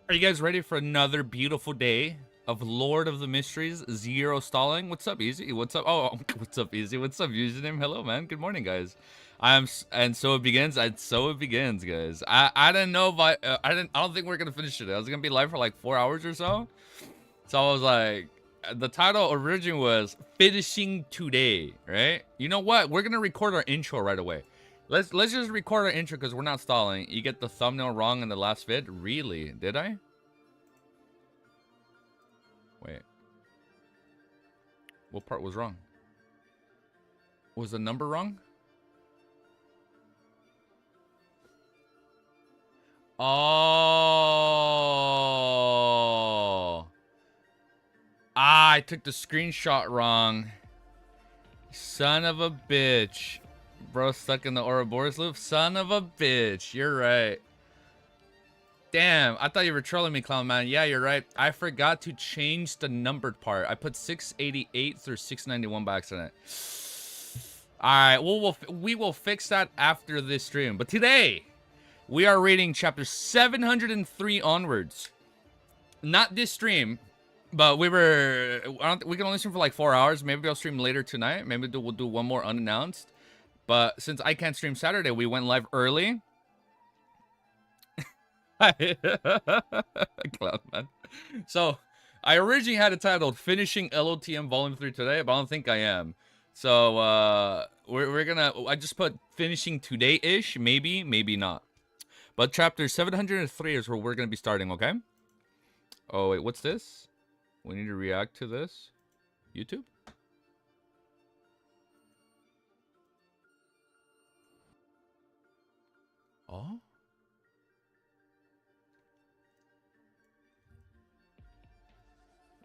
Are you guys ready for another beautiful day of Lord of the Mysteries, Zero Stalling? What's up, Easy? What's up? Oh, what's up, Easy? What's up, username? Hello, man. Good morning, guys. And so it begins. And so it begins, guys. I didn't know if I don't think we're gonna finish today. I was gonna be live for like 4 hours or so. So I was like, the title originally was finishing today, right? You know what? We're gonna record our intro right away. Let's just record our intro because we're not stalling. You get the thumbnail wrong in the last vid. Really? Did I? Wait. What part was wrong? Was the number wrong? Oh. I took the screenshot wrong. Son of a bitch. Bro stuck in the Ouroboros loop? Son of a bitch. You're right. Damn, I thought you were trolling me, Clown Man. Yeah, you're right. I forgot to change the numbered part. I put 688 through 691 by accident. All right, we will fix that after this stream. But today, we are reading chapter 703 onwards. Not this stream, but we can only stream for like 4 hours. Maybe I'll stream later tonight. Maybe we'll do one more unannounced. But since I can't stream Saturday, we went live early. Cloud man. So I originally had it titled Finishing LOTM Volume 3 today, but I don't think I am. So we're gonna, I just put finishing today-ish, maybe not. But chapter 703 is where we're gonna be starting, okay? Oh wait, what's this? We need to react to this. YouTube? Oh?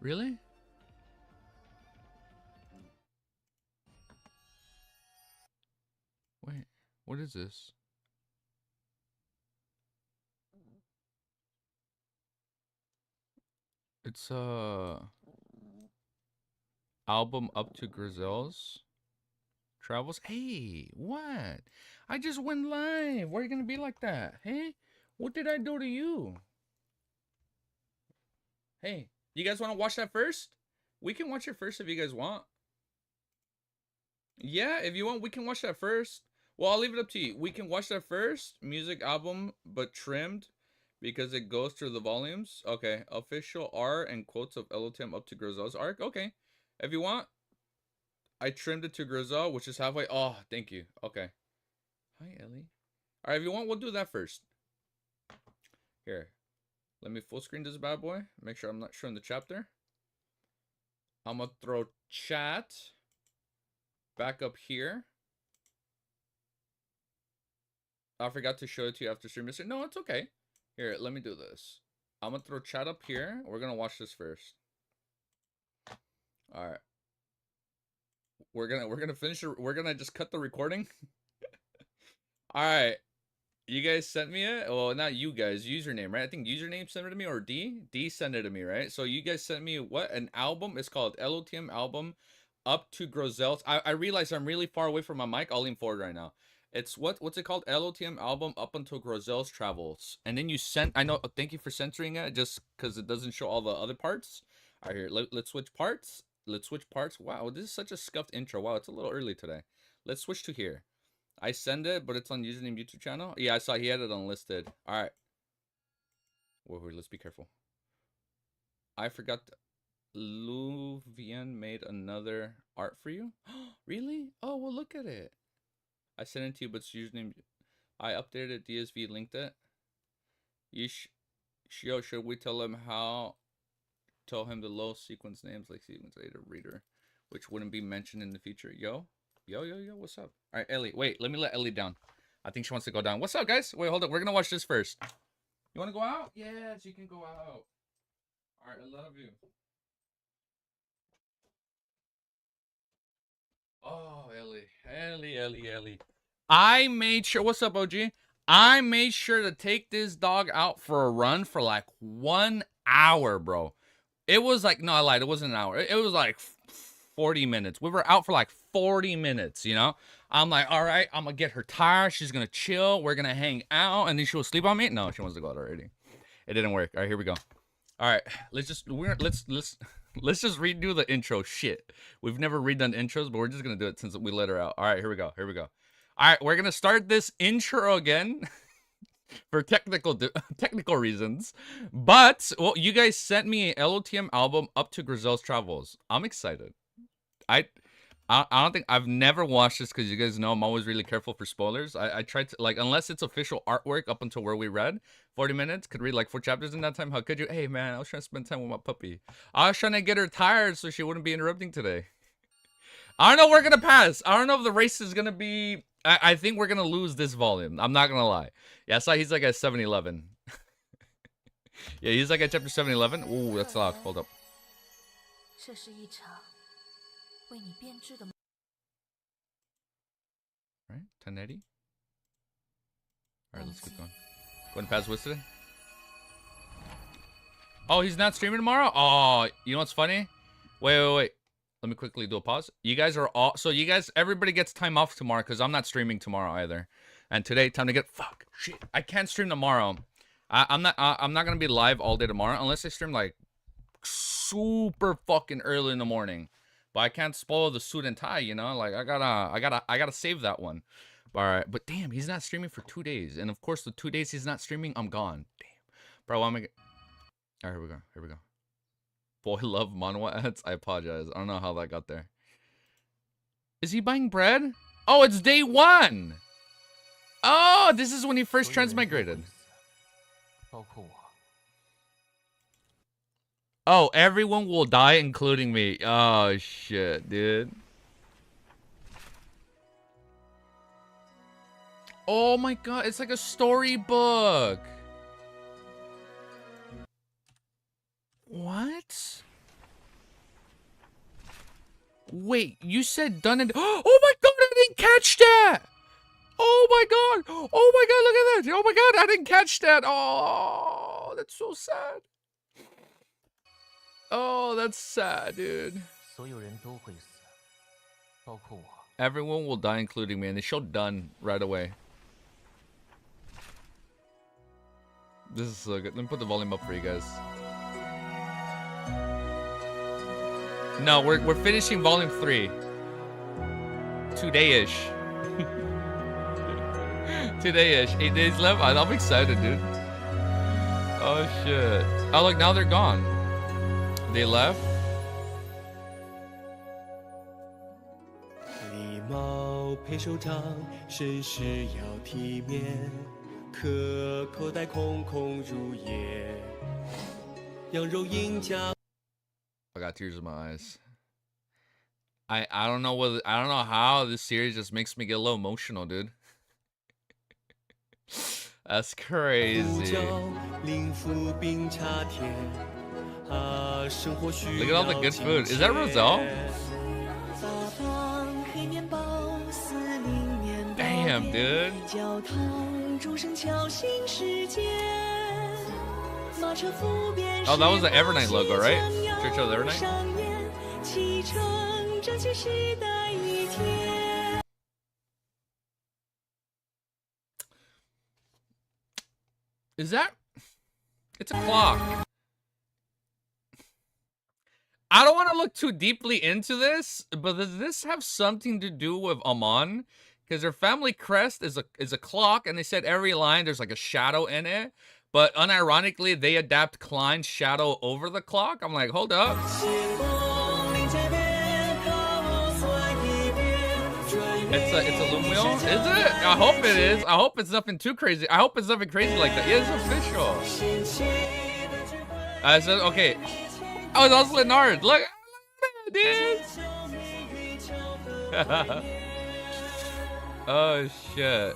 Really? Wait, what is this? It's album up to Griselle's travels. Hey, what? I just went live. Why are you gonna be like that? Hey, what did I do to you? Hey, you guys want to watch that first? We can watch it first if you guys want. Yeah, if you want, we can watch that first. Well, I'll leave it up to you. We can watch that first. Music album, but trimmed because it goes through the volumes. Okay, official art and quotes of LOTM up to Griselle's arc. Okay, if you want. I trimmed it to Griselle, which is halfway. Oh, thank you. Okay. Hi, Ellie. All right, if you want, we'll do that first. Here. Let me full screen this bad boy. Make sure I'm not showing the chapter. I'm going to throw chat back up here. I forgot to show it to you after stream. No, it's okay. Here, let me do this. I'm going to throw chat up here. We're going to watch this first. All right. We're gonna finish it. We're gonna just cut the recording. All right, you guys sent me it. Well, not you guys. Username, right? I think username sent it to me, or D sent it to me, right? So you guys sent me what? An album. It's called LOTM album, up to Griselle's. I realize I'm really far away from my mic. I'll lean forward right now. It's what's it called? LOTM album up until Griselle's travels. And then you sent. I know. Thank you for censoring it, just because it doesn't show all the other parts. All right, here. Let's switch parts. Let's switch parts. Wow, this is such a scuffed intro. Wow, it's a little early today. Let's switch to here. I send it, but it's on username YouTube channel. Yeah, I saw he had it unlisted. All right. Wait, let's be careful. I forgot. Louvian made another art for you. Really? Oh, well, look at it. I sent it to you, but it's username. I updated it. DSV linked it. Should we tell him how? Tell him the low sequence names like sequence data reader, which wouldn't be mentioned in the future. Yo, what's up? All right, Ellie, wait, let me let Ellie down. I think she wants to go down. What's up, guys? Wait, hold up. We're gonna watch this first. You want to go out? Yes, you can go out. All right, I love you. Oh, Ellie. I made sure. What's up, OG? I made sure to take this dog out for a run for like 1 hour, bro. It was like, no, I lied. It wasn't an hour. It was like 40 minutes. We were out for like 40 minutes, you know? I'm like, all right, I'm going to get her tired. She's going to chill. We're going to hang out. And then she'll sleep on me. No, she wants to go out already. It didn't work. All right, here we go. All right, let's just redo the intro. Shit, we've never redone intros, but we're just gonna do it since we let her out. All right, here we go. Here we go. All right, we're gonna start this intro again for technical reasons. But well, you guys sent me a LOTM album up to Griselle's travels. I'm excited. I don't think I've never watched this because you guys know I'm always really careful for spoilers. I tried to, like, unless it's official artwork up until where we read 40 minutes, could read like 4 chapters in that time. How could you? Hey man, I was trying to spend time with my puppy. I was trying to get her tired so she wouldn't be interrupting today. I don't know, we're gonna pass. I don't know if the race is gonna be, I think we're gonna lose this volume. I'm not gonna lie. Yeah, I saw he's like at 7-11. Yeah, he's like at chapter 7-11. Ooh, that's loud. Hold up. Right, 1080. All right, let's keep going. Go and pass Wiz today. Oh, he's not streaming tomorrow? Oh, you know what's funny? Wait. Let me quickly do a pause. You guys are all, so you guys, everybody gets time off tomorrow because I'm not streaming tomorrow either. And today, time to get, shit. I can't stream tomorrow. I'm not gonna be live all day tomorrow unless I stream like super fucking early in the morning. But I can't spoil the suit and tie, you know? Like I gotta save that one. All right, but damn, he's not streaming for 2 days. And of course, the 2 days he's not streaming, I'm gone. Damn. Bro, I'm gonna get... All right, here we go. Boy, love manhwa ads. I apologize. I don't know how that got there. Is he buying bread? Oh, it's day 1. Oh, this is when he first transmigrated. Oh, everyone will die, including me. Oh, shit, dude. Oh my god, it's like a storybook. What? Wait, you said done and... Oh my god, I didn't catch that! Oh my god! Oh my god, look at that! Oh my god, I didn't catch that! Oh, that's so sad. Oh, that's sad, dude. Everyone will die, including me, and they show done right away. This is so good. Let me put the volume up for you guys. No, we're finishing volume 3. Today-ish. Today-ish. 8 days left. I'm excited, dude. Oh shit. Oh look, now they're gone. They left. I got tears in my eyes. I don't know whether, I don't know how this series just makes me get a little emotional, dude. That's crazy. Look at all the good food. Is that Roselle? Damn, dude. Oh, that was the Evernight logo, right? Church of Evernight? Is that... It's a clock. I don't want to look too deeply into this, but does this have something to do with Amon? Because their family crest is a clock, and they said every line there's like a shadow in it. But unironically, they adapt Klein's shadow over the clock. I'm like, hold up. It's a loom wheel? Is it? I hope it is. I hope it's nothing too crazy. I hope it's nothing crazy like that. Yeah, it's official. So, okay. Oh, that was Leonard. Look. Dude. Oh, shit.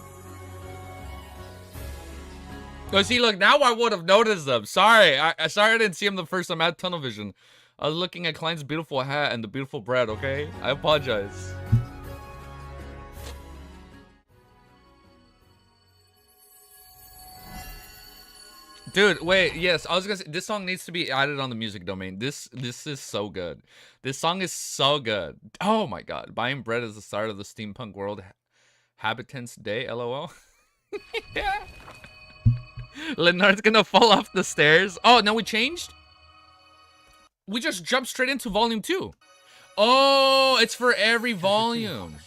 Oh, see, look, now I would have noticed them. Sorry. Sorry I didn't see him the first time. I had tunnel vision. I was looking at Klein's beautiful hat and the beautiful bread, okay? I apologize. Dude, wait, yes, I was gonna say, this song needs to be added on the music domain. This is so good. This song is so good. Oh my god. Buying bread is the start of the steampunk world. Habitants Day, LOL. Yeah. Leonard's gonna fall off the stairs. Oh, no, we changed? We just jumped straight into volume 2. Oh, it's for every volume.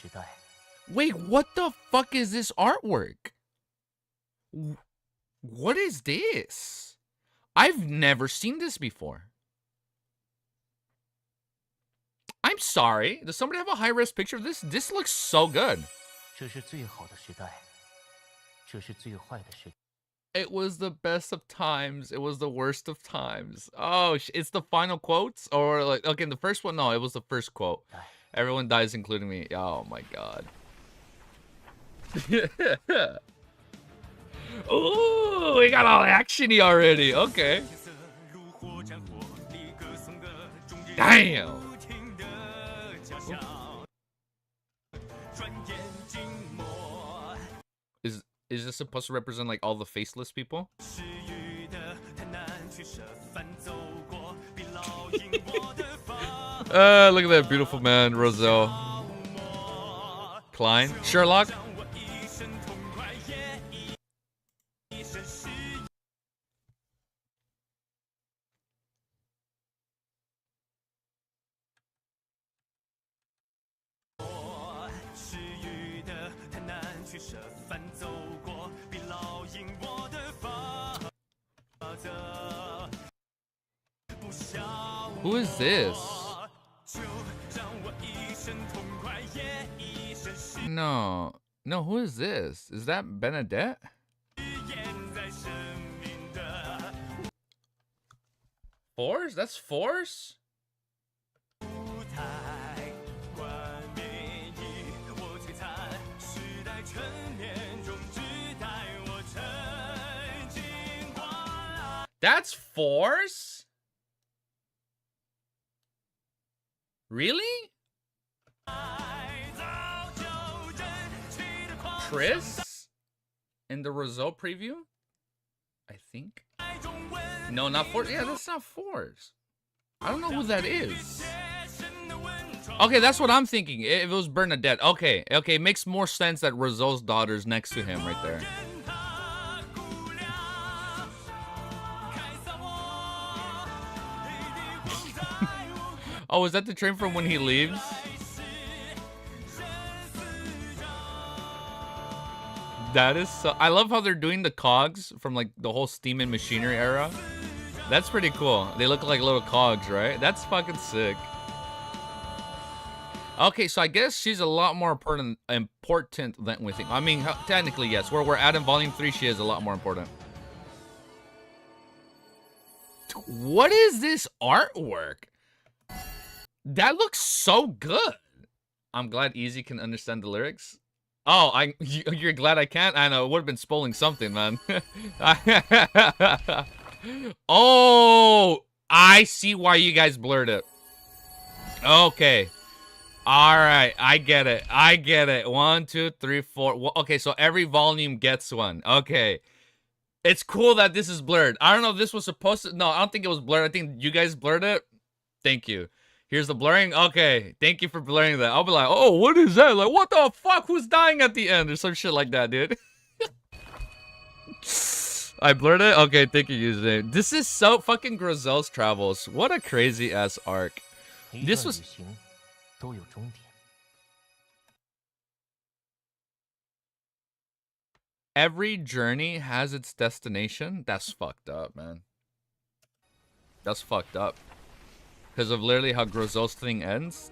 Wait, what the fuck is this artwork? What is this? I've never seen this before. I'm sorry. Does somebody have a high-res picture of this? This looks so good. It was the best of times. It was the worst of times. Oh, it's the final quotes? Or like, okay, the first one, no, it was the first quote. Everyone dies, including me. Oh my god. Ooh, we got all actiony already. Okay. Damn. Is this supposed to represent like all the faceless people? Look at that beautiful man, Roselle. Klein, Sherlock. Who is this? No, who is this? Is that Benedette? Force? That's Force? That's Force? Really? Chris? In the result preview? I think. No, not Force. Yeah, that's not Force. I don't know who that is. Okay, that's what I'm thinking. If it was Bernadette. Okay, makes more sense that Roselle's daughter's next to him right there. Oh, is that the train from when he leaves? That is so... I love how they're doing the cogs from like the whole steam and machinery era. That's pretty cool. They look like little cogs, right? That's fucking sick. Okay, so I guess she's a lot more important than we think. I mean, technically, yes. Where we're at in Volume 3, she is a lot more important. What is this artwork? That looks so good. I'm glad Easy can understand the lyrics. Oh, you're glad I can't? I know, it would have been spoiling something, man. Oh, I see why you guys blurred it. Okay. All right, I get it. 1, 2, 3, 4. Okay, so every volume gets one. Okay. It's cool that this is blurred. I don't know if this was supposed to... No, I don't think it was blurred. I think you guys blurred it. Thank you. Here's the blurring. Okay, thank you for blurring that. I'll be like, oh, what is that? Like, what the fuck? Who's dying at the end? Or some shit like that, dude. I blurred it? Okay, thank you, username. This is so fucking Griselle's Travels. What a crazy-ass arc. This was... Every journey has its destination? That's fucked up, man. That's fucked up. Because of literally how Griselle's thing ends.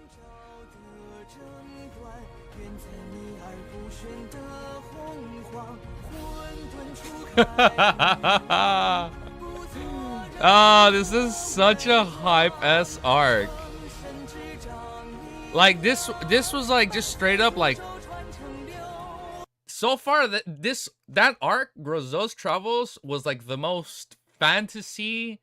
Oh, this is such a hype-ass arc. Like, this was like just straight up like... So far, that arc, Griselle's Travels, was like the most fantasy-esque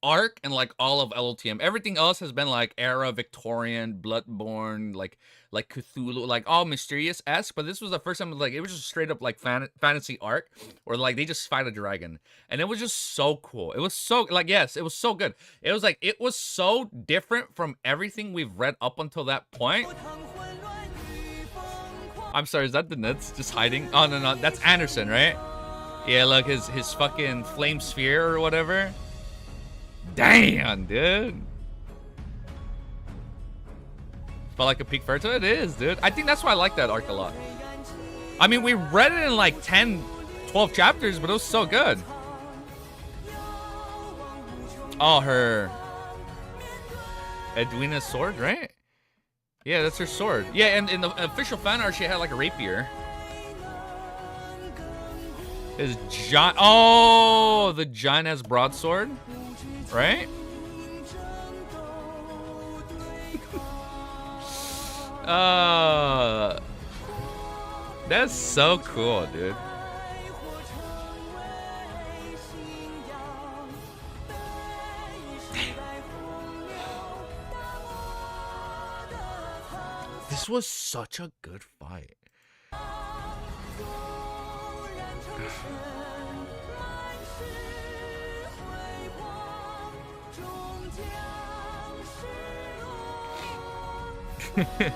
arc in like all of LOTM. Everything else has been like era Victorian, Bloodborne, like Cthulhu, like all mysterious-esque. But this was the first time like it was just straight up like fantasy arc, or like they just fight a dragon, and it was just so cool. It was so like yes, it was so good. It was like it was so different from everything we've read up until that point. I'm sorry, is that the Nets just hiding? Oh, no, that's Anderson, right? Yeah, look, his fucking flame sphere or whatever. Damn, dude. Felt like a peak Ferta? It is, dude. I think that's why I like that arc a lot. I mean, we read it in like 10, 12 chapters, but it was so good. Oh, her Edwina's sword, right? Yeah, that's her sword. Yeah, and in the official fan art, she had like a rapier. Is John? Oh, the giant has broadsword, right? That's so cool, dude. This was such a good fight.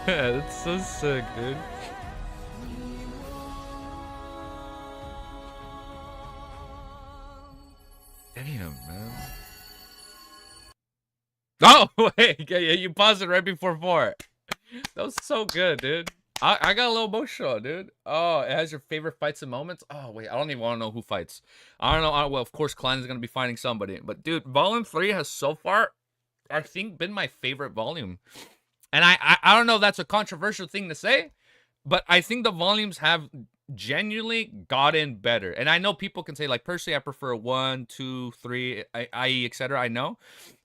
That's so sick, dude. Damn, man. Oh, wait. Yeah, you paused it right before 4. That was so good, dude. I got a little emotional, dude. Oh, it has your favorite fights and moments. Oh, wait. I don't even want to know who fights. I don't know. Well, of course, Klein is going to be fighting somebody. But, dude, Volume 3 has so far, I think, been my favorite volume. And I don't know if that's a controversial thing to say, but I think the volumes have genuinely gotten better. And I know people can say, like, personally, I prefer 1, 2, 3, i.e., etc. I know.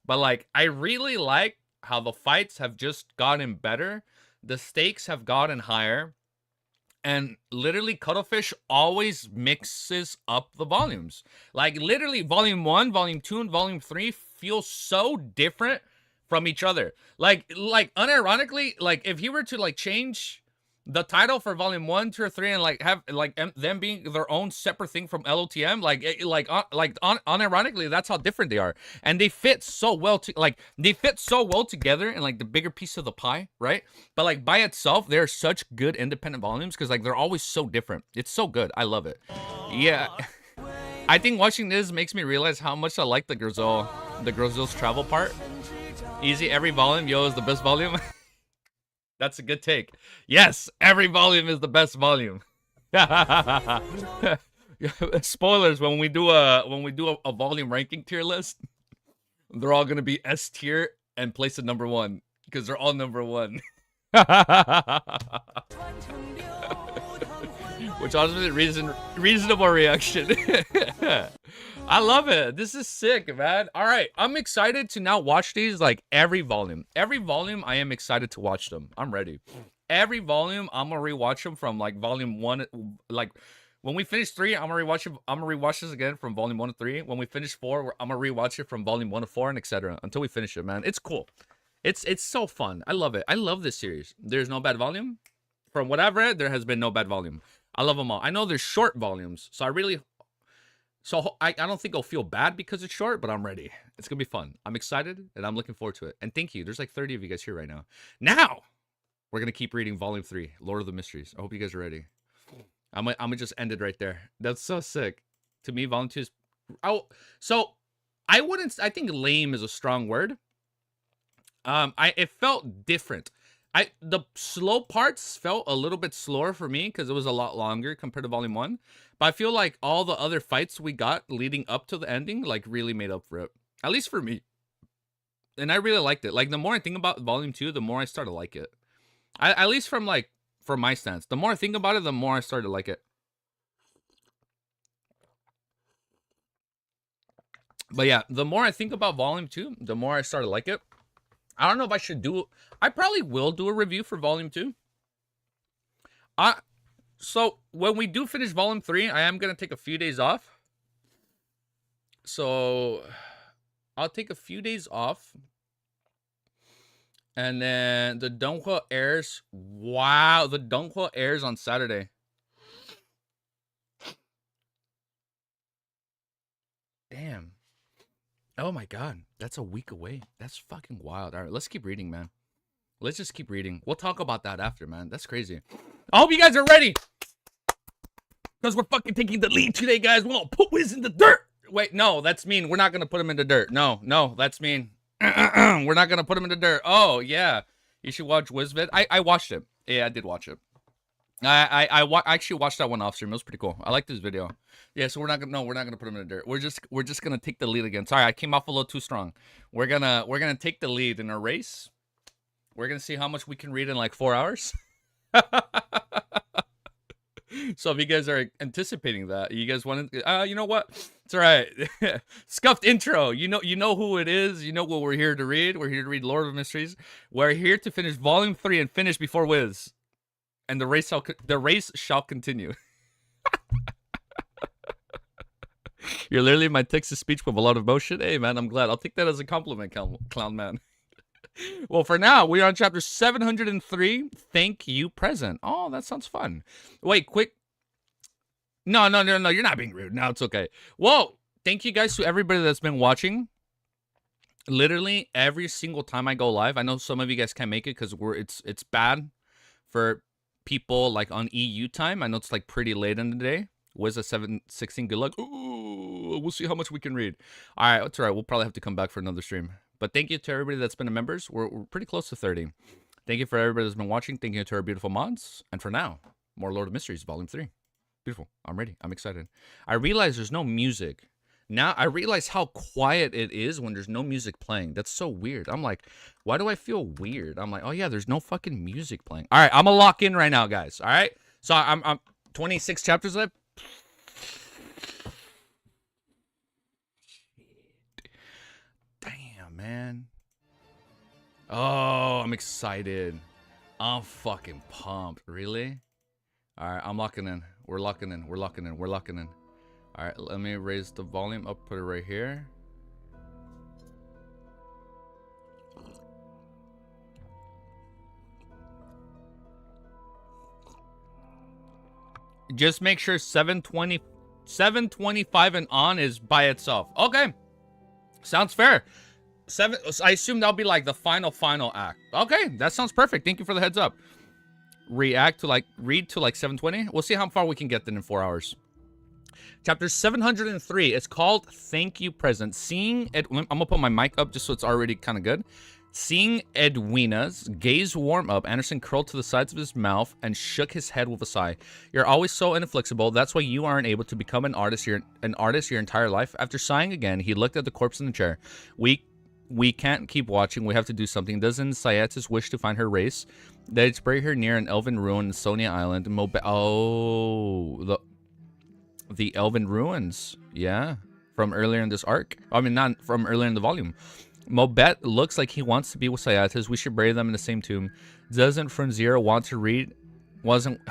But, like, I really like how the fights have just gotten better. The stakes have gotten higher. And literally, Cuttlefish always mixes up the volumes. Like, literally, Volume 1, Volume 2, and Volume 3 feel so different from each other. Like unironically, like if he were to like change the title for Volume 1, 2, or 3 and like have like them being their own separate thing from LOTM, unironically, that's how different they are. And they fit so well together in like the bigger piece of the pie, right? But like by itself, they're such good independent volumes because like they're always so different. It's so good. I love it. Yeah. I think watching this makes me realize how much I like the Griselle's travel part. Easy, every volume, yo, is the best volume. That's a good take. Yes, every volume is the best volume. Spoilers, when we do a volume ranking tier list, they're all gonna be S tier and placed at number 1 because they're all number 1. Which honestly, reasonable reaction. I love it. This is sick, man. All right, I'm excited to now watch these like every volume. Every volume, I am excited to watch them. I'm ready. Every volume, I'm gonna rewatch them from like Volume 1. Like when we finish 3, I'm gonna rewatch it. I'm gonna rewatch this again from Volume 1 to 3. When we finish 4, I'm gonna rewatch it from Volume 1 to 4 and etc. until we finish it, man. It's cool. It's so fun. I love it. I love this series. There's no bad volume. From what I've read, there has been no bad volume. I love them all. I know there's short volumes, so I don't think I'll feel bad because it's short, but I'm ready. It's going to be fun. I'm excited, and I'm looking forward to it. And thank you. There's like 30 of you guys here right now. Now, we're going to keep reading Volume 3, Lord of the Mysteries. I hope you guys are ready. I'm going to just end it right there. That's so sick. To me, Volume 2 is... I think lame is a strong word. It felt different. The slow parts felt a little bit slower for me because it was a lot longer compared to Volume 1. But I feel like all the other fights we got leading up to the ending, like, really made up for it. At least for me. And I really liked it. Like, the more I think about Volume 2, the more I start to like it. At least from my stance. The more I think about it, the more I start to like it. But yeah, the more I think about Volume 2, the more I start to like it. I don't know if I should do... I probably will do a review for Volume 2. So, when we do finish Volume 3, I am going to take a few days off. So, I'll take a few days off. And then the Donghua airs... Wow, the Donghua airs on Saturday. Damn. Oh my god, that's a week away. That's fucking wild. All right, let's keep reading, man. Let's just keep reading. We'll talk about that after, man. That's crazy. I hope you guys are ready. Because we're fucking taking the lead today, guys. We're gonna put Wiz in the dirt. Wait, no, that's mean. We're not gonna put him in the dirt. No, that's mean. We're not gonna put him in the dirt. Oh yeah, you should watch Wizvid. I watched it. Yeah, I did watch it. I actually watched that one off stream. It was pretty cool. I like this video. Yeah, so we're not gonna put him in the dirt. We're just gonna take the lead again. Sorry, I came off a little too strong. We're gonna take the lead in a race. We're gonna see how much we can read in like 4 hours. So if you guys are anticipating that, you guys want to, you know what? It's all right. Scuffed intro. You know who it is. You know what we're here to read. We're here to read Lord of Mysteries. We're here to finish Volume 3 and finish before Wiz. And the race shall continue. You're literally my text-to-speech with a lot of emotion. Hey, man, I'm glad. I'll take that as a compliment, clown man. Well, for now, we are on chapter 703. Thank you, present. Oh, that sounds fun. Wait, quick. No. You're not being rude. No, it's okay. Whoa. Thank you guys to everybody that's been watching. Literally every single time I go live. I know some of you guys can't make it because it's bad for people like on EU time. I know it's like pretty late in the day. Was a 7:16. Good luck. Ooh, we'll see how much we can read. All right, that's all right. We'll probably have to come back for another stream. But thank you to everybody that's been a members. We're pretty close to 30. Thank you for everybody that's been watching. Thank you to our beautiful mods. And for now, more Lord of Mysteries, Volume 3. Beautiful. I'm ready. I'm excited. I realize there's no music. Now, I realize how quiet it is when there's no music playing. That's so weird. I'm like, why do I feel weird? I'm like, oh, yeah, there's no fucking music playing. All right, I'm going to lock in right now, guys. All right? So I'm 26 chapters left. Damn, man. Oh, I'm excited. I'm fucking pumped. Really? All right, I'm locking in. We're locking in. We're locking in. We're locking in. All right, let me raise the volume up. Put it right here. Just make sure 725 and on is by itself. Okay. Sounds fair. I assume that'll be like the final act. Okay, that sounds perfect. Thank you for the heads up. Read to like 720. We'll see how far we can get then in 4 hours. Chapter 703. It's called Thank You Present. Seeing it, I'm gonna put my mic up just so it's already kind of good. Seeing Edwina's gaze warm up, Anderson curled to the sides of his mouth and shook his head with a sigh. You're always so inflexible. That's why you aren't able to become an artist your entire life. After sighing again, he looked at the corpse in the chair. We can't keep watching. We have to do something. Doesn't Syatis wish to find her race? They'd bury her near an elven ruin in Sonia Island. The elven ruins. Yeah. From earlier in this arc. I mean, not from earlier in the volume. Mobet looks like he wants to be with Syatis. We should bury them in the same tomb. Doesn't Fronzira want to read? Wasn't...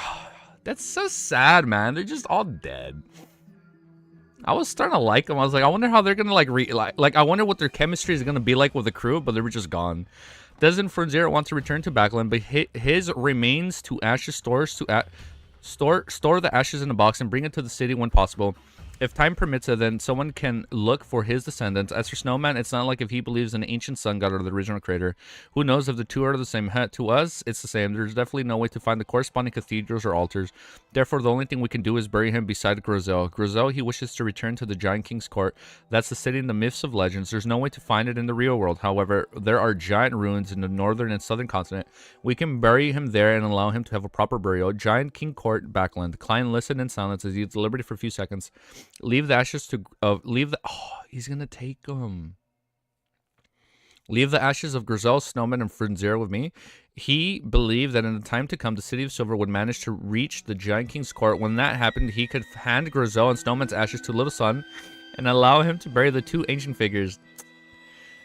That's so sad, man. They're just all dead. I was starting to like them. I was like, I wonder how they're gonna like I wonder what their chemistry is gonna be like with the crew, but they were just gone. Doesn't Fronzira want to return to Backland, but his remains to ashes store the ashes in a box and bring it to the city when possible. If time permits it, then someone can look for his descendants. As for Snowman, it's not like if he believes an ancient sun god or the original creator. Who knows if the two are the same? To us, it's the same. There's definitely no way to find the corresponding cathedrals or altars. Therefore, the only thing we can do is bury him beside Griselle. Griselle, he wishes to return to the Giant King's court. That's the city in the myths of legends. There's no way to find it in the real world. However, there are giant ruins in the northern and southern continent. We can bury him there and allow him to have a proper burial. Giant King Court, Backland. Klein listened in silence as he deliberated for a few seconds. Leave the ashes to he's gonna take them. Leave the ashes of Griselle, Snowman, and Fronzira with me. He believed that in the time to come, the City of Silver would manage to reach the Giant King's court. When that happened, he could hand Griselle and Snowman's ashes to Little Sun and allow him to bury the two ancient figures.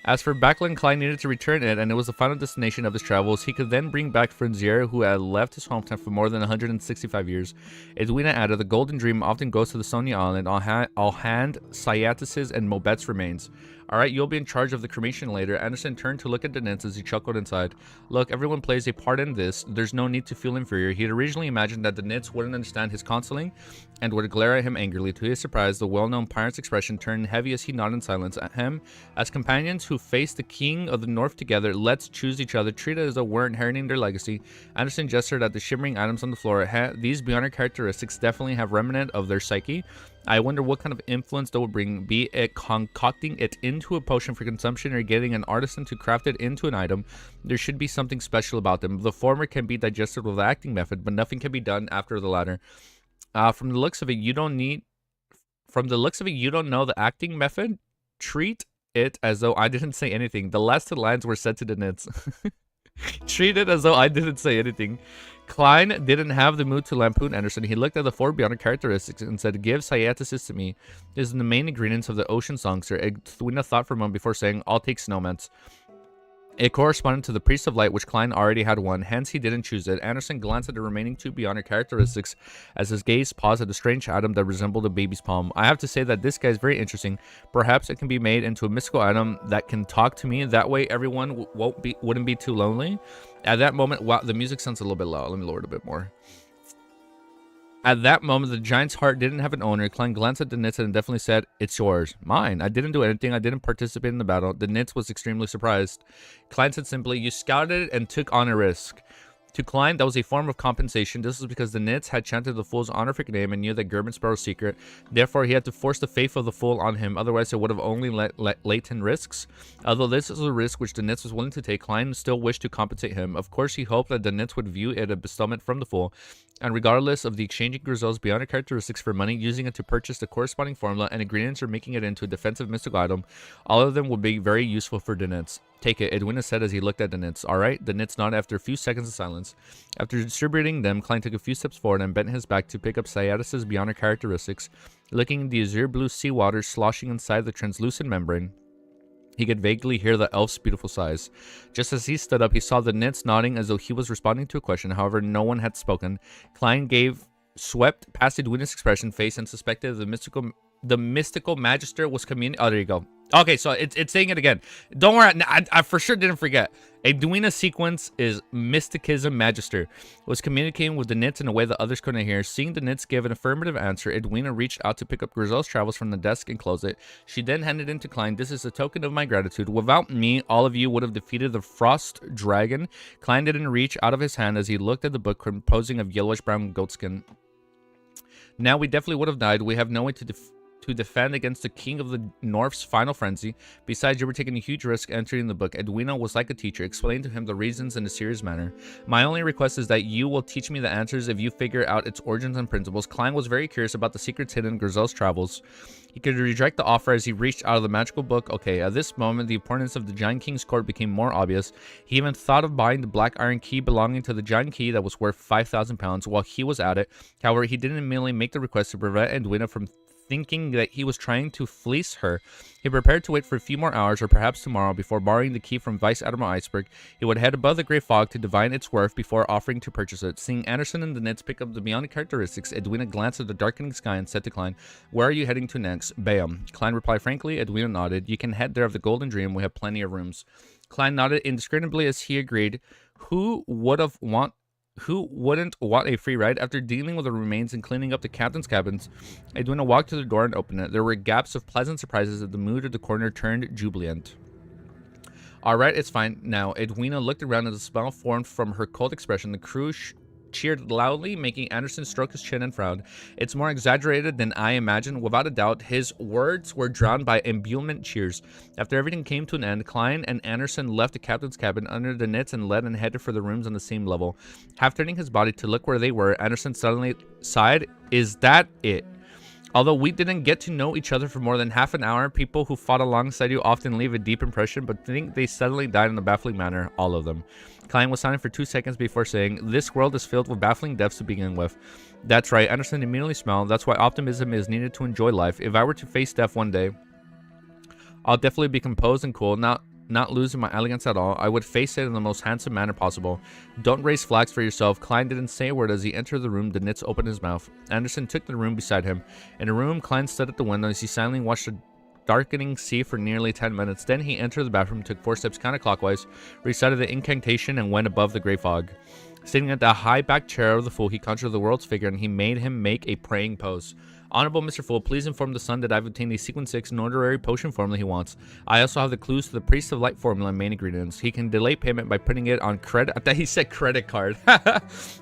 As for Backland, Klein needed to return it, and it was the final destination of his travels. He could then bring back Fronzira, who had left his hometown for more than 165 years. Edwina added, the Golden Dream often goes to the Sonia Island. I'll hand Syatis's and Mobet's remains. All right, you'll be in charge of the cremation later. Anderson turned to look at Denitz as he chuckled inside. Look, everyone plays a part in this. There's no need to feel inferior. He had originally imagined that Denitz wouldn't understand his counseling and would glare at him angrily. To his surprise, the well-known pirate's expression turned heavy as he nodded in silence at him. As companions who face the king of the north together, let's choose each other, treat it as though we're inheriting their legacy. Anderson gestured at the shimmering items on the floor. These beyond characteristics definitely have remnant of their psyche. I wonder what kind of influence that would bring, be it concocting it into a potion for consumption or getting an artisan to craft it into an item. There should be something special about them. The former can be digested with the acting method, but nothing can be done after the latter. From the looks of it, you don't know the acting method. Treat it as though I didn't say anything. The last two lines were said to the Nits. Treat it as though I didn't say anything. Klein didn't have the mood to lampoon Anderson. He looked at the 4 beyond characteristics and said, give cyatisis to me. This is the main ingredients of the ocean songster. Edwina thought for a moment before saying, I'll take snowmans. It corresponded to the Priest of Light, which Klein already had one, hence he didn't choose it. Anderson glanced at the remaining 2 beyond characteristics as his gaze paused at a strange item that resembled a baby's palm. I have to say that this guy is very interesting. Perhaps it can be made into a mystical item that can talk to me. That way everyone wouldn't be too lonely. At that moment, wow, the music sounds a little bit loud. Let me lower it a bit more. At that moment, the giant's heart didn't have an owner. Klein glanced at the Nits and definitely said, it's yours. Mine. I didn't do anything. I didn't participate in the battle. The Nits was extremely surprised. Klein said simply, you scouted and took on a risk. To Klein, that was a form of compensation. This was because the Nits had chanted the fool's honorific name and knew that Gerben Sparrow's secret. Therefore, he had to force the faith of the fool on him. Otherwise, it would have only let latent risks. Although this was a risk which the Nits was willing to take, Klein still wished to compensate him. Of course, he hoped that the Nits would view it a bestowment from the fool. And regardless of the exchanging Griselle's beyond characteristics for money, using it to purchase the corresponding formula and ingredients, or making it into a defensive mystical item, all of them would be very useful for the Nits. Take it, Edwina said as he looked at the Nits. Alright, the Nits nodded after a few seconds of silence. After distributing them, Klein took a few steps forward and bent his back to pick up Cyadis's beyond characteristics. Looking at the azure blue seawater sloshing inside the translucent membrane, he could vaguely hear the elf's beautiful sighs. Just as he stood up, he saw the Nits nodding as though he was responding to a question. However, no one had spoken. Klein swept past Edwina's expression face and suspected the mystical magister was communicating. Oh, there you go. Okay, so it's saying it again. Don't worry, I for sure didn't forget. Edwina's sequence is Mysticism Magister. It was communicating with the Nits in a way that others couldn't hear. Seeing the Nits give an affirmative answer, Edwina reached out to pick up Griselle's travels from the desk and close it. She then handed it to Klein. This is a token of my gratitude. Without me, all of you would have defeated the Frost Dragon. Klein didn't reach out of his hand as he looked at the book composing of yellowish-brown goatskin. Now we definitely would have died. We have no way to defend against the King of the North's final frenzy. Besides, you were taking a huge risk entering the book. Edwina was like a teacher, explaining to him the reasons in a serious manner. My only request is that you will teach me the answers if you figure out its origins and principles. Klein was very curious about the secrets hidden in Griselle's travels. He could reject the offer as he reached out of the magical book. Okay, at this moment, the importance of the Giant King's court became more obvious. He even thought of buying the black iron key belonging to the Giant Key that was worth 5,000 pounds while he was at it. However, he didn't immediately make the request to prevent Edwina from thinking that he was trying to fleece her. He prepared to wait for a few more hours or perhaps tomorrow before borrowing the key from Vice Admiral Iceberg. He would head above the Grey Fog to divine its worth before offering to purchase it. Seeing Anderson and the Nits pick up the beyond characteristics, Edwina glanced at the darkening sky and said to Klein, where are you heading to next? Bayam. Klein replied frankly. Edwina nodded. You can head there of the Golden Dream. We have plenty of rooms. Klein nodded indiscriminately as he agreed. Who wouldn't want a free ride? After dealing with the remains and cleaning up the captain's cabins, Edwina walked to the door and opened it. There were gaps of pleasant surprises as the mood of the corner turned jubilant. Alright, it's fine. Now, Edwina looked around as a smile formed from her cold expression. The crew cheered loudly, making Anderson stroke his chin and frown. It's more exaggerated than I imagined. Without a doubt, his words were drowned by ebullient cheers. After everything came to an end, Klein and Anderson left the captain's cabin under the Nits and led and headed for the rooms on the same level. Half turning his body to look where they were, Anderson suddenly sighed. Is that it? Although we didn't get to know each other for more than half an hour, people who fought alongside you often leave a deep impression, but think they suddenly died in a baffling manner, all of them. Klein was silent for 2 seconds before saying, this world is filled with baffling deaths to begin with. That's right, Anderson immediately smiled. That's why optimism is needed to enjoy life. If I were to face death one day, I'll definitely be composed and cool, not losing my elegance at all. I would face it in the most handsome manner possible. Don't raise flags for yourself. Klein didn't say a word as he entered the room. The Nits opened his mouth. Anderson took the room beside him. In a room, Klein stood at the window as he silently watched darkening sea for nearly 10 minutes. Then he entered the bathroom, took 4 steps counterclockwise, recited the incantation, and went above the gray fog. Sitting at the high-backed chair of the fool, he conjured the world's figure, and he made him make a praying pose. Honorable Mr. Fool, please inform the sun that I've obtained the Sequence 6 Norderary potion formula he wants. I also have the clues to the Priest of Light formula and main ingredients. He can delay payment by putting it on credit. I thought he said credit card.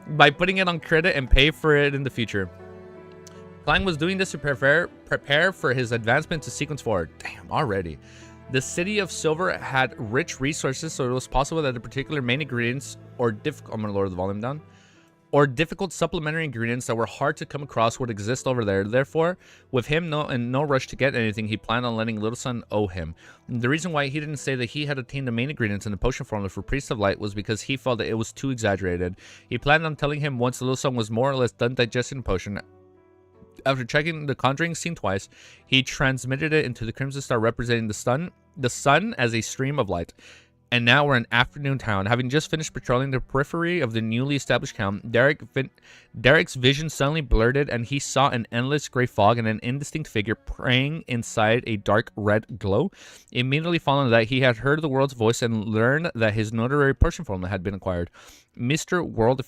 By putting it on credit and pay for it in the future. Klein was doing this to prepare for his advancement to Sequence 4. Damn, already. The city of Silver had rich resources, so it was possible that the particular main ingredients or I'm going to lower the volume down. Or difficult supplementary ingredients that were hard to come across would exist over there. Therefore, with him in no rush to get anything, he planned on letting Little Sun owe him. And the reason why he didn't say that he had obtained the main ingredients in the potion formula for Priest of Light was because he felt that it was too exaggerated. He planned on telling him once Little Sun was more or less done digesting the potion. After checking the conjuring scene twice, he transmitted it into the Crimson Star representing the sun as a stream of light. And now we're in Afternoon Town. Having just finished patrolling the periphery of the newly established town, Derek's vision suddenly blurred and he saw an endless gray fog and an indistinct figure praying inside a dark red glow. Immediately following that, he had heard the world's voice and learned that his Norderary potion formula had been acquired. Mr. World's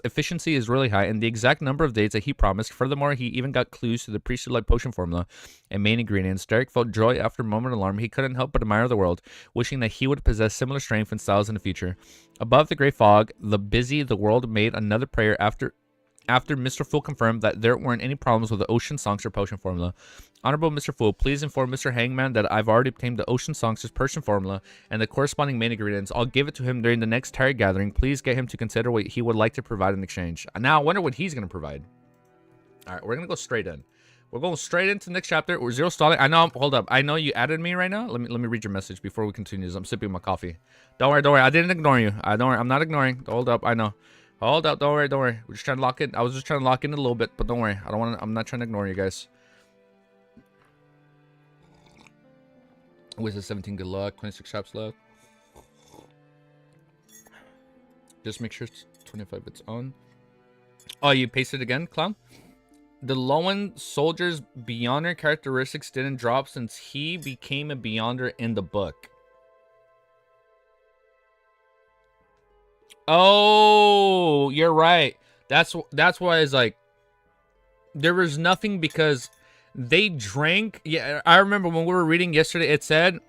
efficiency is really high, and the exact number of days that he promised. Furthermore, he even got clues to the Priesthood Light potion formula and main ingredients. Derek felt joy after a moment of alarm. He couldn't help but admire the world, wishing that he would possess similar strength and styles in the future. Above the gray fog, the world made another prayer after Mr. Fool confirmed that there weren't any problems with the Ocean Songster potion formula. Honorable Mr. Fool, please inform Mr. Hangman that I've already obtained the Ocean Songster's potion formula and the corresponding main ingredients. I'll give it to him during the next tarot gathering. Please get him to consider what he would like to provide in exchange. Now, I wonder what he's going to provide. All right, we're going to go straight in. We're going straight into the next chapter. We're zero stalling. I know, hold up. I know you added me right now. Let me read your message before we continue. I'm sipping my coffee. Don't worry. I didn't ignore you. Don't worry. I'm not ignoring. Hold up. I know. Hold up, don't worry. We're just trying to lock in. I was just trying to lock in a little bit, but don't worry. I'm not trying to ignore you guys. Wizard 17, good luck. 26 shops left. Just make sure it's 25 bits on. Oh, you pasted again, clown? The Lowen soldier's Beyonder characteristics didn't drop since he became a Beyonder in the book. Oh, you're right. That's why it's like there was nothing because they drank. Yeah, I remember when we were reading yesterday. It said,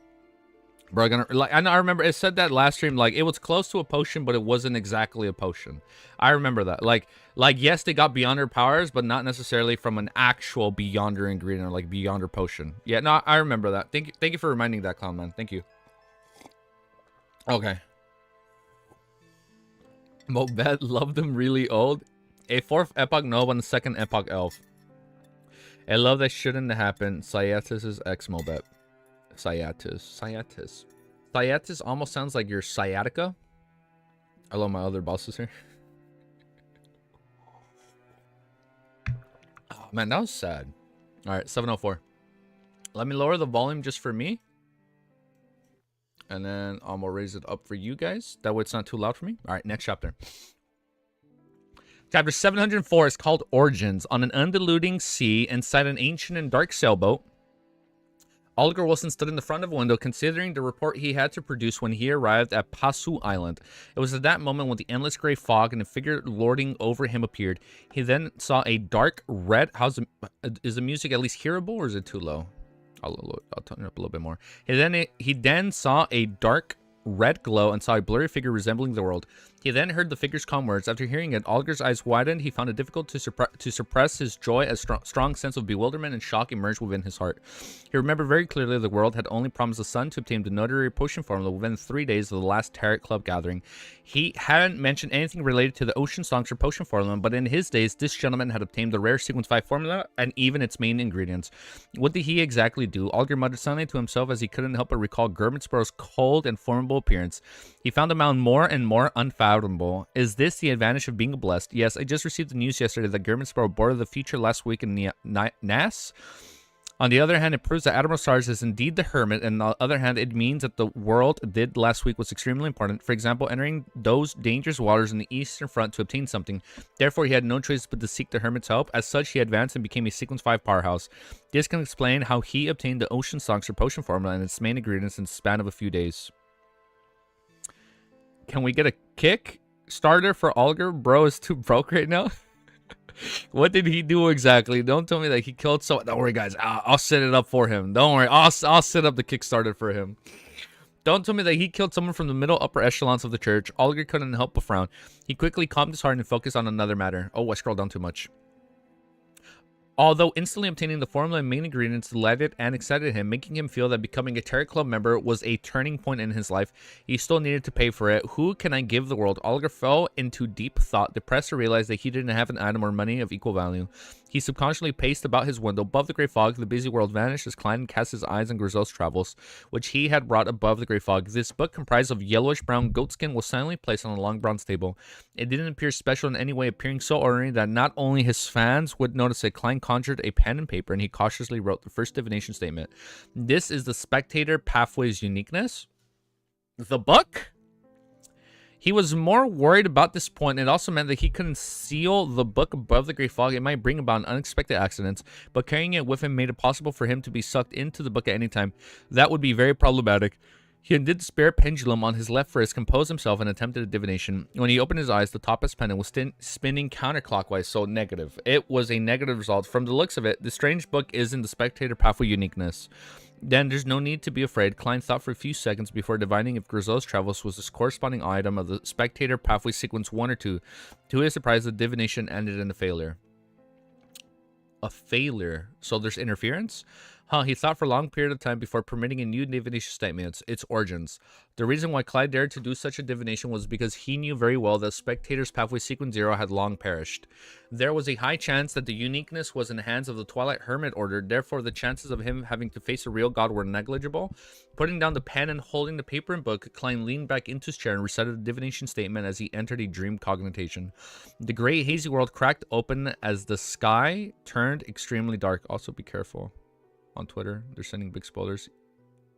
"Bro, I remember it said that last stream. Like it was close to a potion, but it wasn't exactly a potion." I remember that. Like yes, they got Beyonder powers, but not necessarily from an actual Beyonder ingredient or like Beyonder potion. Yeah, no, I remember that. Thank you for reminding that, clown man. Thank you. Okay. Mobet loved them really old. A 4th epoch Nova and a 2nd epoch elf. A love that shouldn't happen. Sciatus' ex Mobet. Sciatus almost sounds like your sciatica. I love my other bosses here. Oh man, that was sad. Alright, 704. Let me lower the volume just for me. And then I'm gonna raise it up for you guys. That way it's not too loud for me. All right, next chapter. Chapter 704 is called Origins. On an undulating sea inside an ancient and dark sailboat, Oliver Wilson stood in the front of a window considering the report he had to produce when he arrived at Pasu Island. It was at that moment when the endless gray fog and a figure lording over him appeared. He then saw a dark red... Is the music at least hearable or is it too low? I'll turn it up a little bit more. He then saw a dark red glow and saw a blurry figure resembling the world. He then heard the figure's calm words. After hearing it, Olger's eyes widened. He found it difficult to suppress his joy as strong sense of bewilderment and shock emerged within his heart. He remembered very clearly the world had only promised the sun to obtain the notary potion formula within 3 days of the last Tarot Club gathering. He hadn't mentioned anything related to the Ocean Songster potion formula, but in his days, this gentleman had obtained the rare Sequence 5 formula and even its main ingredients. What did he exactly do? Olger muttered suddenly to himself as he couldn't help but recall Gurmitsboro's cold and formidable appearance. He found the mound more and more unfathomable. Is this the advantage of being blessed? Yes, I just received the news yesterday that Gurmitsboro boarded the future last week in the NAS. On the other hand, it proves that Admiral Stars is indeed the hermit, and on the other hand, it means that the world did last week was extremely important. For example, entering those dangerous waters in the Eastern Front to obtain something. Therefore, he had no choice but to seek the hermit's help. As such, he advanced and became a Sequence 5 powerhouse. This can explain how he obtained the Ocean Songs or potion formula and its main ingredients in the span of a few days. Can we get a kick starter for Olger? Bro is too broke right now. What did he do exactly? Don't tell me that he killed someone. Don't worry, guys. I'll set it up for him. Don't worry. I'll set up the Kickstarter for him. Don't tell me that he killed someone from the middle upper echelons of the church. Olger couldn't help but frown. He quickly calmed his heart and focused on another matter. Oh, I scrolled down too much. Although instantly obtaining the formula and main ingredients delighted and excited him, making him feel that becoming a Terror Club member was a turning point in his life, he still needed to pay for it. Who can I give the world? Oliver fell into deep thought, depressed to realize that he didn't have an item or money of equal value. He subconsciously paced about his window. Above the gray fog, the busy world vanished as Klein cast his eyes on Griselle's travels, which he had brought above the gray fog. This book, comprised of yellowish-brown goatskin, was silently placed on a long bronze table. It didn't appear special in any way, appearing so ordinary that not only his fans would notice it. Klein conjured a pen and paper, and he cautiously wrote the first divination statement. This is the Spectator Pathway's uniqueness. The book? He was more worried about this point. It also meant that he couldn't seal the book above the gray fog. It might bring about unexpected accidents, but carrying it with him made it possible for him to be sucked into the book at any time. That would be very problematic. He undid the spare pendulum on his left wrist, composed himself, and attempted a divination. When he opened his eyes, the topaz pendant was spinning counterclockwise, so negative. It was a negative result. From the looks of it, the strange book is in the Spectator Pathway uniqueness. Then there's no need to be afraid. Klein thought for a few seconds before divining if Griselle's travels was this corresponding item of the Spectator Pathway sequence 1 or 2. To his surprise, the divination ended in a failure. A failure? So there's interference? He thought for a long period of time before permitting a new divination statement. Its origins. The reason why Clyde dared to do such a divination was because he knew very well that Spectator's Pathway Sequence 0 had long perished. There was a high chance that the uniqueness was in the hands of the Twilight Hermit Order, therefore the chances of him having to face a real god were negligible. Putting down the pen and holding the paper and book, Klein leaned back into his chair and recited the divination statement as he entered a dream cognition. The gray, hazy world cracked open as the sky turned extremely dark. Also be careful. On Twitter, they're sending big spoilers,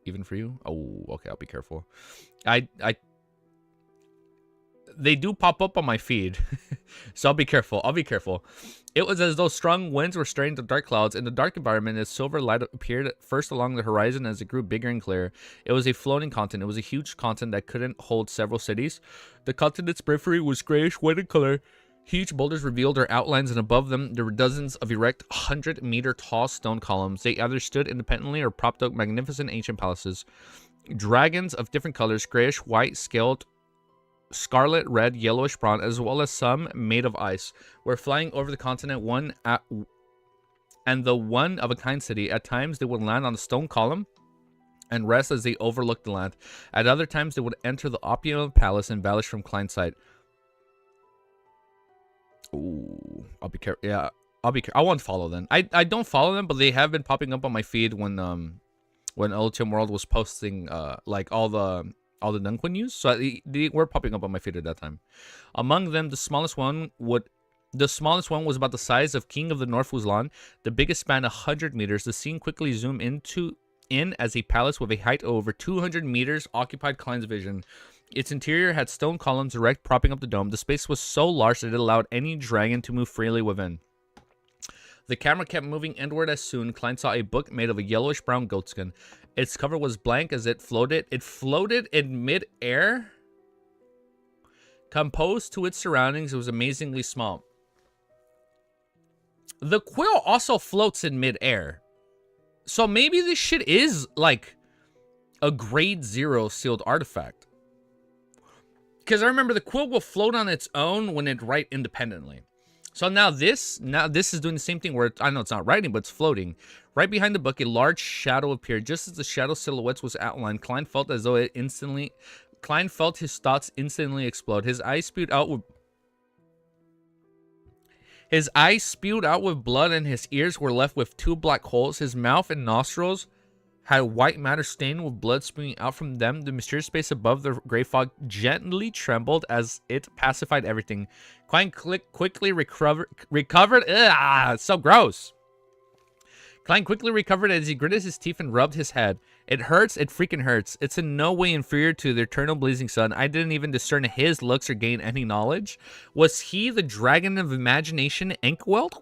even for you. Oh, okay, I'll be careful. They do pop up on my feed, so I'll be careful. It was as though strong winds were stirring the dark clouds. In the dark environment, a silver light appeared first along the horizon as it grew bigger and clearer. It was a floating continent. It was a huge continent that couldn't hold several cities. The continent's periphery was grayish-white in color. Huge boulders revealed their outlines, and above them there were dozens of erect 100-meter-tall stone columns. They either stood independently or propped up magnificent ancient palaces. Dragons of different colors, grayish, white, scaled, scarlet, red, yellowish, brown, as well as some made of ice, were flying over the continent, and the one-of-a-kind city. At times they would land on a stone column and rest as they overlooked the land. At other times they would enter the opulent palace and vanish from Klein's sight. Ooh, I'll be careful. Yeah, I'll be careful. I won't follow them. I don't follow them, but they have been popping up on my feed when Ultim World was posting like all the Dunquin news. So they were popping up on my feed at that time. Among them, the smallest one was about the size of King of the North Wuzlan. The biggest spanned 100 meters. The scene quickly zoomed in as a palace with a height of over 200 meters occupied Klein's vision. Its interior had stone columns erect, propping up the dome. The space was so large that it allowed any dragon to move freely within. The camera kept moving inward as soon Klein saw a book made of a yellowish-brown goatskin. Its cover was blank as it floated. It floated in mid-air. Composed to its surroundings, it was amazingly small. The quill also floats in mid-air. So maybe this shit is like a grade 0 sealed artifact. Because I remember the quill will float on its own when it write independently. So now this is doing the same thing where I know it's not writing, but it's floating. Right behind the book, a large shadow appeared. Just as the shadow silhouettes was outlined, Klein felt his thoughts instantly explode. His eyes spewed out with blood, and his ears were left with 2 black holes. His mouth and nostrils had white matter stained with blood spewing out from them. The mysterious space above the gray fog gently trembled as it pacified everything. Klein quickly recovered. So gross. Klein quickly recovered as he gritted his teeth and rubbed his head. It hurts, it freaking hurts. It's in no way inferior to the eternal blazing sun. I didn't even discern his looks or gain any knowledge. Was he the dragon of imagination, Enkwelt?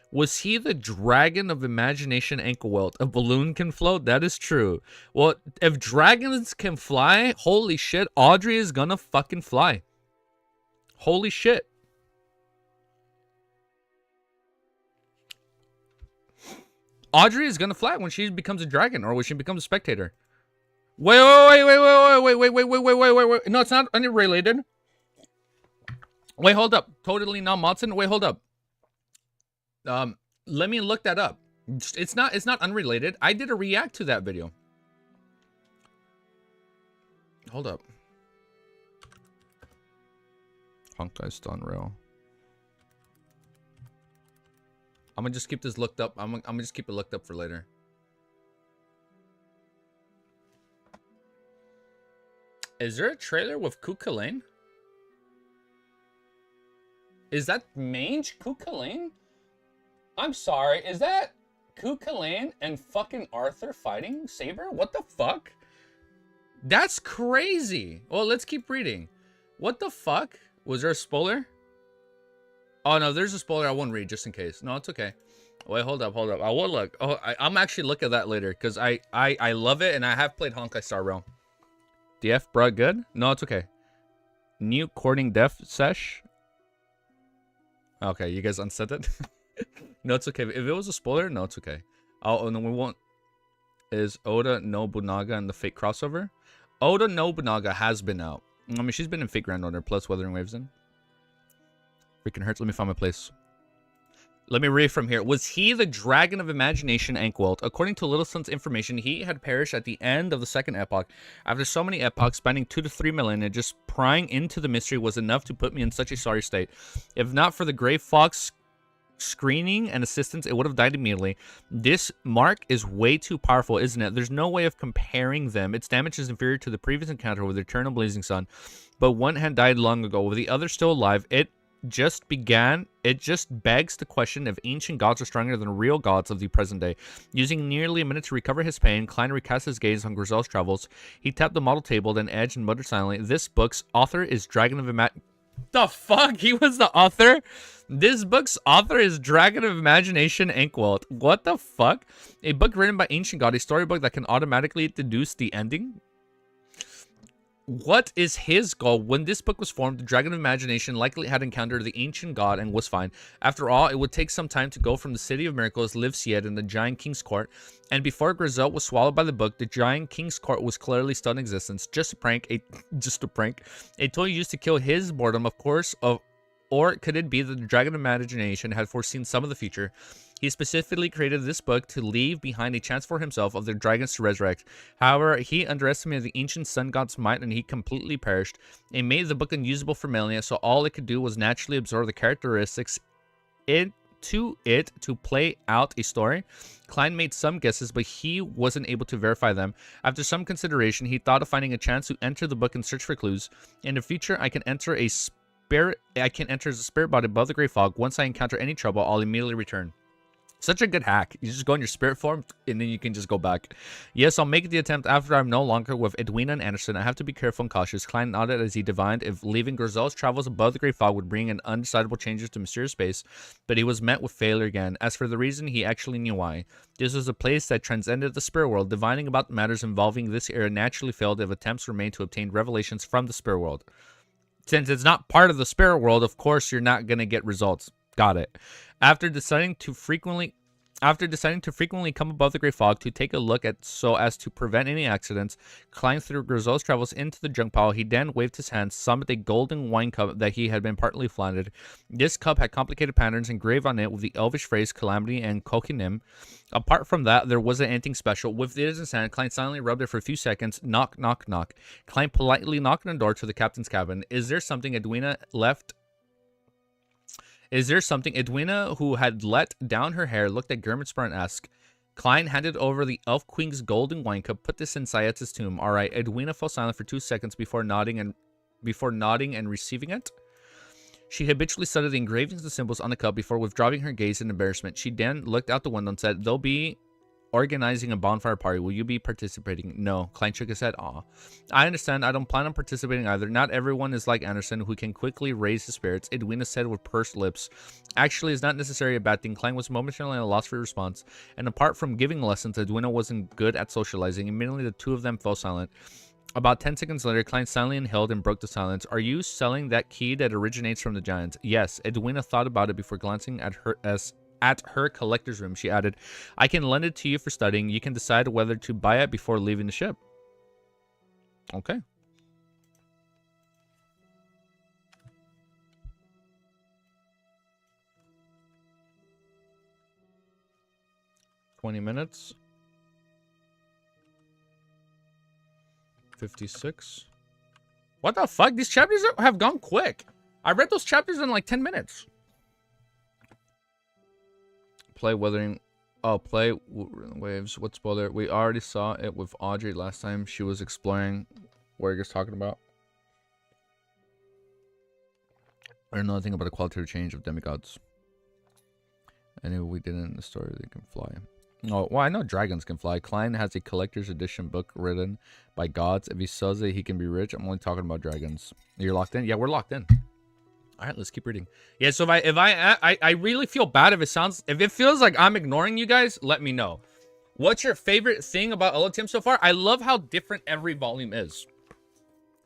Was he the dragon of imagination, Enkwelt? A balloon can float? That is true. Well, if dragons can fly, holy shit, Audrey is gonna fucking fly. Holy shit. Audrey is gonna fly when she becomes a dragon or when she becomes a spectator. Wait. No, it's not unrelated. Wait, hold up. Totally not Monson. Wait, hold up. Let me look that up. It's not unrelated. I did a react to that video. Hold up. Honkai's done real. I'm gonna just keep this looked up. I'm gonna just keep it looked up for later. Is there a trailer with Kukulane? Is that Mange Kukulane? I'm sorry, is that Kukulane and fucking Arthur fighting Saber? What the fuck? That's crazy. Well, let's keep reading. What the fuck? Was there a spoiler? Oh, no, there's a spoiler I won't read just in case. No, it's okay. Wait, hold up. I will look. Oh, I'm actually look at that later because I love it and I have played Honkai Star Rail. DF, bruh, good? No, it's okay. New courting def sesh. Okay, you guys unsaid it. No, it's okay. If it was a spoiler, no, it's okay. Oh, no, we won't. Is Oda Nobunaga and the Fate crossover? Oda Nobunaga has been out. I mean, she's been in Fate Grand Order plus Wuthering Waves in. Freaking hurts. Let me find my place. Let me read from here. Was he the dragon of imagination, Ankwelt? According to Little Sun's information, he had perished at the end of the second epoch. After so many epochs, spanning 2 to 3 millennia, just prying into the mystery was enough to put me in such a sorry state. If not for the Grey Fox screening and assistance, it would have died immediately. This mark is way too powerful, isn't it? There's no way of comparing them. Its damage is inferior to the previous encounter with the Eternal Blazing Sun, but one had died long ago. With the other still alive, it just begs the question if ancient gods are stronger than real gods of the present day. Using nearly a minute to recover his pain, Klein recast his gaze on Griselle's travels. He tapped the model table, then edged and muttered silently, "This book's author is Dragon of The fuck? He was the author? This book's author is Dragon of Imagination, Inkwelt. What the fuck? A book written by Ancient God, a storybook that can automatically deduce the ending? What is his goal? When this book was formed, the Dragon of Imagination likely had encountered the Ancient God and was fine. After all, it would take some time to go from the City of Miracles, live Sied in the Giant King's Court, and before Griselle was swallowed by the book, the Giant King's Court was clearly still in existence. Just a prank. A toy used to kill his boredom, of course, or could it be that the Dragon of Imagination had foreseen some of the future? He specifically created this book to leave behind a chance for himself of the dragons to resurrect. However, he underestimated the ancient sun god's might and he completely perished. It made the book unusable for Melania, so all it could do was naturally absorb the characteristics to play out a story. Klein made some guesses, but he wasn't able to verify them. After some consideration, he thought of finding a chance to enter the book and search for clues. In the future, I can enter as a spirit body above the Grey Fog. Once I encounter any trouble, I'll immediately return. Such a good hack. You just go in your spirit form and then you can just go back. Yes, I'll make the attempt after I'm no longer with Edwina and Anderson. I have to be careful and cautious. Klein nodded as he divined if leaving Griselle's travels above the Grey Fog would bring in undecidable changes to mysterious space, but he was met with failure again. As for the reason, he actually knew why. This was a place that transcended the spirit world. Divining about matters involving this era naturally failed if attempts were made to obtain revelations from the spirit world. Since it's not part of the spirit world, of course you're not going to get results. Got it. After deciding to frequently come above the Grey Fog to take a look at so as to prevent any accidents, Klein threw Griselle's travels into the junk pile. He then waved his hand, summoned a golden wine cup that he had been partly flaunted. This cup had complicated patterns engraved on it with the elvish phrase Calamity and Kokinim. Apart from that, there wasn't anything special. With it in his hand, Klein silently rubbed it for a few seconds. Knock, knock, knock. Klein politely knocked on the door to the captain's cabin. Is there something Edwina, who had let down her hair, looked at Germitspur and asked. Klein handed over the Elf Queen's golden wine cup. Put this in Sayeta's tomb. All right. Edwina fell silent for 2 seconds before nodding and before nodding and receiving it. She habitually studied the engravings and symbols on the cup before withdrawing her gaze in embarrassment. She then looked out the window and said, "They'll be organizing a bonfire party. Will you be participating?" "No." Klein shook his head. "Aw. I understand. I don't plan on participating either. Not everyone is like Anderson, who can quickly raise his spirits." Edwina said with pursed lips. "Actually, it's not necessarily a bad thing." Klein was momentarily at a loss for a response. And apart from giving lessons, Edwina wasn't good at socializing. Immediately, the two of them fell silent. About 10 seconds later, Klein silently inhaled and broke the silence. "Are you selling that key that originates from the giants?" "Yes." Edwina thought about it before glancing at her collector's room. She added, "I can lend it to you for studying. You can decide whether to buy it before leaving the ship." Okay. $20. 56. What the fuck? These chapters have gone quick. I read those chapters in like 10 minutes. Play Wuthering. Oh, play Waves. What spoiler? We already saw it with Audrey last time. She was exploring what you're talking about. I don't know anything about a qualitative change of demigods. Anyway, we didn't in the story. They can fly. Oh, well, I know dragons can fly. Klein has a collector's edition book written by gods. If he sells it, he can be rich. I'm only talking about dragons. You're locked in? Yeah, we're locked in. All right, let's keep reading. Yeah, so if I really feel bad if it feels like I'm ignoring you guys, let me know. What's your favorite thing about LOTM so far? I love how different every volume is.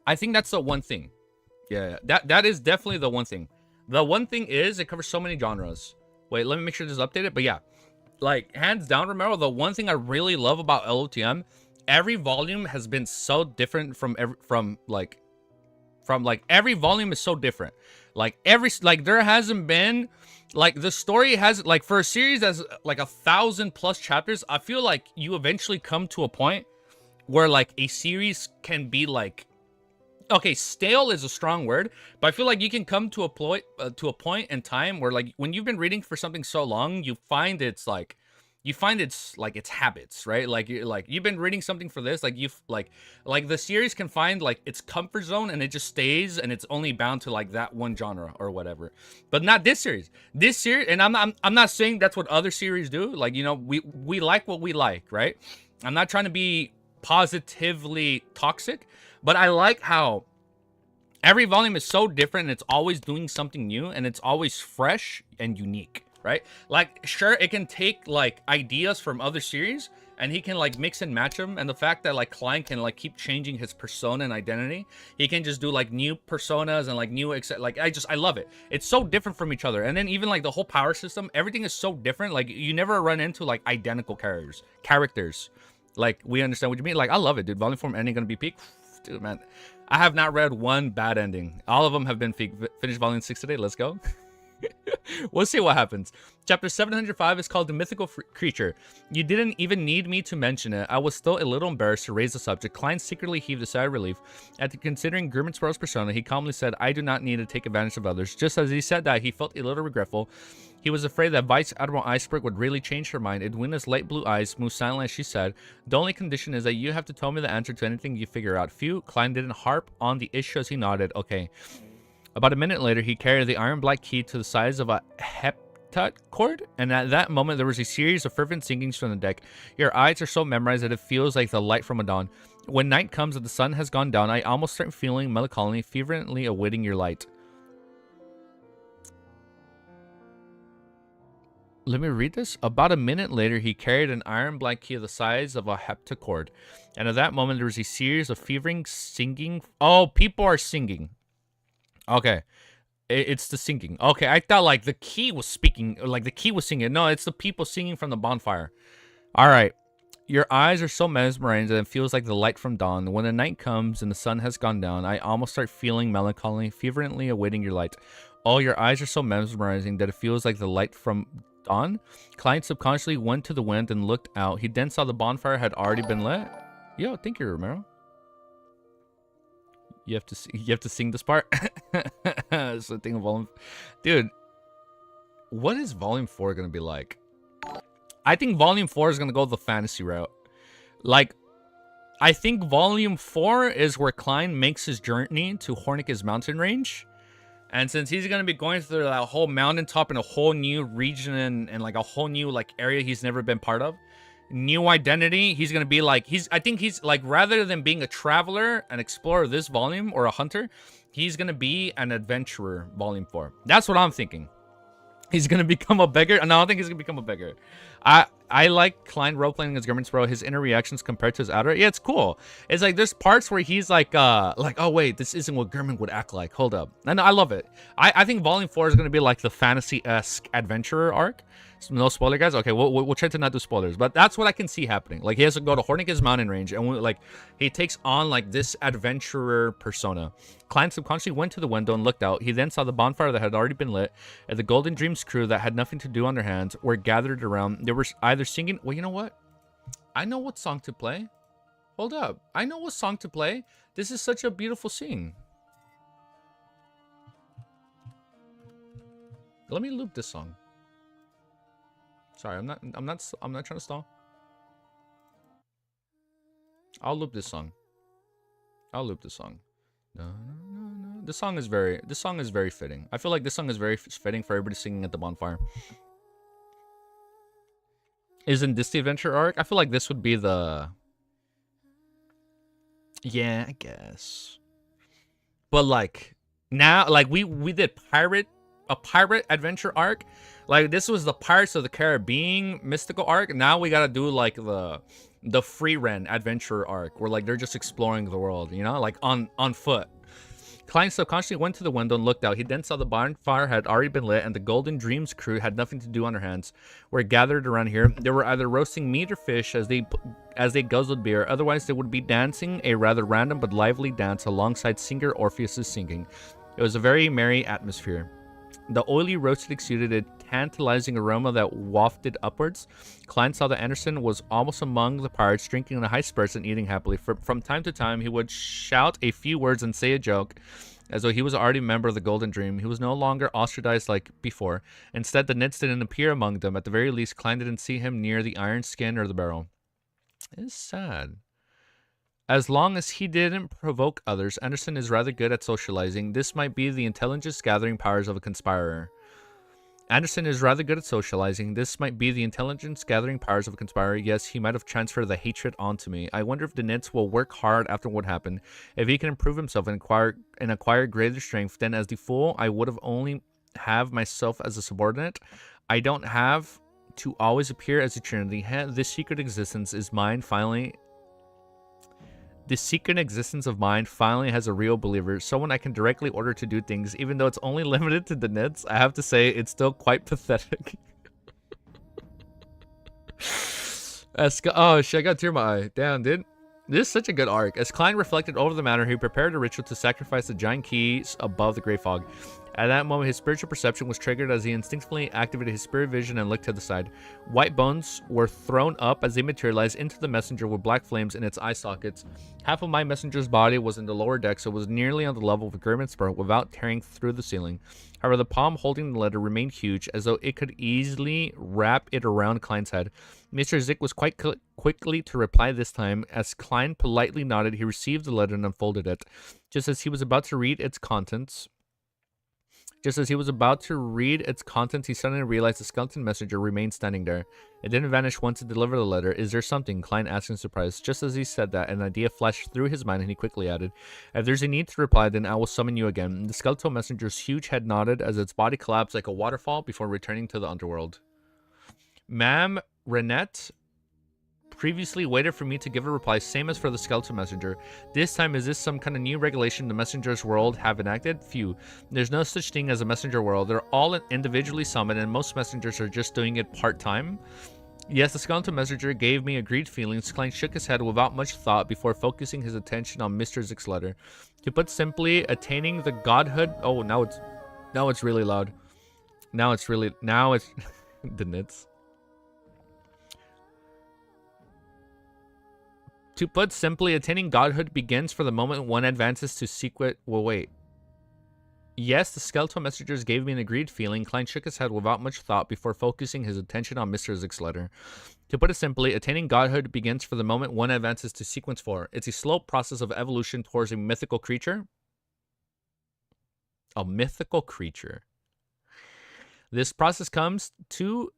I think that's the one thing. Yeah, that is definitely the one thing. The one thing is it covers so many genres. Wait, let me make sure this is updated. But yeah, like hands down, Romero, the one thing I really love about LOTM, every volume has been so different from every volume is so different. There hasn't been the story has for a series that's like 1,000+ chapters. I feel like you eventually come to a point where a series can be okay, stale is a strong word, but I feel like you can come to a point in time where when you've been reading for something so long, you find it's its habits, right? You've been reading something for this, the series can find its comfort zone, and it just stays, and it's only bound to that one genre or whatever. But not this series. This series, and I'm not saying that's what other series do. We like what we like, right? I'm not trying to be positively toxic, but I like how every volume is so different, and it's always doing something new, and it's always fresh and unique, right? Sure, it can take ideas from other series, and he can mix and match them. And the fact that Klein can keep changing his persona and identity, he can just do new personas and new I love it. It's so different from each other. And then even the whole power system, everything is so different. You never run into identical characters. We understand what you mean. I love it, dude. Volume 4 ending gonna be peak. Dude, man, I have not read one bad ending. All of them have been finished volume 6 today. Let's go. We'll see what happens. Chapter 705 is called The Mythical Creature. You didn't even need me to mention it. I was still a little embarrassed to raise the subject. Klein secretly heaved a sigh of relief. After considering Grimmin Sparrow's persona, he calmly said, "I do not need to take advantage of others." Just as he said that, he felt a little regretful. He was afraid that Vice Admiral Iceberg would really change her mind. Edwina's light blue eyes moved silently as she said, "The only condition is that you have to tell me the answer to anything you figure out." Phew, Klein didn't harp on the issue as he nodded. Okay. About a minute later, he carried the iron black key to the size of a heptacord, and at that moment, there was a series of fervent singings from the deck. Your eyes are so memorized that it feels like the light from a dawn. When night comes and the sun has gone down, I almost start feeling melancholy, fervently awaiting your light. Let me read this. About a minute later, he carried an iron black key the size of a heptacord, and at that moment, there was a series of fevering singing. Oh, people are singing. Okay. It's the singing. Okay, I thought the key was speaking, the key was singing. No, it's the people singing from the bonfire. All right. Your eyes are so mesmerizing that it feels like the light from dawn. When the night comes and the sun has gone down, I almost start feeling melancholy, fervently awaiting your light. Oh, your eyes are so mesmerizing that it feels like the light from dawn. Klein subconsciously went to the wind and looked out. He then saw the bonfire had already been lit. Yo, thank you, Romero. You have to sing this part. It's the thing of volume. Dude, what is volume 4 gonna be like? I think volume 4 is gonna go the fantasy route. I think Volume 4 is where Klein makes his journey to Hornicus mountain range. And since he's going to be going through that whole mountaintop in a whole new region and like a whole new like area he's never been part of, new identity, he's going to be like, I think he's like, rather than being a traveler, an explorer this volume, or a hunter, he's going to be an adventurer, Volume 4. That's what I'm thinking. He's going to become a beggar. No, I don't think he's going to become a beggar. I like Klein role-playing as Grimmin's bro. His inner reactions compared to his outer. Yeah, it's cool. It's like there's parts where he's like, oh, wait, this isn't what Grimmin would act like. Hold up. And I love it. I think Volume 4 is going to be like the fantasy-esque adventurer arc. No spoiler, guys. Okay, we'll try to not do spoilers, but that's what I can see happening. Like, he has to go to Hornicus mountain range, and like he takes on like this adventurer persona. Klein subconsciously went to the window and looked out. He then saw the bonfire that had already been lit, and the Golden Dreams crew that had nothing to do on their hands were gathered around. They were either singing. Well, you know what? I know what song to play. Hold up. I know what song to play. This is such a beautiful scene. Let me loop this song. Sorry, I'm not trying to stall. I'll loop this song. This song is very fitting. I feel like this song is very fitting for everybody singing at the bonfire. Isn't this the adventure arc? I feel like this would be the... Yeah, I guess. But like now, like we did a pirate adventure arc. Like this was the Pirates of the Caribbean mystical arc. Now we gotta do like the free rent adventure arc, where like they're just exploring the world, you know, like on foot. Klein subconsciously went to the window and looked out. He then saw the bonfire had already been lit, and the Golden Dreams crew had nothing to do on their hands. Were gathered around here. They were either roasting meat or fish as they guzzled beer. Otherwise, they would be dancing a rather random but lively dance alongside singer Orpheus's singing. It was a very merry atmosphere. The oily roasted exuded a tantalizing aroma that wafted upwards. Klein saw that Anderson was almost among the pirates, drinking in a high spirits and eating happily. From time to time, he would shout a few words and say a joke, as though he was already a member of the Golden Dream. He was no longer ostracized like before. Instead, the nits didn't appear among them. At the very least, Klein didn't see him near the iron skin or the barrel. It's sad. As long as he didn't provoke others, Anderson is rather good at socializing. This might be the intelligence gathering powers of a conspirer. Anderson is rather good at socializing. This might be the intelligence gathering powers of a conspirer. Yes, he might have transferred the hatred onto me. I wonder if the Nits will work hard after what happened. If he can improve himself and acquire greater strength, then as the fool, I would have only have myself as a subordinate. I don't have to always appear as a trinity. This secret existence is mine finally. The secret existence of mine finally has a real believer, someone I can directly order to do things, even though it's only limited to the Nits. I have to say, it's still quite pathetic. Oh shit, I got a tear in my eye. Damn, dude. This is such a good arc. As Klein reflected over the matter, he prepared a ritual to sacrifice the giant keys above the Grey Fog. At that moment, his spiritual perception was triggered as he instinctively activated his spirit vision and looked to the side. White bones were thrown up as they materialized into the messenger with black flames in its eye sockets. Half of my messenger's body was in the lower deck, so it was nearly on the level of a Grimmin's Spur without tearing through the ceiling. However, the palm holding the letter remained huge, as though it could easily wrap it around Klein's head. Mr. Zick was quite quickly to reply this time. As Klein politely nodded, he received the letter and unfolded it. Just as he was about to read its contents, he suddenly realized the skeleton messenger remained standing there. It didn't vanish once it delivered the letter. Is there something? Klein asked in surprise. Just as he said that, an idea flashed through his mind, and he quickly added, if there's a need to reply, then I will summon you again. The skeletal messenger's huge head nodded as its body collapsed like a waterfall before returning to the underworld. Ma'am Renette previously waited for me to give a reply, same as for the skeletal messenger. This time, is this some kind of new regulation the messenger's world have enacted? Phew. There's no such thing as a messenger world. They're all individually summoned, and most messengers are just doing it part-time. Yes, the skeletal messenger gave me agreed feelings. Klein shook his head without much thought before focusing his attention on Mr. Zick's letter. To put simply, attaining the godhood... Oh, now it's really loud. Now it's the nits. To put simply, attaining godhood begins for the moment one advances to secret... Well, wait. Yes, the skeletal messengers gave me an agreed feeling. Klein shook his head without much thought before focusing his attention on Mr. Zick's letter. To put it simply, attaining godhood begins for the moment one advances to sequence 4. It's a slow process of evolution towards a mythical creature. A mythical creature. This process comes to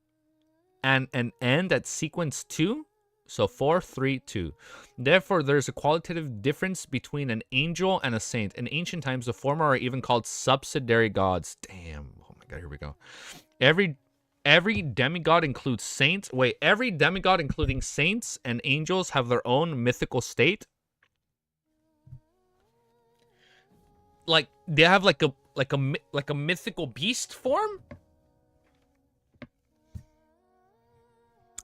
an end at sequence 2. So 4, 3, 2. Therefore, there's a qualitative difference between an angel and a saint. In ancient times, the former are even called subsidiary gods. Damn. Oh my god, here we go. Every demigod includes saints. Wait, every demigod, including saints and angels, have their own mythical state. Like they have like a mythical beast form.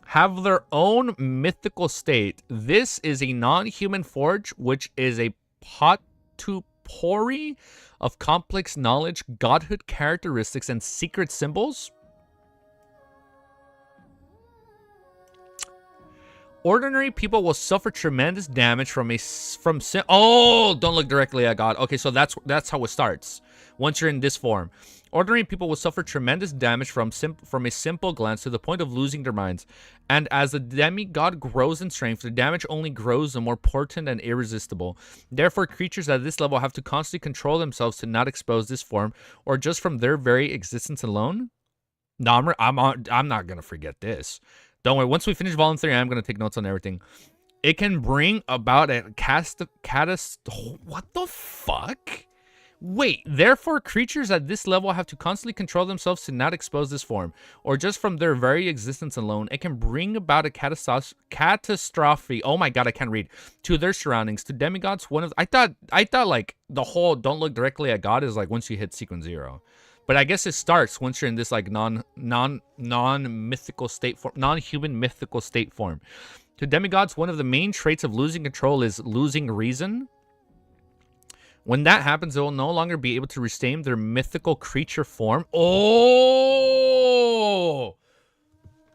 Have their own mythical state. This is a non-human forge, which is a potpourri of complex knowledge, godhood characteristics, and secret symbols. Ordinary people will suffer tremendous damage from oh, don't look directly at God. Okay, so that's how it starts. Once you're in this form, ordinary people will suffer tremendous damage from a simple glance to the point of losing their minds. And as the demigod grows in strength, the damage only grows the more potent and irresistible. Therefore, creatures at this level have to constantly control themselves to not expose this form, or just from their very existence alone. No, I'm not gonna forget this. Don't worry. Once we finish Volume 3, I'm going to take notes on everything. It can bring about a what the fuck? Wait, therefore, creatures at this level have to constantly control themselves to not expose this form, or just from their very existence alone. It can bring about a catastrophe. Oh my god, I can't read. To their surroundings. To demigods, I thought like the whole don't look directly at God is like once you hit sequence 0. But I guess it starts once you're in this like non-mythical state form, non-human mythical state form. To demigods, one of the main traits of losing control is losing reason. When that happens, they will no longer be able to retain their mythical creature form. Oh!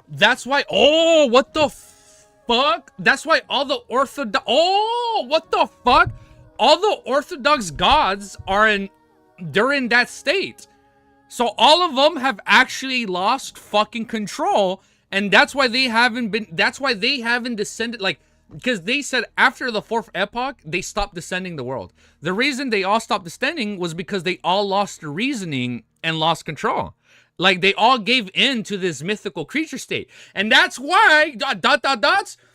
That's why... Oh, what the fuck? That's why all the Orthodox... Oh, what the fuck? All the Orthodox gods are in... They're in that state. So all of them have actually lost fucking control, and that's why they haven't descended, like, because they said after the 4th epoch, they stopped descending the world. The reason they all stopped descending was because they all lost their reasoning and lost control. Like, they all gave in to this mythical creature state. And that's why,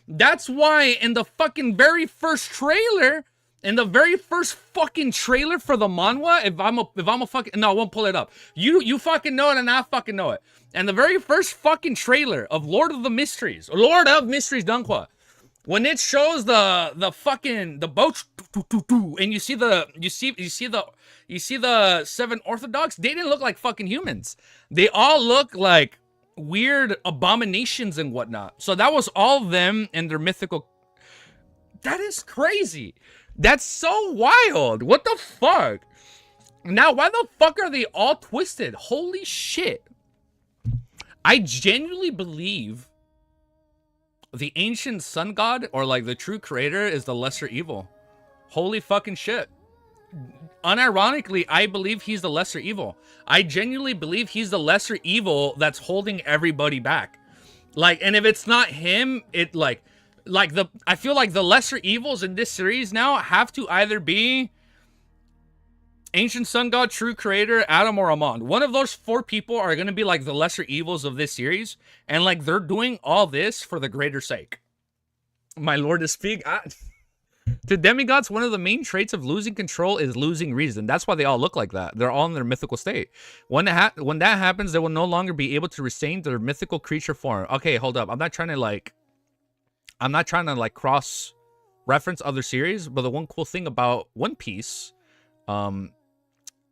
that's why in the fucking very first trailer, in the very first fucking trailer for the manhwa, if I'm a fucking... No, I won't pull it up. You fucking know it and I fucking know it. And the very first fucking trailer of Lord of Mysteries Danhua, when it shows the fucking boat and you see the 7 Orthodox, they didn't look like fucking humans. They all look like weird abominations and whatnot. So that was all them and their mythical... That is crazy. That's so wild. What the fuck? Now, why the fuck are they all twisted? Holy shit. I genuinely believe the ancient sun god, or like the true creator, is the lesser evil. Holy fucking shit. Unironically, I believe he's the lesser evil. I genuinely believe he's the lesser evil that's holding everybody back. Like, and if it's not him, it like I feel like the lesser evils in this series now have to either be Ancient Sun God, True Creator, Adam, or Amon. One of those 4 people are going to be like the lesser evils of this series, and like they're doing all this for the greater sake. My lord is speak. To demigods, one of the main traits of losing control is losing reason. That's why they all look like that. They're all in their mythical state. When that happens, they will no longer be able to retain their mythical creature form. Okay, hold up. I'm not trying to like cross reference other series, but the one cool thing about One Piece,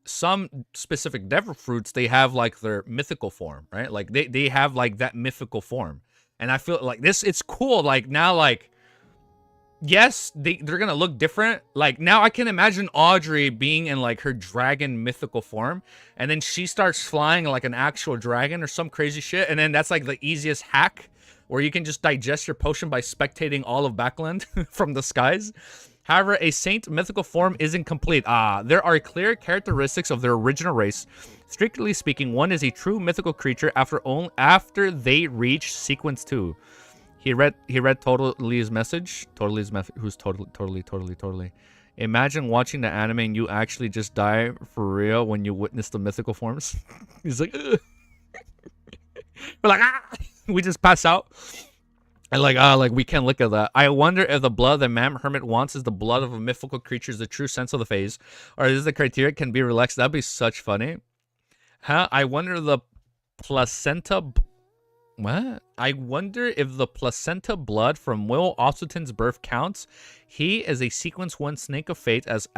some specific devil fruits, they have like their mythical form, right? Like they have like that mythical form. And I feel like this, it's cool. Like now, like, yes, they're gonna look different. Like now I can imagine Audrey being in like her dragon mythical form, and then she starts flying like an actual dragon or some crazy shit. And then that's like the easiest hack, where you can just digest your potion by spectating all of Backland from the skies. However, a saint mythical form isn't complete. There are clear characteristics of their original race. Strictly speaking, one is a true mythical creature after they reach sequence 2. He read Totally's message. Who's totally. Imagine watching the anime and you actually just die for real when you witness the mythical forms. He's like, ugh. We're like, we just pass out. And like we can't look at that. I wonder if the blood that Mam Hermit wants is the blood of a mythical creature, is the true sense of the phase, or is the criteria can be relaxed. That'd be such funny. Huh? I wonder if the placenta. What? I wonder if the placenta blood from Will Osterton's birth counts. He is a sequence 1 snake of fate as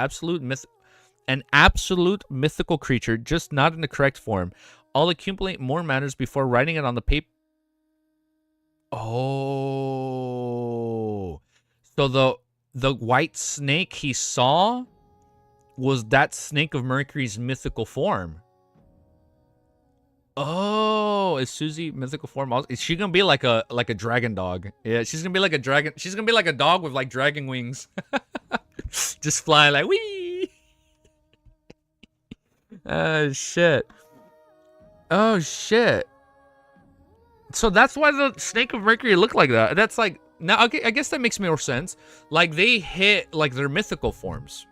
an absolute mythical creature, just not in the correct form. I'll accumulate more matters before writing it on the paper. Oh, so the white snake he saw was that snake of Mercury's mythical form. Oh, is Susie mythical form? Is she gonna be like a dragon dog? Yeah, she's gonna be like a dragon. She's gonna be like a dog with like dragon wings, just flying like wee. Oh shit. Oh shit. So that's why the snake of Mercury looked like that. That's like, now okay, I guess that makes more sense. Like they hit like their mythical forms.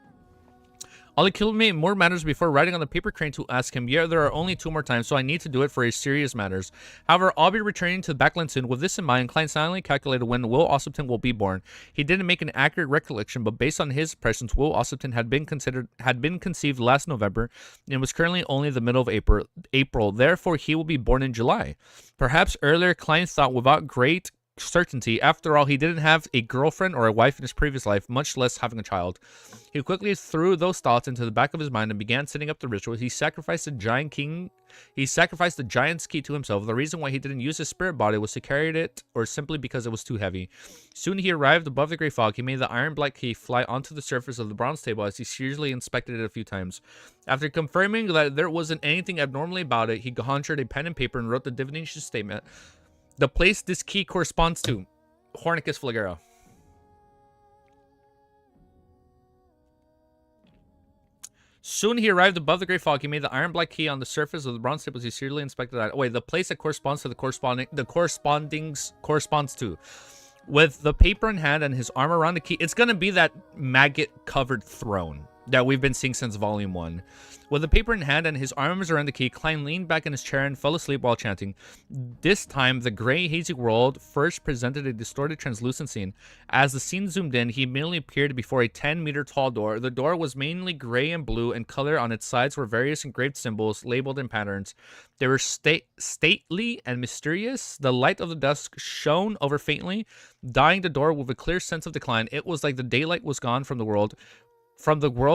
I'll accumulate more matters before riding on the paper crane to ask him. Yeah, there are only 2 more times, so I need to do it for a serious matters. However, I'll be returning to the Backland soon. With this in mind, Klein silently calculated when Will Ossipton will be born. He didn't make an accurate recollection, but based on his impressions, Will Ossipton had been conceived last November and was currently only the middle of April. Therefore, he will be born in July. Perhaps earlier, Klein thought without great certainty. After all, he didn't have a girlfriend or a wife in his previous life, much less having a child. He quickly threw those thoughts into the back of his mind and began setting up the ritual. He sacrificed the giant's key to himself. The reason why he didn't use his spirit body was to carry it, or simply because it was too heavy. Soon he arrived above the gray fog. He made the iron black key fly onto the surface of the bronze table as he seriously inspected it a few times. After confirming that there wasn't anything abnormally about it, he conjured a pen and paper and wrote the divination statement. The place this key corresponds to, Hornicus Flagera. Soon he arrived above the gray fog. He made the iron black key on the surface of the bronze table as he serially inspected that. Wait, the place that corresponds to corresponds to. With the paper in hand and his arm around the key, it's gonna be that maggot-covered throne that we've been seeing since Volume 1. With the paper in hand and his arms around the key, Klein leaned back in his chair and fell asleep while chanting. This time, the gray, hazy world first presented a distorted, translucent scene. As the scene zoomed in, he immediately appeared before a 10-meter-tall door. The door was mainly gray and blue in color. On its sides were various engraved symbols, labeled in patterns. They were stately and mysterious. The light of the dusk shone over faintly, dyeing the door with a clear sense of decline. It was like the daylight was gone from the world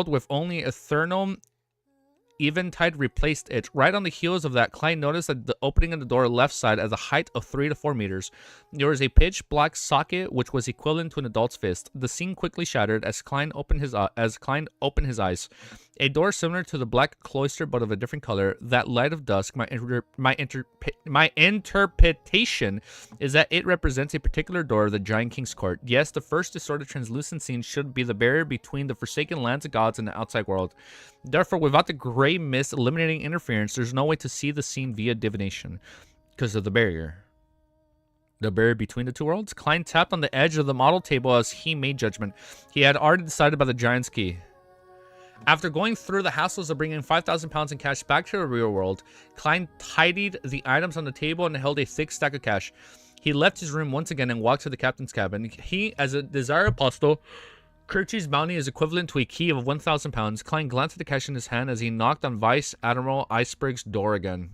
with only eternal eventide replaced it. Right on the heels of that, Klein noticed that the opening of the door left side at a height of 3 to 4 meters. There was a pitch black socket which was equivalent to an adult's fist. The scene quickly shattered as Klein opened his eyes. A door similar to the black cloister but of a different color. That light of dusk, my interpretation is that it represents a particular door of the Giant King's court. Yes, the first distorted translucent scene should be the barrier between the forsaken lands of gods and the outside world. Therefore, without the gray mist eliminating interference, there's no way to see the scene via divination because of the barrier. The barrier between the two worlds? Klein tapped on the edge of the model table as he made judgment. He had already decided by the giant's key. After going through the hassles of bringing 5,000 pounds in cash back to the real world, Klein tidied the items on the table and held a thick stack of cash. He left his room once again and walked to the captain's cabin. He, as a desire apostle, Kirchie's bounty is equivalent to a key of 1,000 pounds. Klein glanced at the cash in his hand as he knocked on Vice Admiral Iceberg's door again.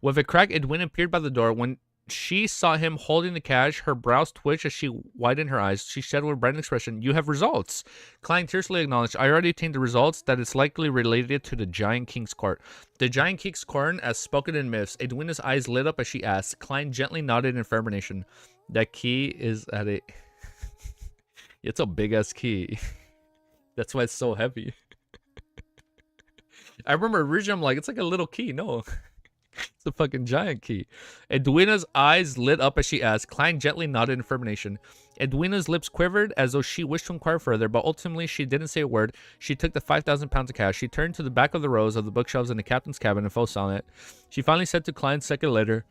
With a crack, Edwin appeared by the door. When she saw him holding the cash, her brows twitched as she widened her eyes. She said with a bright expression, "You have results." Klein tersely acknowledged, "I already obtained the results. That it's likely related to the Giant King's court." The Giant King's court, as spoken in myths. Edwina's eyes lit up as she asked. Klein gently nodded in affirmation. That key is at a... It's a big-ass key. That's why it's so heavy. I remember originally I'm like, it's like a little key. No. It's a fucking giant key. Edwina's eyes lit up as she asked. Klein gently nodded in affirmation. Edwina's lips quivered as though she wished to inquire further, but ultimately she didn't say a word. She took the 5,000 pounds of cash. She turned to the back of the rows of the bookshelves in the captain's cabin and fell silent. She finally said to Klein a second later,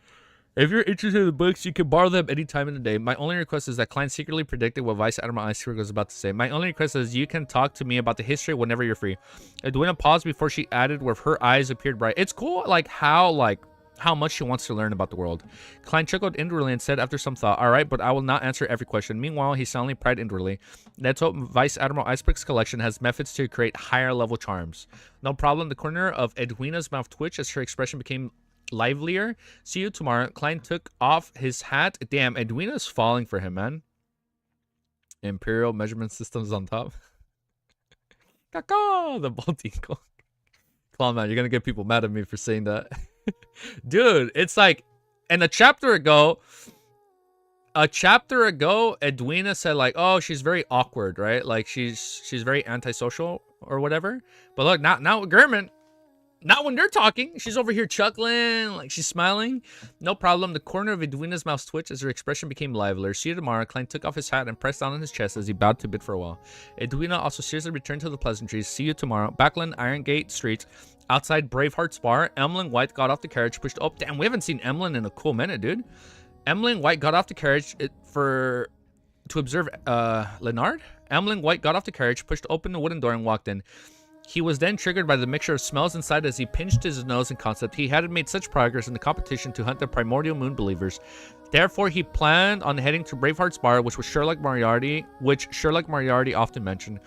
"If you're interested in the books, you can borrow them any time in the day. My only request is that Klein secretly predicted what Vice Admiral Iceberg was about to say. My only request is you can talk to me about the history whenever you're free." Edwina paused before she added, where her eyes appeared bright. It's cool, how much she wants to learn about the world. Klein chuckled inwardly and said after some thought, "All right, but I will not answer every question." Meanwhile, he silently cried inwardly, "Let's hope Vice Admiral Iceberg's collection has methods to create higher level charms." No problem. The corner of Edwina's mouth twitched as her expression became livelier. "See you tomorrow." Klein took off his hat. Damn, Edwina's falling for him, man. Imperial measurement systems on top. Caca, the bald eagle. Come on, man, you're gonna get people mad at me for saying that. Dude, it's like, and a chapter ago, Edwina said like, "Oh, she's very awkward, right? Like she's very antisocial or whatever." But look, now with German, not when they're talking. She's over here chuckling, like she's smiling. No problem. The corner of Edwina's mouth twitched as her expression became livelier. "See you tomorrow." Klein took off his hat and pressed down on his chest as he bowed to bid farewell. Edwina also seriously returned to the pleasantries. "See you tomorrow." Backland, Iron Gate Street. Outside Braveheart's bar, Emmeline White got off the carriage, pushed up. Damn, we haven't seen Emmeline in a cool minute, dude. Emmeline White got off the carriage to observe Leonard. Emmeline White got off the carriage, pushed open the wooden door, and walked in. He was then triggered by the mixture of smells inside as he pinched his nose in concept. He hadn't made such progress in the competition to hunt the primordial moon believers. Therefore, he planned on heading to Braveheart's bar, which Sherlock Moriarty often mentioned.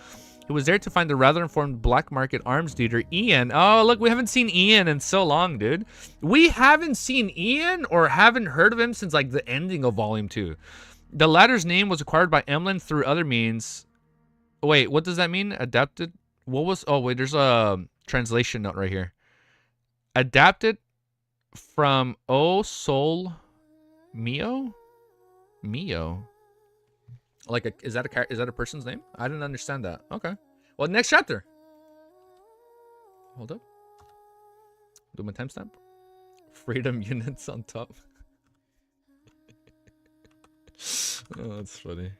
He was there to find the rather informed black market arms dealer, Ian. Oh, look, we haven't seen Ian in so long, dude. We haven't seen Ian or haven't heard of him since, like, the ending of Volume 2. The latter's name was acquired by Emmeline through other means. Wait, what does that mean? Adapted? What was... Oh, wait, there's a translation note right here. Adapted from O Sol Mio? Mio? Like, is that a person's name? I didn't understand that. Okay. Well, next chapter. Hold up. Do my timestamp. Freedom units on top. Oh, that's funny.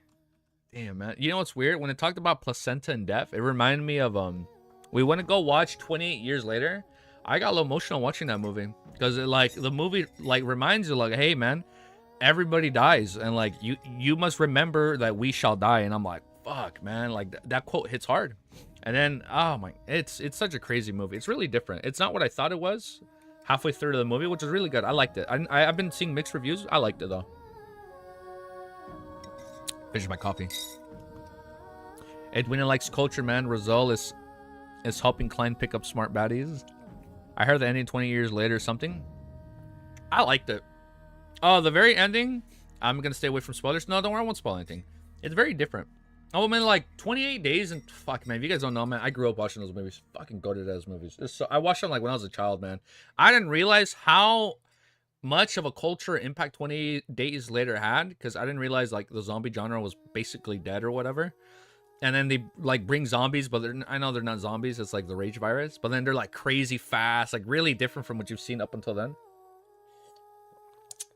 Damn, man. You know what's weird? When it talked about placenta and death, it reminded me of we went to go watch 28 Years Later. I got a little emotional watching that movie because the movie reminds you like, hey, man. Everybody dies, and like you must remember that we shall die. And I'm like, fuck, man, like that quote hits hard. And then, oh my, it's such a crazy movie. It's really different. It's not what I thought it was halfway through the movie, which is really good. I liked it. I've been seeing mixed reviews. I liked it though. Finish my coffee. Edwina likes culture, man. Griselle is helping Klein pick up smart baddies. I heard the ending 20 years later or something. I liked it. Oh, the very ending, I'm going to stay away from spoilers. No, don't worry, I won't spoil anything. It's very different. Oh, man, like 28 days and fuck, man, if you guys don't know, man, I grew up watching those movies. Fucking goated those movies. I watched them like when I was a child, man. I didn't realize how much of a culture impact 28 Days Later had because I didn't realize like the zombie genre was basically dead or whatever. And then they like bring zombies, but I know they're not zombies. It's like the rage virus, but then they're like crazy fast, like really different from what you've seen up until then.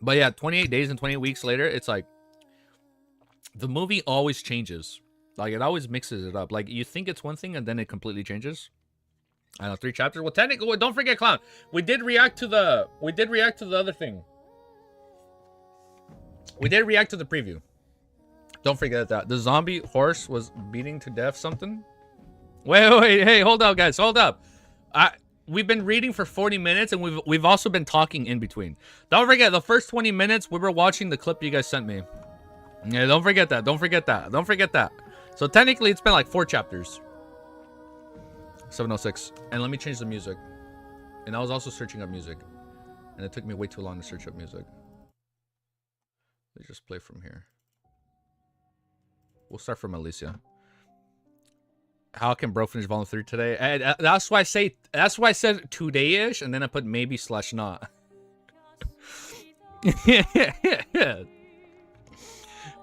But yeah, 28 days and 28 weeks later, it's like the movie always changes. Like it always mixes it up. Like you think it's one thing and then it completely changes. I know 3 chapters. Well, technically, don't forget, Clown. We did react to the other thing. We did react to the preview. Don't forget that. The zombie horse was beating to death something. Wait, hey, hold up, guys, hold up. We've been reading for 40 minutes, and we've also been talking in between. Don't forget, the first 20 minutes, we were watching the clip you guys sent me. Yeah, don't forget that. Don't forget that. Don't forget that. So technically, it's been like 4 chapters. 706. And let me change the music. And I was also searching up music. And it took me way too long to search up music. Let's just play from here. We'll start from Alicia. How can bro finish volume 3 today? And that's why I said today-ish, and then I put maybe / not.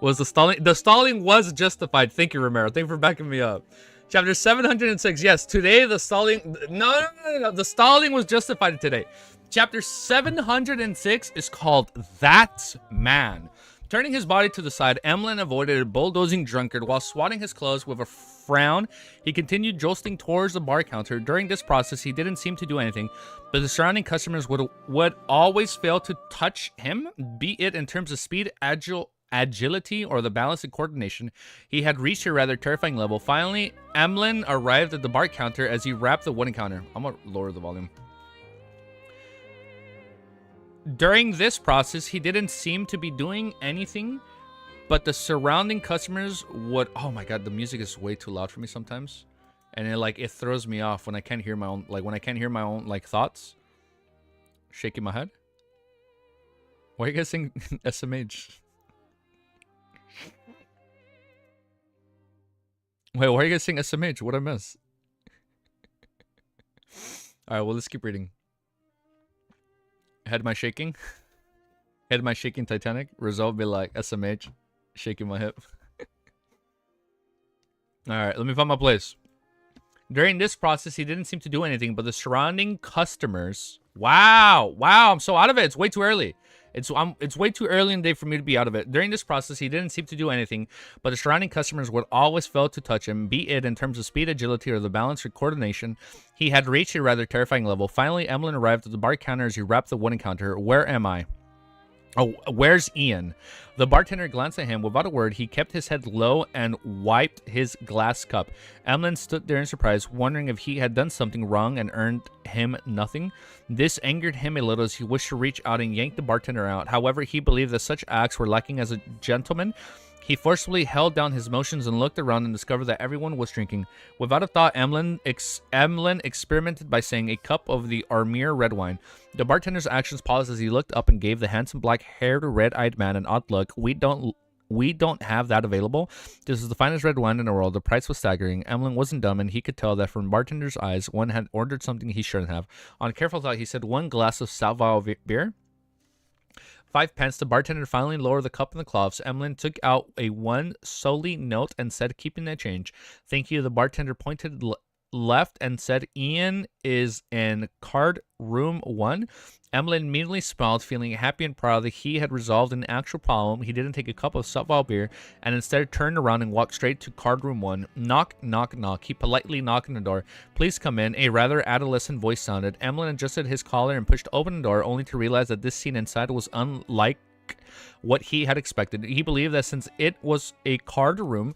Was the stalling was justified. Thank you, Romero. Thank you for backing me up. Chapter 706. Yes, today the stalling. No. The stalling was justified today. Chapter 706 is called That Man. Turning his body to the side, Emlyn avoided a bulldozing drunkard while swatting his clothes with a frown. He continued jolting towards the bar counter. During this process, he didn't seem to do anything, but the surrounding customers would always fail to touch him, be it in terms of speed, agility, or the balance and coordination. He had reached a rather terrifying level. Finally, Emlyn arrived at the bar counter as he wrapped the wooden counter. I'm gonna lower the volume. During this process, he didn't seem to be doing anything, but the surrounding customers would... Oh my god, the music is way too loud for me sometimes. And it throws me off when I can't hear my own... when I can't hear my own, thoughts. Shaking my head. Why are you guys saying SMH? Wait, why are you guys saying SMH? What'd I miss? Alright, well, let's keep reading. Head my shaking. Head my shaking Titanic. Result be like SMH. Shaking my hip. Alright, let me find my place. During this process, he didn't seem to do anything, but the surrounding customers... Wow! Wow, I'm so out of it. It's way too early. It's way too early in the day for me to be out of it. During this process, he didn't seem to do anything, but the surrounding customers would always fail to touch him, be it in terms of speed, agility, or the balance or coordination. He had reached a rather terrifying level. Finally, Emlyn arrived at the bar counter as he wrapped the wooden counter. Where am I? Oh, where's Ian? The bartender glanced at him. Without a word, he kept his head low and wiped his glass cup. Emlyn stood there in surprise, wondering if he had done something wrong and earned him nothing. This angered him a little as he wished to reach out and yank the bartender out. However, he believed that such acts were lacking as a gentleman. He forcibly held down his emotions and looked around and discovered that everyone was drinking. Without a thought, Emlyn experimented by saying a cup of the Armir red wine. The bartender's actions paused as he looked up and gave the handsome black-haired, red-eyed man an odd look. We don't have that available. This is the finest red wine in the world. The price was staggering. Emlyn wasn't dumb, and he could tell that from the bartender's eyes, one had ordered something he shouldn't have. On careful thought, he said 1 glass of Salval beer. 5 pence. The bartender finally lowered the cup and the cloths. Emlyn took out a 1 solely note and said, keeping that change. Thank you. The bartender pointed left and said, Ian is in card room 1. Emlyn immediately smiled, feeling happy and proud that he had resolved an actual problem. He didn't take a cup of Salval beer and instead turned around and walked straight to card room 1. Knock, knock, knock. He politely knocked on the door. Please come in. A rather adolescent voice sounded. Emlyn adjusted his collar and pushed open the door, only to realize that this scene inside was unlike what he had expected. He believed that since it was a card room,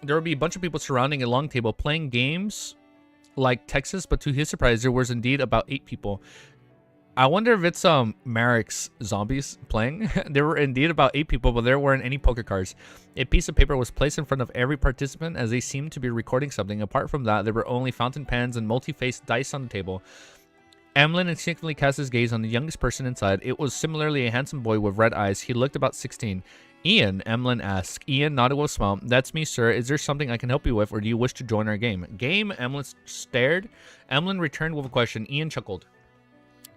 there would be a bunch of people surrounding a long table playing games like Texas, but to his surprise, there was indeed about 8 people. I wonder if it's Marek's zombies playing. There were indeed about 8 people, but there weren't any poker cards. A piece of paper was placed in front of every participant as they seemed to be recording something. Apart from that, there were only fountain pens and multi-faced dice on the table. Emlyn instinctively cast his gaze on the youngest person inside. It was similarly a handsome boy with red eyes. He looked about 16. Ian, Emlyn asked. Ian nodded with a smile. That's me, sir. Is there something I can help you with, or do you wish to join our game? Game? Emlyn stared. Emlyn returned with a question. Ian chuckled.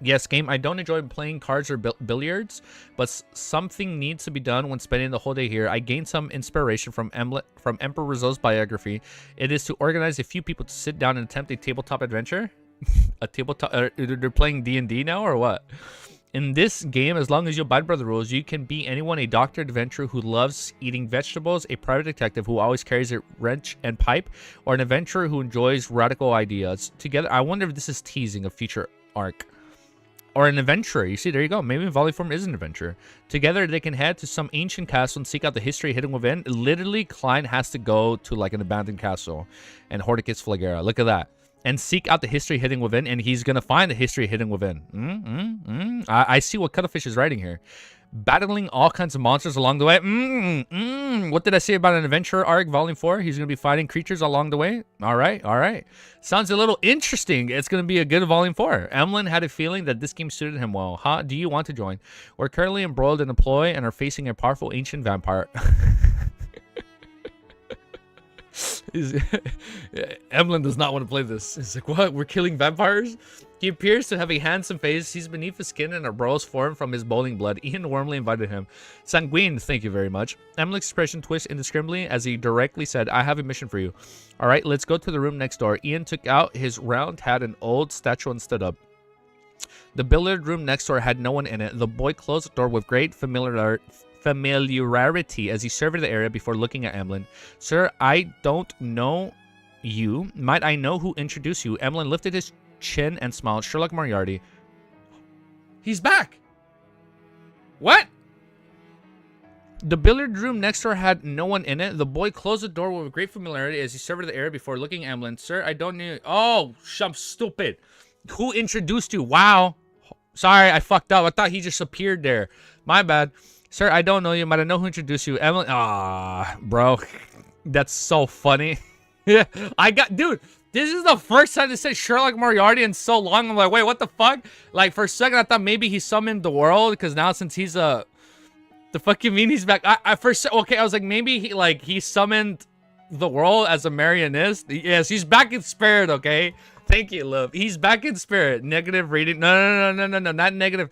Yes, game. I don't enjoy playing cards or billiards, but something needs to be done when spending the whole day here. I gained some inspiration from Emperor Rizzo's biography. It is to organize a few people to sit down and attempt a tabletop adventure. A tabletop? They're playing D&D now, or what? In this game, as long as you abide by the rules, you can be anyone: a doctor adventurer who loves eating vegetables, a private detective who always carries a wrench and pipe, or an adventurer who enjoys radical ideas. Together, I wonder if this is teasing a future arc. Or an adventurer. You see, there you go. Maybe Volleyform is an adventurer. Together, they can head to some ancient castle and seek out the history hidden within. Literally, Klein has to go to like an abandoned castle and Hordicus Flagera. Look at that. And seek out the history hidden within, and he's going to find the history hidden within. I see what Cuttlefish is writing here. Battling all kinds of monsters along the way. What did I say about an adventure arc, Volume 4? He's going to be fighting creatures along the way. All right. Sounds a little interesting. It's going to be a good Volume 4. Emlyn had a feeling that this game suited him well. Huh? Do you want to join? We're currently embroiled in a ploy and are facing a powerful ancient vampire. Emlyn does not want to play this. He's like, what? We're killing vampires? He appears to have a handsome face. He's beneath the skin and a brows formed from his boiling blood. Ian warmly invited him. Sanguine, thank you very much. Emlyn's expression twisted indiscriminately as he directly said, I have a mission for you. Alright, let's go to the room next door. Ian took out his round hat and old statue and stood up. The billiard room next door had no one in it. The boy closed the door with great familiarity as he surveyed the area before looking at Emlyn. Sir, I don't know you. Might I know who introduced you? Emlyn lifted his chin and smiled. Sherlock Moriarty. He's back. What? The billiard room next door had no one in it. The boy closed the door with great familiarity as he surveyed the area before looking at Emlyn. Sir, I don't know. Oh, I'm stupid. Who introduced you? Wow. Sorry, I fucked up. I thought he just appeared there. My bad. Sir, I don't know you. Might I know who introduced you? Emlyn. Ah, bro. That's so funny. Yeah, dude, this is the first time they said Sherlock Moriarty in so long. I'm like, wait, what the fuck? Like, for a second, I thought maybe he summoned the world, because now since he's the fuck you mean he's back? Okay, I was like, maybe he summoned the world as a marionette. Yes, he's back in spirit, okay? Thank you, love. He's back in spirit. Negative reading. No, not negative.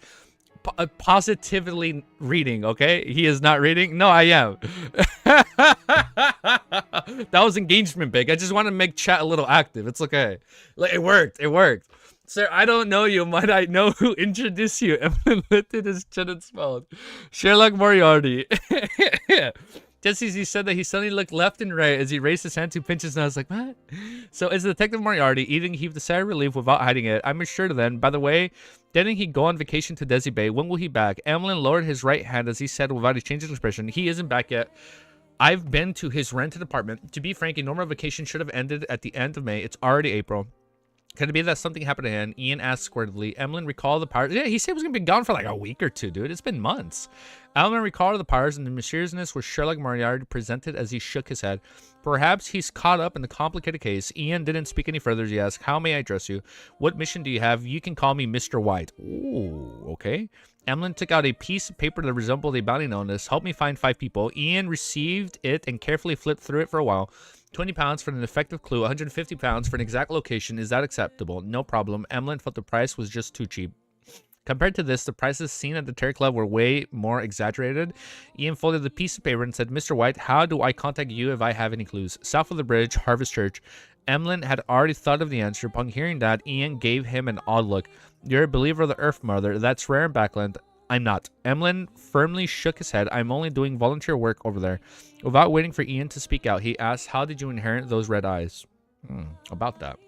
Positively reading, okay? He is not reading. No, I am. That was engagement big. I just want to make chat a little active. It's okay. Like, it worked. It worked. Sir, I don't know you. Might I know who introduced you? Emlyn lifted his chin and smiled. Sherlock Moriarty. Just as he said that, he suddenly looked left and right as he raised his hand to pinch his nose. Like, what? So, as Detective Moriarty, Eden heaved a sigh of relief without hiding it. I'm assured then. By the way, didn't he go on vacation to Desi Bay? When will he back? Emlyn lowered his right hand as he said without a change of expression, he isn't back yet. I've been to his rented apartment. To be frank, a normal vacation should have ended at the end of May. It's already April. Could it be that something happened to him? Ian asked squirtedly. Emlyn recalled the powers. Yeah, he said he was going to be gone for like a week or two, dude. It's been months. Emlyn recalled the powers and the mysteriousness which Sherlock Moriarty presented as he shook his head. Perhaps he's caught up in the complicated case. Ian didn't speak any further as he asked, how may I address you? What mission do you have? You can call me Mr. White. Ooh, okay. Emlyn took out a piece of paper that resembled a bounty notice. Help me find 5 people. Ian received it and carefully flipped through it for a while. 20 pounds for an effective clue, 150 pounds for an exact location. Is that acceptable? No problem. Emlyn felt the price was just too cheap. Compared to this, the prices seen at the Terror Club were way more exaggerated. Ian folded the piece of paper and said, Mr. White, how do I contact you if I have any clues? South of the bridge, Harvest Church. Emlyn had already thought of the answer. Upon hearing that, Ian gave him an odd look. You're a believer of the Earth Mother. That's rare in Backland. I'm not. Emlyn firmly shook his head. I'm only doing volunteer work over there. Without waiting for Ian to speak out, he asked, how did you inherit those red eyes? About that.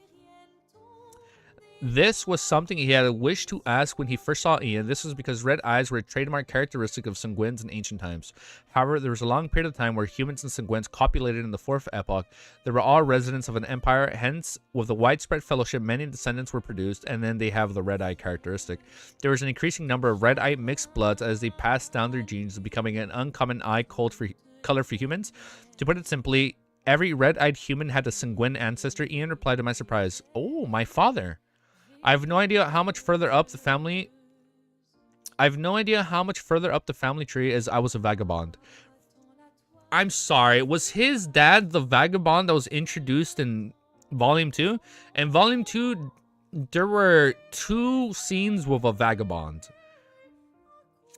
This was something he had wished to ask when he first saw Ian. This was because red eyes were a trademark characteristic of sanguines in ancient times. However, there was a long period of time where humans and sanguines copulated in the fourth epoch. They were all residents of an empire, hence, with a widespread fellowship, many descendants were produced, and then they have the red eye characteristic. There was an increasing number of red eye mixed bloods as they passed down their genes, becoming an uncommon eye color for humans. To put it simply, every red-eyed human had a sanguine ancestor. Ian replied to my surprise, oh, my father. I have no idea how much further up the family tree as I was a vagabond. I'm sorry, was his dad the vagabond that was introduced in Volume 2? In Volume 2, there were 2 scenes with a vagabond.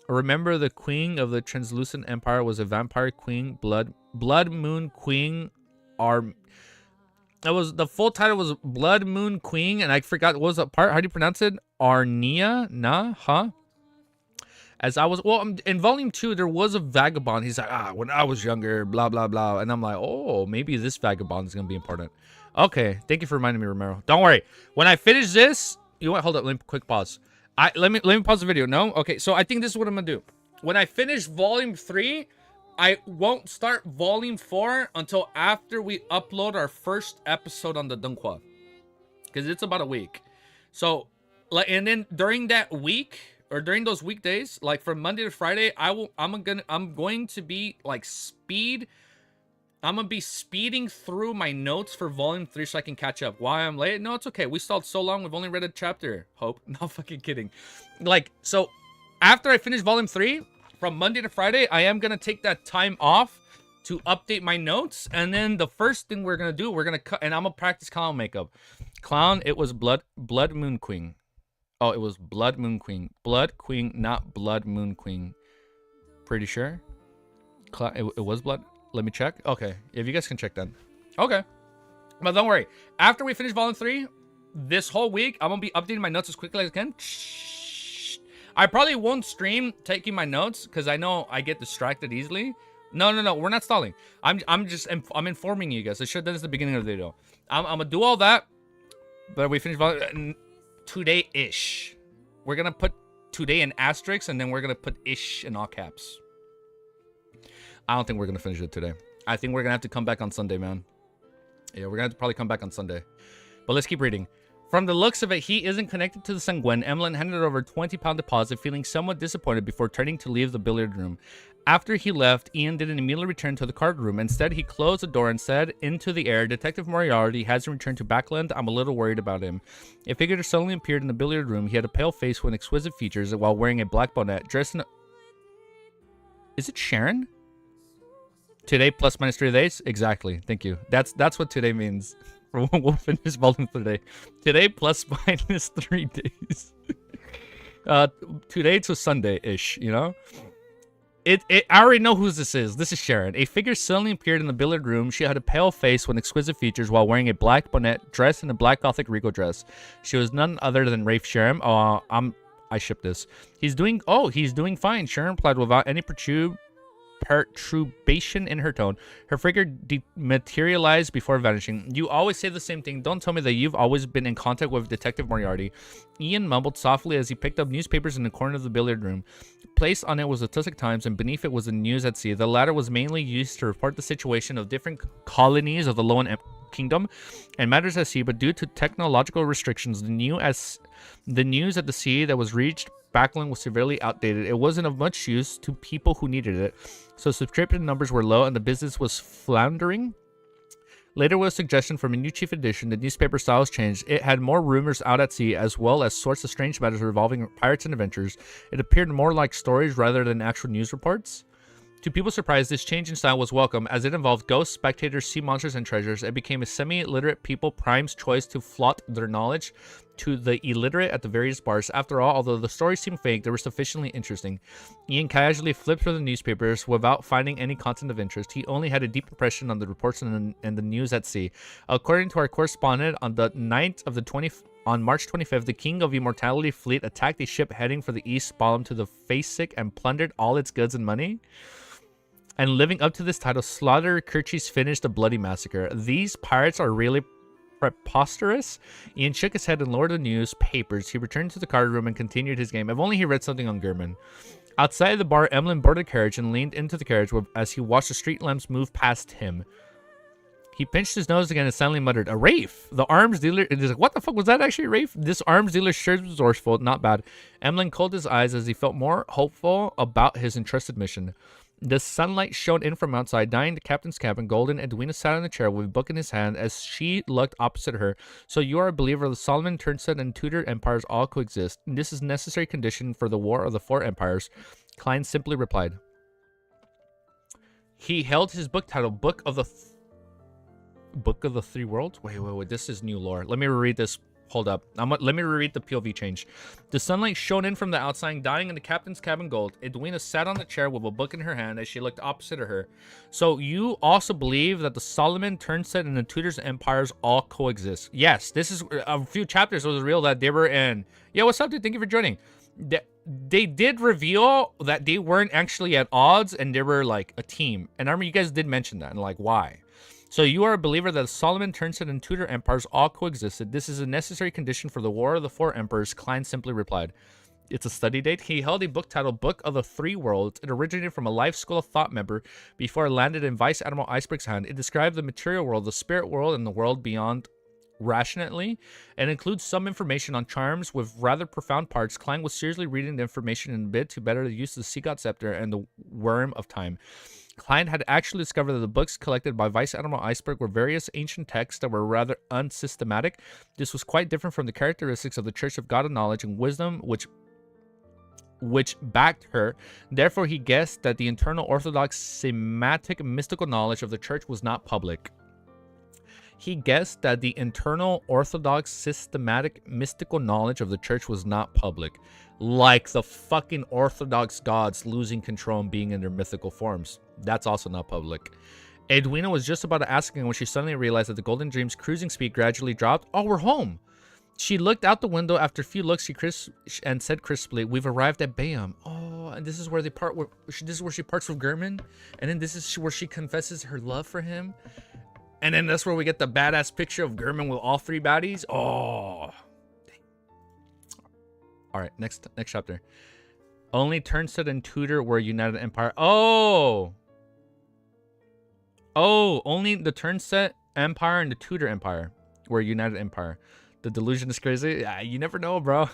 Remember, the queen of the translucent empire was a vampire queen, blood moon queen, the full title was Blood Moon Queen, and I forgot what was that part. How do you pronounce it? Arnia? Nah? Huh? As I was, well, in Volume 2, there was a vagabond. He's like, when I was younger, blah, blah, blah. And I'm like, oh, maybe this vagabond is going to be important. Okay, thank you for reminding me, Romero. Don't worry. When I finish this, you know what? Hold up, let me quick pause. Let me pause the video. No? Okay, so I think this is what I'm going to do. When I finish Volume 3, I won't start Volume 4 until after we upload our first episode on the Dunqua. Because it's about a week. So, and then during that week, or during those weekdays, like from Monday to Friday, I'm going to be like I'm going to be speeding through my notes for Volume 3 so I can catch up. Why I'm late? No, it's okay. We stalled so long, we've only read a chapter. Hope. No fucking kidding. Like, so, after I finish Volume 3, from Monday to Friday, I am going to take that time off to update my notes. And then the first thing we're going to do, we're going to cut, and I'm going to practice clown makeup. Clown, it was Blood Moon Queen. Oh, it was Blood Moon Queen. Blood Queen, not Blood Moon Queen. Pretty sure. It was Blood. Let me check. Okay. If you guys can check then. Okay. But don't worry. After we finish Volume 3, this whole week, I'm gonna be updating my notes as quickly as I can. I probably won't stream taking my notes because I know I get distracted easily. No, we're not stalling. I'm informing you guys. I should have done this at the beginning of the video. I'm gonna do all that, but we finish today-ish. We're gonna put today in asterisks, and then we're gonna put ish in all caps. I don't think we're gonna finish it today. I think we're gonna have to come back on Sunday, man. Yeah, we're gonna have to probably come back on Sunday. But let's keep reading. From the looks of it, he isn't connected to the Sanguine. Emlyn handed over a 20-pound deposit, feeling somewhat disappointed before turning to leave the billiard room. After he left, Ian didn't immediately return to the card room. Instead, he closed the door and said into the air, Detective Moriarty hasn't returned to Backland. I'm a little worried about him. A figure suddenly appeared in the billiard room. He had a pale face with exquisite features while wearing a black bonnet, dressed in a... Is it Sharon? Today plus minus 3 days? Exactly. Thank you. That's what today means. We'll finish volume today. Today plus minus 3 days. Today to Sunday-ish, you know? I already know who this is. This is Sharon. A figure suddenly appeared in the billiard room. She had a pale face with exquisite features while wearing a black bonnet, dressed in a black gothic regal dress. She was none other than Rafe Sharon. I ship this. He's doing fine. Sharon replied without any perturbation in her tone. Her figure dematerialized before vanishing. You always say the same thing. Don't tell me that you've always been in contact with Detective Moriarty. Ian mumbled softly as he picked up newspapers in the corner of the billiard room. Placed on it was the Tussock Times, and beneath it was the News at Sea. The latter was mainly used to report the situation of different colonies of the Lowen Kingdom and matters at sea, but due to technological restrictions, the news at the sea that was reached Backland was severely outdated. It wasn't of much use to people who needed it, so subscription numbers were low and the business was floundering. Later was a suggestion from a new chief edition. The newspaper styles changed. It had more rumors out at sea, as well as sorts of strange matters revolving pirates and adventures. It appeared more like stories rather than actual news reports. To people's surprise, this change in style was welcome, as it involved ghosts, spectators, sea monsters, and treasures. It became a semi-literate people prime's choice to flaunt their knowledge to the illiterate at the various bars. After all, although the stories seemed fake, they were sufficiently interesting. Ian casually flipped through the newspapers without finding any content of interest. He only had a deep impression on the reports and the news at sea. According to our correspondent, on the night of on March 25th, the King of Immortality fleet attacked a ship heading for the east, bombed to the face-sick, and plundered all its goods and money. And living up to this title, Slaughter Kirchies finished a bloody massacre. These pirates are really preposterous. Ian shook his head and lowered the newspapers. He returned to the card room and continued his game. If only he read something on Gurman. Outside the bar, Emlyn boarded a carriage and leaned into the carriage as he watched the street lamps move past him. He pinched his nose again and silently muttered, "A Rafe!" The arms dealer... It is like, what the fuck was that actually, Rafe? This arms dealer sure is resourceful. Not bad. Emlyn cooled his eyes as he felt more hopeful about his entrusted mission. The sunlight shone in from outside, dyeing the captain's cabin golden. Edwina sat in a chair with a book in his hand as she looked opposite her. So you are a believer the Solomon, Turnstead, and Tudor empires all coexist. This is a necessary condition for the War of the Four Empires. Klein simply replied. He held his book title, Book of the Three Worlds? Wait. This is new lore. Let me reread this. Hold up. Let me reread the POV change. The sunlight shone in from the outside, dyeing in the captain's cabin gold. Edwina sat on the chair with a book in her hand as she looked opposite of her. So you also believe that the Solomon, Turnstead, and the Tudors empires all coexist? Yes. This is a few chapters. It was real that they were in. Yeah, what's up, dude? Thank you for joining. They did reveal that they weren't actually at odds and they were like a team. And I remember you guys did mention that and like why. So you are a believer that Solomon, Turnstead, and Tudor empires all coexisted. This is a necessary condition for the War of the Four Emperors. Klein simply replied. It's a study date. He held a book titled Book of the Three Worlds. It originated from a Life School of Thought member before it landed in Vice Admiral Iceberg's hand. It described the material world, the spirit world, and the world beyond rationally, and includes some information on charms with rather profound parts. Klein was seriously reading the information in a bid to better the use of the Sea God Scepter and the Worm of Time. Klein had actually discovered that the books collected by Vice Admiral Iceberg were various ancient texts that were rather unsystematic. This was quite different from the characteristics of the Church of God of Knowledge and Wisdom, which backed her. Therefore, he guessed that the internal orthodox semantic mystical knowledge of the Church was not public. He guessed that the internal orthodox systematic mystical knowledge of the Church was not public. Like the fucking Orthodox gods losing control and being in their mythical forms. That's also not public. Edwina was just about to ask him when she suddenly realized that the Golden Dream's cruising speed gradually dropped. Oh, we're home. She looked out the window. After a few looks, and said crisply, "We've arrived at Bayam." Oh, and this is where they part. This is where she parts with Gurman, and then this is where she confesses her love for him, and then that's where we get the badass picture of Gurman with all 3 baddies. Oh. All right, next chapter. Only Turnstead and Tudor were united empire. Oh, only the Turnstead Empire and the Tudor Empire were united empire. The delusion is crazy. Yeah, you never know, bro.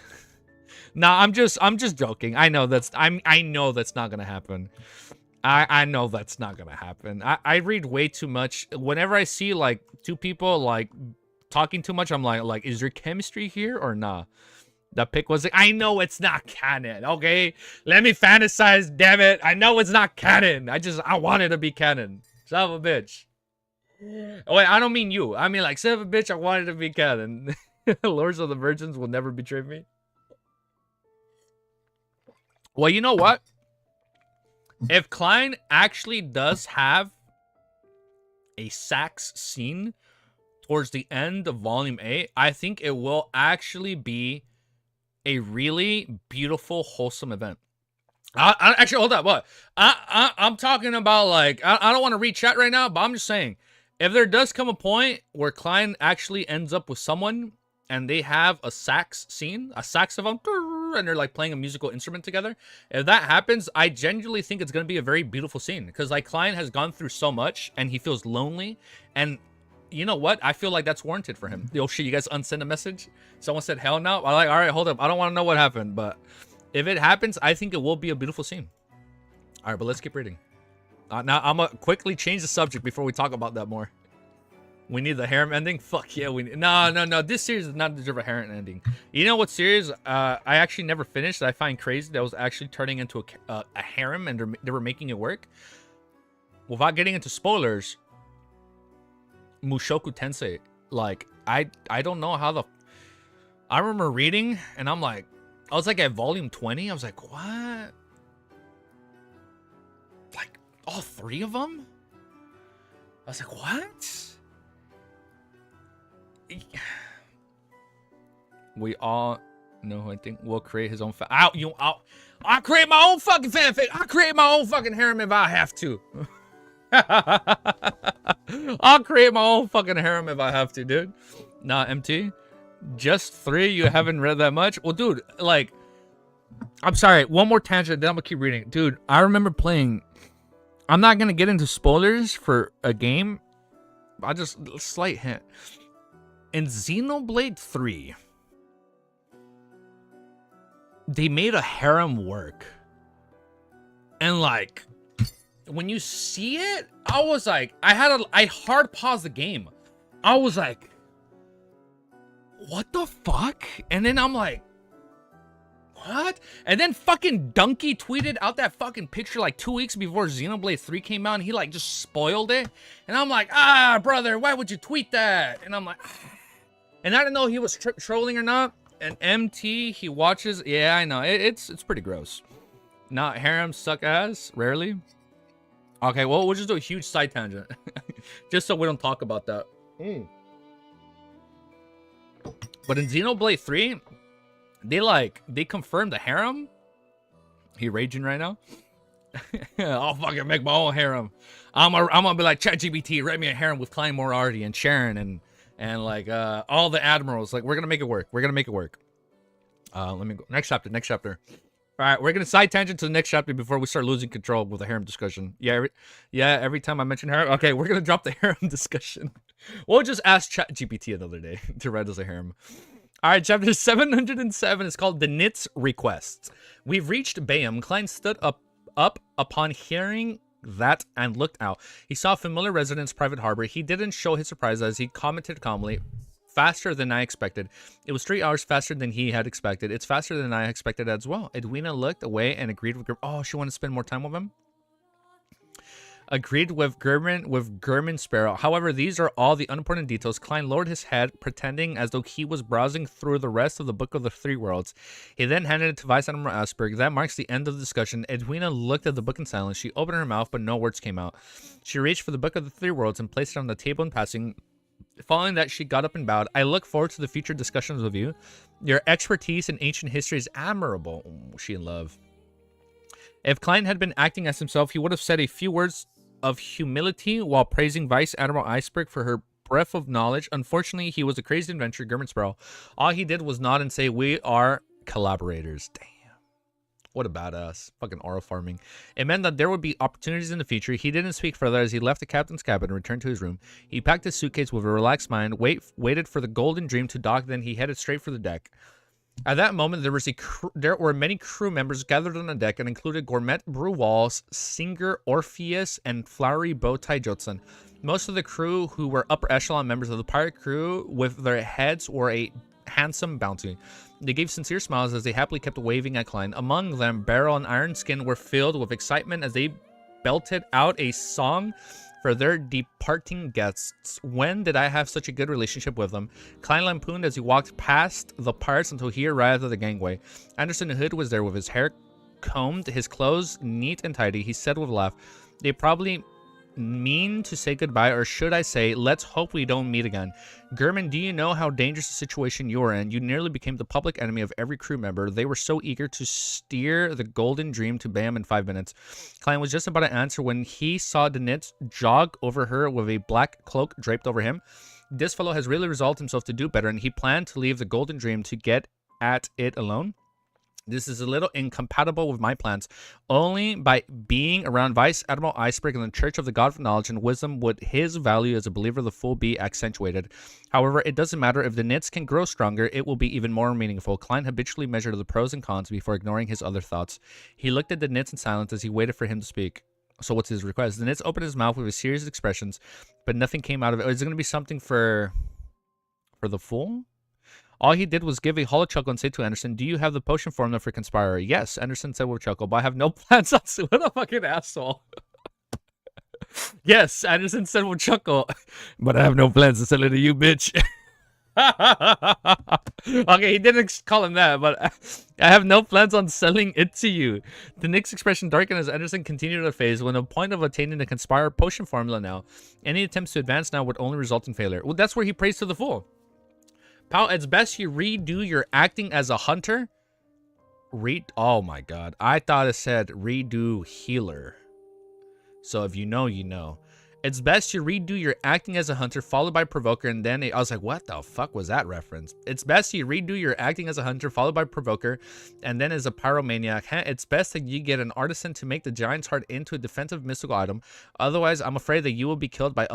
Nah, I'm just joking. I know that's not gonna happen. I know that's not gonna happen. I read way too much. Whenever I see like 2 people like talking too much, I'm like, is there chemistry here or nah? The pick was like, I know it's not canon. Okay, let me fantasize. Damn it, I know it's not canon. I want it to be canon. Son of a bitch. Oh, wait, I don't mean you. I mean like, son of a bitch. I want it to be canon. Lords of the Virgins will never betray me. Well, you know what? If Klein actually does have a sax scene towards the end of Volume 8, I think it will actually be a really beautiful, wholesome event. I actually, hold up. What? I'm talking about, like, I don't want to read chat right now, but I'm just saying, if there does come a point where Klein actually ends up with someone and they have a sax scene, a saxophone, and they're like playing a musical instrument together, if that happens, I genuinely think it's going to be a very beautiful scene, because like Klein has gone through so much and he feels lonely, and you know what? I feel like that's warranted for him. Yo, shit, you guys unsend a message? Someone said hell no. I'm like, all right, hold up. I don't want to know what happened, but if it happens, I think it will be a beautiful scene. All right, but let's keep reading. Now, I'm going to quickly change the subject before we talk about that more. We need the harem ending? Fuck yeah, we need... No. This series does not deserve a harem ending. You know what series I actually never finished that I find crazy that was actually turning into a harem and they were making it work? Without getting into spoilers... Mushoku Tensei. Like, I don't know how the... I remember reading, and I'm like... I was like at volume 20. I was like, what? Like, all 3 of them? I was like, what? We all know who I think will create his own... I'll create my own fucking fanfic. I'll create my own fucking harem if I have to. I'll create my own fucking harem if I have to, dude. Nah, MT. Just 3? You haven't read that much? Well, dude, like... I'm sorry. One more tangent, then I'm gonna keep reading. Dude, I remember playing... I'm not gonna get into spoilers for a game. I'll just... Slight hint. In Xenoblade 3... They made a harem work. And, like... When you see it, I was like, I hard paused the game. I was like, what the fuck? And then I'm like, what? And then fucking Donkey tweeted out that fucking picture like 2 weeks before Xenoblade 3 came out, and he like just spoiled it. And I'm like, brother, why would you tweet that? And I'm like, and I didn't know he was trolling or not. And MT, he watches. Yeah, I know. It's pretty gross. Not harem suck ass, rarely. Okay, well, we'll just do a huge side tangent. Just so we don't talk about that. But in Xenoblade 3, they confirmed the harem. He raging right now. I'll fucking make my own harem. I'm gonna be like, ChatGPT, write me a harem with Klein Moriarty and Sharon and like all the admirals. Like, we're gonna make it work. We're gonna make it work. Let me go. Next chapter. All right, we're gonna side tangent to the next chapter before we start losing control with the harem discussion. Every time I mention harem, okay, we're gonna drop the harem discussion. We'll just ask ChatGPT another day to write us a harem. All right, chapter 707 is called The Knit's Request. We've reached Bayam. Klein stood up upon hearing that and looked out. He saw a familiar residence private harbor. He didn't show his surprise as he commented calmly, faster than I expected. It was 3 hours faster than he had expected. It's faster than I expected as well. Edwina looked away and agreed with Oh, she wanted to spend more time with him? Agreed with Gurman Sparrow. However, these are all the unimportant details. Klein lowered his head, pretending as though he was browsing through the rest of the Book of the Three Worlds. He then handed it to Vice Admiral Asperg. That marks the end of the discussion. Edwina looked at the book in silence. She opened her mouth, but no words came out. She reached for the Book of the Three Worlds and placed it on the table in passing. Following that, she got up and bowed. I look forward to the future discussions with you. Your expertise in ancient history is admirable. Oh, she in love. If Klein had been acting as himself, he would have said a few words of humility while praising Vice Admiral Iceberg for her breadth of knowledge. Unfortunately, he was a crazy adventurer, German Sparrow. All he did was nod and say, "We are collaborators." Damn. What a badass. Fucking oral farming. It meant that there would be opportunities in the future. He didn't speak further as he left the captain's cabin and returned to his room. He packed his suitcase with a relaxed mind, waited for the Golden Dream to dock, then he headed straight for the deck. At that moment, there were many crew members gathered on the deck and included Gourmet Brew Walls, Singer Orpheus, and Flowery Bowtie Jotson. Most of the crew, who were upper echelon members of the pirate crew, with their heads wore a handsome bounty. They gave sincere smiles as they happily kept waving at Klein. Among them, Barrel and Iron Skin were filled with excitement as they belted out a song for their departing guests. When did I have such a good relationship with them? Klein lampooned as he walked past the pirates until he arrived at the gangway. Anderson Hood was there with his hair combed, his clothes neat and tidy. He said with a laugh, "They probably mean to say goodbye, or should I say, let's hope we don't meet again. German, do you know how dangerous a situation you're in? You nearly became the public enemy of every crew member. They were so eager to steer the Golden Dream to Bam in 5 minutes." Klein was just about to answer when he saw Denitz jog over her with a black cloak draped over him. This fellow has really resolved himself to do better, and he planned to leave the Golden Dream to get at it alone. This is a little incompatible with my plans. Only by being around Vice Admiral Iceberg and the Church of the God of Knowledge and Wisdom would his value as a believer of the Fool be accentuated. However, it doesn't matter. If the knits can grow stronger, it will be even more meaningful. Klein habitually measured the pros and cons before ignoring his other thoughts. He looked at the knits in silence as he waited for him to speak. So what's his request? The knits opened his mouth with a series of expressions, but nothing came out of it. Is it going to be something for the Fool? All he did was give a hollow chuckle and say to Anderson, "Do you have the potion formula for Conspirer?" "Yes," Anderson said with a chuckle, "but I have no plans on..." What a fucking asshole. "Yes," Anderson said with a chuckle, "but I have no plans to sell it to you, bitch." Okay, he didn't call him that, but "I have no plans on selling it to you." The Nick's expression darkened as Anderson continued to phase. When the point of attaining the Conspirer potion formula now, any attempts to advance now would only result in failure. Well, that's where he prays to the Fool. "Pal, it's best you redo your acting as a hunter." Oh my god. I thought it said redo healer. So if you know, you know. "It's best you redo your acting as a hunter, followed by provoker," and then I was like, what the fuck was that reference? "It's best you redo your acting as a hunter, followed by provoker, and then as a pyromaniac. It's best that you get an artisan to make the giant's heart into a defensive mystical item. Otherwise, I'm afraid that you will be killed by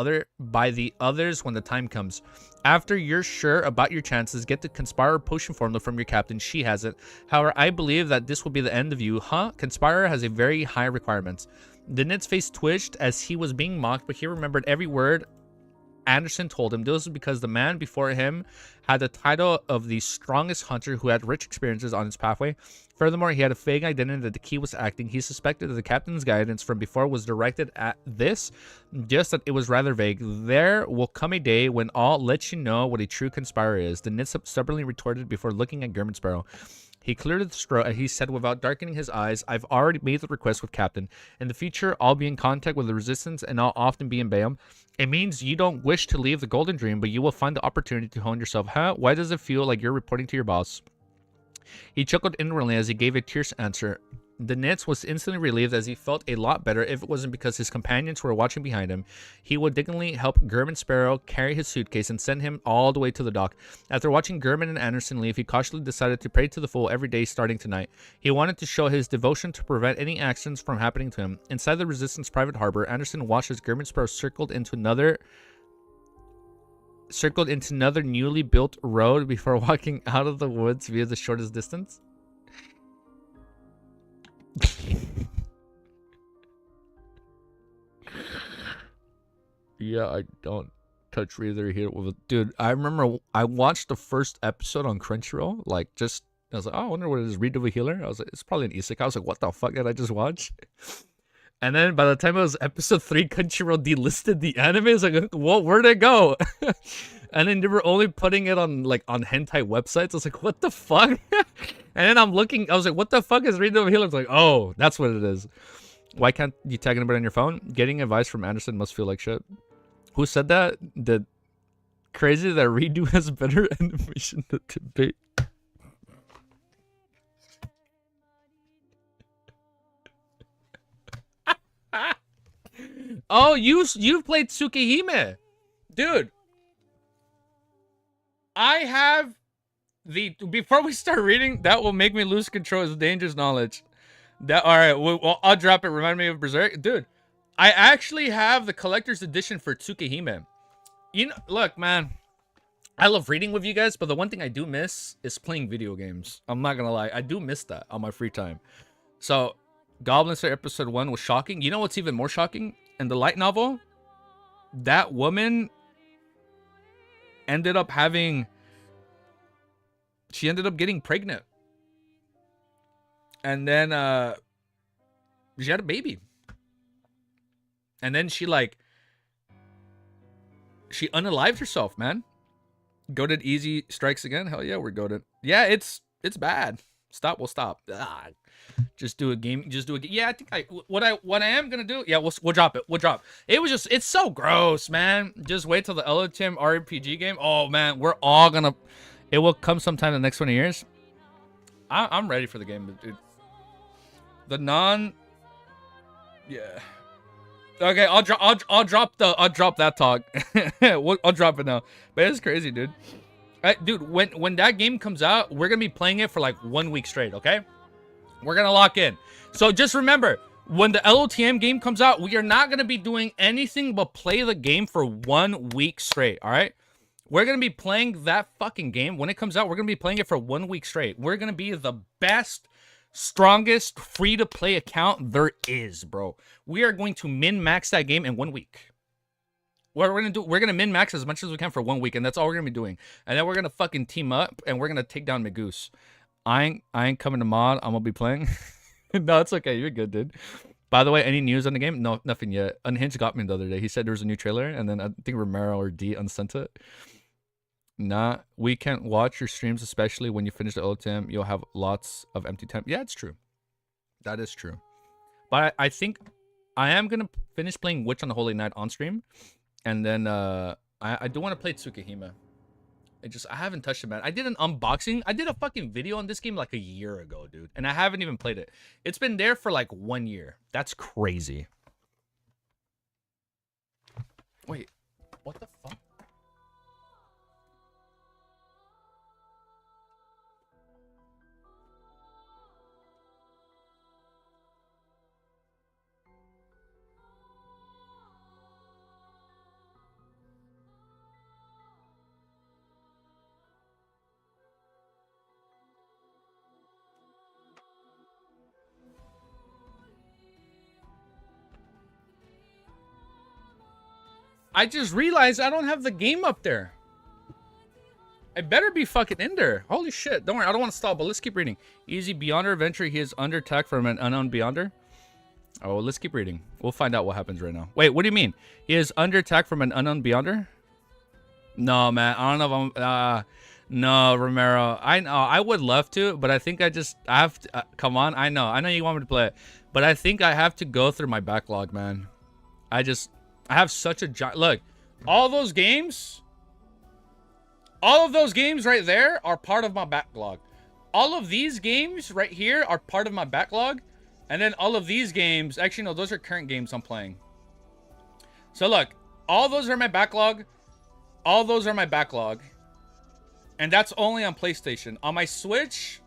the others when the time comes. After you're sure about your chances, get the Conspirer potion formula from your captain. She has it. However, I believe that this will be the end of you." Conspirer has a very high requirements. The knit's face twitched as he was being mocked, but he remembered every word Anderson told him. This was because the man before him had the title of the strongest hunter who had rich experiences on his pathway. Furthermore, he had a vague identity that the key was acting. He suspected that the captain's guidance from before was directed at this, just that it was rather vague. "There will come a day when I'll let you know what a true conspirer is," the knit stubbornly retorted before looking at German Sparrow. He cleared his throat and he said without darkening his eyes, "I've already made the request with Captain. In the future, I'll be in contact with the Resistance and I'll often be in Bayam. It means you don't wish to leave the Golden Dream, but you will find the opportunity to hone yourself." Why does it feel like you're reporting to your boss?" He chuckled inwardly as he gave a terse answer. The Nitz was instantly relieved as he felt a lot better. If it wasn't because his companions were watching behind him, he would dignitely help German Sparrow carry his suitcase and send him all the way to the dock. After watching German and Anderson leave, he cautiously decided to pray to the Fool every day starting tonight. He wanted to show his devotion to prevent any accidents from happening to him. Inside the Resistance private harbor, Anderson watched as German Sparrow circled into another newly built road before walking out of the woods via the shortest distance. Yeah, I don't touch Reader here with a dude. I remember I watched the first episode on Crunchyroll. I was like, oh, I wonder what it is. Read of a Healer. I was like, it's probably an isekai. I was like, what the fuck did I just watch? And then by the time it was episode 3, Crunchyroll delisted the anime. I was like, well, where'd it go? And then they were only putting it on hentai websites. I was like, what the fuck? And then I'm looking, I was like, what the fuck is Read of a Healer? I was like, oh, that's what it is. Why can't you tag anybody on your phone? Getting advice from Anderson must feel like shit. Who said that? Crazy that redo has better animation than debate. Oh, you've played Tsukihime, dude. I have the before we start reading that will make me lose control. Is dangerous knowledge. That all right? Well, I'll drop it. Remind me of Berserk, dude. I actually have the collector's edition for Tsukihime. You know, look, man. I love reading with you guys, but the one thing I do miss is playing video games. I'm not gonna lie, I do miss that on my free time. So, Goblin Slayer episode 1 was shocking. You know what's even more shocking? In the light novel, that woman ended up having... She ended up getting pregnant. And then, she had a baby. And then she, like... She unalived herself, man. Goated easy strikes again. Hell yeah, we're goated. Yeah, it's bad. Stop. We'll stop. Just do a game. Just do a game. Yeah, I think what I am gonna do. Yeah, we'll drop it. We'll drop. It was just it's so gross, man. Just wait till the Elotim RPG game. Oh man, we're all gonna. It will come sometime in the next 20 years. I'm ready for the game, dude. The non. Yeah. Okay, I'll drop that talk. I'll drop it now. But it's crazy, dude. Dude, when that game comes out, we're gonna be playing it for like 1 week straight. Okay, we're gonna lock in. So just remember, when the LOTM game comes out, we are not gonna be doing anything but play the game for 1 week straight. All right, we're gonna be playing that fucking game when it comes out. We're gonna be playing it for 1 week straight. We're gonna be the best, strongest free-to-play account there is, bro. We are going to min-max that game in 1 week. What we're gonna do, we're gonna min-max as much as we can for 1 week, and that's all we're gonna be doing. And then we're gonna fucking team up, and we're gonna take down Magoose. I ain't coming to mod. I'm gonna be playing. No, it's okay. You're good, dude. By the way, any news on the game? No, nothing yet. Unhinged got me the other day. He said there was a new trailer, and then I think Romero or D unsent it. Nah, we can't watch your streams, especially when you finish the LTM. You'll have lots of empty time. Yeah, it's true. That is true. But I think I am gonna finish playing Witch on the Holy Night on stream, and then I do want to play Tsukihime. I haven't touched it, man. I did an unboxing. I did a fucking video on this game like a year ago, dude, and I haven't even played it. It's been there for like 1 year. That's crazy. Wait, what the fuck? I just realized I don't have the game up there. I better be fucking in there. Holy shit. Don't worry, I don't want to stall, but let's keep reading. Easy Beyonder adventure. He is under attack from an unknown Beyonder. Oh, let's keep reading. We'll find out what happens right now. Wait, what do you mean? He is under attack from an unknown Beyonder? No, man. I don't know if I'm... no, Romero. I know. I would love to, but I think I have to... come on. I know you want me to play it, but I think I have to go through my backlog, man. I have such a giant... Look, all of those games right there are part of my backlog. All of these games right here are part of my backlog. And then all of these games... Actually, no, those are current games I'm playing. So look, all those are my backlog. All those are my backlog. And that's only on PlayStation. On my Switch...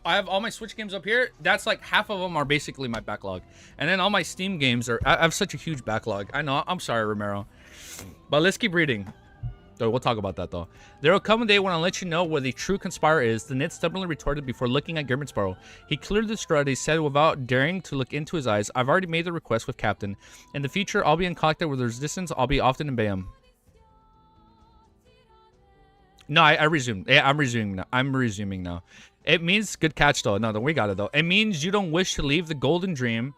I have all my Switch games up here. That's like half of them are basically my backlog. And then all my Steam games are... I have such a huge backlog. I know. I'm sorry, Romero. But let's keep reading. So we'll talk about that, though. There will come a day when I'll let you know where the true conspirer is. The Nit stubbornly retorted before looking at Grimminsborough. He cleared the strut. He said without daring to look into his eyes, I've already made the request with Captain. In the future, I'll be in contact with the Resistance. I'll be often in Bayham. No, I resumed. Yeah, I'm resuming now. I'm resuming now. It means good catch though. No, we got it though. It means you don't wish to leave the golden dream.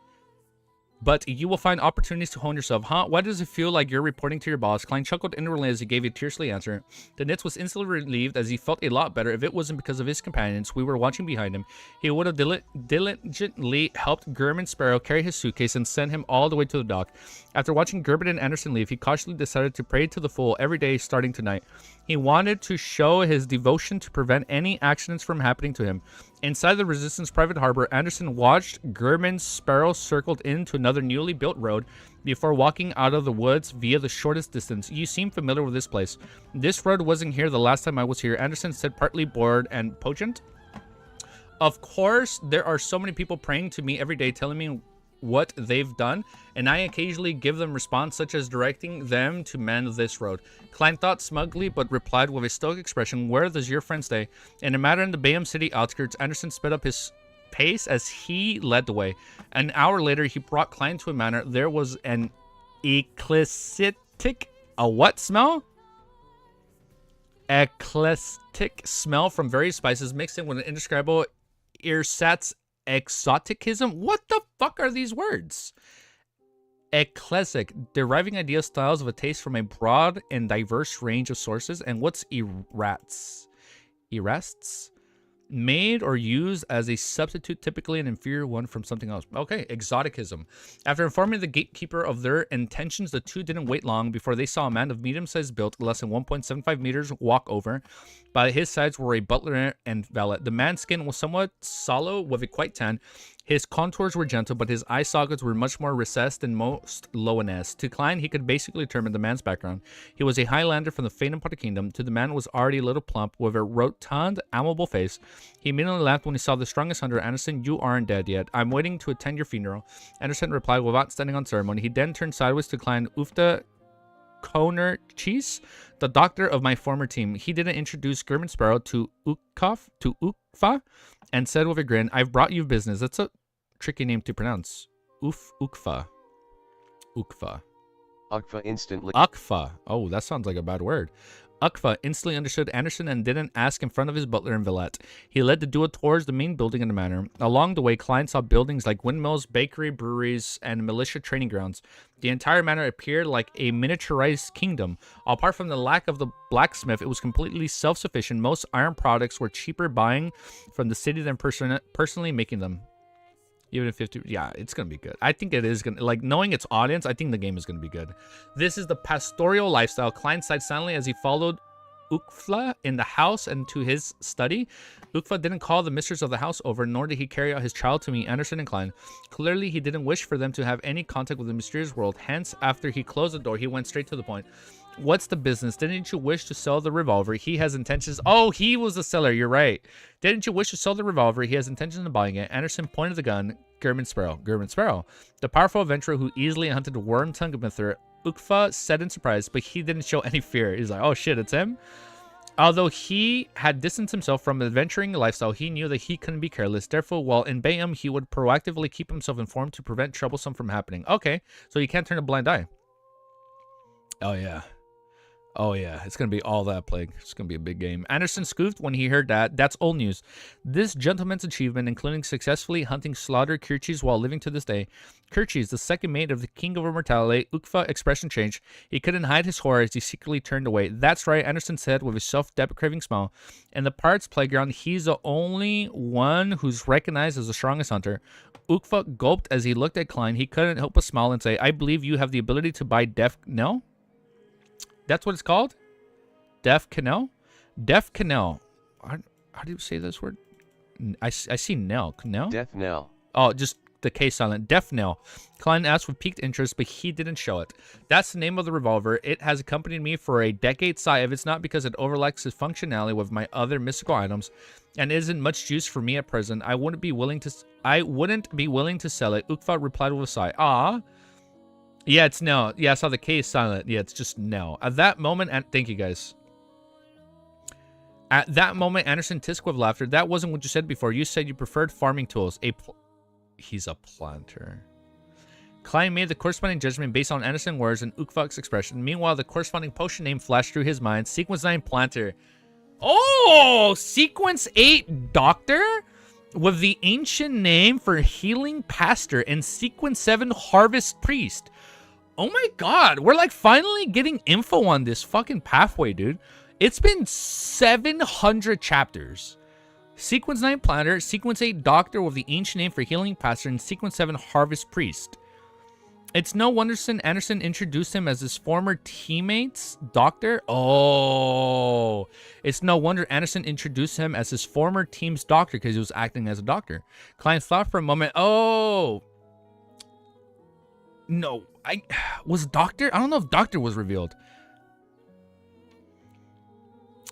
but you will find opportunities to hone yourself. Huh? Why does it feel like you're reporting to your boss? Klein chuckled inwardly as he gave a tearfully answer. The Nitz was instantly relieved as he felt a lot better. If it wasn't because of his companions who were watching behind him, he would have diligently helped German Sparrow carry his suitcase and send him all the way to the dock. After watching Gerbert and Anderson leave, he cautiously decided to pray to the full every day starting tonight. He wanted to show his devotion to prevent any accidents from happening to him. Inside the Resistance private harbor, Anderson watched German's Sparrow circled into another newly built road before walking out of the woods via the shortest distance. You seem familiar with this place. This road wasn't here the last time I was here, Anderson said, partly bored and potent. Of course, there are so many people praying to me every day, telling me what they've done, and I occasionally give them response, such as directing them to mend this road. Klein thought smugly, but replied with a stoic expression, where does your friend stay? In a matter in the Bayham City outskirts, Anderson sped up his pace as he led the way. An hour later, he brought Klein to a manor. There was an eclectic, a what smell? Eclectic smell from various spices mixed in with an indescribable ersatz exoticism. What the fuck are these words? Eclectic, deriving ideas, styles of a taste from a broad and diverse range of sources. And what's erats? Erasts? Made or used as a substitute, typically an inferior one from something else. Okay, exoticism. After informing the gatekeeper of their intentions, the two didn't wait long before they saw a man of medium-sized build, less than 1.75 meters, walk over. By his sides were a butler and valet. The man's skin was somewhat sallow with a quite tan. His contours were gentle, but his eye sockets were much more recessed than most Loaness. To Klein, he could basically determine the man's background. He was a Highlander from the Faden part of Kingdom. To the man was already a little plump, with a rotund, amiable face. He immediately laughed when he saw the strongest hunter. Anderson, you aren't dead yet. I'm waiting to attend your funeral. Anderson replied without standing on ceremony. He then turned sideways to Klein. Ufta Koner Cheese, the doctor of my former team. He didn't introduce German Sparrow to Ukfa, and said with a grin, I've brought you business. That's a tricky name to pronounce. Ukfa. Ukfa instantly. Ukfa. Oh, that sounds like a bad word. Ukfa instantly understood Anderson and didn't ask in front of his butler and valet. He led the duo towards the main building in the manor. Along the way, Klein saw buildings like windmills, bakery, breweries, and militia training grounds. The entire manor appeared like a miniaturized kingdom. Apart from the lack of the blacksmith, it was completely self-sufficient. Most iron products were cheaper buying from the city than personally making them. Even if 50, yeah, it's going to be good. I think it is going to, like, knowing its audience, I think the game is going to be good. This is the pastoral lifestyle. Klein sighed silently as he followed Ukfa in the house and to his study. Ukfa didn't call the mistress of the house over, nor did he carry out his child to meet Anderson and Klein. Clearly, he didn't wish for them to have any contact with the mysterious world. Hence, after he closed the door, he went straight to the point. What's the business? Didn't you wish to sell the revolver? He has intentions. Oh, he was the seller. You're right. Didn't you wish to sell the revolver? He has intentions of buying it. Anderson pointed the gun. German Sparrow. German Sparrow. The powerful adventurer who easily hunted worm-tongued Mither. Ukfa said in surprise, but he didn't show any fear. He's like, oh shit, it's him? Although he had distanced himself from adventuring lifestyle, he knew that he couldn't be careless. Therefore, while in Bayham, he would proactively keep himself informed to prevent troublesome from happening. Okay, so you can't turn a blind eye. Oh yeah. Oh yeah, it's going to be all that, Plague. It's going to be a big game. Anderson scoffed when he heard that. That's old news. This gentleman's achievement, including successfully hunting slaughtered Kirchis while living to this day. Kirchis, the second mate of the King of Immortality. Ukfa expression changed. He couldn't hide his horror as he secretly turned away. That's right, Anderson said with a self-deprecating smile. In the Pirates' Playground, he's the only one who's recognized as the strongest hunter. Ukfa gulped as he looked at Klein. He couldn't help but smile and say, I believe you have the ability to buy deaf... No? That's what it's called? Deaf Canal? Deaf Canal. How do you say this word? I see Nell. Canal? Death knell. Oh, just the K silent. Deaf Nell. Klein asked with piqued interest, but he didn't show it. That's the name of the revolver. It has accompanied me for a decade. If it's not because it overlaps its functionality with my other mystical items and isn't much use for me at present, I wouldn't be willing to sell it. Ukfa replied with a sigh. Ah. Yeah, it's no. Yeah, I saw the K is silent. Yeah, it's just no. At that moment, and thank you guys. At that moment, Anderson tisked with laughter. That wasn't what you said before. You said you preferred farming tools. He's a planter. Klein made the corresponding judgment based on Anderson's words and Ukfak's expression. Meanwhile, the corresponding potion name flashed through his mind. Sequence 9 planter. Oh, Sequence 8 doctor? with the ancient name for healing pastor and sequence 7 harvest priest. Oh my god, we're like finally getting info on this fucking pathway, dude. It's been 700 chapters. Sequence 9 planner, sequence 8 doctor with the ancient name for healing pastor, and sequence 7 harvest priest. It's no wonder Anderson introduced him as his former teammate's doctor. Oh, it's no wonder Anderson introduced him as his former team's doctor because he was acting as a doctor. Klein thought for a moment. Oh, no, was doctor? I don't know if doctor was revealed.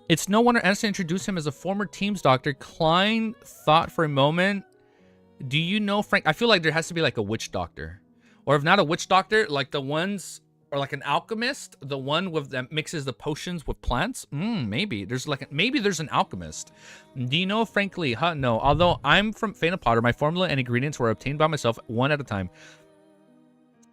It's no wonder Anderson introduced him as a former team's doctor. Klein thought for a moment. Do you know Frank? I feel like there has to be like a witch doctor. Or if not a witch doctor, like the ones, or like an alchemist, the one with that mixes the potions with plants. Maybe there's an alchemist. Do you know frankly? No. Although I'm from Faina Potter, my formula and ingredients were obtained by myself one at a time.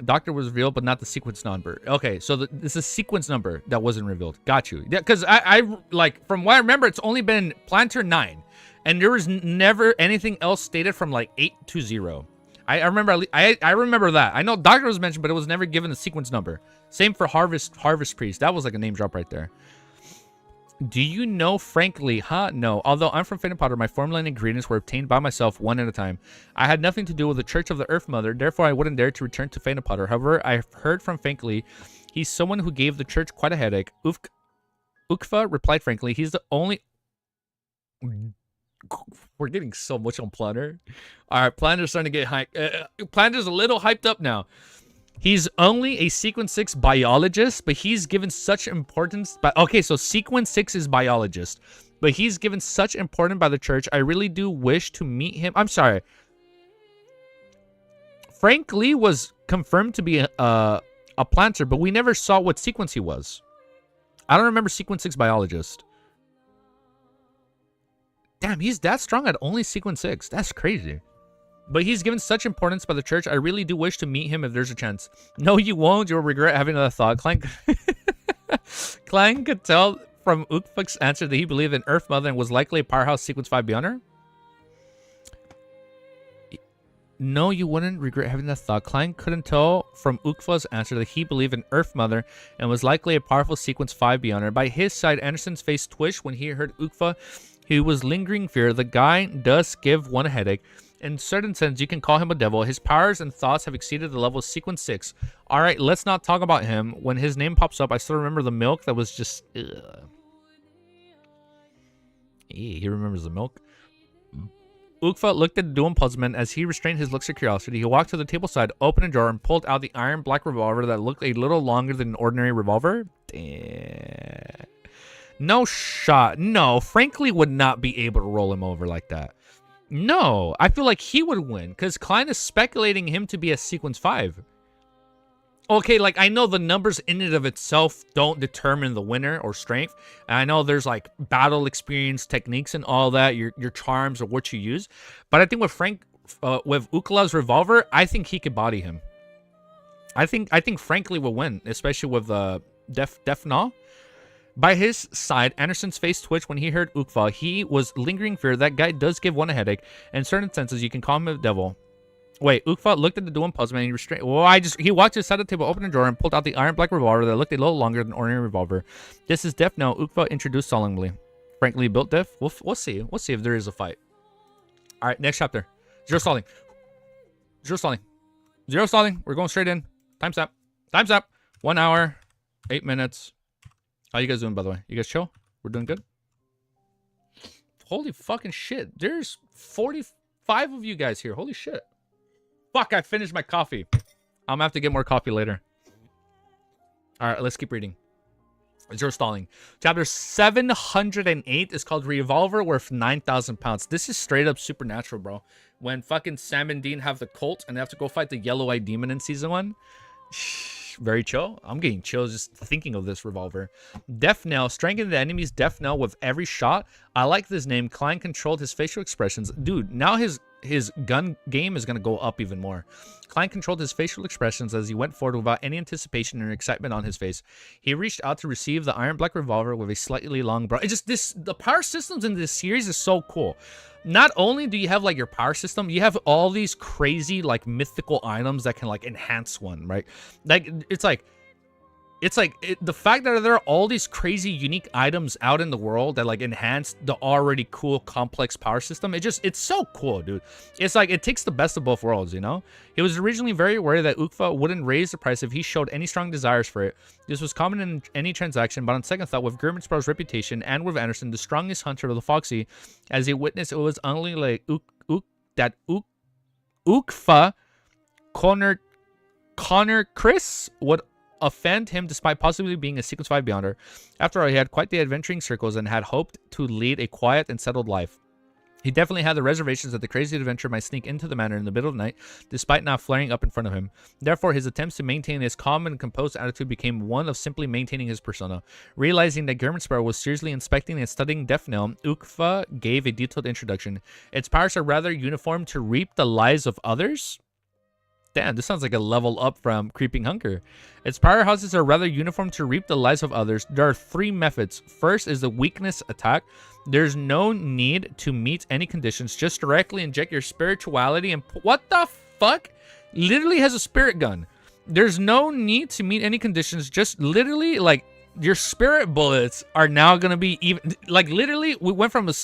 Doctor was revealed, but not the sequence number. Okay, so this is a sequence number that wasn't revealed. Got you. Yeah, because I like from what I remember, it's only been Planter 9, and there was never anything else stated from like 8 to 0. I remember I remember that. I know Doctor was mentioned, but it was never given a sequence number. Same for Harvest Priest. That was like a name drop right there. Do you know frankly? No. Although I'm from Faina Potter, my formula and ingredients were obtained by myself one at a time. I had nothing to do with the Church of the Earth Mother, therefore I wouldn't dare to return to Faina Potter. However, I've heard from frankly, he's someone who gave the church quite a headache. Ukfa replied frankly, he's the only... We're getting so much on Planner. All right, Planner's starting to get hyped. Planner's a little hyped up now. He's only a sequence 6 biologist, but he's given such importance. Okay, so sequence 6 is biologist, but he's given such importance by the church. I really do wish to meet him. I'm sorry. Frank Lee was confirmed to be a planter, but we never saw what sequence he was. I don't remember sequence 6 biologist. Damn, he's that strong at only sequence 6. That's crazy. But he's given such importance by the church. I really do wish to meet him if there's a chance. No, you won't. You'll regret having that thought. Klein could tell from Ukfuk's answer that he believed in Earth Mother and was likely a powerhouse sequence 5 beyond her. No, you wouldn't regret having that thought. Klein couldn't tell from Ukfa's answer that he believed in Earth Mother and was likely a powerful sequence 5 beyond her. By his side, Anderson's face twitched when he heard Ukfa. He was lingering fear. The guy does give one a headache. In certain sense, you can call him a devil. His powers and thoughts have exceeded the level of sequence 6. All right, let's not talk about him. When his name pops up, I still remember the milk that was just... He remembers the milk. Ukfa looked at the dual puzzlement as he restrained his looks of curiosity. He walked to the table side, opened a drawer, and pulled out the iron black revolver that looked a little longer than an ordinary revolver. Damn. No shot. No, frankly would not be able to roll him over like that. No, I feel like he would win because Klein is speculating him to be a sequence 5. Okay, like I know the numbers in and of itself don't determine the winner or strength. And I know there's like battle experience, techniques, and all that, your charms or what you use. But I think with with Ukla's revolver, I think he could body him. I think frankly will win, especially with Def Na. By his side, Anderson's face twitched when he heard Ukfa. He was lingering fear. That guy does give one a headache. In certain senses, you can call him a devil. Wait, Ukfa looked at the dual puzzlement and he restrained... Well, he walked to the side of the table, opened a drawer, and pulled out the iron black revolver that looked a little longer than an ordinary revolver. This is Def now, Ukfa introduced solemnly. Frankly, built Def? We'll see. We'll see if there is a fight. All right, next chapter. Zero stalling. Zero stalling. Zero stalling. We're going straight in. Time's up. Time's up. 1 hour, 8 minutes. How you guys doing, by the way? You guys chill? We're doing good? Holy fucking shit. There's 45 of you guys here. Holy shit. Fuck, I finished my coffee. I'm gonna have to get more coffee later. Alright, let's keep reading. Zero stalling. Chapter 708 is called Revolver Worth 9,000 Pounds. This is straight up supernatural, bro. When fucking Sam and Dean have the cult and they have to go fight the yellow-eyed demon in season 1. Very chill. I'm getting chills just thinking of this revolver. Death Knell. Strengthen the enemy's death knell with every shot. I like this name. Klein controlled his facial expressions. Dude, now his his gun game is going to go up even more. Klein controlled his facial expressions as he went forward without any anticipation or excitement on his face. He reached out to receive the iron black revolver with a slightly long barrel. The power systems in this series is so cool. Not only do you have like your power system, you have all these crazy like mythical items that can like enhance one, right? Like the fact that there are all these crazy unique items out in the world that like enhance the already cool complex power system. It's so cool, dude. It's like it takes the best of both worlds, you know? He was originally very aware that Ukfa wouldn't raise the price if he showed any strong desires for it. This was common in any transaction, but on second thought, with Grimsboro's reputation and with Anderson, the strongest hunter of the Foxy, as he witnessed, it was only like Ukfa Connor Chris would offend him despite possibly being a Sequence 5 Beyonder. After all, he had quite the adventuring circles and had hoped to lead a quiet and settled life. He definitely had the reservations that the crazy adventurer might sneak into the manor in the middle of the night, despite not flaring up in front of him. Therefore, his attempts to maintain his calm and composed attitude became one of simply maintaining his persona. Realizing that Germansparrow was seriously inspecting and studying Defnil, Ukfa gave a detailed introduction. Its powers are rather uniform to reap the lives of others. Damn, this sounds like a level up from Creeping Hunger. Its powerhouses are rather uniform to reap the lives of others. There are 3 methods. First is the weakness attack. There's no need to meet any conditions. Just directly inject your spirituality and... What the fuck? Literally has a spirit gun. There's no need to meet any conditions. Just literally, like, your spirit bullets are now going to be even... Like, literally, we went from a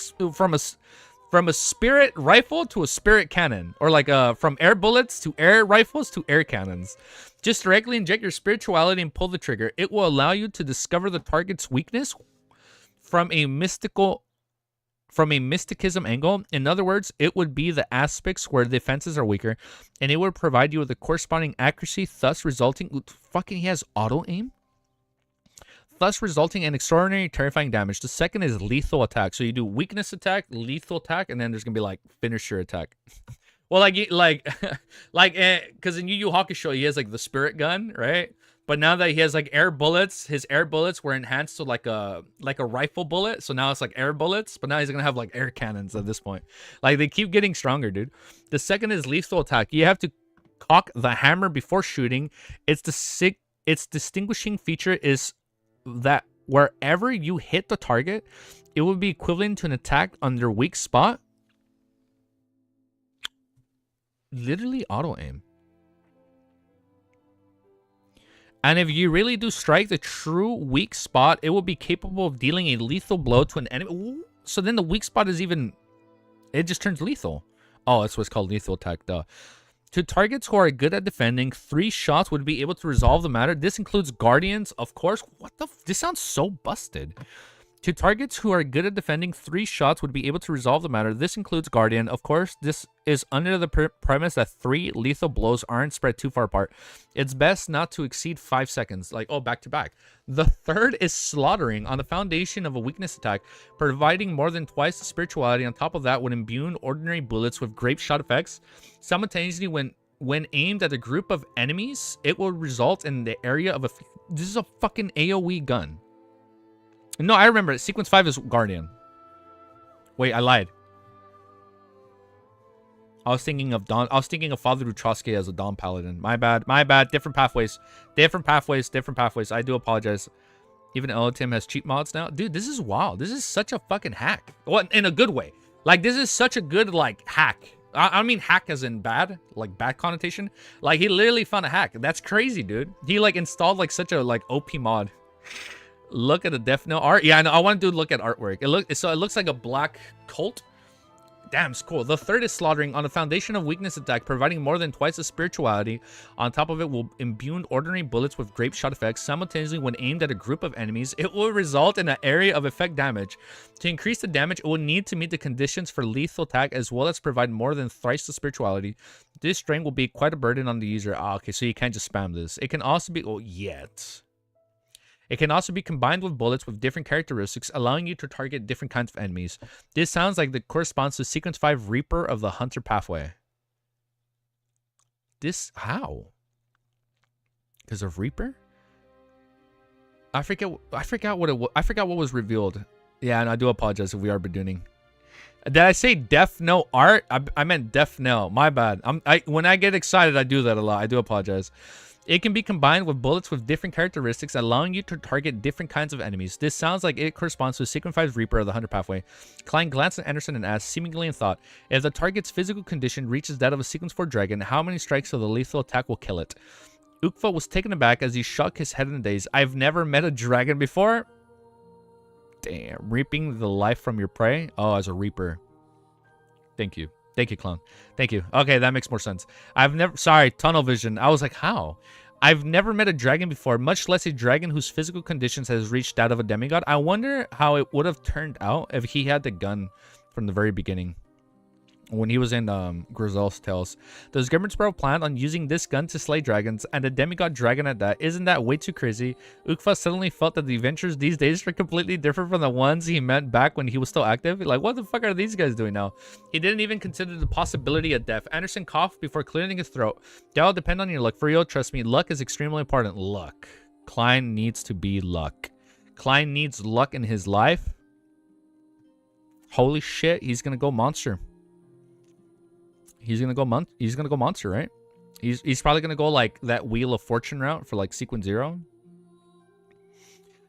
spirit rifle to a spirit cannon, or like from air bullets to air rifles to air cannons. Just directly inject your spirituality and pull the trigger. It will allow you to discover the target's weakness from a mysticism angle. In other words, it would be the aspects where defenses are weaker, and it would provide you with the corresponding accuracy, thus resulting... Fucking, he has auto aim? Thus resulting in extraordinary terrifying damage. The second is lethal attack. So you do weakness attack, lethal attack, and then there's gonna be like finisher attack. Well, because in Yu Yu Hakusho he has like the spirit gun, right? But now that he has like air bullets, his air bullets were enhanced to like a rifle bullet. So now it's like air bullets, but now he's gonna have like air cannons at this point. Like they keep getting stronger, dude. The second is lethal attack. You have to cock the hammer before shooting. Its distinguishing feature is that wherever you hit the target, it will be equivalent to an attack on their weak spot. Literally auto aim. And if you really do strike the true weak spot, it will be capable of dealing a lethal blow to an enemy. Ooh, so then the weak spot is even... It just turns lethal. Oh, that's what's called lethal attack, duh. To targets who are good at defending, 3 shots would be able to resolve the matter. This includes Guardians, of course. What the this sounds so busted. To targets who are good at defending, 3 shots would be able to resolve the matter. This includes Guardian. Of course, this is under the premise that 3 lethal blows aren't spread too far apart. It's best not to exceed 5 seconds, like, oh, back to back. The third is slaughtering on the foundation of a weakness attack, providing more than twice the spirituality. On top of that, when imbuing ordinary bullets with grape shot effects, simultaneously when aimed at a group of enemies, it will result in the area of a... This is a fucking AoE gun. No, I remember it. Sequence 5 is Guardian. Wait, I lied. I was thinking of Father Rutroski as a Dawn Paladin. My bad. My bad. Different pathways. Different pathways. Different pathways. I do apologize. Even Elotim has cheat mods now. Dude, this is wild. This is such a fucking hack. Well, in a good way. Like, this is such a good, like, hack. I don't mean hack as in bad, like bad connotation. Like, he literally found a hack. That's crazy, dude. He, like, installed, like, such a, like, OP mod. Look at the Defno art. Yeah, I know. I want to look at artwork. It looks like a black cult. Damn, it's cool. The third is slaughtering on the foundation of weakness attack, providing more than twice the spirituality. On top of it will imbue ordinary bullets with grape shot effects. Simultaneously, when aimed at a group of enemies, it will result in an area of effect damage. To increase the damage, it will need to meet the conditions for lethal attack as well as provide more than thrice the spirituality. This strain will be quite a burden on the user. Ah, okay, so you can't just spam this. It can also be... Oh, yet. It can also be combined with bullets with different characteristics, allowing you to target different kinds of enemies. This sounds like it corresponds to Sequence 5 Reaper of the Hunter pathway. This... How? Because of Reaper? I forgot what it was. I forgot what was revealed. Yeah, and I do apologize if we are bedooning. Did I say Death Note art? I meant Death Note. My bad. When I get excited, I do that a lot. I do apologize. It can be combined with bullets with different characteristics, allowing you to target different kinds of enemies. This sounds like it corresponds to Sequence 5's Reaper of the Hunter Pathway. Klein glanced at Anderson and asked, seemingly in thought, if the target's physical condition reaches that of a Sequence 4 dragon, how many strikes of the lethal attack will kill it? Ukfa was taken aback as he shook his head in a daze. I've never met a dragon before. Damn, reaping the life from your prey? Oh, as a reaper. Thank you. Thank you, clown. Thank you. Okay, that makes more sense. Sorry, tunnel vision. I was like, how? I've never met a dragon before, much less a dragon whose physical conditions has reached that of a demigod. I wonder how it would have turned out if he had the gun from the very beginning. When he was in Griselle's Tales. Does Grimmertsboro plan on using this gun to slay dragons, and a demigod dragon at that? Isn't that way too crazy? Ukfa suddenly felt that the adventures these days were completely different from the ones he met back when he was still active. Like, what the fuck are these guys doing now? He didn't even consider the possibility of death. Anderson coughed before clearing his throat. That'll depend on your luck. For real, trust me, luck is extremely important. Luck. Klein needs to be luck. Klein needs luck in his life. Holy shit, he's gonna go monster. He's gonna go monster, right? He's probably gonna go like that Wheel of Fortune route for like Sequence 0.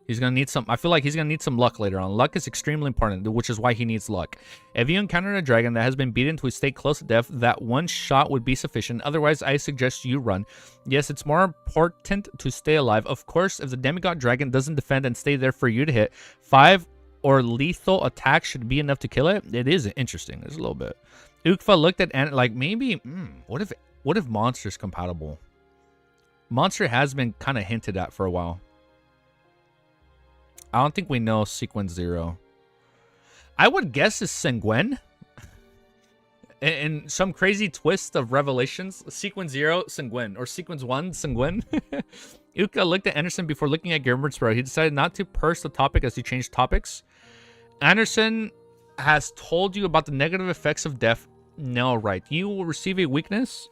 He's gonna need some. I feel like he's gonna need some luck later on. Luck is extremely important, which is why he needs luck. If you encounter a dragon that has been beaten to a state close to death, that one shot would be sufficient. Otherwise, I suggest you run. Yes, it's more important to stay alive. Of course, if the demigod dragon doesn't defend and stay there for you to hit, 5 or lethal attack should be enough to kill it. It is interesting. There's a little bit. Ukfa looked at like maybe what if Monster's compatible? Monster has been kind of hinted at for a while. I don't think we know Sequence 0. I would guess it's Sanguine. In some crazy twist of revelations, Sequence 0, Sanguine, or Sequence 1, Sanguine. Uka looked at Anderson before looking at Gilbert's. He decided not to purse the topic as he changed topics. Anderson has told you about the negative effects of death. No, right. You will receive a weakness.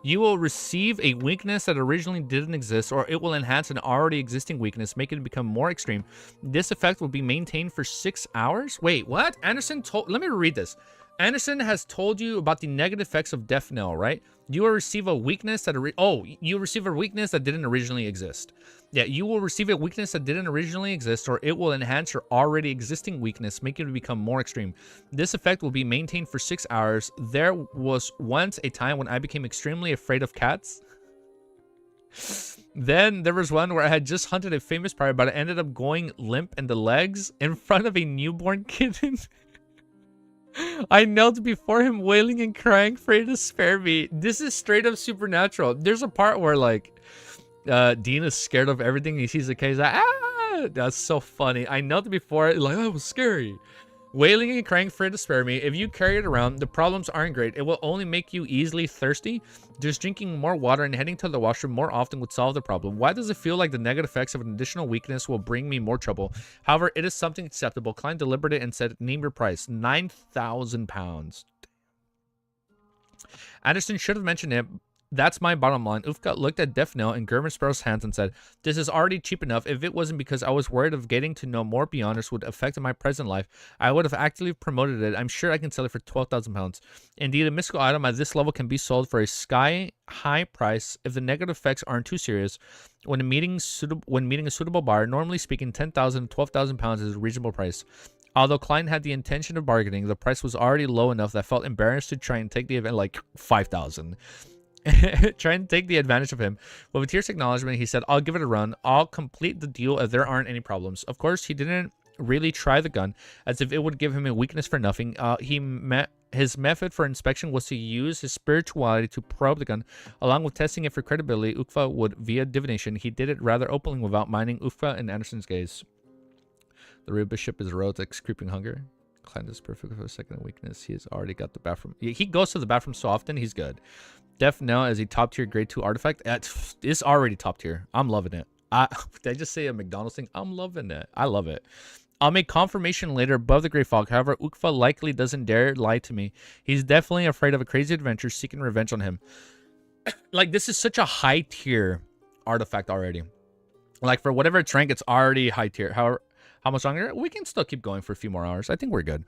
You will receive a weakness that originally didn't exist, or it will enhance an already existing weakness, making it become more extreme. This effect will be maintained for 6 hours. Wait, what? Anderson told... Let me read this. Anderson has told you about the negative effects of death now, right? You will receive a weakness that... you receive a weakness that didn't originally exist. Yeah, you will receive a weakness that didn't originally exist, or it will enhance your already existing weakness, making it become more extreme. This effect will be maintained for 6 hours. There was once a time when I became extremely afraid of cats. Then there was one where I had just hunted a famous pirate, but I ended up going limp in the legs in front of a newborn kitten. I knelt before him, wailing and crying for him to spare me. This is straight up supernatural. There's a part where like Dean is scared of everything. He sees the case. Like, ah, that's so funny. I knelt before, like, that was scary. Wailing and crying for it to spare me. If you carry it around, the problems aren't great. It will only make you easily thirsty. Just drinking more water and heading to the washroom more often would solve the problem. Why does it feel like the negative effects of an additional weakness will bring me more trouble? However, it is something acceptable. Klein deliberated and said, name your price. 9,000 pounds. Anderson should have mentioned it. That's my bottom line. Ufka looked at Death Note and German Sparrow's hands and said, this is already cheap enough. If it wasn't because I was worried of getting to know more Beyonders would affect my present life, I would have actively promoted it. I'm sure I can sell it for 12,000 pounds. Indeed, a mystical item at this level can be sold for a sky-high price if the negative effects aren't too serious. When meeting a suitable buyer, normally speaking, 10,000 to 12,000 pounds is a reasonable price. Although Klein had the intention of bargaining, the price was already low enough that I felt embarrassed to try and take the event like 5,000. Try and take the advantage of him. With a tear's acknowledgement, he said, I'll give it a run. I'll complete the deal if there aren't any problems. Of course, he didn't really try the gun, as if it would give him a weakness for nothing. His method for inspection was to use his spirituality to probe the gun. Along with testing it for credibility, Ukfa would, via divination, he did it rather openly without minding Ukfa and Anderson's gaze. The real bishop is Rotek's creeping hunger. Klein is perfect for a second weakness. He has already got the bathroom. He goes to the bathroom so often, he's good. Death Now as a top tier grade 2 artifact. It's already top tier. I'm loving it. Did I just say a McDonald's thing? I'm loving it. I love it. I'll make confirmation later above the Grey Fog. However, Ukfa likely doesn't dare lie to me. He's definitely afraid of a crazy adventure seeking revenge on him. Like, this is such a high tier artifact already. Like, for whatever its rank, it's already high tier. However, how much longer? We can still keep going for a few more hours. I think we're good.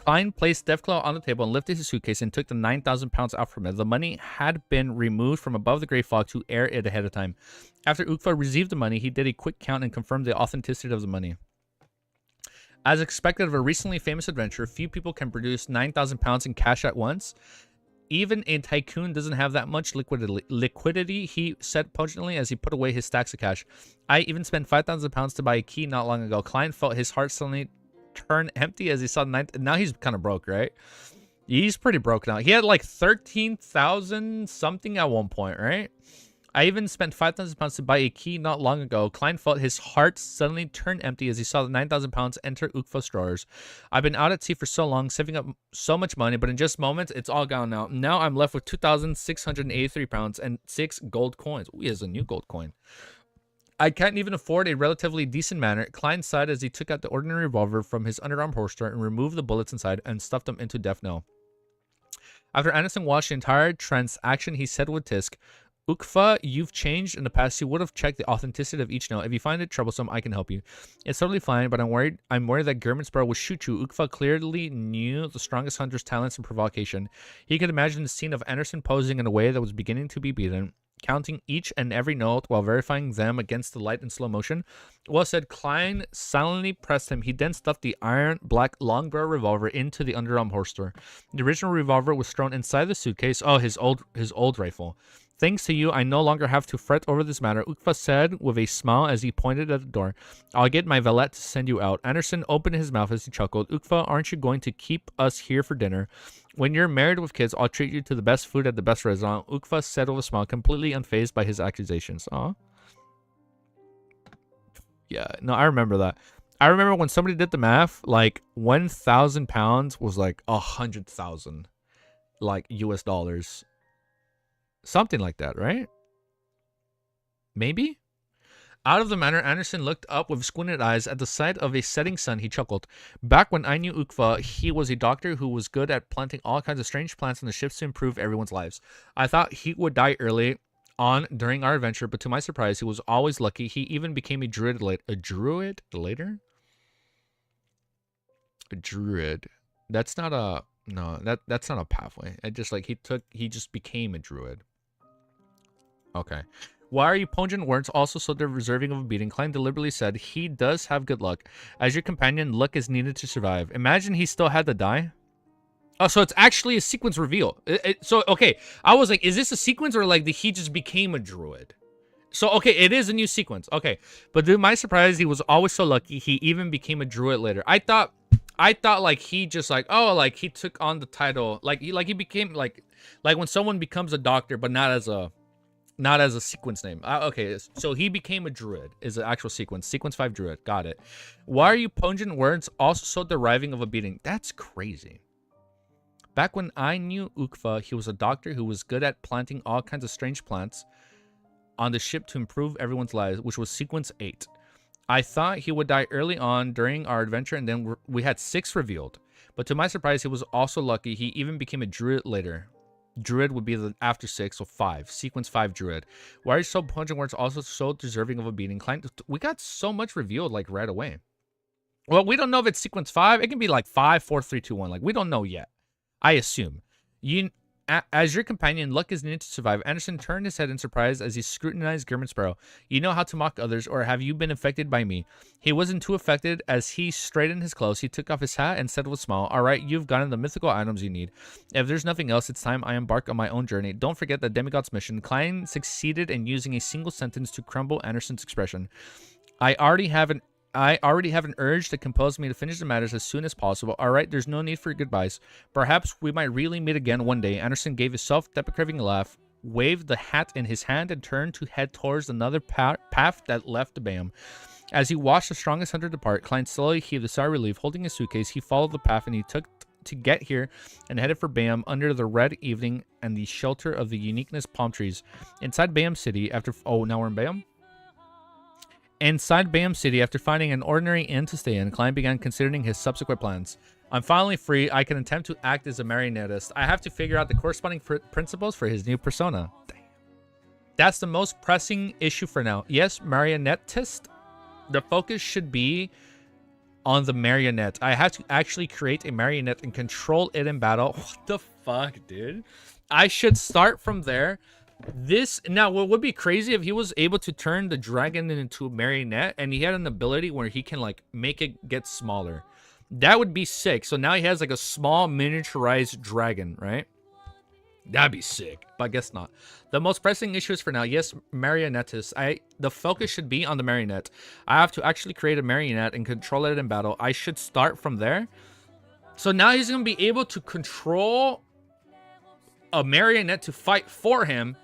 Klein placed Deathclaw on the table and lifted his suitcase and took the 9,000 pounds out from it. The money had been removed from above the gray fog to air it ahead of time. After Ukfa received the money, he did a quick count and confirmed the authenticity of the money. As expected of a recently famous adventurer, few people can produce 9,000 pounds in cash at once. Even a tycoon doesn't have that much liquidity, he said pungently as he put away his stacks of cash. I even spent 5,000 pounds to buy a key not long ago. Klein felt his heart suddenly turn empty as he saw the ninth. Now he's kind of broke, right? He's pretty broke now. He had like 13,000 something at one point, right? I even spent 5,000 pounds to buy a key not long ago. Klein felt his heart suddenly turn empty as he saw the 9,000 pounds enter Ukfa's drawers. I've been out at sea for so long, saving up so much money, but in just moments, it's all gone now. Now I'm left with 2,683 pounds and 6 gold coins. Ooh, he has a new gold coin. I can't even afford a relatively decent manner. Klein sighed as he took out the ordinary revolver from his underarm holster and removed the bullets inside and stuffed them into Death Knell. After Anderson watched the entire transaction, he said with Tisk, Ukfa, you've changed in the past. You would have checked the authenticity of each note. If you find it troublesome, I can help you. It's totally fine, but I'm worried that Germansborough will shoot you. Ukfa clearly knew the strongest hunter's talents and provocation. He could imagine the scene of Anderson posing in a way that was beginning to be beaten, counting each and every note while verifying them against the light in slow motion. Well said. Klein silently pressed him. He then stuffed the iron black longbow revolver into the underarm holster. The original revolver was thrown inside the suitcase. Oh, his old rifle. Thanks to you, I no longer have to fret over this matter, Ukfa said with a smile as he pointed at the door. I'll get my valet to send you out. Anderson opened his mouth as he chuckled. Ukfa, aren't you going to keep us here for dinner? When you're married with kids, I'll treat you to the best food at the best restaurant. Ukfa said with a smile, completely unfazed by his accusations. Aw. Yeah, no, I remember that. I remember when somebody did the math, like 1,000 pounds was like 100,000, like US dollars. Something like that, right? Maybe? Out of the manor, Anderson looked up with squinted eyes. At the sight of a setting sun, he chuckled. Back when I knew Ukfa, he was a doctor who was good at planting all kinds of strange plants on the ships to improve everyone's lives. I thought he would die early on during our adventure, but to my surprise, he was always lucky. He even became a druid later? A druid. That's not a... No, that's not a pathway. It just like he just became a druid. Okay. Why are you pungent words also so deserving of a beating? Klein deliberately said, he does have good luck. As your companion, luck is needed to survive. Imagine he still had to die. Oh, so it's actually a sequence reveal. So, okay. I was like, is this a sequence or like he just became a druid? So, okay, it is a new sequence. Okay. But to my surprise, he was always so lucky. He even became a druid later. I thought like he just like, oh, like he took on the title. Like he became like when someone becomes a doctor, but not as a sequence name. Okay, so he became a druid is the actual sequence. Sequence 5 druid. Got it. Why are you pungent words also so deriving of a beating? That's crazy. Back when I knew Ukfa, he was a doctor who was good at planting all kinds of strange plants on the ship to improve everyone's lives, which was sequence 8. I thought he would die early on during our adventure, and then we had 6 revealed. But to my surprise, he was also lucky. He even became a druid later. Druid would be the after 6, so 5. Sequence 5 druid. Why are you so pungent words also so deserving of a beating? We got so much revealed like right away. Well, we don't know if it's sequence 5. It can be like 5, 4, 3, 2, 1. Like we don't know yet. I assume. As your companion, luck is needed to survive. Anderson turned his head in surprise as he scrutinized Germansborough. You know how to mock others, or have you been affected by me? He wasn't too affected. As he straightened his clothes, he took off his hat and said with a smile, all right, you've gotten the mythical items you need. If there's nothing else, it's time I embark on my own journey. Don't forget the demigod's mission. Klein succeeded in using a single sentence to crumble Anderson's expression. I already have an urge that compels me to finish the matters as soon as possible. All right, there's no need for goodbyes. Perhaps we might really meet again one day. Anderson gave a self-deprecating laugh, waved the hat in his hand, and turned to head towards another path that left to Bam. As he watched the strongest hunter depart, Klein slowly heaved a sigh of relief. Holding his suitcase, he followed the path and he took to get here and headed for Bam under the red evening and the shelter of the uniqueness palm trees. Inside Bam City, now we're in Bam? Inside Bam City, after finding an ordinary inn to stay in, Klein began considering his subsequent plans. I'm finally free. I can attempt to act as a marionettist. I have to figure out the corresponding principles for his new persona. Damn. That's the most pressing issue for now. Yes, marionettist. The focus should be on the marionette. I have to actually create a marionette and control it in battle. What the fuck, dude? I should start from there. This now, what would be crazy if he was able to turn the dragon into a marionette and he had an ability where he can like make it get smaller. That would be sick. So now he has like a small miniaturized dragon, right? That'd be sick, but I guess not. The most pressing issues for now, yes, marionettes. The focus should be on the marionette. I have to actually create a marionette and control it in battle. I should start from there. So now he's gonna be able to control a marionette to fight for him.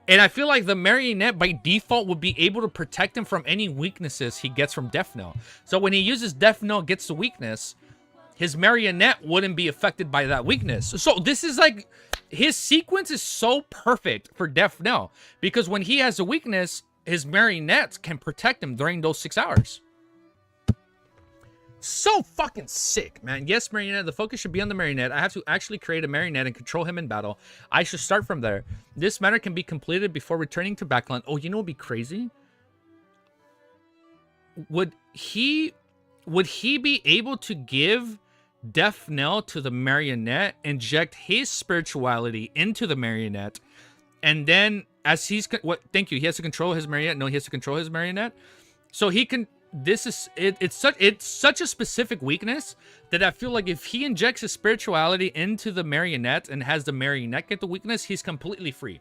And I feel like the marionette by default would be able to protect him from any weaknesses he gets from Death Knell. So when he uses Death Knell, gets the weakness, his marionette wouldn't be affected by that weakness. So this is like, his sequence is so perfect for Death Knell. Because when he has a weakness, his marionette can protect him during those 6 hours. So fucking sick, man. Yes, marionette. The focus should be on the marionette. I have to actually create a marionette and control him in battle. I should start from there. This matter can be completed before returning to Backland. Oh, you know what would be crazy? Would he be able to give Death Knell to the marionette, inject his spirituality into the marionette, and then as he's thank you, he has to control his marionette. No, he has to control his marionette. So he can. This is it. It's such a specific weakness that I feel like if he injects his spirituality into the marionette and has the marionette get the weakness, he's completely free.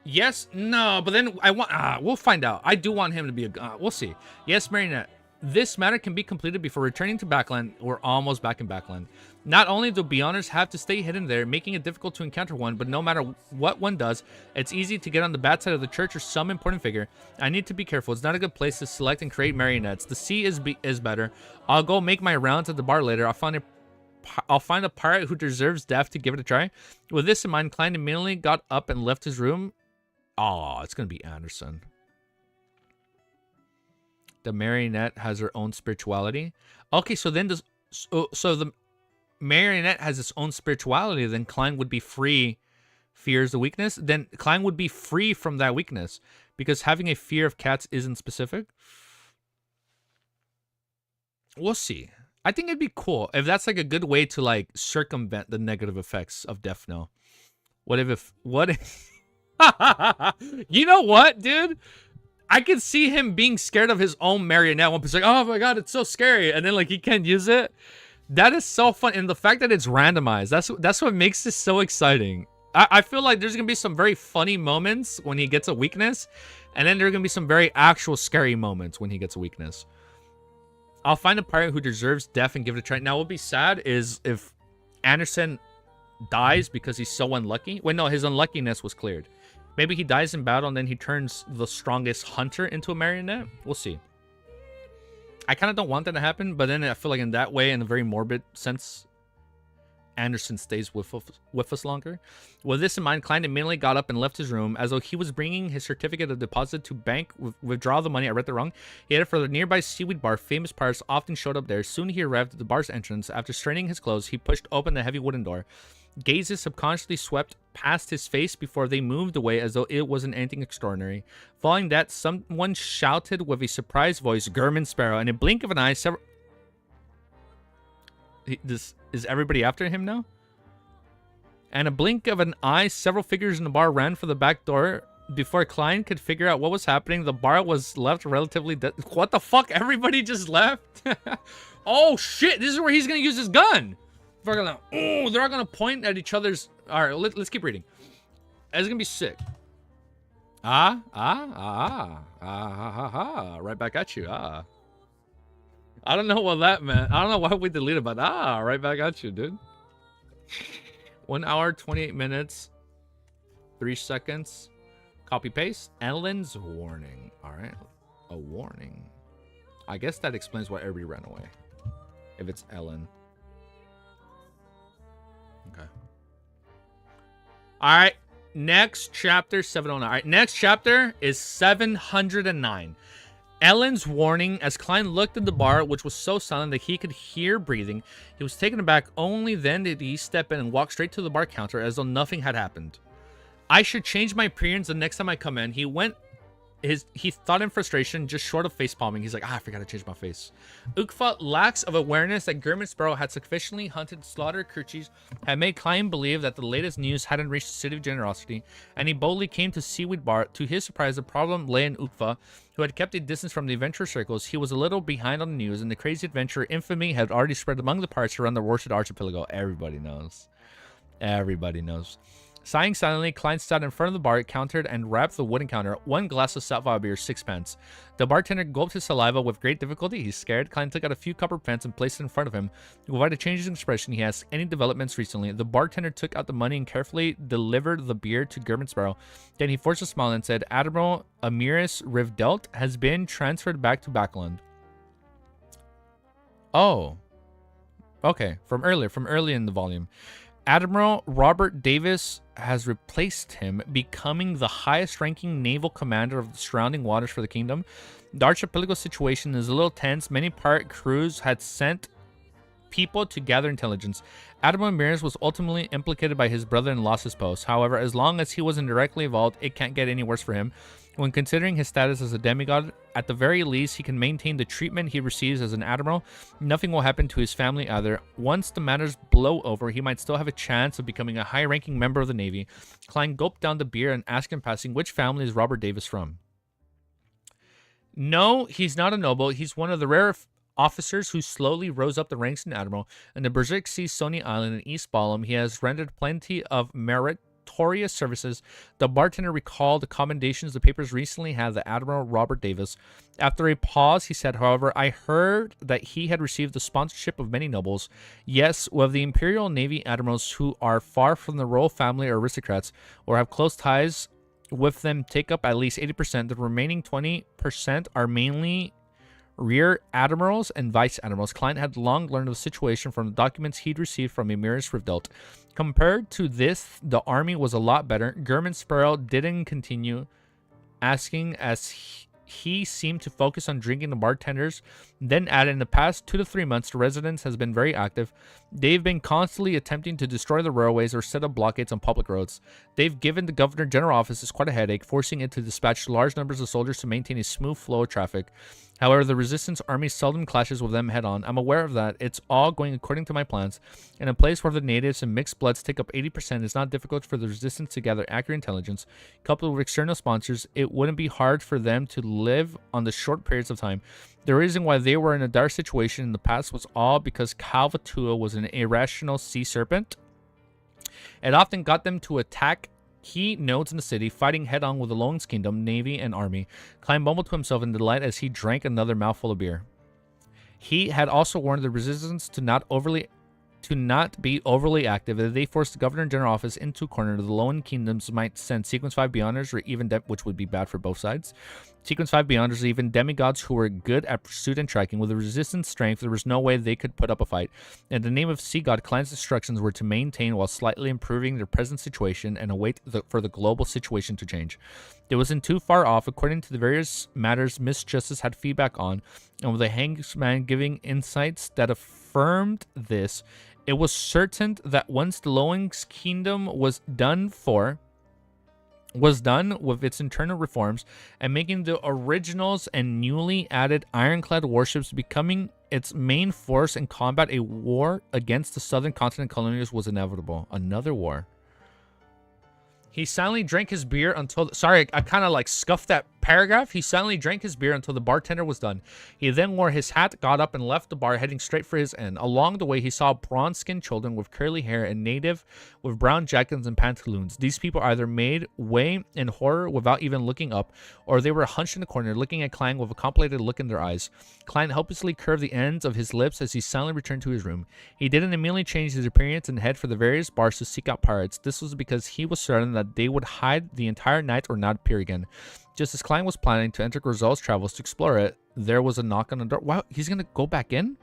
Yes, no, but then I want. We'll find out. I do want him to be a. We'll see. Yes, marionette. This matter can be completed before returning to Backland. We're almost back in Backland. Not only do Beyonders have to stay hidden there, making it difficult to encounter one, but no matter what one does, it's easy to get on the bad side of the church or some important figure. I need to be careful. It's not a good place to select and create marionettes. The sea is better. I'll go make my rounds at the bar later. I'll find a pirate who deserves death to give it a try. With this in mind, Klein immediately got up and left his room. Oh, it's going to be Anderson. The marionette has her own spirituality. Okay, so then so the marionette has its own spirituality. Then Klein would be free. Fears the weakness. Then Klein would be free from that weakness because having a fear of cats isn't specific. We'll see. I think it'd be cool if that's like a good way to like circumvent the negative effects of Death Knell. What if you know what, dude? I could see him being scared of his own marionette. One person's like, oh my god, it's so scary. And then like he can't use it. That is so fun. And the fact that it's randomized, that's what makes this so exciting. I feel like there's going to be some very funny moments when he gets a weakness. And then there are going to be some very actual scary moments when he gets a weakness. I'll find a pirate who deserves death and give it a try. Now, what would be sad is if Anderson dies because he's so unlucky. Wait, no, his unluckiness was cleared. Maybe he dies in battle and then he turns the strongest hunter into a marionette. We'll see. I kind of don't want that to happen, but then I feel like in that way, in a very morbid sense, Anderson stays with us longer. With this in mind, Klein immediately got up and left his room as though he was bringing his certificate of deposit to bank. Withdraw the money. I read that wrong. He headed for the nearby seaweed bar. Famous pirates often showed up there. Soon he arrived at the bar's entrance. After straining his clothes, he pushed open the heavy wooden door. Gazes subconsciously swept past his face before they moved away as though it wasn't anything extraordinary. Following that, someone shouted with a surprised voice, German Sparrow, and in a blink of an eye, is everybody after him now? And a blink of an eye, several figures in the bar ran for the back door. Before Klein could figure out what was happening, the bar was left relatively dead. What the fuck? Everybody just left? Oh shit, this is where he's gonna use his gun. They're all gonna point at each other's. All right, let's keep reading. It's gonna be sick. Right back at you. I don't know what that meant. I don't know why we deleted, but right back at you, dude. 1 hour, 28 minutes, 3 seconds. Copy paste. Ellen's warning. All right, a warning. I guess that explains why everybody ran away. If it's Ellen. Okay. All right. Next chapter, 709. All right. Next chapter is 709. Ellen's warning. As Klein looked at the bar, which was so silent that he could hear breathing, he was taken aback. Only then did he step in and walk straight to the bar counter as though nothing had happened. I should change my appearance the next time I come in. He went he thought in frustration, just short of face palming. He's like, I forgot to change my face. Ukfa lacks of awareness that Gurman Sparrow had sufficiently hunted slaughtered Kerchies had made Klein believe that the latest news hadn't reached the City of Generosity, and he boldly came to Seaweed Bar. To his surprise, the problem lay in Ukfa, who had kept a distance from the adventure circles. He was a little behind on the news, and the crazy adventure infamy had already spread among the parts around the worsted archipelago. Everybody knows. Everybody knows. Sighing silently, Klein sat in front of the bar, countered, and rapped the wooden counter. 1 glass of Sattva beer, 6 pence. The bartender gulped his saliva with great difficulty. He's scared. Klein took out a few copper pence and placed it in front of him. Without a change in expression, he asked, any developments recently? The bartender took out the money and carefully delivered the beer to Gurman Sparrow. Then he forced a smile and said, Admiral Amiris Rivdelt has been transferred back to Backland. Oh. Okay, from early in the volume. Admiral Robert Davis has replaced him, becoming the highest-ranking naval commander of the surrounding waters for the kingdom. The archipelago situation is a little tense. Many pirate crews had sent people to gather intelligence. Admiral Mears was ultimately implicated by his brother and lost his post. However, as long as he wasn't directly involved, it can't get any worse for him. When considering his status as a demigod, at the very least, he can maintain the treatment he receives as an admiral. Nothing will happen to his family either. Once the matters blow over, he might still have a chance of becoming a high-ranking member of the Navy. Klein gulped down the beer and asked in passing, which family is Robert Davis from? No, he's not a noble. He's one of the rare officers who slowly rose up the ranks in admiral. In the Berserk Sea Sony Island in East Ballam, he has rendered plenty of meritorious services. The bartender recalled the commendations the papers recently had the Admiral Robert Davis. After a pause, he said, however, I heard that he had received the sponsorship of many nobles. Yes, with the Imperial Navy admirals who are far from the royal family or aristocrats, or have close ties with them, take up at least 80%. The remaining 20% are mainly rear admirals and vice admirals. Klein had long learned of the situation from the documents he'd received from Emiris Rivdelt. Compared to this, the army was a lot better. Gurman Sparrow didn't continue asking as he seemed to focus on drinking the bartenders. Then added, in the past 2 to 3 months, the residence has been very active. They've been constantly attempting to destroy the railways or set up blockades on public roads. They've given the Governor General office quite a headache, forcing it to dispatch large numbers of soldiers to maintain a smooth flow of traffic. However, the resistance army seldom clashes with them head-on. I'm aware of that. It's all going according to my plans. In a place where the natives and mixed bloods take up 80%, it's not difficult for the resistance to gather accurate intelligence. Coupled with external sponsors, it wouldn't be hard for them to live on the short periods of time. The reason why they were in a dire situation in the past was all because Calvatua was an irrational sea serpent. It often got them to attack key nodes in the city, fighting head-on with the Lone's Kingdom, Navy, and Army. Klein mumbled to himself in delight as he drank another mouthful of beer. He had also warned the resistance to not be overly active. If they forced the Governor General office into a corner, the Lone Kingdoms might send Sequence 5 Beyonders, or even which would be bad for both sides. Sequence 5 Beyonders, or even demigods who were good at pursuit and tracking. With the resistance strength, there was no way they could put up a fight. In the name of Sea God, Klein's instructions were to maintain while slightly improving their present situation and await for the global situation to change. It wasn't too far off, according to the various matters Miss Justice had feedback on, and with the Hangman giving insights that affirmed this, it was certain that once the Loing's Kingdom was done with its internal reforms and making the originals and newly added ironclad warships becoming its main force in combat, a war against the southern continent colonies was inevitable. Another war. He silently drank his beer until... Sorry, I kind of like scuffed that paragraph. He silently drank his beer until the bartender was done. He then wore his hat, got up, and left the bar, heading straight for his inn. Along the way, he saw bronze-skinned children with curly hair and native with brown jackets and pantaloons. These people either made way in horror without even looking up, or they were hunched in the corner, looking at Klein with a complicated look in their eyes. Klein helplessly curved the ends of his lips as he silently returned to his room. He didn't immediately change his appearance and head for the various bars to seek out pirates. This was because he was certain that they would hide the entire night or not appear again. Just as Klein was planning to enter Griselle's travels to explore it, there was a knock on the door. Wow, he's gonna go back in?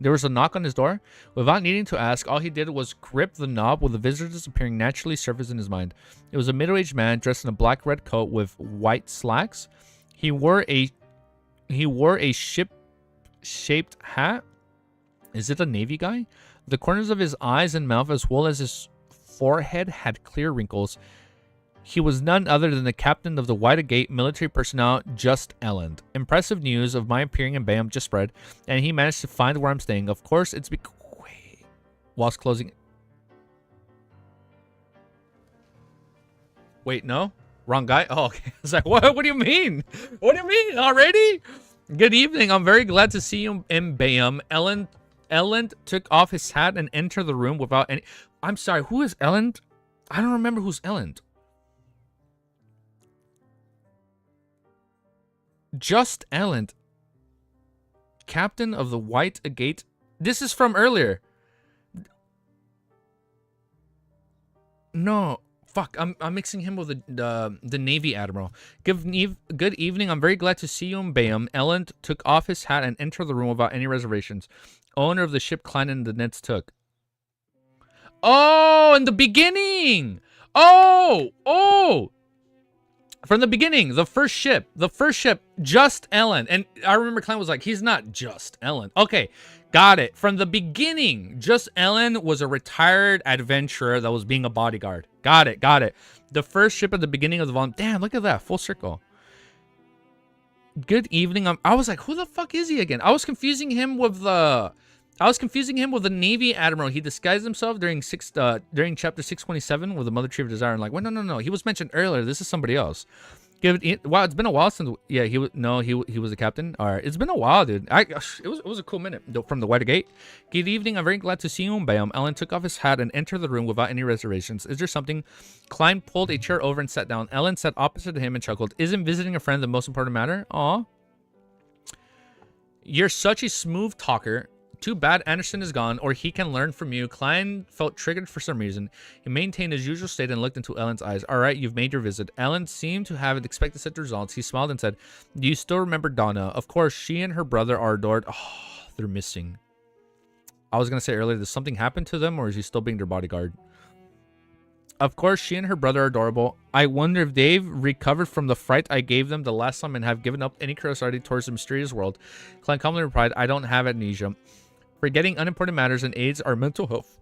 There was a knock on his door. Without needing to ask, all he did was grip the knob with the visitors appearing naturally surface in his mind. It was a middle-aged man dressed in a black-red coat with white slacks. He wore a ship-shaped hat. Is it a Navy guy? The corners of his eyes and mouth, as well as his forehead, had clear wrinkles. He was none other than the captain of the Whitegate military personnel, Just Elland. Impressive news of my appearing in Bam just spread, and he managed to find where I'm staying. Of course, it's wait, whilst closing. Wait, no, wrong guy. Oh, okay. I was like, what? What do you mean? What do you mean already? Good evening. I'm very glad to see you in Bam. Elland took off his hat and entered the room without any. I'm sorry. Who is Elland? I don't remember who's Elland. Just Elland, captain of the Whitegate. This is from earlier. No, fuck. I'm mixing him with the Navy admiral. Good evening. I'm very glad to see you in Bayam. Elland took off his hat and entered the room without any reservations. Owner of the ship Klein and the Nets took. Oh, in the beginning. Oh. From the beginning, the first ship, just Ellen. And I remember Klein was like, he's not just Ellen. Okay, got it. From the beginning, just Ellen was a retired adventurer that was being a bodyguard. Got it. The first ship at the beginning of the volume. Damn, look at that. Full circle. Good evening. I was like, who the fuck is he again? I was confusing him with the Navy admiral. He disguised himself during chapter 627 with the Mother Tree of Desire. And like, well, no. He was mentioned earlier. This is somebody else. Wow, it's been a while since. Yeah, he was a captain. All right, it's been a while, dude. It was a cool minute from the Whitegate. Good evening. I'm very glad to see you, Bam. Ellen took off his hat and entered the room without any reservations. Is there something? Klein pulled a chair over and sat down. Ellen sat opposite to him and chuckled. Isn't visiting a friend the most important matter? Aw. You're such a smooth talker. Too bad Anderson is gone, or he can learn from you. Klein felt triggered for some reason. He maintained his usual state and looked into Ellen's eyes. All right, you've made your visit. Ellen seemed to have expected such results. He smiled and said, do you still remember Donna? Of course, she and her brother are adored. Oh, they're missing. I was going to say earlier, did something happen to them, or is he still being their bodyguard? Of course, she and her brother are adorable. I wonder if they've recovered from the fright I gave them the last time and have given up any curiosity towards the mysterious world. Klein calmly replied, I don't have amnesia. Forgetting unimportant matters and aids our mental health.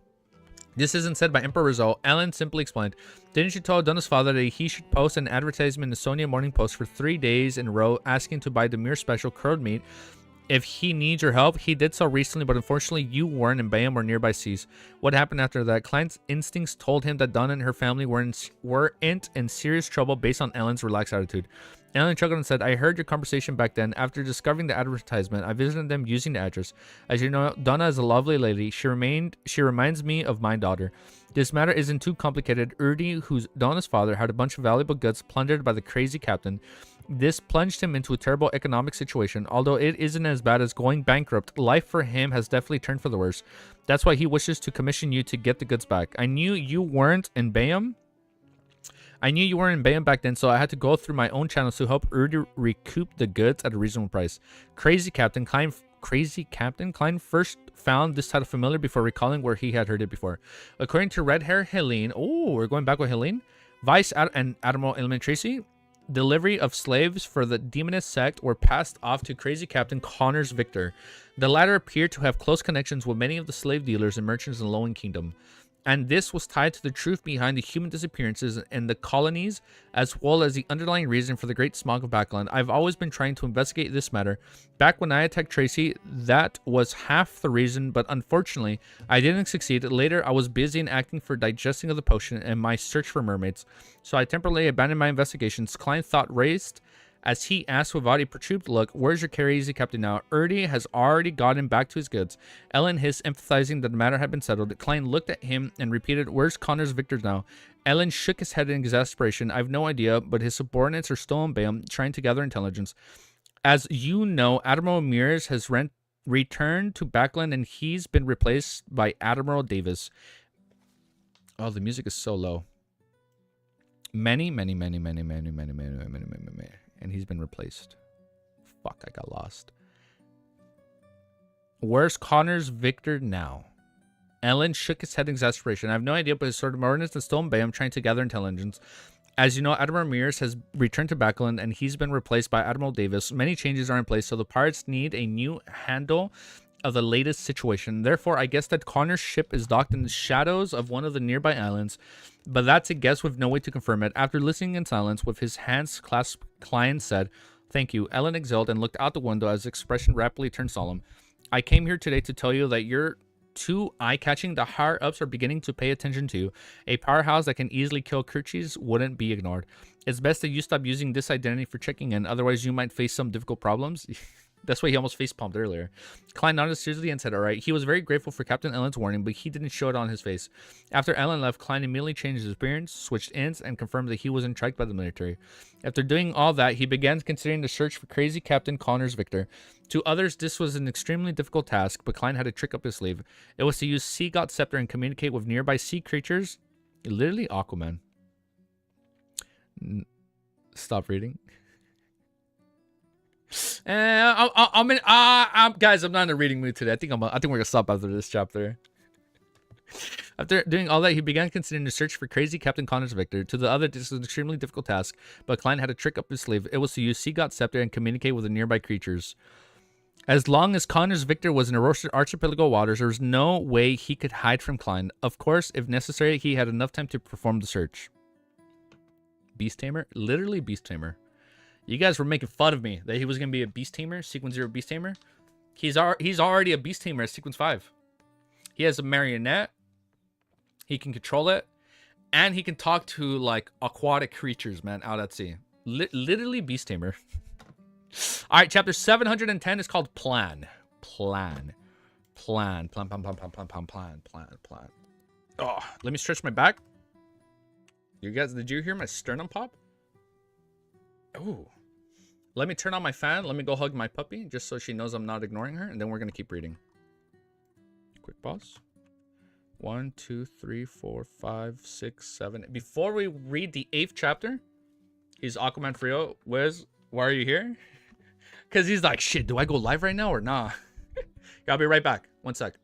This isn't said by Emperor Rizal. Ellen simply explained, didn't you tell Donna's father that he should post an advertisement in the Sonia Morning Post for 3 days in a row asking to buy Demir special curd meat if he needs your help? He did so recently, but unfortunately you weren't in Bayam or nearby seas. What happened after that? Klein's instincts told him that Donna and her family weren't in serious trouble based on Ellen's relaxed attitude. Ellen chuckled and said, I heard your conversation back then. After discovering the advertisement, I visited them using the address. As you know, Donna is a lovely lady. She reminds me of my daughter. This matter isn't too complicated. Urdi, who's Donna's father, had a bunch of valuable goods plundered by the crazy captain. This plunged him into a terrible economic situation. Although it isn't as bad as going bankrupt, life for him has definitely turned for the worse. That's why he wishes to commission you to get the goods back. I knew you weren't in Bayam back then, so I had to go through my own channels to help Urdu recoup the goods at a reasonable price. Crazy Captain Klein first found this title familiar before recalling where he had heard it before. According to Red Hair Helene, we're going back with Helene, and Admiral Elman Tracy, delivery of slaves for the demonist sect were passed off to Crazy Captain Connors Victor. The latter appeared to have close connections with many of the slave dealers and merchants in the Lowen Kingdom. And this was tied to the truth behind the human disappearances in the colonies, as well as the underlying reason for the great smog of Backland. I've always been trying to investigate this matter. Back when I attacked Tracy, that was half the reason, but unfortunately, I didn't succeed. Later, I was busy in acting for digesting of the potion and my search for mermaids, so I temporarily abandoned my investigations. Klein thought raised as he asked without a perturbed look, where's your crazy captain now? Urdi has already gotten back to his goods. Ellen hissed, emphasizing that the matter had been settled. Klein looked at him and repeated, where's Connors Victor now? Ellen shook his head in exasperation. I've no idea, but his subordinates are still in Bayam, trying to gather intelligence. As you know, Admiral Mears has returned to Backland, and he's been replaced by Admiral Davis. Oh, the music is so low. Many. And he's been replaced. Fuck, I got lost. Where's Connors Victor now? Ellen shook his head in exasperation. I have no idea, but his subordinates is still in Bayam trying to gather intelligence. As you know, Admiral Mears has returned to Backland, and he's been replaced by Admiral Davis. Many changes are in place, so the pirates need a new handle of the latest situation. Therefore, I guess that Connor's ship is docked in the shadows of one of the nearby islands, but that's a guess with no way to confirm it. After listening in silence, with his hands clasped, Klein said, "Thank you." Ellen exhaled and looked out the window as his expression rapidly turned solemn. "I came here today to tell you that you're too eye-catching. The higher-ups are beginning to pay attention to. A powerhouse that can easily kill creatures wouldn't be ignored. It's best that you stop using this identity for checking in, otherwise you might face some difficult problems." That's why he almost facepalmed earlier. Klein nodded seriously and said, "All right." He was very grateful for Captain Ellen's warning, but he didn't show it on his face. After Ellen left, Klein immediately changed his appearance, switched ends, and confirmed that he was intrigued by the military. After doing all that, he began considering the search for crazy Captain Connors Victor. To others, this was an extremely difficult task, but Klein had a trick up his sleeve. It was to use Sea God Scepter and communicate with nearby sea creatures. Literally Aquaman. Stop reading. Guys, I'm not in a reading mood today. I think we're gonna stop after this chapter. After doing all that, he began considering the search for crazy Captain Connors Victor. To the other, this was an extremely difficult task, but Klein had a trick up his sleeve. It was to use Sea God Scepter and communicate with the nearby creatures. As long as Connors Victor was in archipelago waters, there was no way he could hide from Klein. Of course, if necessary, he had enough time to perform the search. Beast Tamer? Literally Beast Tamer. You guys were making fun of me that he was going to be a Beast Tamer, Sequence 0 Beast Tamer. He's already a Beast Tamer at Sequence 5. He has a marionette. He can control it. And he can talk to, like, aquatic creatures, man, out at sea. Literally Beast Tamer. All right, chapter 710 is called Plan. Plan. Oh, let me stretch my back. You guys, did you hear my sternum pop? Oh. Let me turn on my fan. Let me go hug my puppy just so she knows I'm not ignoring her. And then we're going to keep reading. Quick pause. 1, 2, 3, 4, 5, 6, 7. Before we read the 8th chapter, he's Aquaman Frio. Why are you here? Because he's like, shit, do I go live right now or nah? I'll be right back. 1 sec.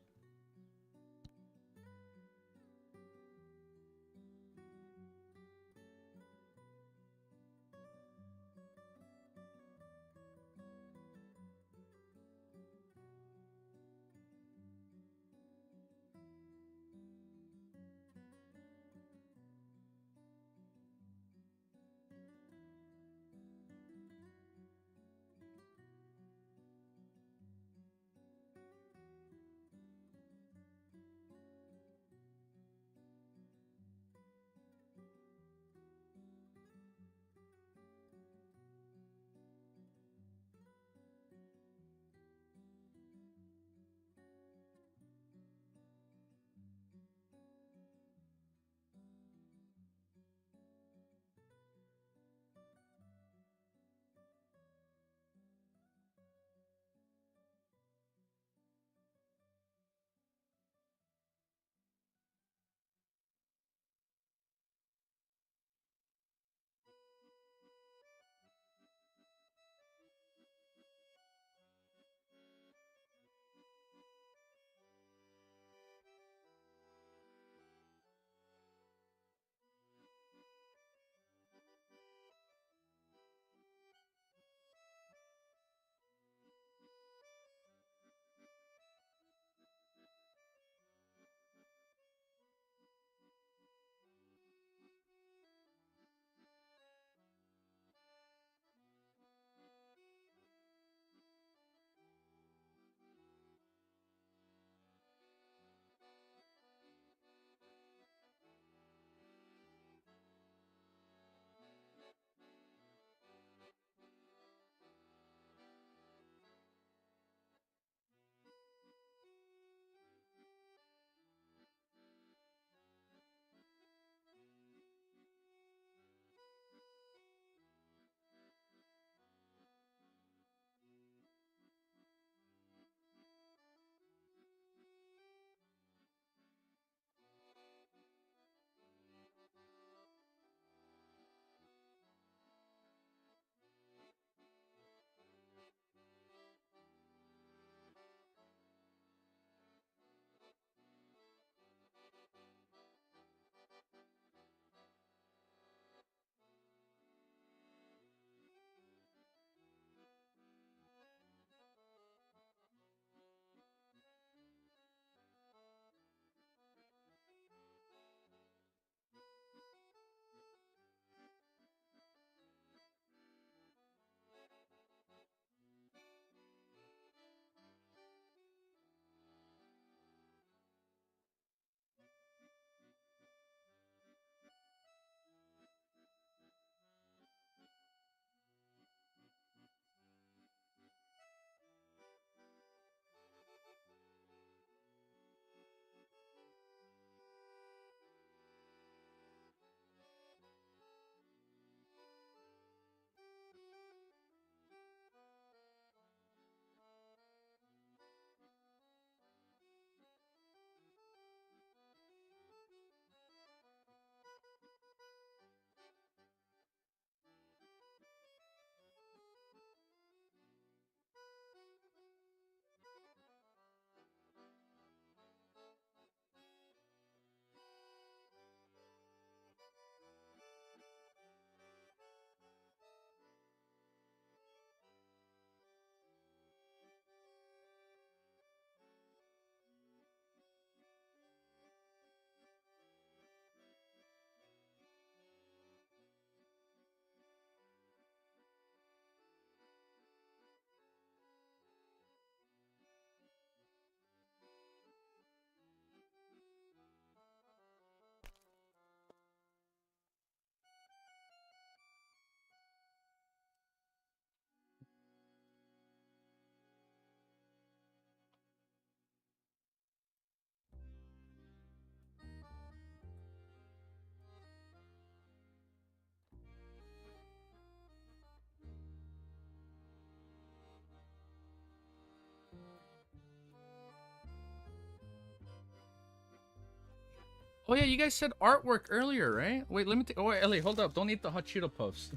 Oh yeah, you guys said artwork earlier, right? Wait, let me. Oh wait, Ellie, hold up! Don't eat the hot Cheeto puffs.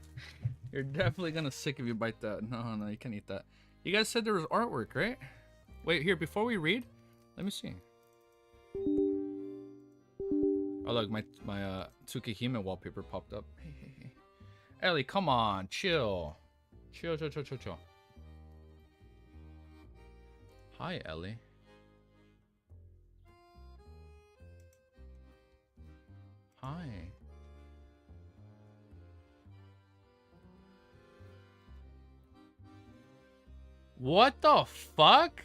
You're definitely gonna sick if you bite that. No, no, you can't eat that. You guys said there was artwork, right? Wait, here before we read, let me see. Oh look, my Tsukihime wallpaper popped up. Hey, hey, hey. Ellie, come on, chill. Chill, chill, chill, chill, chill. Hi, Ellie. Hi. What the fuck?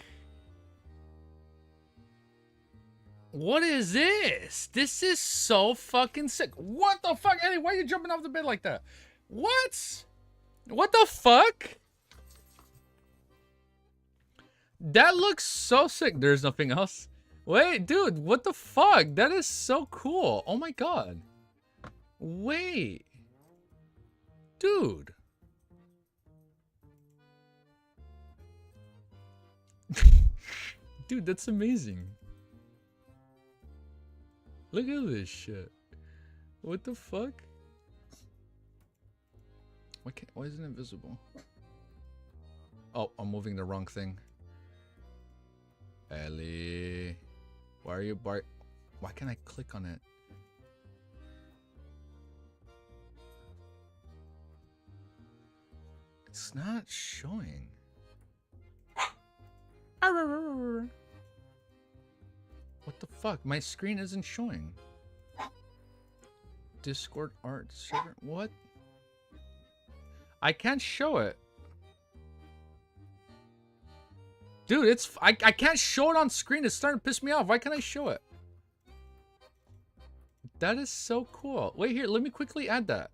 What is this? This is so fucking sick. What the fuck, Ellie? Why are you jumping off the bed like that? What? What the fuck? That looks so sick. There's nothing else. Wait, dude, what the fuck? That is so cool. Oh my god. Wait. Dude. Dude, that's amazing. Look at this shit. What the fuck? Why isn't it visible? Oh, I'm moving the wrong thing. Ellie. Why are you why can't I click on it? It's not showing. What the fuck? My screen isn't showing. Discord art server. What? I can't show it. Dude, it's I can't show it on screen. It's starting to piss me off. Why can't I show it? That is so cool. Wait here, let me quickly add that.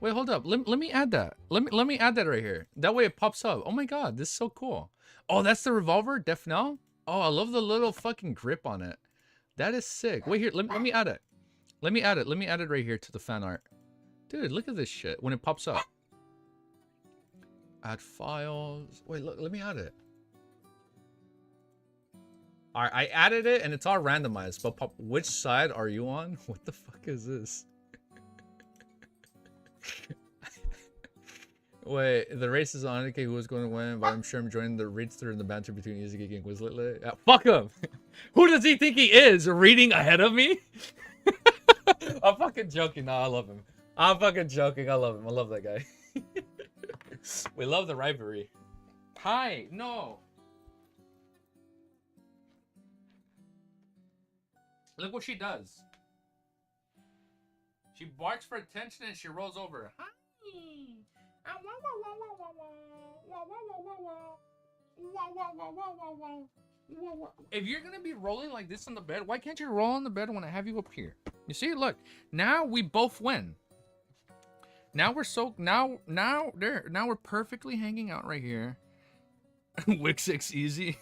Wait, hold up. Let me add that. Let me add that right here. That way it pops up. Oh my god, this is so cool. Oh, that's the revolver? Def now? Oh, I love the little fucking grip on it. That is sick. Wait here, let me add it. Let me add it. Let me add it right here to the fan art. Dude, look at this shit when it pops up. Add files. Wait, look, let me add it. Alright, I added it and it's all randomized. But pop, which side are you on? What the fuck is this? Wait, the race is on. Okay, who was going to win? But I'm sure I'm joining the reads through in the banter between Easy Geek and Quizlet. Fuck him! Who does he think he is? Reading ahead of me? I'm fucking joking. No, I love him. I'm fucking joking. I love him. I love that guy. We love the rivalry. Hi, no. Look what she does. She barks for attention and she rolls over. Hi. If you're gonna be rolling like this on the bed, why can't you roll on the bed when I have you up here? You see, look. Now we both win. Now we're so now we're perfectly hanging out right here. Wick 6 easy.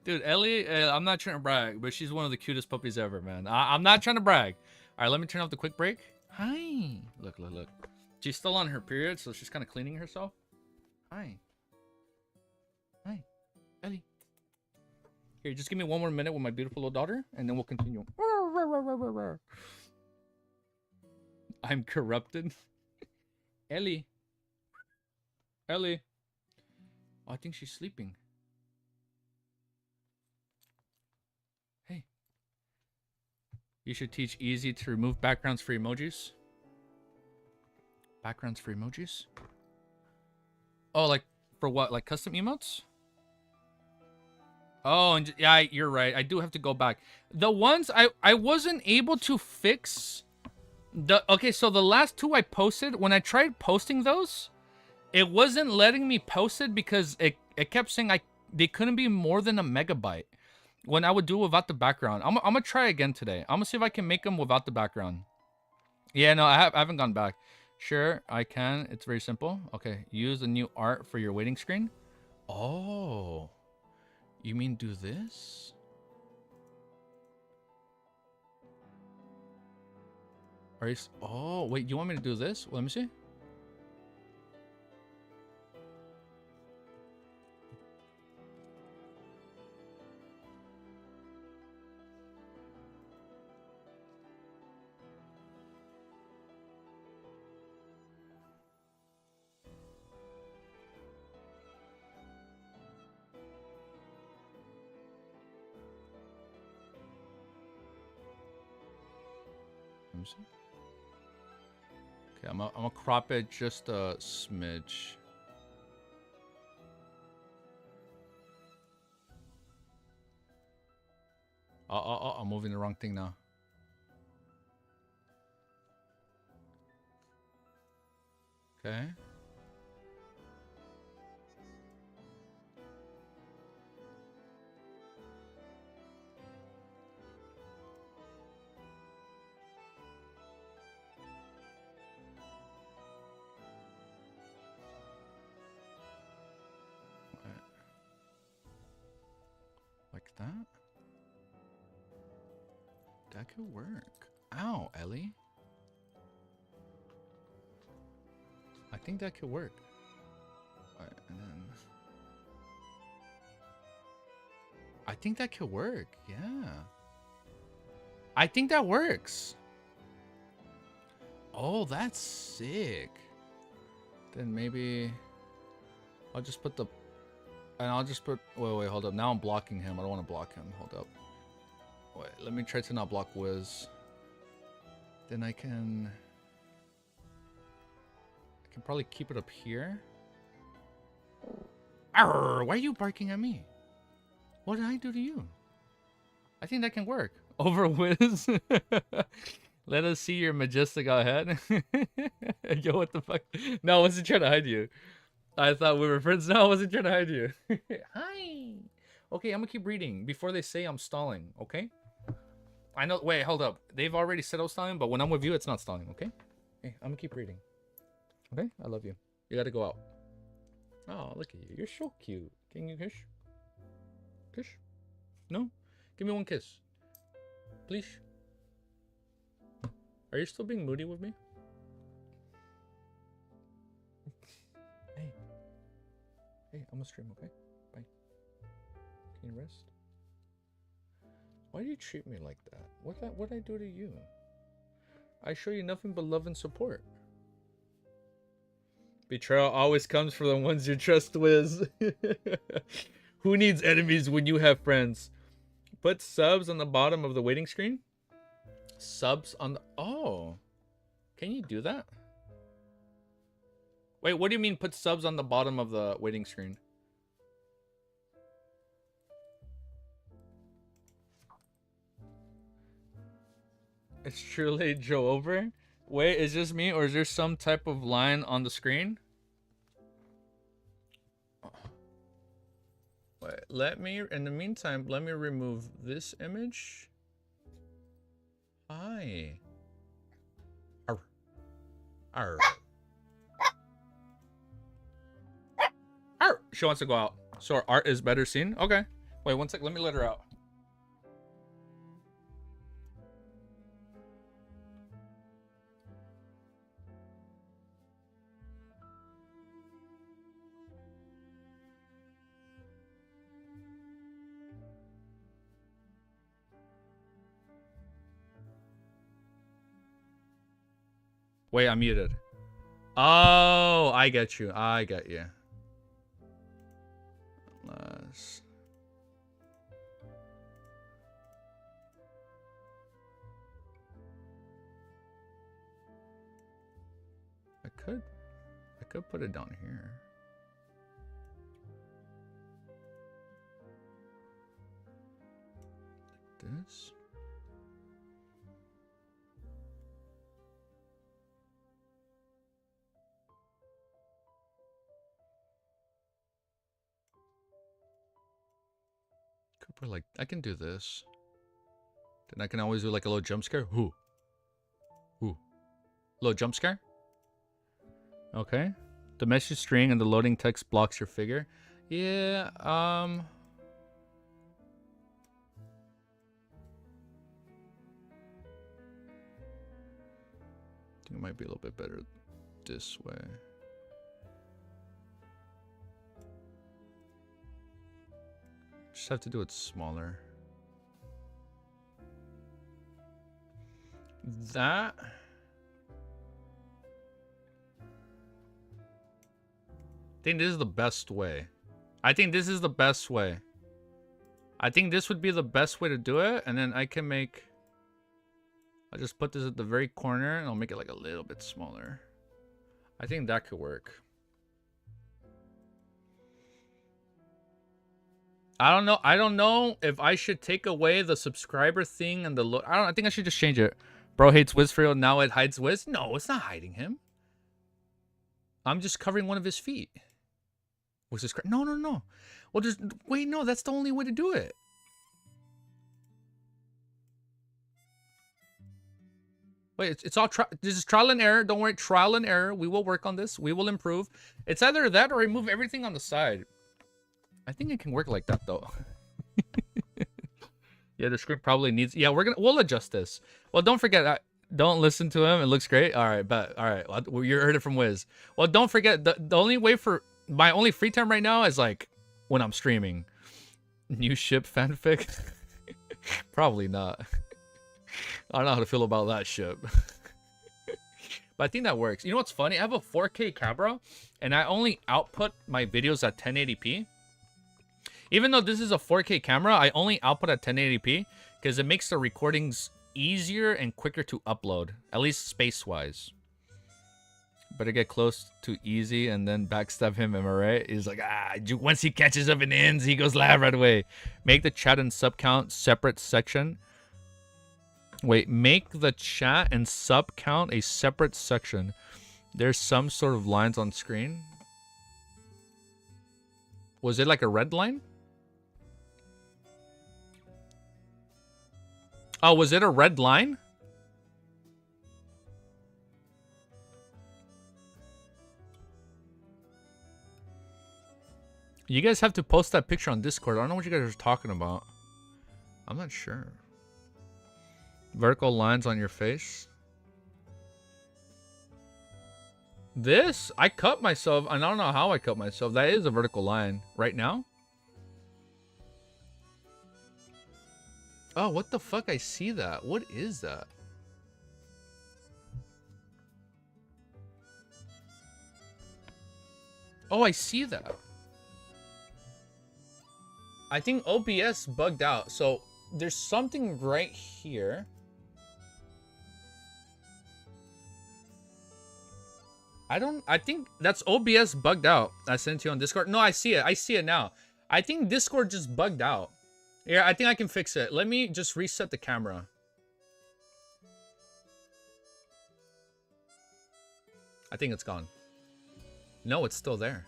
Dude, Ellie, I'm not trying to brag, but she's one of the cutest puppies ever, man. I'm not trying to brag. All right, let me turn off the quick break. Hi. Look, look, look. She's still on her period, so she's kind of cleaning herself. Hi. Hi. Ellie. Here, just give me one more minute with my beautiful little daughter, and then we'll continue. I'm corrupted. Ellie. Ellie. Oh, I think she's sleeping. Hey. You should teach Easy to remove backgrounds for emojis. Backgrounds for emojis? Oh, like for what? Like custom emotes? Oh, and yeah, you're right. I do have to go back. The ones I wasn't able to fix. Okay, so the last two I posted, when I tried posting those, it wasn't letting me post it because it kept saying they couldn't be more than a megabyte when I would do it without the background. I'm gonna try again today. I'm gonna see if I can make them without the background. Yeah, no, I haven't gone back. Sure, I can. It's very simple. Okay, use the new art for your waiting screen. Oh, you mean do this? Are you? Oh, wait. You want me to do this? Let me see. Let me see. Okay, I'm gonna crop it just a smidge. I'm moving the wrong thing now. Okay. Like that? That could work. Ow, Ellie. I think that could work. Alright, and then... I think that could work, yeah. I think that works. Oh, that's sick. Then maybe... I'll just put the... And I'll just put... Wait, hold up. Now I'm blocking him. I don't want to block him. Hold up. Wait, let me try to not block Wiz. Then I can probably keep it up here. Arr, why are you barking at me? What did I do to you? I think that can work. Over Wiz. Let us see your majestic head. Yo, what the fuck? No, I wasn't trying to hide you. I thought we were friends. No, I wasn't trying to hide you. Hi. Okay, I'm gonna keep reading before they say I'm stalling, okay? I know. Wait, hold up. They've already said I was stalling, but when I'm with you, it's not stalling, okay? Hey, I'm gonna keep reading. Okay? I love you. You gotta go out. Oh, look at you. You're so cute. Can you kiss? Kiss? No? Give me one kiss. Please? Are you still being moody with me? Hey. Hey, I'm gonna stream, okay? Bye. Can you rest? Why do you treat me like that? What'd I do to you? I show you nothing but love and support. Betrayal always comes for the ones you trust, Wiz. Who needs enemies when you have friends? Put subs on the bottom of the waiting screen. Subs on the... Oh. Can you do that? Wait, what do you mean put subs on the bottom of the waiting screen? It's truly Joe over. Wait, is this me or is there some type of line on the screen? Wait, let me, in the meantime, let me remove this image. Hi. Arr. Arr. Arr. She wants to go out. So our art is better seen? Okay. Wait, one sec. Let me let her out. Wait, I'm muted. Oh, I get you. I get you. Unless... I could put it down here. Like this. But like, I can do this. Then I can always do like a little jump scare. Ooh. Ooh. Little jump scare. Okay. The message string and the loading text blocks your figure. Yeah, I think it might be a little bit better this way. Just have to do it smaller. That... I think this is the best way. I think this is the best way. I think this would be the best way to do it. And then I can make I'll just put this at the very corner and I'll make it like a little bit smaller. I think that could work. I don't know if I should take away the subscriber thing and the look. I think I should just change it. Bro hates Wiz for real. Now it hides Wiz. No, it's not hiding him. I'm just covering one of his feet. Was this correct? No. Well, just wait. No, that's the only way to do it. Wait, it's all this is trial and error. Don't worry, trial and error. We will work on this. We will improve. It's either that or remove everything on the side. I think it can work like that though. Yeah, the script probably needs. Yeah, we'll adjust this. Well, don't forget. Don't listen to him. It looks great. All right, but all right. Well, you heard it from Wiz. Well, don't forget the only way for my only free time right now is like when I'm streaming. New ship fanfic? Probably not. I don't know how to feel about that ship. But I think that works. You know what's funny? I have a 4K camera and I only output my videos at 1080p. Even though this is a 4K camera, I only output at 1080p because it makes the recordings easier and quicker to upload, at least space-wise. Better get close to easy and then backstab him, am I right? He's like, once he catches up and ends, he goes live right away. Make the chat and sub count separate section. Wait, make the chat and sub count a separate section. There's some sort of lines on screen. Was it like a red line? Oh, was it a red line? You guys have to post that picture on Discord. I don't know what you guys are talking about. I'm not sure. Vertical lines on your face. This? I cut myself. I don't know how I cut myself. That is a vertical line. Right now? Oh, what the fuck? I see that. What is that? Oh, I see that. I think OBS bugged out. So there's something right here. I think that's OBS bugged out. I sent it to you on Discord. No, I see it. I see it now. I think Discord just bugged out. Yeah, I think I can fix it. Let me just reset the camera. I think it's gone. No, it's still there.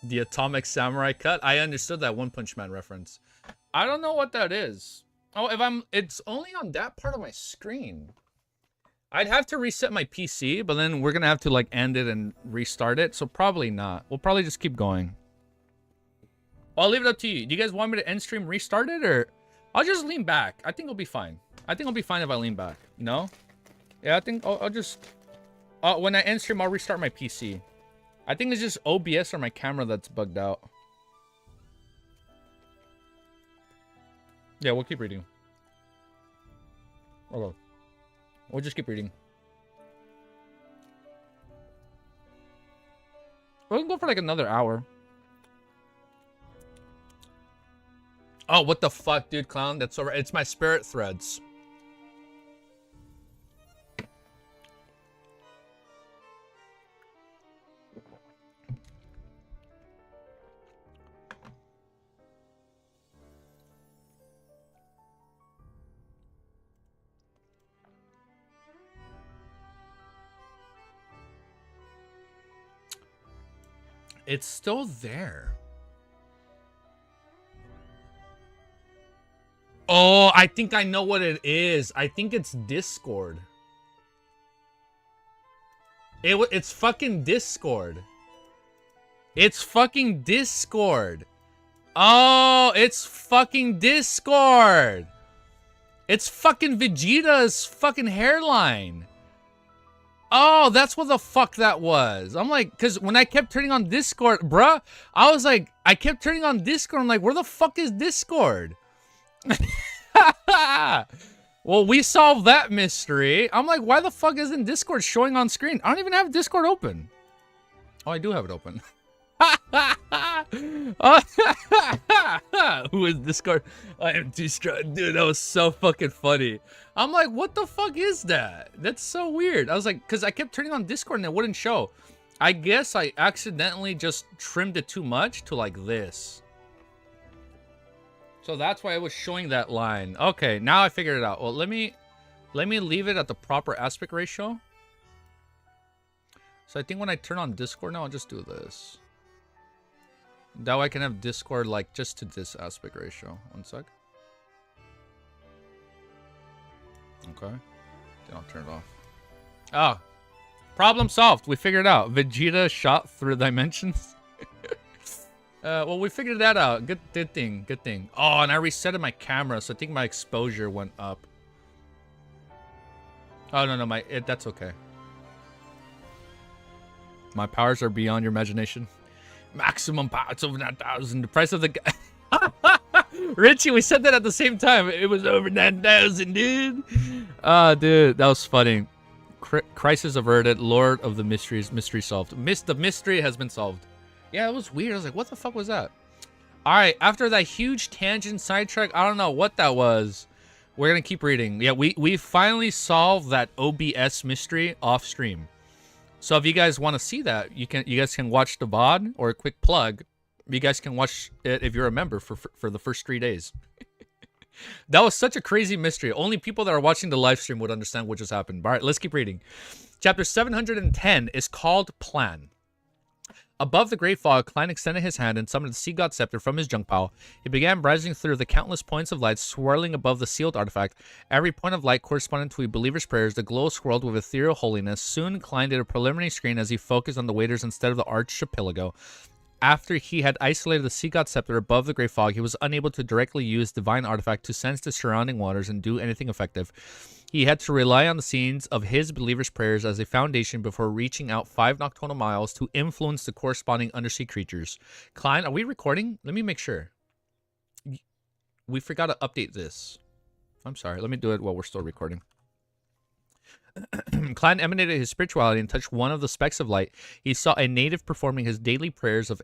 The Atomic Samurai cut? I understood that One Punch Man reference. I don't know what that is. Oh, it's only on that part of my screen. I'd have to reset my PC, but then we're gonna have to like end it and restart it, so probably not. We'll probably just keep going. I'll leave it up to you. Do you guys want me to end stream, restart it, or I'll just lean back? I think it'll be fine. I think it'll be fine if I lean back. No? Yeah, I think I'll just... when I end stream, I'll restart my PC. I think it's just OBS or my camera that's bugged out. Yeah, we'll keep reading. Okay. We'll just keep reading. We can go for like another hour. Oh, what the fuck, dude, clown? That's alright. It's my spirit threads. It's still there. Oh, I think I know what it is. I think it's Discord. It's fucking Discord. It's fucking Discord. Oh, it's fucking Discord. It's fucking Vegeta's fucking hairline. Oh, that's what the fuck that was. I'm like, because when I kept turning on Discord, bruh, I was like, I kept turning on Discord. I'm like, where the fuck is Discord? Well, we solved that mystery. I'm like, why the fuck isn't Discord showing on screen? I don't even have Discord open. Oh, I do have it open. Oh, who is Discord? I am too strong. Dude, that was so fucking funny. I'm like, what the fuck is that? That's so weird. I was like, because I kept turning on Discord and it wouldn't show. I guess I accidentally just trimmed it too much to like this. So that's why I was showing that line. Okay, now I figured it out. Well, let me leave it at the proper aspect ratio. So I think when I turn on Discord now, I'll just do this. That way I can have Discord like just to this aspect ratio. One sec. Okay. Then I'll turn it off. Oh. Problem solved. We figured it out. Vegeta shot through dimensions. Well, we figured that out. Good thing. Good thing. Oh, and I resetted my camera, so I think my exposure went up. Oh, no. That's okay. My powers are beyond your imagination. Maximum power. It's over 9,000. The price of the guy. Richie, we said that at the same time. It was over 9,000, dude. Dude, that was funny. Crisis averted. Lord of the mysteries. Mystery solved. The mystery has been solved. Yeah, it was weird. I was like, what the fuck was that? All right, after that huge tangent sidetrack, I don't know what that was. We're gonna keep reading. Yeah, we finally solved that OBS mystery off stream. So if you guys want to see that, you guys can watch the VOD, or a quick plug. You guys can watch it if you're a member for the first 3 days. That was such a crazy mystery. Only people that are watching the live stream would understand what just happened. All right, let's keep reading. Chapter 710 is called Plan. Above the great fog, Klein extended his hand and summoned the Sea God Scepter from his junk pile. He began browsing through the countless points of light swirling above the sealed artifact. Every point of light corresponded to a believer's prayers. The glow swirled with ethereal holiness. Soon, Klein did a preliminary screen as he focused on the waiters instead of the archipelago. After he had isolated the Sea God Scepter above the great fog, he was unable to directly use Divine Artifact to sense the surrounding waters and do anything effective. He had to rely on the scenes of his believers' prayers as a foundation before reaching out 5 nocturnal miles to influence the corresponding undersea creatures. Klein, are we recording? Let me make sure. We forgot to update this. I'm sorry. Let me do it while we're still recording. Klein emanated his spirituality and touched one of the specks of light. He saw a native performing his daily prayers of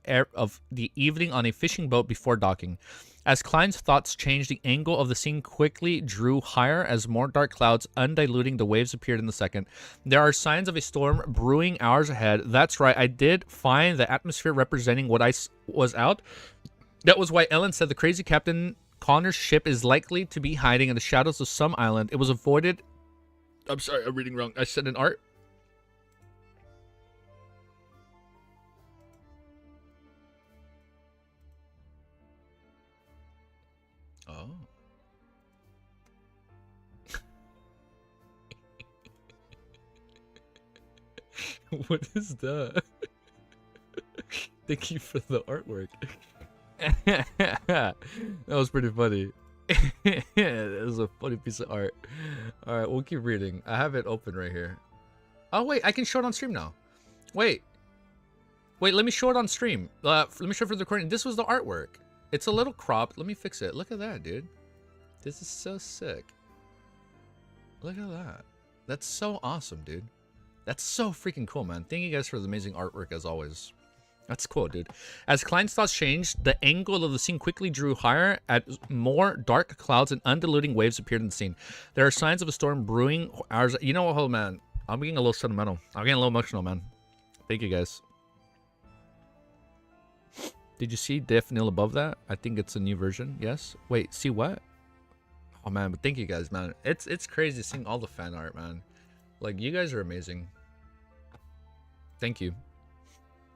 the evening on a fishing boat before docking. As Klein's thoughts changed, the angle of the scene quickly drew higher as more dark clouds, undiluting the waves, appeared in the second. There are signs of a storm brewing hours ahead. That's right, I did find the atmosphere representing what I was out. That was why Ellen said the crazy Captain Connor's ship is likely to be hiding in the shadows of some island. It was avoided. I'm sorry, I'm reading wrong. I said in art. Oh. What is that? Thank you for the artwork. That was pretty funny. That was a funny piece of art. All right, we'll keep reading. I have it open right here. Oh wait, I can show it on stream now. Wait, let me show it on stream. Let me show it for the recording. This was the artwork. It's a little cropped. Let me fix it. Look at that, dude. This is so sick. Look at that. That's so awesome, dude. That's so freaking cool, man. Thank you guys for the amazing artwork as always. That's cool, dude. As Klein's thoughts changed, the angle of the scene quickly drew higher as more dark clouds and undulating waves appeared in the scene. There are signs of a storm brewing. You know what, hold man. I'm getting a little sentimental. I'm getting a little emotional, man. Thank you, guys. Did you see Def Nil above that? I think it's a new version. Yes. Wait, see what? Oh, man. But thank you, guys, man. It's crazy seeing all the fan art, man. Like, you guys are amazing. Thank you.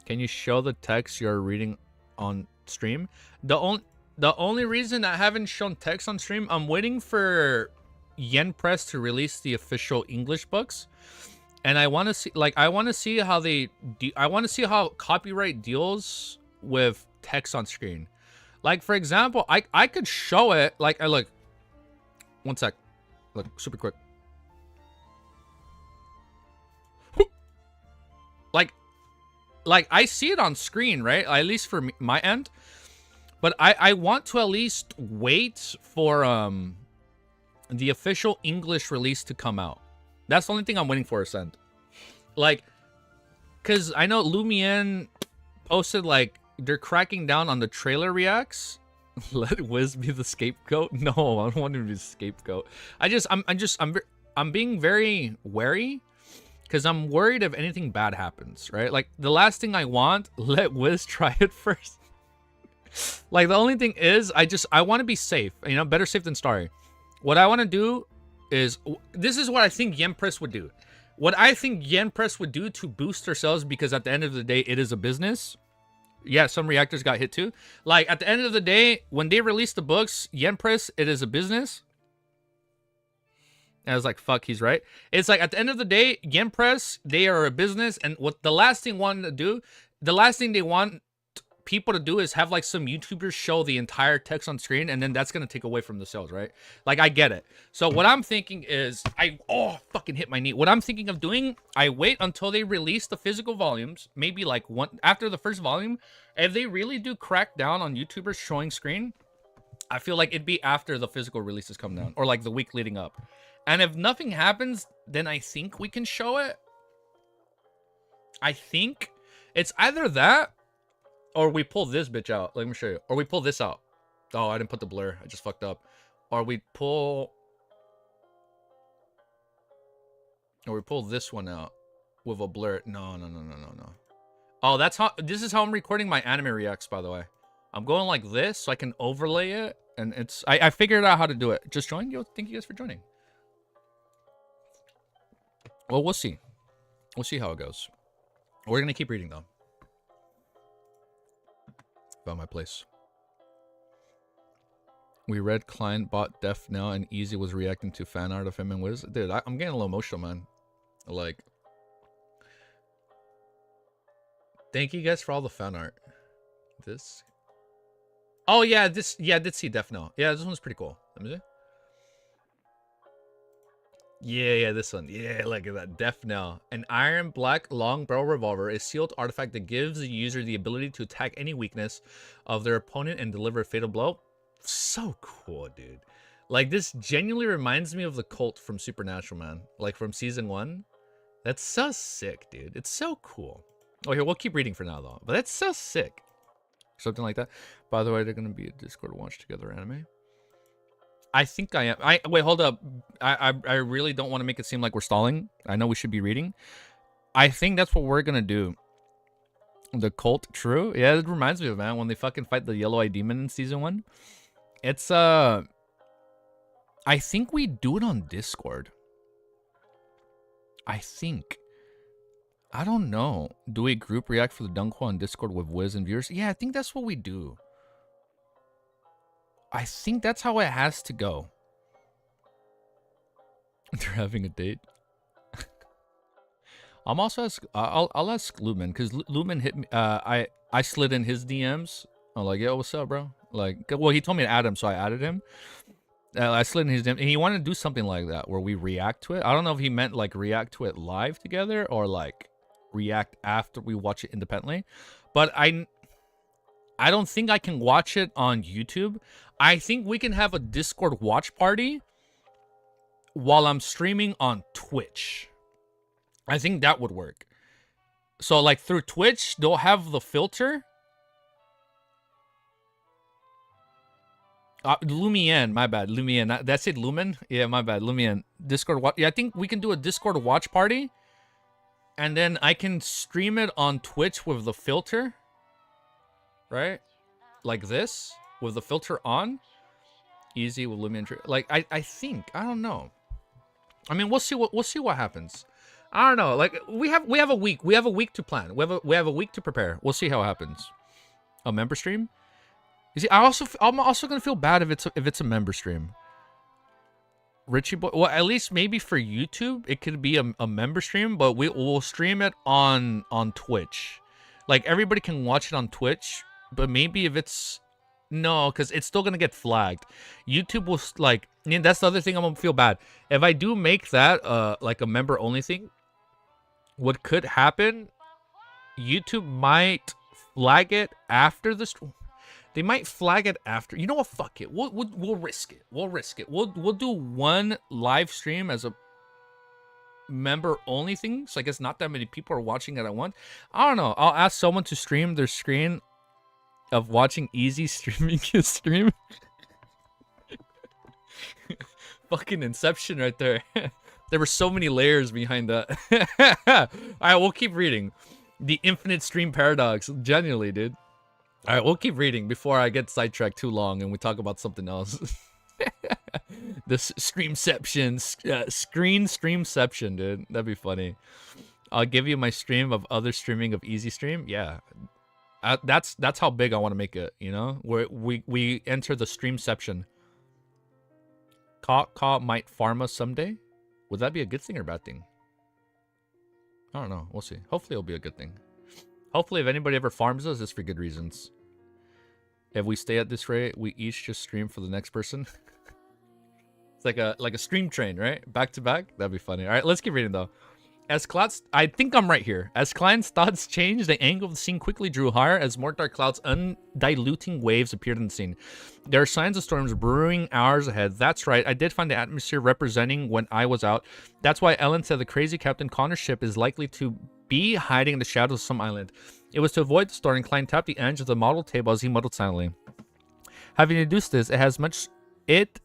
Can you show the text you're reading on stream? The only reason I haven't shown text on stream, I'm waiting for Yen Press to release the official English books, and I want to see, like, I want to see how copyright deals with text on screen. Like, for example, I could show it. Like, I look. One sec. Look, super quick. Like, I see it on screen, right? At least for my end. But I want to at least wait for the official English release to come out. That's the only thing I'm waiting for, Ascend. Like, because I know Lumien posted like they're cracking down on the trailer reacts. Let Wiz be the scapegoat. No, I don't want him to be the scapegoat. I'm being very wary because I'm worried if anything bad happens, right? Like the last thing I want, let Wiz try it first. Like the only thing is, I want to be safe. You know, better safe than sorry. What I want to do is, this is what I think Yen Press would do. What I think Yen Press would do to boost themselves, because at the end of the day, it is a business. Yeah, some reactors got hit too. Like, at the end of the day, when they release the books, Yen Press, it is a business. And I was like, fuck, he's right. It's like, at the end of the day, Yen Press, they are a business. And what the last thing they want people to do is have like some YouTubers show the entire text on screen, and then that's gonna take away from the sales, right? Like, I get it. So what I'm thinking is, fucking hit my knee. What I'm thinking of doing, I wait until they release the physical volumes, maybe like after the first volume. If they really do crack down on YouTubers showing screen, I feel like it'd be after the physical releases come down, or like the week leading up. And if nothing happens, then I think we can show it. I think it's either that, or we pull this bitch out. Let me show you. Or we pull this out. Oh, I didn't put the blur. I just fucked up. Or we pull this one out with a blur. No. Oh, this is how I'm recording my anime reacts, by the way. I'm going like this so I can overlay it. And it's, I figured out how to do it. Just join. Thank you guys for joining. Well, we'll see. We'll see how it goes. We're going to keep reading, though. About my place. We read Klein bought Def Now, and Easy was reacting to fan art of him and Wiz. Dude, I'm getting a little emotional, man. Like, thank you guys for all the fan art. This. Oh yeah, this. Yeah, I did see Def Now. Yeah, this one's pretty cool. Let me see. Yeah, this one. Yeah, look at that. Def Now. An iron black long barrel revolver, a sealed artifact that gives the user the ability to attack any weakness of their opponent and deliver a fatal blow. So cool, dude. Like, this genuinely reminds me of the cult from Supernatural, man. Like, from season 1. That's so sick, dude. It's so cool. Oh, here, we'll keep reading for now, though. But that's so sick. Something like that. By the way, they're going to be a Discord watch together anime. I think I am. Wait, hold up. I really don't want to make it seem like we're stalling. I know we should be reading. I think that's what we're gonna do. The cult, true. Yeah, it reminds me of, man, when they fucking fight the yellow eye demon in season 1. It's I think we do it on Discord. I think. I don't know. Do we group react for the Dunkhua on Discord with Wiz and viewers? Yeah, I think that's what we do. I think that's how it has to go. They're having a date. I'm also I'll ask Lumen, because Lumen hit me. I slid in his DMs. I'm like, yo, what's up, bro? Like, well, he told me to add him, so I added him. I slid in his DM, and he wanted to do something like that where we react to it. I don't know if he meant like react to it live together or like react after we watch it independently. But I don't think I can watch it on YouTube. I think we can have a Discord watch party while I'm streaming on Twitch. I think that would work. So, like, through Twitch, they'll have the filter. Lumien, my bad. Lumien. That's it, Lumen? Yeah, my bad. Lumien. Discord watch. Yeah, I think we can do a Discord watch party. And then I can stream it on Twitch with the filter. Right? Like this. With the filter on. Easy with Lumien. Like, I think. I don't know. I mean, we'll see what happens. I don't know. Like, we have a week. We have a week to plan. We have a week to prepare. We'll see how it happens. A member stream? You see, I'm also gonna feel bad if it's a member stream. Richie boy, well, at least maybe for YouTube it could be a member stream, but we'll stream it on Twitch. Like, everybody can watch it on Twitch, but maybe if it's no, because it's still gonna get flagged. YouTube will, like, I mean, that's the other thing I'm gonna feel bad if I do make that like a member only thing. What could happen? YouTube might flag it after the stream. They might flag it after. You know what? Fuck it. We'll risk it. We'll risk it. We'll do one live stream as a. member only thing, so I guess not that many people are watching it at once. I don't know. I'll ask someone to stream their screen of watching Easy streaming his stream. Fucking Inception right there. There were so many layers behind that. All right, we'll keep reading. The infinite stream paradox. Genuinely, dude. All right, we'll keep reading before I get sidetracked too long and we talk about something else. This streamception, screen streamception, dude. That'd be funny. I'll give you my stream of other streaming of Easy Stream. Yeah, that's how big I want to make it. You know, where we enter the streamception. Caw might farm us someday. Would that be a good thing or a bad thing? I don't know. We'll see. Hopefully it'll be a good thing. Hopefully if anybody ever farms us, it's for good reasons. If we stay at this rate, we each just stream for the next person. It's like a stream train, right? Back to back. That'd be funny. All right, let's keep reading though. As clouds, I think I'm right here. As Klein's thoughts changed, the angle of the scene quickly drew higher as more dark clouds, undiluting waves appeared in the scene. There are signs of storms brewing hours ahead. That's right, I did find the atmosphere representing when I was out. That's why Ellen said the crazy Captain Connor's ship is likely to be hiding in the shadows of some island. It was to avoid the storm, and Klein tapped the edge of the model table as he muddled silently. Having deduced this, it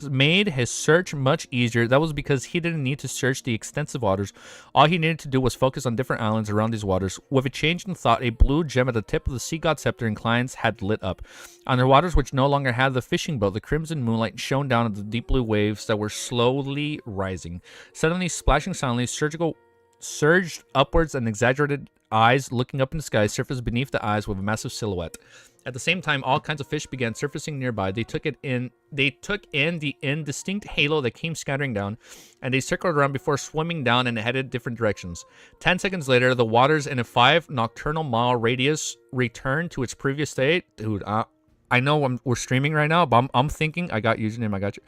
made his search much easier. That was because he didn't need to search the extensive waters. All he needed to do was focus on different islands around these waters. With a change in thought, a blue gem at the tip of the sea god scepter in Klein's had lit up. On the waters which no longer had the fishing boat, the crimson moonlight shone down at the deep blue waves that were slowly rising. Suddenly, splashing silently, surged upwards, and exaggerated eyes looking up in the sky surfaced beneath the eyes with a massive silhouette. At the same time, all kinds of fish began surfacing nearby. They took in the indistinct halo that came scattering down, and they circled around before swimming down and headed different directions. 10 seconds later, the waters in a 5 nocturnal mile radius returned to its previous state. Dude, I know we're streaming right now, but I'm thinking, I got username, I got you.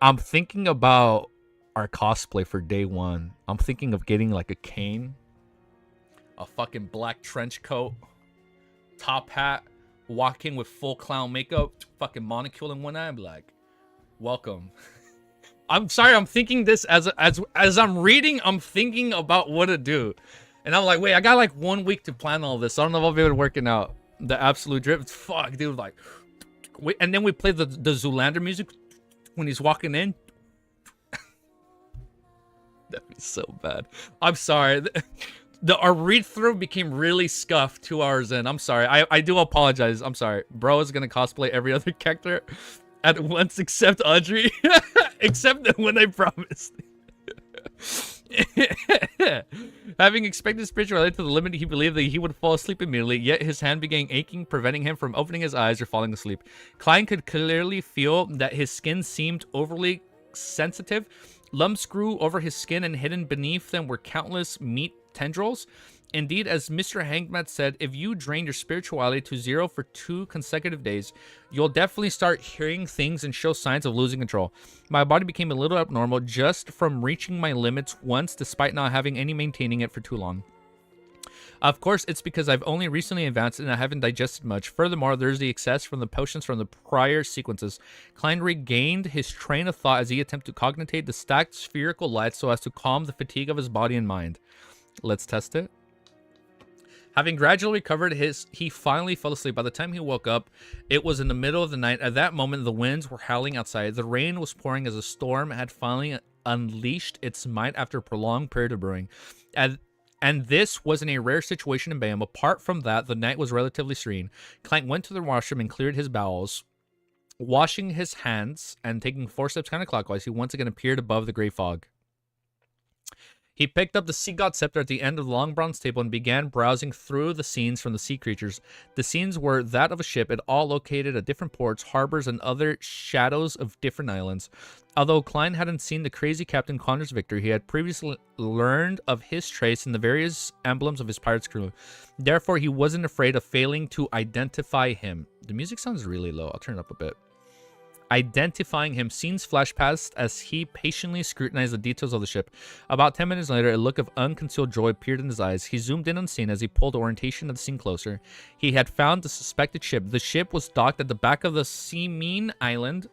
I'm thinking about our cosplay for day one. I'm thinking of getting like a cane, a fucking black trench coat, top hat, walking with full clown makeup, fucking monocule in one eye, and be like, welcome. I'm sorry, I'm thinking this as I'm reading, I'm thinking about what to do. And I'm like, wait, I got like 1 week to plan all this. I don't know if I'll be able to work it out. The absolute drip. Fuck, dude, like, wait, and then we play the Zoolander music when he's walking in. That'd be so bad. I'm sorry. Our read-through became really scuffed 2 hours in. I'm sorry. I do apologize. I'm sorry. Bro is going to cosplay every other character at once except Audrey. Except when I promised. Having expected spirituality to the limit, he believed that he would fall asleep immediately, yet his hand began aching, preventing him from opening his eyes or falling asleep. Klein could clearly feel that his skin seemed overly sensitive. Lumps grew over his skin, and hidden beneath them were countless meat tendrils. Indeed, as Mr. Hangmat said, if you drain your spirituality to 0 for 2 consecutive days, you'll definitely start hearing things and show signs of losing control. My body became a little abnormal just from reaching my limits once, despite not having any maintaining it for too long. Of course, it's because I've only recently advanced and I haven't digested much. Furthermore, there's the excess from the potions from the prior sequences. Klein regained his train of thought as he attempted to cognitate the stacked spherical lights so as to calm the fatigue of his body and mind. Let's test it. Having gradually recovered he finally fell asleep. By the time he woke up, it was in the middle of the night. At that moment, the winds were howling outside. The rain was pouring as a storm had finally unleashed its might after a prolonged period of brewing. And this wasn't a rare situation in Bayham. Apart from that, the night was relatively serene. Clank went to the washroom and cleared his bowels. Washing his hands and taking 4 steps counterclockwise, he once again appeared above the gray fog. He picked up the Sea God Scepter at the end of the long bronze table and began browsing through the scenes from the sea creatures. The scenes were that of a ship, it all located at different ports, harbors, and other shadows of different islands. Although Klein hadn't seen the crazy Captain Connor's victory, he had previously learned of his trace in the various emblems of his pirate's crew. Therefore, he wasn't afraid of failing to identify him. The music sounds really low. I'll turn it up a bit. Identifying him, scenes flashed past as he patiently scrutinized the details of the ship. About 10 minutes later, a look of unconcealed joy appeared in his eyes. He zoomed in unseen as he pulled the orientation of the scene closer. He had found the suspected ship. The ship was docked at the back of the Seameen Island.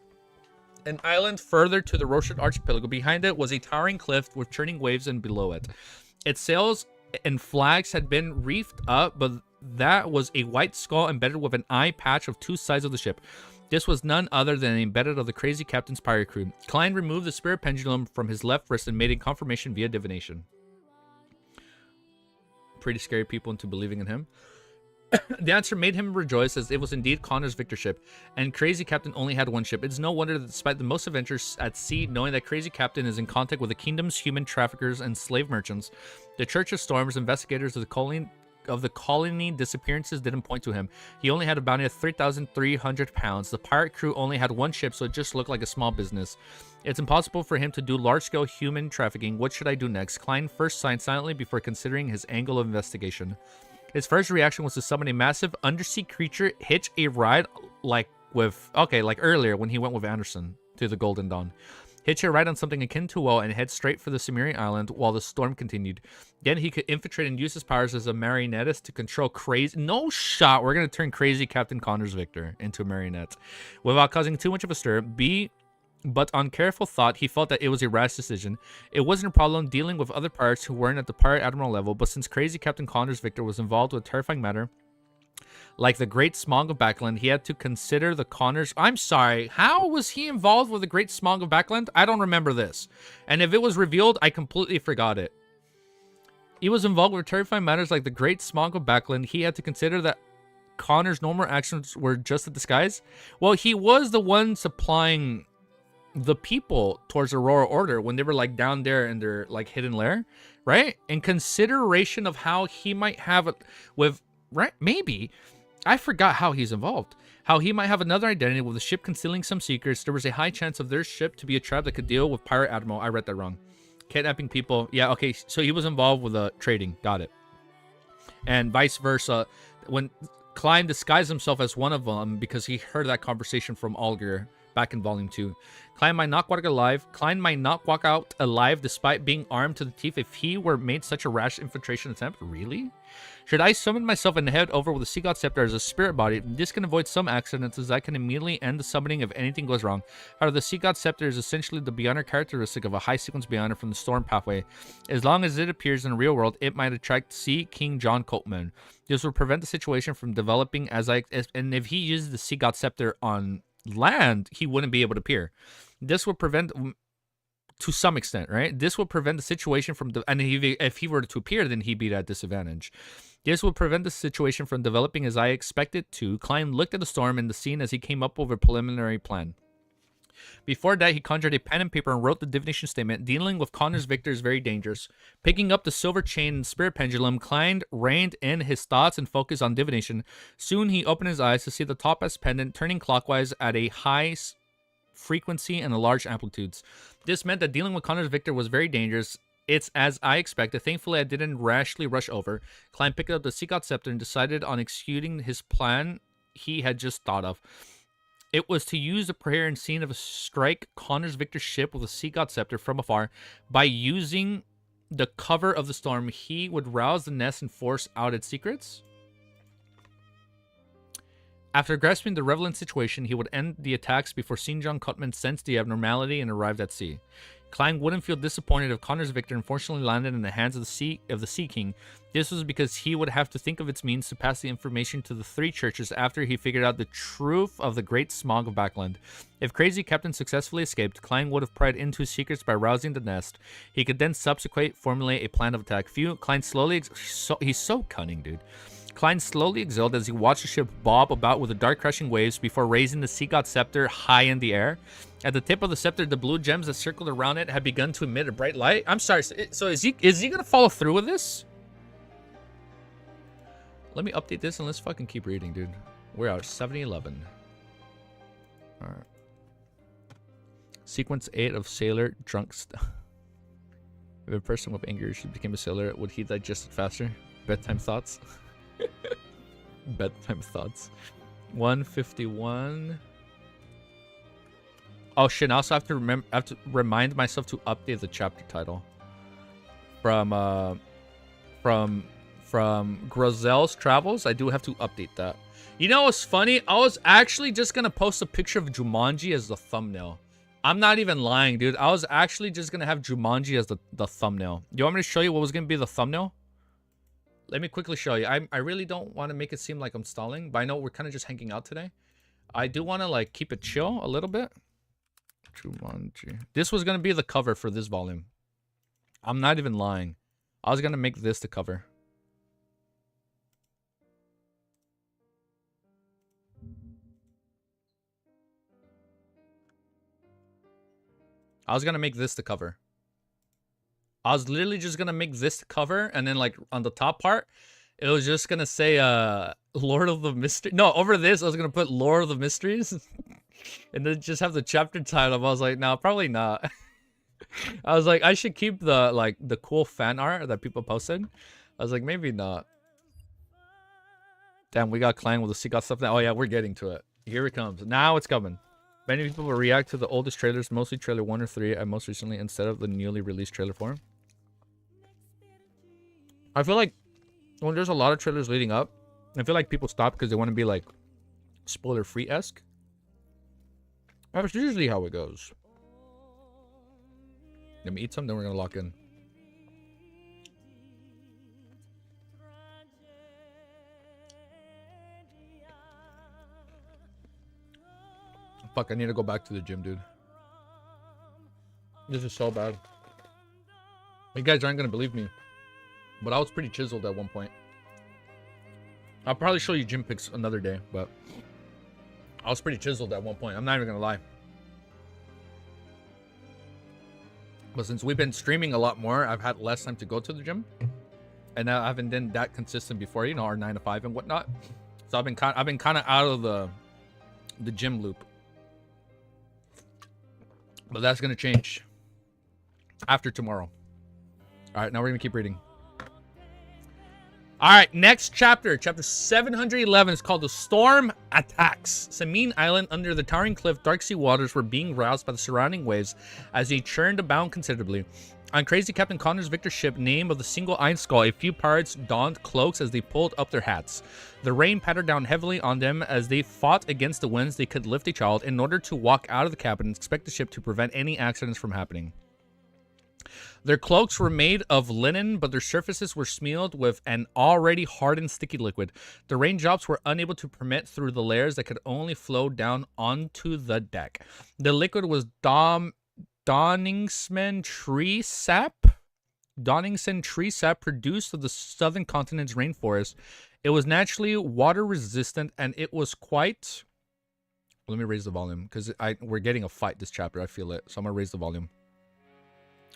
An island further to the Rochard Archipelago. Behind it was a towering cliff with churning waves, and below it, its sails and flags had been reefed up, but that was a white skull embedded with an eye patch of two sides of the ship. This was none other than embedded of the crazy captain's pirate crew. Klein removed the spirit pendulum from his left wrist and made a confirmation via divination. Pretty scary people into believing in him. The answer made him rejoice, as it was indeed Connor's Victor ship, and Crazy Captain only had one ship. It's no wonder that despite the most adventures at sea, knowing that Crazy Captain is in contact with the kingdom's human traffickers and slave merchants, the Church of Storms investigators of the colony disappearances didn't point to him. He only had a bounty of 3,300 pounds. The pirate crew only had one ship, so it just looked like a small business. It's impossible for him to do large-scale human trafficking. What should I do next? Klein first signed silently before considering his angle of investigation. His first reaction was to summon a massive undersea creature, hitch a ride like earlier when he went with Anderson to the Golden Dawn. Hitch a ride on something akin to a wall and head straight for the Sumerian island while the storm continued. Then he could infiltrate and use his powers as a marionettist to control crazy... No shot! We're going to turn crazy Captain Connor's Victor into a marionette. Without causing too much of a stir, but on careful thought, he felt that it was a rash decision. It wasn't a problem dealing with other pirates who weren't at the pirate admiral level, but since crazy Captain Connor's Victor was involved with a terrifying matter, like the Great Smog of Backland, he had to consider the Connors... I'm sorry, how was he involved with the Great Smog of Backland? I don't remember this. And if it was revealed, I completely forgot it. He was involved with terrifying matters like the Great Smog of Backland. He had to consider that Connor's normal actions were just a disguise. Well, he was the one supplying the people towards Aurora Order when they were like down there in their like hidden lair, right? In consideration of how he might have it with, right? Maybe. I forgot how he's involved. How he might have another identity with the ship concealing some secrets. There was a high chance of their ship to be a trap that could deal with Pirate Admiral. I read that wrong. Kidnapping people. Yeah, okay. So he was involved with trading. Got it. And vice versa. When Klein disguised himself as one of them because he heard that conversation from Alger back in Volume 2. Klein might not walk out alive despite being armed to the teeth if he were made such a rash infiltration attempt. Really? Should I summon myself and head over with the Sea God Scepter as a spirit body? This can avoid some accidents, as I can immediately end the summoning if anything goes wrong. However, the Sea God Scepter is essentially the Beyonder characteristic of a high sequence Beyonder from the Storm Pathway. As long as it appears in the real world, it might attract Sea King John Coltman. This will prevent the situation from developing and if he uses the Sea God Scepter on land, he wouldn't be able to appear. This will prevent, to some extent, right? This will prevent the situation from, if he were to appear, then he'd be at disadvantage. This will prevent the situation from developing as I expect it to. Klein looked at the storm and the scene as he came up with a preliminary plan. Before that, he conjured a pen and paper and wrote the divination statement. Dealing with Connor's Victor is very dangerous. Picking up the silver chain and spirit pendulum, Klein reined in his thoughts and focused on divination. Soon he opened his eyes to see the topaz pendant turning clockwise at a high frequency and large amplitudes. This meant that dealing with Connor's Victor was very dangerous. It's as I expected. Thankfully, I didn't rashly rush over. Klein picked up the Sea God Scepter and decided on executing his plan he had just thought of. It was to use the prayer and scene of a strike Connor's Victor ship with a Sea God Scepter from afar. By using the cover of the storm, he would rouse the nest and force out its secrets. After grasping the relevant situation, he would end the attacks before St. John Cutman sensed the abnormality and arrived at sea. Klein wouldn't feel disappointed if Connor's Victor unfortunately landed in the hands of the Sea King. This was because he would have to think of its means to pass the information to the three churches after he figured out the truth of the Great Smog of Backland. If Crazy Captain successfully escaped, Klein would have pried into his secrets by rousing the nest. He could then subsequently formulate a plan of attack. Klein slowly... he's so cunning, dude. Klein slowly exhaled as he watched the ship bob about with the dark crushing waves before raising the Sea God Scepter high in the air. At the tip of the scepter, the blue gems that circled around it had begun to emit a bright light. I'm sorry, so is he gonna follow through with this? Let me update this and let's fucking keep reading, dude. We're at 7-11. Alright. Sequence 8 of Sailor Drunk If a person with anger became a sailor, would he digest it faster? Bedtime thoughts? Bedtime thoughts. 151. Oh shit! I also have to remind myself to update the chapter title. From Griselle's travels, I do have to update that. You know what's funny? I was actually just gonna post a picture of Jumanji as the thumbnail, I'm not even lying, dude. I was actually just gonna have Jumanji as the thumbnail. Do you want me to show you what was gonna be the thumbnail? Let me quickly show you. I really don't want to make it seem like I'm stalling, but I know we're kind of just hanging out today. I do want to like keep it chill a little bit. Jumanji. This was gonna be the cover for this volume. I'm not even lying. I was gonna make this the cover. I was gonna make this the cover. I was literally just gonna make this the cover, and then like on the top part, it was just gonna say Lord of the Mysteries. No, over this I was gonna put Lord of the Mysteries. And then just have the chapter title. I was like, no, probably not. I was like, I should keep the cool fan art that people posted. I was like, maybe not. Damn, we got Clang with the Seagull stuff now. Oh yeah, we're getting to it. Here it comes. Now it's coming. Many people will react to the oldest trailers, mostly trailer 1 or 3, and most recently instead of the newly released trailer form. I feel like when there's a lot of trailers leading up, I feel like people stop because they want to be like spoiler-free-esque. That's usually how it goes. Let me eat some, then we're gonna lock in. Fuck, I need to go back to the gym, dude. This is so bad. You guys aren't gonna believe me, but I was pretty chiseled at one point. I'll probably show you gym pics another day, but I was pretty chiseled at one point. I'm not even gonna lie. But since we've been streaming a lot more, I've had less time to go to the gym, and now I haven't been that consistent before. You know, our 9 to 5 and whatnot. So I've been kind of out of the gym loop. But that's gonna change after tomorrow. All right, now we're gonna keep reading. All right, next chapter, chapter 711 is called The Storm Attacks. Samine Island, under the towering cliff, dark sea waters were being roused by the surrounding waves as they churned about considerably. On crazy Captain Connor's Victor ship, name of the single Iron Skull, a few pirates donned cloaks as they pulled up their hats. The rain pattered down heavily on them as they fought against the winds they could lift a child in order to walk out of the cabin and inspect the ship to prevent any accidents from happening. Their cloaks were made of linen, but their surfaces were smeared with an already hardened sticky liquid. The raindrops were unable to permit through the layers that could only flow down onto the deck. The liquid was Donningsman tree sap produced of the southern continent's rainforest. It was naturally water resistant, and it was quite... Let me raise the volume, because we're getting a fight this chapter. I feel it. So I'm going to raise the volume.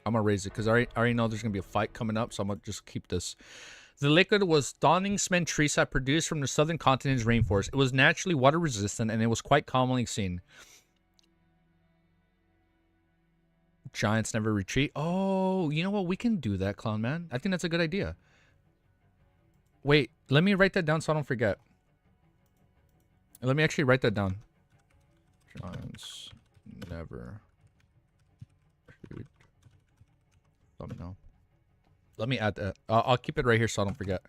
I'm going to raise it because I already know there's going to be a fight coming up, so I'm going to just keep this. The liquid was Donningsman tree sap produced from the southern continent's rainforest. It was naturally water resistant, and it was quite commonly seen. Giants never retreat. Oh, you know what? We can do that, Clown Man. I think that's a good idea. Wait, let me write that down so I don't forget. Let me actually write that down. Giants never retreat. No. Let me add that. I'll keep it right here so I don't forget.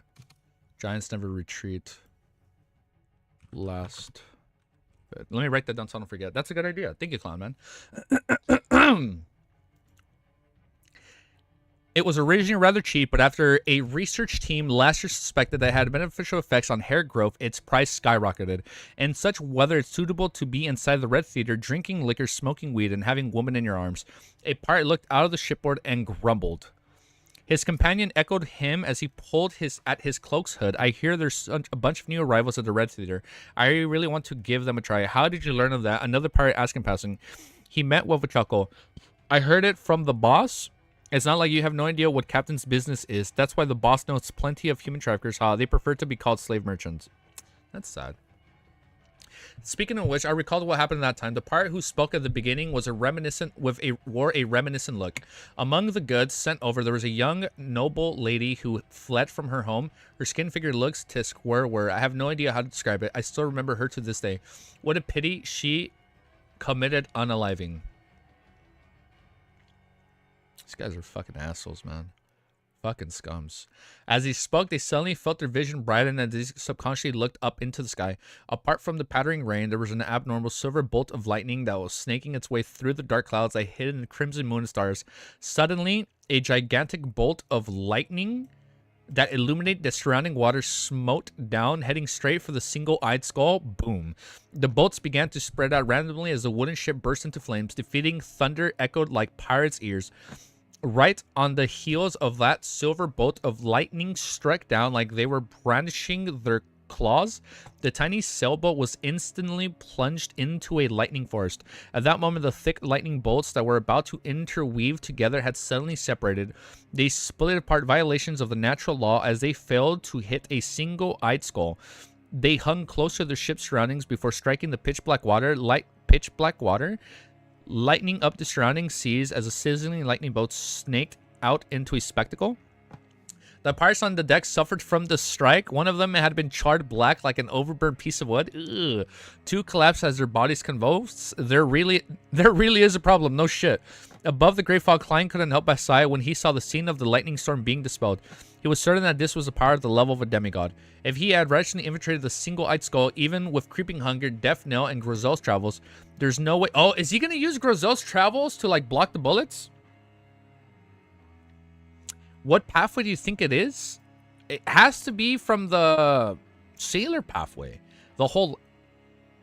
Giants never retreat. Last. Let me write that down so I don't forget. That's a good idea. Thank you, Clown Man. It was originally rather cheap, but after a research team last year suspected that it had beneficial effects on hair growth, its price skyrocketed. In such weather, it's suitable to be inside the Red Theater, drinking liquor, smoking weed, and having women in your arms. A pirate looked out of the shipboard and grumbled. His companion echoed him as he pulled at his cloak's hood. I hear there's a bunch of new arrivals at the Red Theater. I really want to give them a try. How did you learn of that? Another pirate asked in passing. He met with a chuckle. I heard it from the boss. It's not like you have no idea what Captain's business is. That's why the boss knows plenty of human traffickers. They prefer to be called slave merchants. That's sad. Speaking of which, I recalled what happened at that time. The pirate who spoke at the beginning was wore a reminiscent look. Among the goods sent over, there was a young noble lady who fled from her home. Her skin figure looks to square. I have no idea how to describe it. I still remember her to this day. What a pity she committed unaliving. These guys are fucking assholes, man. Fucking scums. As he spoke, they suddenly felt their vision brighten and they subconsciously looked up into the sky. Apart from the pattering rain, there was an abnormal silver bolt of lightning that was snaking its way through the dark clouds like hidden crimson moon and stars. Suddenly, a gigantic bolt of lightning that illuminated the surrounding water smote down, heading straight for the single-eyed skull. Boom. The bolts began to spread out randomly as the wooden ship burst into flames. Defeating thunder echoed like pirates' ears. Right on the heels of that, silver bolt of lightning struck down like they were brandishing their claws. The tiny sailboat was instantly plunged into a lightning forest. At that moment, the thick lightning bolts that were about to interweave together had suddenly separated. They split apart, violations of the natural law, as they failed to hit a single-eyed skull. They hung close to their ship's surroundings before striking the pitch black water, lightening up the surrounding seas as a sizzling lightning bolt snaked out into a spectacle. The pirates on the deck suffered from the strike. One of them had been charred black like an overburned piece of wood. Ugh. Two collapsed as their bodies convulsed. There really is a problem. No shit. Above the great fog, Klein couldn't help but sigh when he saw the scene of the lightning storm being dispelled. He was certain that this was a power at the level of a demigod. If he had rationally infiltrated the single-eyed skull, even with creeping hunger, death knell, and Griselle's travels, there's no way. Oh, is he gonna use Griselle's travels to like block the bullets? What pathway do you think it is? It has to be from the sailor pathway. The whole...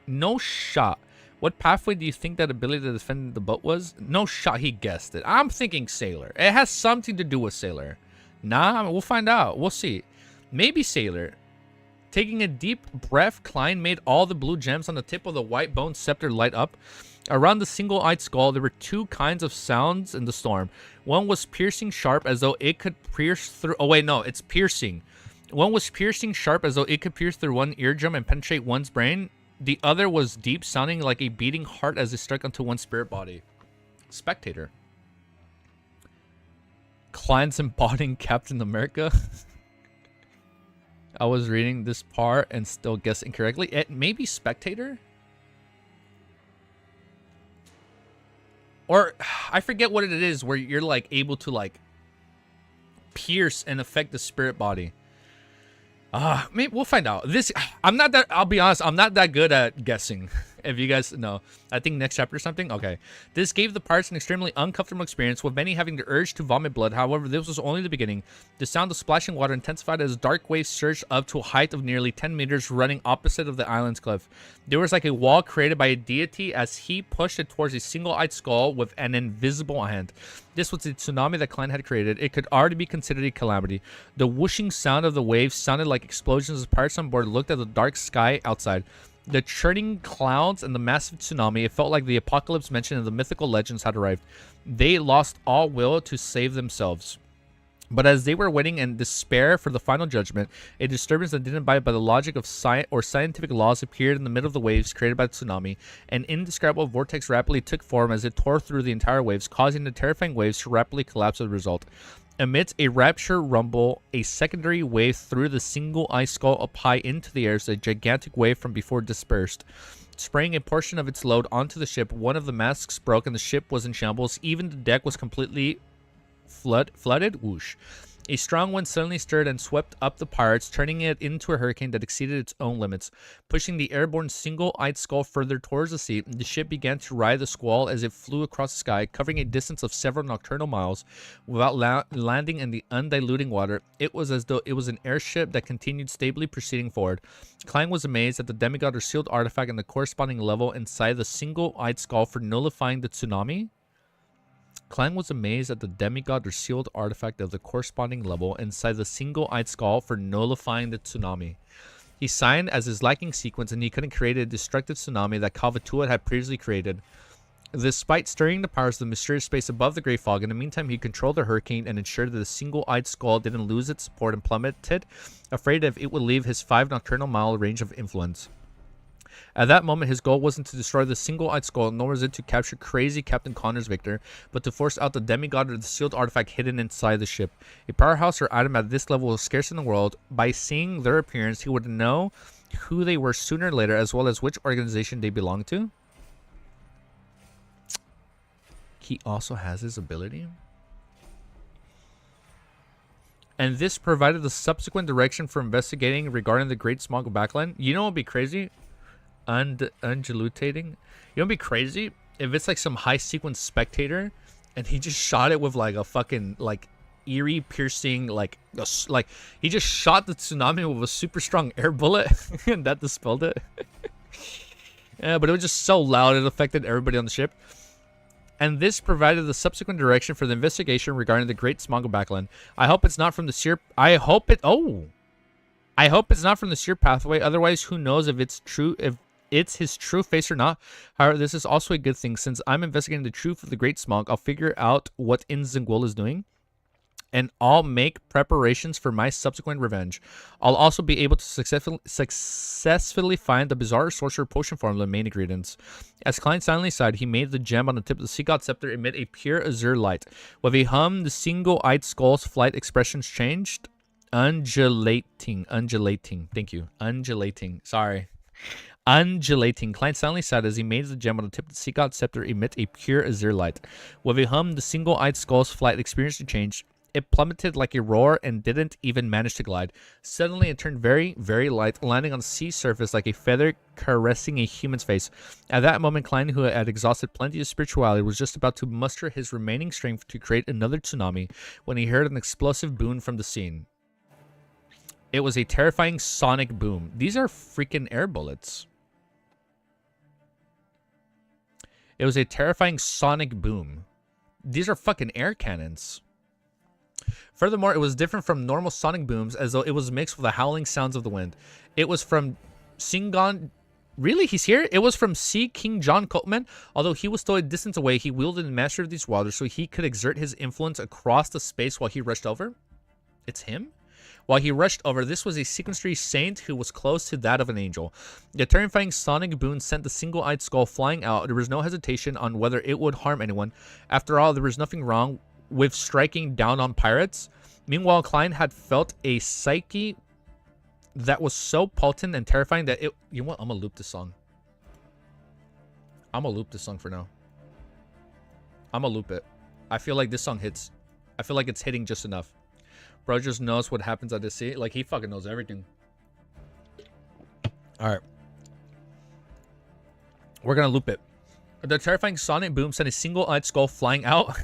No shot. What pathway do you think that ability to defend the boat was? No shot he guessed it. I'm thinking sailor. It has something to do with sailor. Nah, we'll find out. We'll see. Maybe sailor. Taking a deep breath, Klein made all the blue gems on the tip of the white bone scepter light up. Around the single-eyed skull, there were two kinds of sounds in the storm. One was piercing sharp, as though it could pierce through... Oh, wait, no, it's piercing. One was piercing sharp, as though it could pierce through one eardrum and penetrate one's brain. The other was deep, sounding like a beating heart as it struck onto one's spirit body. Spectator. Klein's embodying Captain America. I was reading this part and still guessed incorrectly. It may be Spectator? Or, I forget what it is where you're, like, able to, like, pierce and affect the spirit body. Maybe we'll find out. I'll be honest, I'm not that good at guessing. If you guys know. I think next chapter or something. Okay. This gave the pirates an extremely uncomfortable experience, with many having the urge to vomit blood. However, this was only the beginning. The sound of splashing water intensified as dark waves surged up to a height of nearly 10 meters, running opposite of the island's cliff. There was like a wall created by a deity as he pushed it towards a single-eyed skull with an invisible hand. This was the tsunami that Klein had created. It could already be considered a calamity. The whooshing sound of the waves sounded like explosions as pirates on board looked at the dark sky outside. The churning clouds and the massive tsunami, it felt like the apocalypse mentioned in the mythical legends had arrived. They lost all will to save themselves. But as they were waiting in despair for the final judgment, a disturbance that didn't abide by the logic of scientific laws appeared in the middle of the waves created by the tsunami. An indescribable vortex rapidly took form as it tore through the entire waves, causing the terrifying waves to rapidly collapse as a result. Amidst a rapture rumble, a secondary wave threw the single-eyed skull up high into the air as a gigantic wave from before dispersed. Spraying a portion of its load onto the ship, one of the masts broke and the ship was in shambles. Even the deck was completely flooded. Whoosh. A strong wind suddenly stirred and swept up the pirates, turning it into a hurricane that exceeded its own limits. Pushing the airborne single-eyed skull further towards the sea, the ship began to ride the squall as it flew across the sky, covering a distance of several nocturnal miles without landing in the undiluting water. It was as though it was an airship that continued stably proceeding forward. Klein was amazed at the demigod or sealed artifact and the corresponding level inside the single-eyed skull for nullifying the tsunami. Klein was amazed at the demigod or sealed artifact of the corresponding level inside the single-eyed skull for nullifying the tsunami. He signed as his lacking sequence, and he couldn't create a destructive tsunami that Kalvatua had previously created. Despite stirring the powers of the mysterious space above the Great Fog, in the meantime he controlled the hurricane and ensured that the single-eyed skull didn't lose its support and plummeted, afraid if it would leave his 5 nocturnal mile range of influence. At that moment, his goal wasn't to destroy the single-eyed skull, nor was it to capture crazy Captain Connors Victor, but to force out the demigod or the sealed artifact hidden inside the ship. A powerhouse or item at this level was scarce in the world. By seeing their appearance, he would know who they were sooner or later, as well as which organization they belonged to. He also has his ability. and this provided the subsequent direction for investigating regarding the Great Smog of Backland. You know what would be crazy? Undulutating. You know what would be crazy? If it's like some high sequence spectator, and he just shot it with like a fucking like eerie piercing like he just shot the tsunami with a super strong air bullet, and that dispelled it. Yeah, but it was just so loud it affected everybody on the ship. And this provided the subsequent direction for the investigation regarding the Great Smog of Backland. I hope it's not from the sheer I hope it's not from the sheer pathway. Otherwise, who knows if it's true, if it's his true face or not. However, this is also a good thing. Since I'm investigating the truth of the Great Smog, I'll figure out what Inzingwil is doing, and I'll make preparations for my subsequent revenge. I'll also be able to successfully find the bizarre sorcerer potion formula main ingredients. As Klein silently sighed, he made the gem on the tip of the sea god scepter emit a pure azure light. With a hum, the single-eyed skull's flight expressions changed. Undulating. Thank you. Sorry. Undulating. Klein silently sighed as he made the gem on the tip of the sea god scepter emit a pure azure light. With a hum, the single-eyed skull's flight experienced a change. It plummeted like a roar and didn't even manage to glide. Suddenly, it turned very, very light, landing on the sea surface like a feather caressing a human's face. At that moment, Klein, who had exhausted plenty of spirituality, was just about to muster his remaining strength to create another tsunami when he heard an explosive boom from the scene. It was a terrifying sonic boom. These are freaking air bullets. It was a terrifying sonic boom. These are fucking air cannons. Furthermore, it was different from normal sonic booms, as though it was mixed with the howling sounds of the wind. It was from Singon... Really? He's here? It was from Sea King John Copeman. Although he was still a distance away, he wielded the master of these waters so he could exert his influence across the space while he rushed over. It's him? While he rushed over, this was a sequestry saint who was close to that of an angel. The terrifying sonic boom sent the single-eyed skull flying out. There was no hesitation on whether it would harm anyone. After all, there was nothing wrong with striking down on pirates. Meanwhile, Klein had felt a psyche that was so potent and terrifying that it... You know what? I'm gonna loop this song. I'm gonna loop this song for now. I'm gonna loop it. I feel like this song hits. I feel like it's hitting just enough. Bro just knows what happens at the sea. Like, he fucking knows everything. Alright. We're gonna loop it. The terrifying sonic boom sent a single-eyed skull flying out.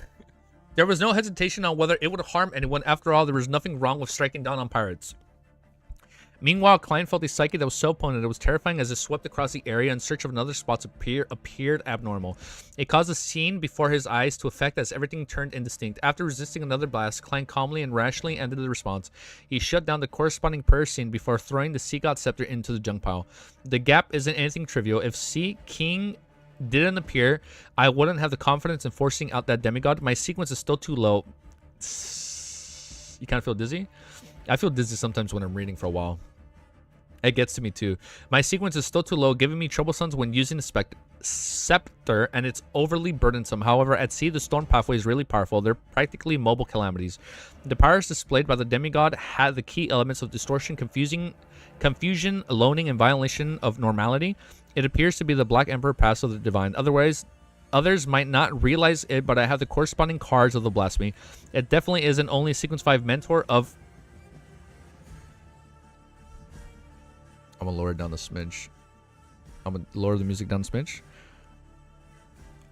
There was no hesitation on whether it would harm anyone. After all, there was nothing wrong with striking down on pirates. Meanwhile, Klein felt a psyche that was so potent it was terrifying as it swept across the area in search of another spot appeared abnormal. It caused the scene before his eyes to affect as everything turned indistinct. After resisting another blast, Klein calmly and rationally ended the response. He shut down the corresponding prayer scene before throwing the sea god scepter into the junk pile. The gap isn't anything trivial. If Sea King didn't appear, I wouldn't have the confidence in forcing out that demigod. My sequence is still too low. You kind of feel dizzy? I feel dizzy sometimes when I'm reading for a while. It gets to me too. My sequence is still too low, giving me troublesome when using the scepter, and it's overly burdensome. However, at sea, the storm pathway is really powerful. They're practically mobile calamities. The powers displayed by the demigod had the key elements of distortion, confusion, loaning, and violation of normality. It appears to be the Black Emperor pass of the divine. Otherwise, others might not realize it, but I have the corresponding cards of the blasphemy. It definitely isn't only Sequence 5 mentor of... I'm gonna lower it down a smidge. I'm gonna lower the music down a smidge.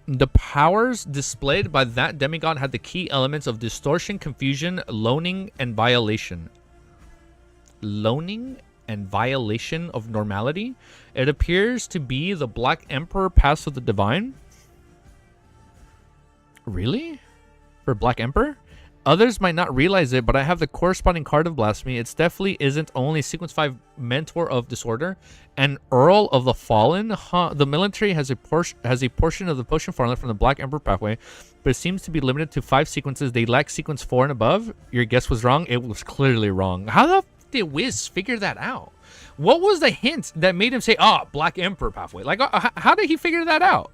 The powers displayed by that demigod had the key elements of distortion, confusion, loaning, and violation. Loaning and violation of normality? It appears to be the Black Emperor pass of the divine. Really? For Black Emperor? Others might not realize it, but I have the corresponding card of blasphemy. It definitely isn't only Sequence 5 mentor of disorder and Earl of the Fallen. The military has a portion of the potion formula from the Black Emperor pathway, but it seems to be limited to 5 sequences. They lack sequence 4 and above. Your guess was wrong. It was clearly wrong. How the f did Wiz figure that out? What was the hint that made him say, Black Emperor pathway? Like, how did he figure that out?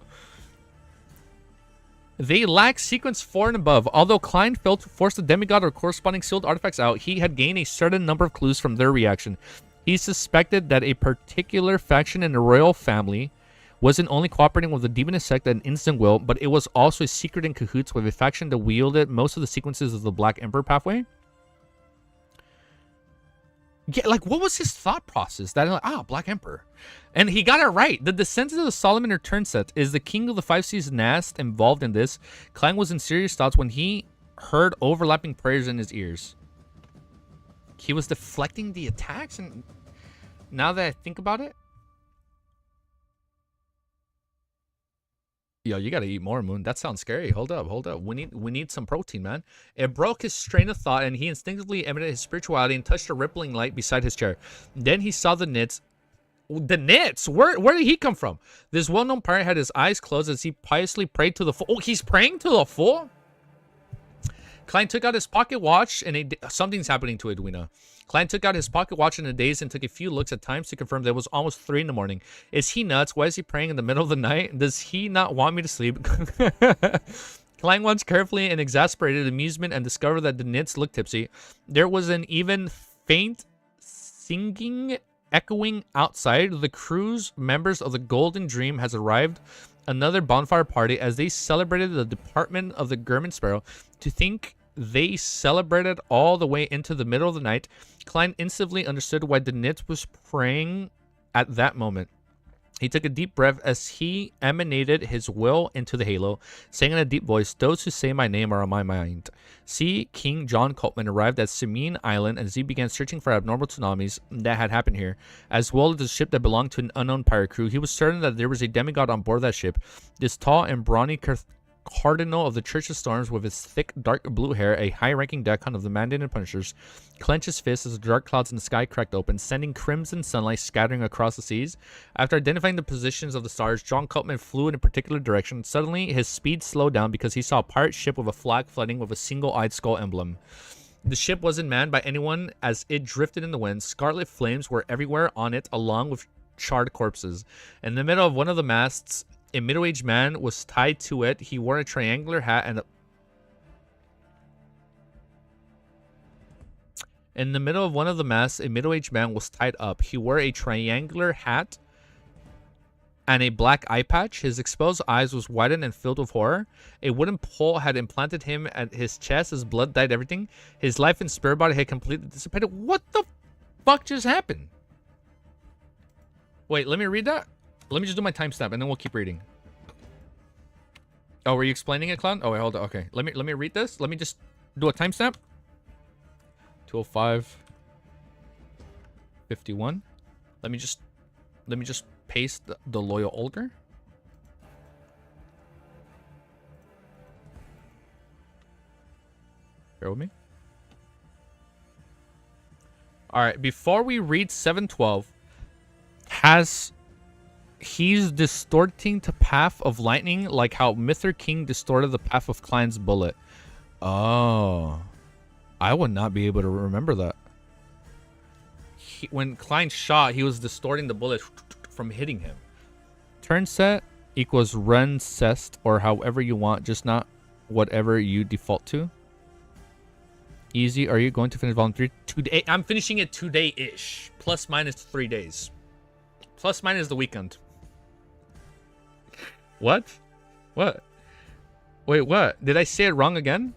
They lack sequence 4 and above. Although Klein failed to force the demigod or corresponding sealed artifacts out, he had gained a certain number of clues from their reaction. He suspected that a particular faction in the royal family wasn't only cooperating with the demonist sect and instant will, but it was also a secret in cahoots with a faction that wielded most of the sequences of the Black Emperor pathway. Yeah, like, what was his thought process? That, like, Black Emperor. And he got it right. The descendant of the Solomon return set is the king of the five seas Nast involved in this. Clang was in serious thoughts when he heard overlapping prayers in his ears. He was deflecting the attacks, and now that I think about it, yo, you gotta eat more, Moon. That sounds scary. Hold up. We need some protein, man. It broke his train of thought, and he instinctively emitted his spirituality and touched a rippling light beside his chair. Then he saw the nits. The nits? Where did he come from? This well-known pirate had his eyes closed as he piously prayed to the fool. Oh, he's praying to the fool? Klein took out his pocket watch, and something's happening to Edwina. Klein took out his pocket watch in a daze and took a few looks at times to confirm that it was almost 3 in the morning. Is he nuts? Why is he praying in the middle of the night? Does he not want me to sleep? Klein watched carefully in exasperated amusement and discovered that the nits looked tipsy. There was an even faint singing echoing outside. The crew's members of the Golden Dream has arrived. Another bonfire party as they celebrated the department of the German Sparrow. To think they celebrated all the way into the middle of the night, Klein instantly understood why the nits was praying at that moment. He took a deep breath as he emanated his will into the halo, saying in a deep voice, "Those who say my name are on my mind." See, King John Coltman arrived at Simine Island as he began searching for abnormal tsunamis that had happened here, as well as the ship that belonged to an unknown pirate crew. He was certain that there was a demigod on board that ship. This tall and brawny cardinal of the Church of Storms, with his thick dark blue hair, a high-ranking deckhand of the Mandated Punishers, clenched his fist as the dark clouds in the sky cracked open, sending crimson sunlight scattering across the seas. After identifying the positions of the stars, John Coltman flew in a particular direction. Suddenly, his speed slowed down because he saw a pirate ship with a flag floating with a single-eyed skull emblem. The ship wasn't manned by anyone as it drifted in the wind. Scarlet flames were everywhere on it, along with charred corpses. In the middle of one of the masts, a middle-aged man was tied to it. He wore a triangular hat and in the middle of one of the masts, a middle-aged man was tied up. He wore a triangular hat and a black eye patch. His exposed eyes was widened and filled with horror. A wooden pole had implanted him at his chest. His blood dyed everything. His life and spirit body had completely dissipated. What the fuck just happened? Wait, let me read that. Let me just do my timestamp and then we'll keep reading. Oh, were you explaining it, Clown? Oh, wait, hold on. Okay, let me read this. Let me just do a timestamp. 2:05, 51. Let me just paste the loyal Olger. Bear with me. All right, before we read 7:12, he's distorting the path of lightning like how Mither King distorted the path of Klein's bullet. Oh, I would not be able to remember that. When Klein shot, he was distorting the bullet from hitting him. Turn set equals run cest, or however you want, just not whatever you default to. Easy. Are you going to finish volume 3 today? I'm finishing it today-ish. Plus minus 3 days. Plus minus the weekend. What? What? Wait, what? Did I say it wrong again?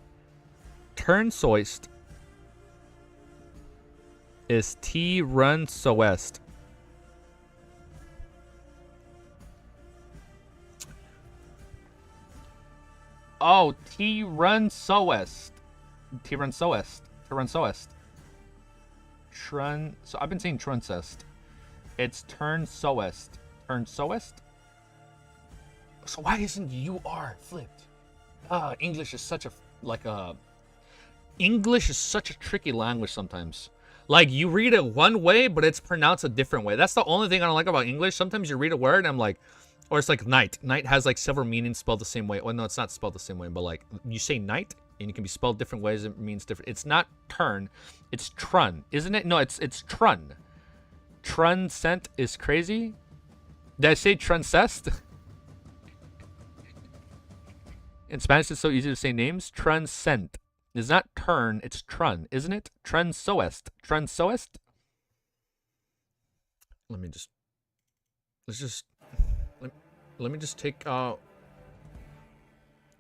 Turn soist is T run soest. Oh, T run soest. T run soest. T run soest. Trun. So I've been saying truncest. It's turn soest. Turn soest? So why isn't UR flipped? English is such a English is such a tricky language sometimes. Like, you read it one way, but it's pronounced a different way. That's the only thing I don't like about English. Sometimes you read a word and I'm like, or it's like night. Night has like several meanings spelled the same way. Well, no, it's not spelled the same way, but like you say night and it can be spelled different ways. It means different. It's not turn, it's trun, isn't it? No, it's trun. Truncent is crazy. Did I say truncest? In Spanish, it's so easy to say names. Truncent. It's not turn, it's trun, isn't it? Trunsoest. Trunsoest? Let me just take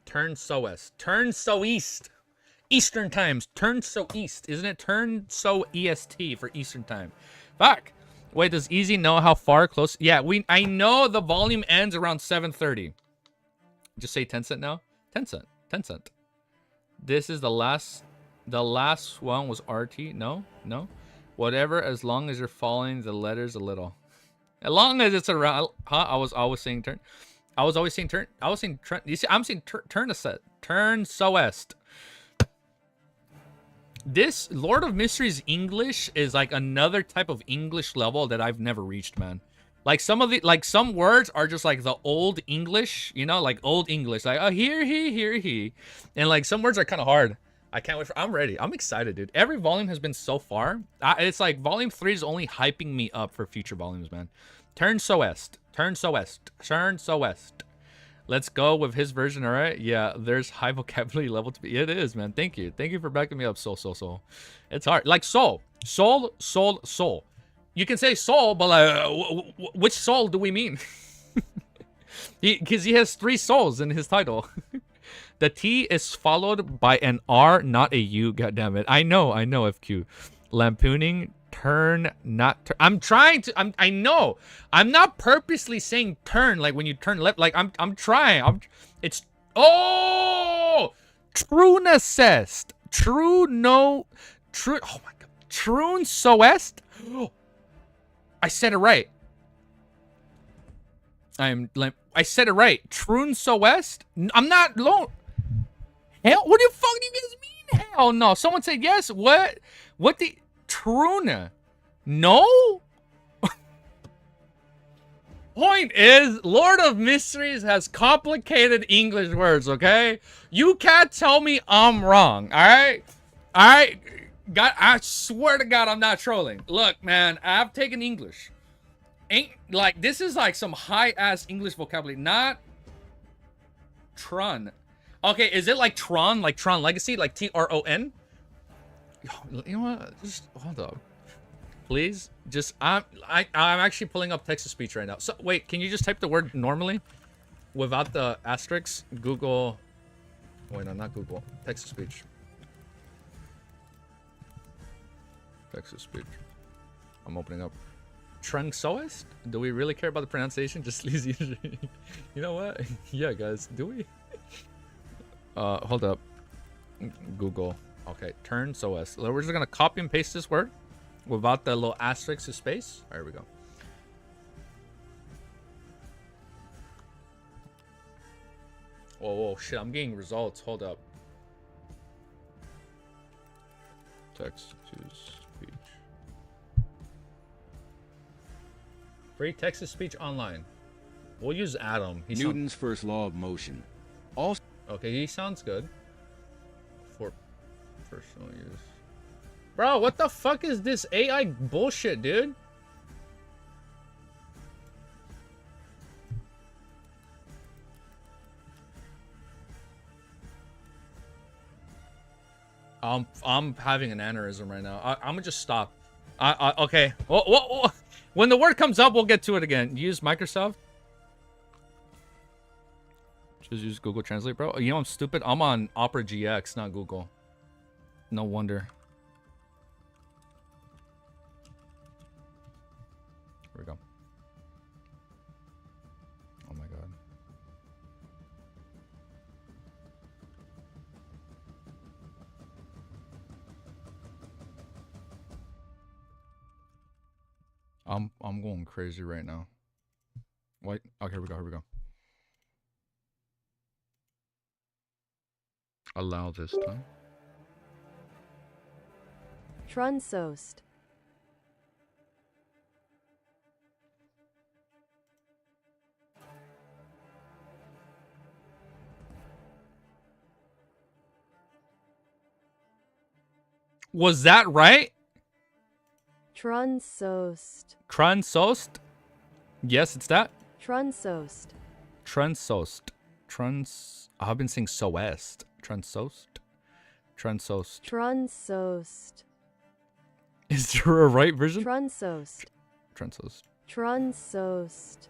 turn soest. Turn so east. Eastern times. Turn so east, isn't it? Turn so EST for Eastern time. Fuck. Wait, does Easy know how far close? Yeah, I know the volume ends around 7:30. Just say 10 cent now. 10 cent. 10 cent. This is the last. The last one was RT. No. Whatever, as long as you're following the letters a little. As long as it's around. Huh? I was always saying turn. I was saying turn. You see, I'm saying turn a set. Turn so est. This Lord of Mysteries English is like another type of English level that I've never reached, man. Like some words are just like the old English, you know, like old English, like oh here he, and like some words are kind of hard. I can't wait I'm ready. I'm excited, dude. Every volume has been so far. It's like volume 3 is only hyping me up for future volumes, man. Turn so est. Let's go with his version, all right? Yeah, there's high vocabulary level to be. It is, man. Thank you for backing me up. Soul. It's hard. Like soul. You can say soul, but like, which soul do we mean? Because he has 3 souls in his title. The T is followed by an R, not a U. God damn it. I know, FQ. Lampooning. Turn, not turn. I'm trying to. I know. I'm not purposely saying turn like when you turn left. Like I'm trying. It's Trunacest. Oh my god. Trun soest. I said it right. I said it right. Trun soest. I'm not low. Hell, what the fuck do you guys mean? Hell no. Someone said yes. What the Truna? No? Point is, Lord of Mysteries has complicated English words, okay? You can't tell me I'm wrong, alright? Alright? God, I swear to God I'm not trolling. Look, man, I've taken English. Ain't, like, this is like some high-ass English vocabulary, not Tron. Okay, is it like Tron Legacy? Like Tron? You know what? Just hold up, please. Just I'm actually pulling up text to speech right now. So wait, can you just type the word normally, without the asterisks? Google. Wait, no, not Google. Text to speech. Text to speech. I'm opening up. Trunsoest? Do we really care about the pronunciation? Just leave you know what? Yeah, guys. Do we? Hold up. Google. Okay, turn so as. We're just gonna copy and paste this word without the little asterisk to space. There we go. Whoa, shit! I'm getting results. Hold up. Text to speech. Free text to speech online. We'll use Adam. Newton's first law of motion. Also. Okay, he sounds good. For personal use. Bro, what the fuck is this AI bullshit, dude? I'm having an aneurysm right now. I'm gonna just stop. Okay. When the word comes up, we'll get to it again. Use Microsoft. Just use Google Translate, bro. You know I'm stupid. I'm on Opera GX, not Google. No wonder. Here we go. Oh my god. I'm going crazy right now. Wait. Okay, here we go. Allow this time. Trunsost. Was that right? Trunsost. Trunsost? Yes, it's that. Trunsost. Trunsost. I've been saying soest. Trunsost. Trunsost. Is there a right version? Trunsost.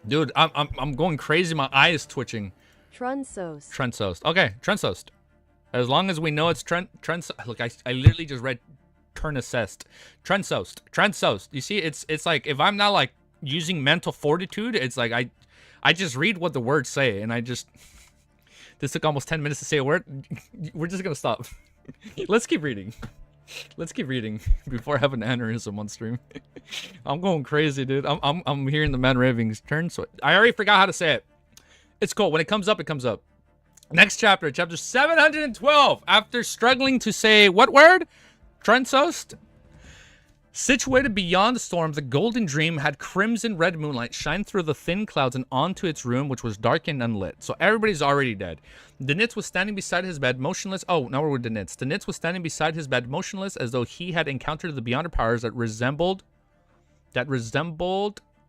Dude, I'm going crazy. My eye is twitching. Trunsost. Okay, Trunsost. As long as we know it's Trent. Look, I literally just read Turnacest. Trensost. You see, it's like if I'm not like using mental fortitude, it's like I just read what the words say, and I just. This took almost 10 minutes to say a word. We're just gonna stop. Let's keep reading. Let's keep reading before I have an aneurysm on stream. I'm going crazy, dude. I'm hearing the man ravings. I already forgot how to say it. It's cool. When it comes up, it comes up. Next chapter, chapter 712. After struggling to say what word? Trensost? Situated beyond the storm, the golden dream had crimson red moonlight shine through the thin clouds and onto its room, which was dark and unlit. So everybody's already dead. Danitz was standing beside his bed, motionless. Oh, now we're with Danitz. Danitz was standing beside his bed, motionless, as though he had encountered the beyonder powers that resembled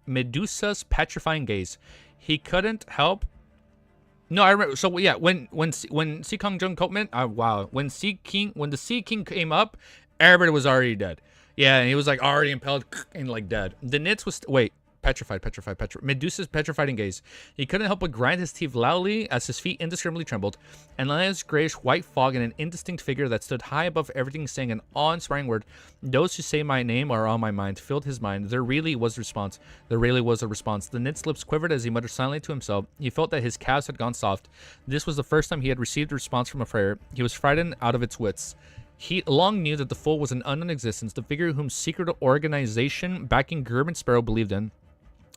Medusa's petrifying gaze. He couldn't help. No, I remember. So yeah, when Seekong Jung Kopman, wow, when the Sea King came up, everybody was already dead. Yeah, and he was like already impaled and like dead. The Nitz was petrified. Medusa's petrified in gaze. He couldn't help but grind his teeth loudly as his feet indiscriminately trembled. And Lila's grayish white fog and an indistinct figure that stood high above everything, saying an awe-inspiring word. Those who say my name are on my mind, filled his mind. There really was a response. The Nit's lips quivered as he muttered silently to himself. He felt that his calves had gone soft. This was the first time he had received a response from a prayer. He was frightened out of its wits. He long knew that the fool was an unknown existence, the figure whom secret organization backing German Sparrow believed in,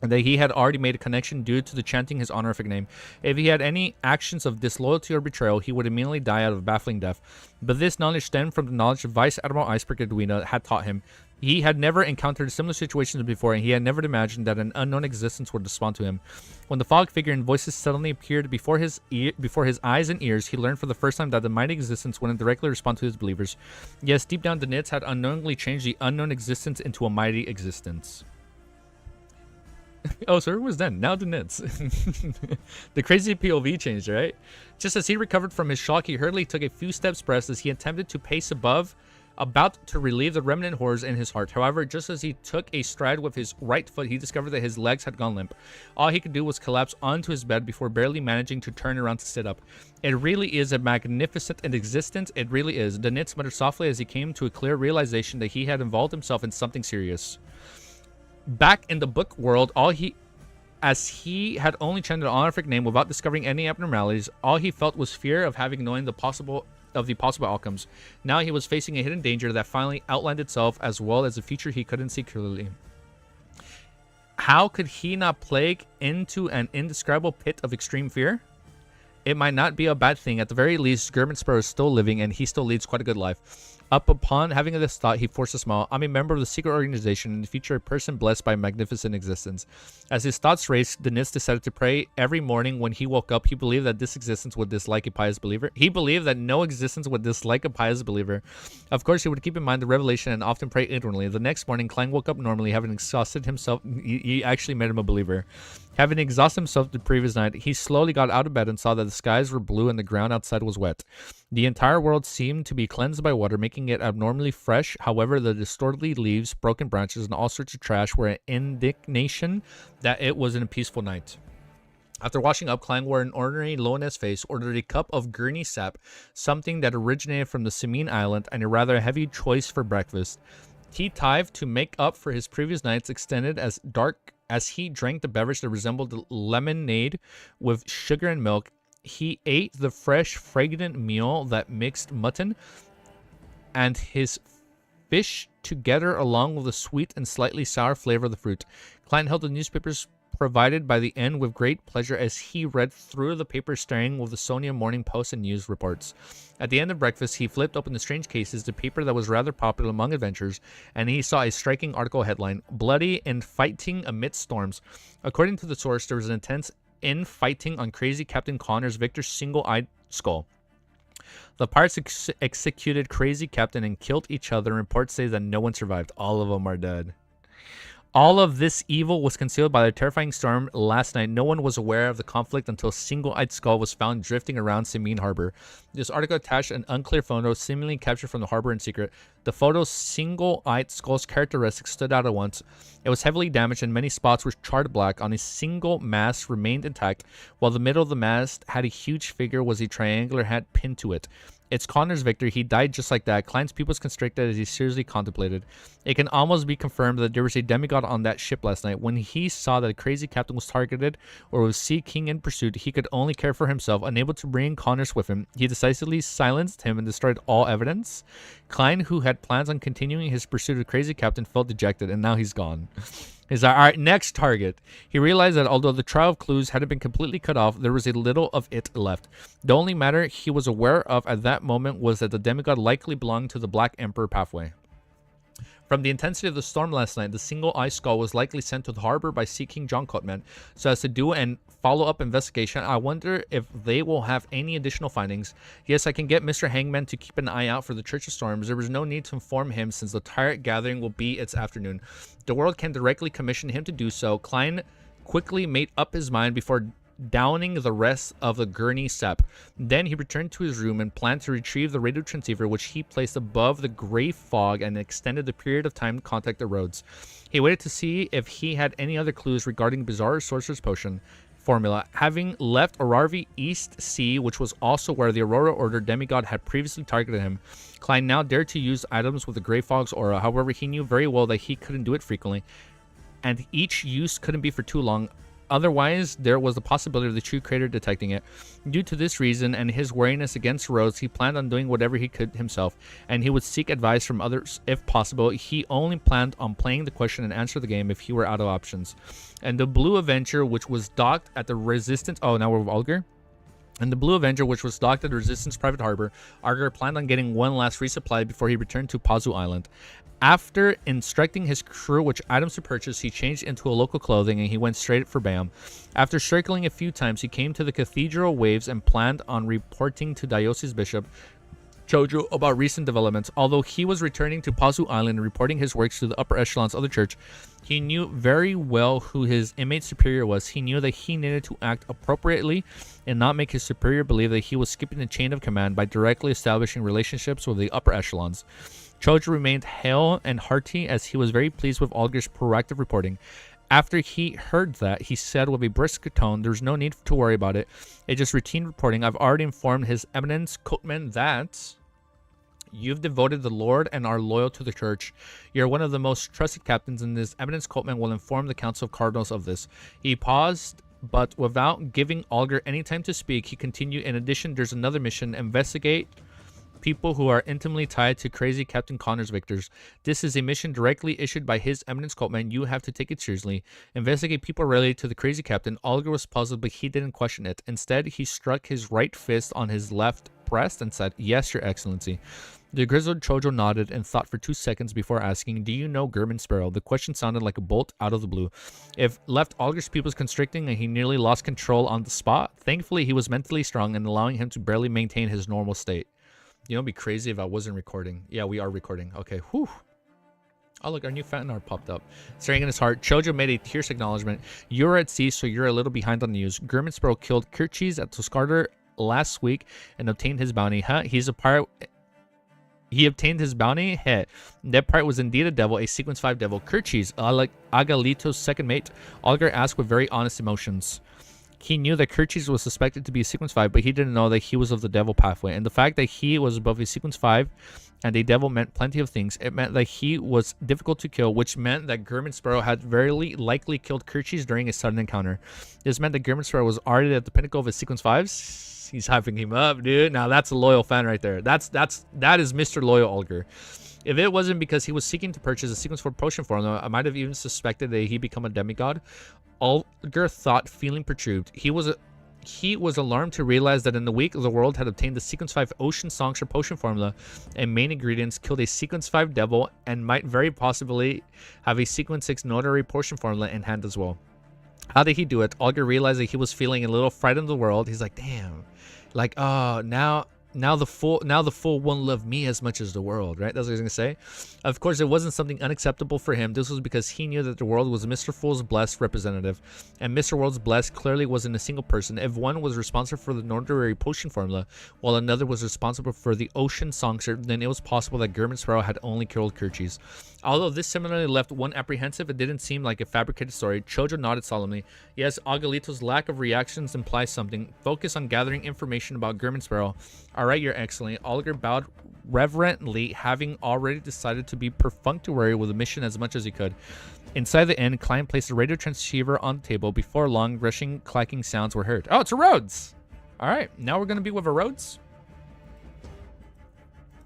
and that he had already made a connection due to the chanting his honorific name. If he had any actions of disloyalty or betrayal, he would immediately die out of baffling death. But this knowledge stemmed from the knowledge of Vice Admiral Iceberg Edwina had taught him. He had never encountered similar situations before, and he had never imagined that an unknown existence would respond to him. When the fog figure and voices suddenly appeared before his eyes and ears, he learned for the first time that the mighty existence wouldn't directly respond to his believers. Yes, deep down, the Nitz had unknowingly changed the unknown existence into a mighty existence. Oh, so it was then. Now the Nitz. The crazy POV changed, right? Just as he recovered from his shock, he hurriedly took a few steps pressed as he attempted to pace about to relieve the remnant horrors in his heart. However, just as he took a stride with his right foot, he discovered that his legs had gone limp. All he could do was collapse onto his bed before barely managing to turn around to sit up. It really is a magnificent existence. It really is. Danitz muttered softly as he came to a clear realization that he had involved himself in something serious. Back in the book world, as he had only chanted an honorific name without discovering any abnormalities, all he felt was fear of having known the possible outcomes. Now he was facing a hidden danger that finally outlined itself, as well as a future he couldn't see clearly. How could he not plague into an indescribable pit of extreme fear? It might not be a bad thing. At the very least, German Sparrow is still living, and he still leads quite a good life. Up upon having this thought, he forced a smile. I'm a member of the secret organization, and in the future a person blessed by a magnificent existence. As his thoughts raced, Denis decided to pray every morning when he woke up. He believed that this existence would dislike a pious believer. He believed that no existence would dislike a pious believer. Of course, he would keep in mind the revelation and often pray inwardly. The next morning, Klang woke up normally, having exhausted himself. He actually made him a believer. Having exhausted himself the previous night, he slowly got out of bed and saw that the skies were blue and the ground outside was wet. The entire world seemed to be cleansed by water, making it abnormally fresh. However, the distorted leaves, broken branches, and all sorts of trash were an indication that it was a peaceful night. After washing up, Klang wore an ordinary low-ness face, ordered a cup of gurney sap, something that originated from the Simin Island, and a rather heavy choice for breakfast. Tea time to make up for his previous nights extended as dark as he drank the beverage that resembled lemonade with sugar and milk. He ate the fresh, fragrant meal that mixed mutton and his fish together along with the sweet and slightly sour flavor of the fruit. Klein held the newspapers provided by the inn with great pleasure as he read through the paper staring with the Sonia Morning Post and news reports. At the end of breakfast, he flipped open the strange cases, the paper that was rather popular among adventurers, and he saw a striking article headline, Bloody and Fighting Amidst Storms. According to the source, there was an intense infighting on crazy Captain Connor's Victor's single-eyed skull. The pirates executed crazy Captain and killed each other, and reports say that no one survived. All of them are dead. All of this evil was concealed by the terrifying storm last night. No one was aware of the conflict until Single-Eyed Skull was found drifting around Simin Harbor. This article attached an unclear photo seemingly captured from the harbor in secret. The photo's Single-Eyed Skull's characteristics stood out at once. It was heavily damaged and many spots were charred black. On a single mast remained intact, while the middle of the mast had a huge figure with a triangular hat pinned to it. It's Connor's victory. He died just like that. Klein's pupils constricted as he seriously contemplated. It can almost be confirmed that there was a demigod on that ship last night. When he saw that the crazy captain was targeted or was seeking in pursuit, he could only care for himself. Unable to bring Connors with him, he decisively silenced him and destroyed all evidence. Klein, who had plans on continuing his pursuit of the crazy captain, felt dejected, and now he's gone. He's like, all right, next target. He realized that although the trail of clues hadn't been completely cut off, there was a little of it left. The only matter he was aware of at that moment was that the demigod likely belonged to the Black Emperor pathway. From the intensity of the storm last night, the single ice skull was likely sent to the harbor by Sea King John Cutman so as to do an follow-up investigation. I wonder if they will have any additional findings. Yes, I can get Mr. Hangman to keep an eye out for the Church of Storms. There was no need to inform him since the Tyrant Gathering will be its afternoon. The world can directly commission him to do so. Klein quickly made up his mind before downing the rest of the gurney sap. Then he returned to his room and planned to retrieve the radio transceiver, which he placed above the gray fog and extended the period of time to contact the roads. He waited to see if he had any other clues regarding bizarre sorcerer's potion formula. Having left Orarvi East Sea, which was also where the Aurora Order demigod had previously targeted him, Klein now dared to use items with the gray fog's aura. However, he knew very well that he couldn't do it frequently, and each use couldn't be for too long. Otherwise, there was the possibility of the true creator detecting it. Due to this reason and his wariness against roads, he planned on doing whatever he could himself, and he would seek advice from others if possible. He only planned on playing the question and answer the game if he were out of options. And the Blue Avenger, which was docked at the Resistance... Oh, now we're with Alger? And the Blue Avenger, which was docked at the Resistance Private Harbor, Arger planned on getting one last resupply before he returned to Pazu Island. After instructing his crew which items to purchase, he changed into a local clothing and he went straight for Bam. After circling a few times, he came to the Cathedral Waves and planned on reporting to Diocese Bishop Chojo about recent developments. Although he was returning to Pazu Island and reporting his works to the upper echelons of the church, he knew very well who his inmate superior was. He knew that he needed to act appropriately and not make his superior believe that he was skipping the chain of command by directly establishing relationships with the upper echelons. Chojo remained hale and hearty as he was very pleased with Alger's proactive reporting. After he heard that, he said with a brisk tone, "There's no need to worry about it. It's just routine reporting. I've already informed His Eminence Coatman that you've devoted the Lord and are loyal to the church. You're one of the most trusted captains, and His Eminence Coatman will inform the Council of Cardinals of this." He paused, but without giving Alger any time to speak, he continued, "In addition, there's another mission. Investigate people who are intimately tied to crazy Captain Connor's victors. This is a mission directly issued by His Eminence Coatman. You have to take it seriously. Investigate people related to the crazy captain." Alger was puzzled, but he didn't question it. Instead, he struck his right fist on his left breast and said, "Yes, Your Excellency." The grizzled Chojo nodded and thought for 2 seconds before asking, "Do you know German Sparrow?" The question sounded like a bolt out of the blue. It left Alger's pupils constricting and he nearly lost control on the spot. Thankfully, he was mentally strong and allowing him to barely maintain his normal state. You know, it'd be crazy if I wasn't recording. Yeah, we are recording. Okay, whew. Oh, look, our new fan art popped up. Staring in his heart, Chojo made a tearful acknowledgement. "You're at sea, so you're a little behind on the news. German Sparrow killed Kirchis at Toskarder last week and obtained his bounty." Huh? He's a pirate. He obtained his bounty? Heh. That pirate was indeed a devil, a Sequence 5 devil. Kirchis, like Agalito's second mate? Alger asked with very honest emotions. He knew that Kirchis was suspected to be a Sequence 5, but he didn't know that he was of the devil pathway. And the fact that he was above a Sequence 5 and a devil meant plenty of things. It meant that he was difficult to kill, which meant that German Sparrow had very likely killed Kirchis during a sudden encounter. This meant that German Sparrow was already at the pinnacle of his Sequence 5s. He's hyping him up, dude. Now that's a loyal fan right there. That is Mr. Loyal Alger. If it wasn't because he was seeking to purchase a Sequence 4 potion for him, I might have even suspected that he'd become a demigod. Alger thought, feeling perturbed. He was alarmed to realize that in the week the world had obtained the Sequence 5 Ocean Songster potion formula and main ingredients, killed a Sequence 5 devil, and might very possibly have a Sequence 6 notary potion formula in hand as well. How did he do it? Alger realized that he was feeling a little frightened of the world. He's like, damn. Like, oh, now the fool won't love me as much as the world, right? That's what he's gonna say. Of course, it wasn't something unacceptable for him. This was because he knew that the world was Mr. Fool's blessed representative, and Mr. World's blessed clearly wasn't a single person. If one was responsible for the notary potion formula, while another was responsible for the ocean songster, then it was possible that German Sparrow had only killed Kirchis. Although this similarly left one apprehensive, it didn't seem like a fabricated story. Chojo nodded solemnly. Yes, Agalito's lack of reactions implies something. Focus on gathering information about German Sparrow. All right, you're excellent. Oliver bowed reverently, having already decided to be perfunctory with the mission as much as he could. Inside the inn, Klein placed a radio transceiver on the table. Before long, rushing, clacking sounds were heard. Oh, it's a Rhodes. All right, now we're going to be with a Rhodes.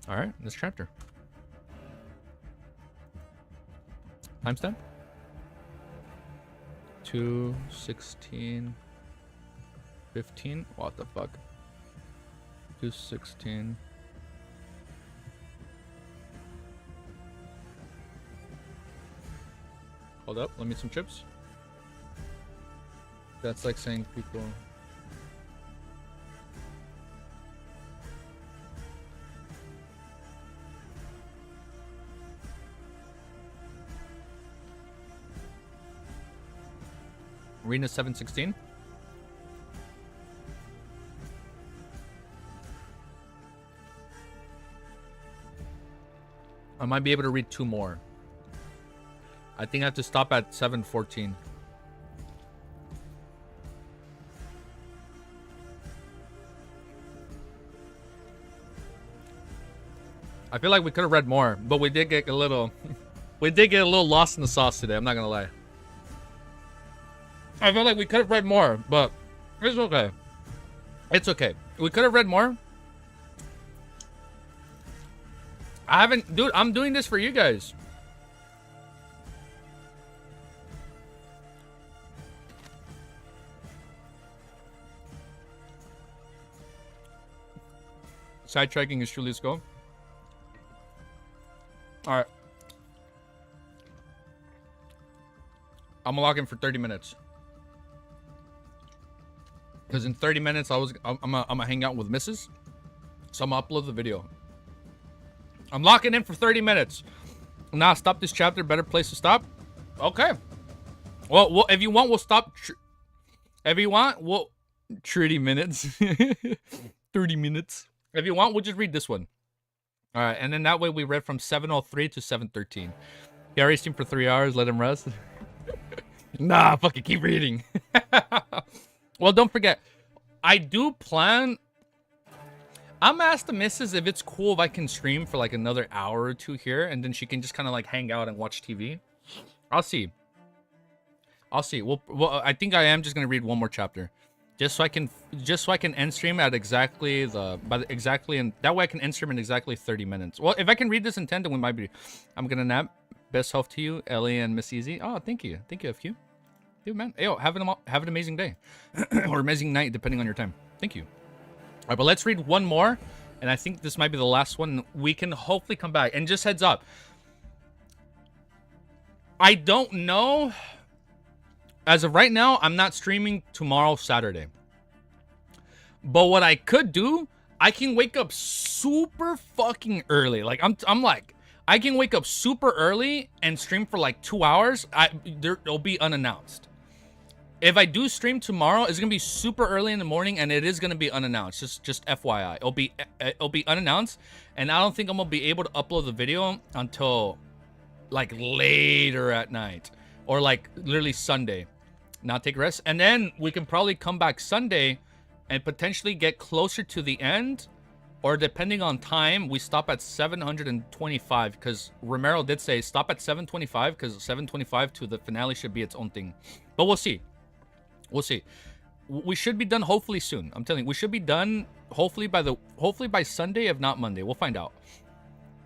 All right, this chapter. Timestamp? 2:16. 15. What the fuck? 2:16. Hold up, let me some chips. That's like saying people. Arena 716. I might be able to read 2 more. I think I have to stop at 714. I feel like we could have read more, but we did get a little lost in the sauce today, I'm not gonna lie. I feel like we could have read more, but it's okay. It's okay. We could have read more. I haven't, dude, I'm doing this for you guys. Sidetracking is truly go. All right. I'm gonna lock in for 30 minutes. Because in 30 minutes, I'm gonna hang out with Mrs. So I'm gonna upload the video. I'm locking in for 30 minutes. Now stop this chapter. Better place to stop. Okay. Well, if you want, we'll stop. If you want, we'll 30 minutes. 30 minutes. If you want, we'll just read this one. All right, and then that way we read from 7:03 to 7:13. He already streamed for 3 hours. Let him rest. Nah, fucking keep reading. Well, don't forget, I do plan. I'm gonna ask the missus if it's cool if I can stream for like another hour or 2 here, and then she can just kind of like hang out and watch TV. I'll see. I'll see. Well, I think I am just gonna read one more chapter, just so I can end stream at exactly and that way I can end stream in exactly 30 minutes. Well, if I can read this in 10, then we might be. I'm gonna nap. Best health to you, Ellie and Miss Easy. Oh, thank you, FQ. Dude, man, yo, have an amazing day or amazing night depending on your time. Thank you. All right, but let's read one more, and I think this might be the last one. We can hopefully come back. And just heads up, I don't know. As of right now, I'm not streaming tomorrow, Saturday. But what I could do, I can wake up super fucking early. Like I'm like, I can wake up super early and stream for like 2 hours. It'll be unannounced. If I do stream tomorrow, it's gonna be super early in the morning, and it is gonna be unannounced. Just FYI, it'll be unannounced, and I don't think I'm gonna be able to upload the video until like later at night or like literally Sunday. Now take rest, and then we can probably come back Sunday and potentially get closer to the end, or depending on time, we stop at 725 because Romero did say stop at 725 because 725 to the finale should be its own thing. But we'll see. We'll see. We should be done hopefully soon. I'm telling you, we should be done hopefully by Sunday, if not Monday. We'll find out.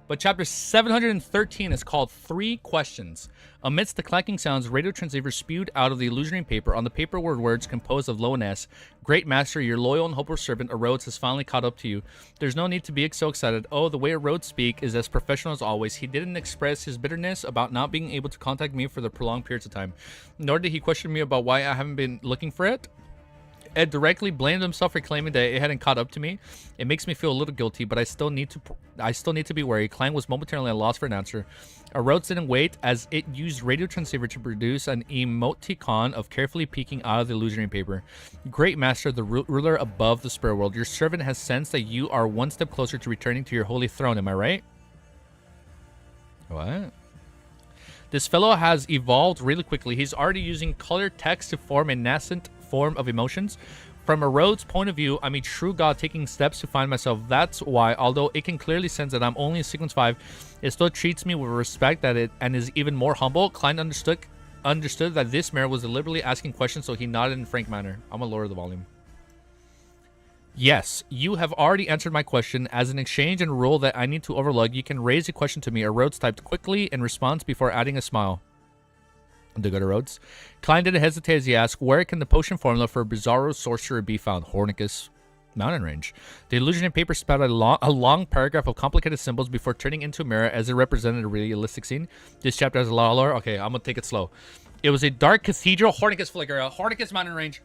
But chapter 713 is called 3 Questions. Amidst the clacking sounds, radio transceiver spewed out of the illusionary paper. On the paper were words composed of low and S. Great master, your loyal and hopeful servant, Rhodes, has finally caught up to you. There's no need to be so excited. Oh, the way Rhodes speak is as professional as always. He didn't express his bitterness about not being able to contact me for the prolonged periods of time. Nor did he question me about why I haven't been looking for it. Ed directly blamed himself for claiming that it hadn't caught up to me. It makes me feel a little guilty, but I still need to be wary. Klein was momentarily at a loss for an answer. Rhodes didn't wait, as it used radio transceiver to produce an emoticon of carefully peeking out of the illusionary paper. Great master, the ruler above the spirit world, your servant has sensed that you are one step closer to returning to your holy throne. Am I right? What? This fellow has evolved really quickly. He's already using color text to form a nascent form of emotions. From a Rhodes point of view, I'm a true god taking steps to find myself. That's why, although it can clearly sense that I'm only in sequence 5, it still treats me with respect that it and is even more humble. Klein understood that this mayor was deliberately asking questions, so he nodded in a frank manner. I'm gonna lower the volume. Yes, you have already answered my question. As an exchange and rule that I need to overlook, you can raise a question to me. A Rhodes typed quickly in response before adding a smile. The good Rhodes. Klein didn't hesitate as he asked, where can the potion formula for Bizarro Sorcerer be found? Hornicus Mountain Range. The illusionary paper spat a long paragraph of complicated symbols before turning into a mirror as it represented a realistic scene. This chapter has a lot of lore. Okay, I'm gonna take it slow. It was a dark cathedral. Hornicus Flicker. Hornicus Mountain Range.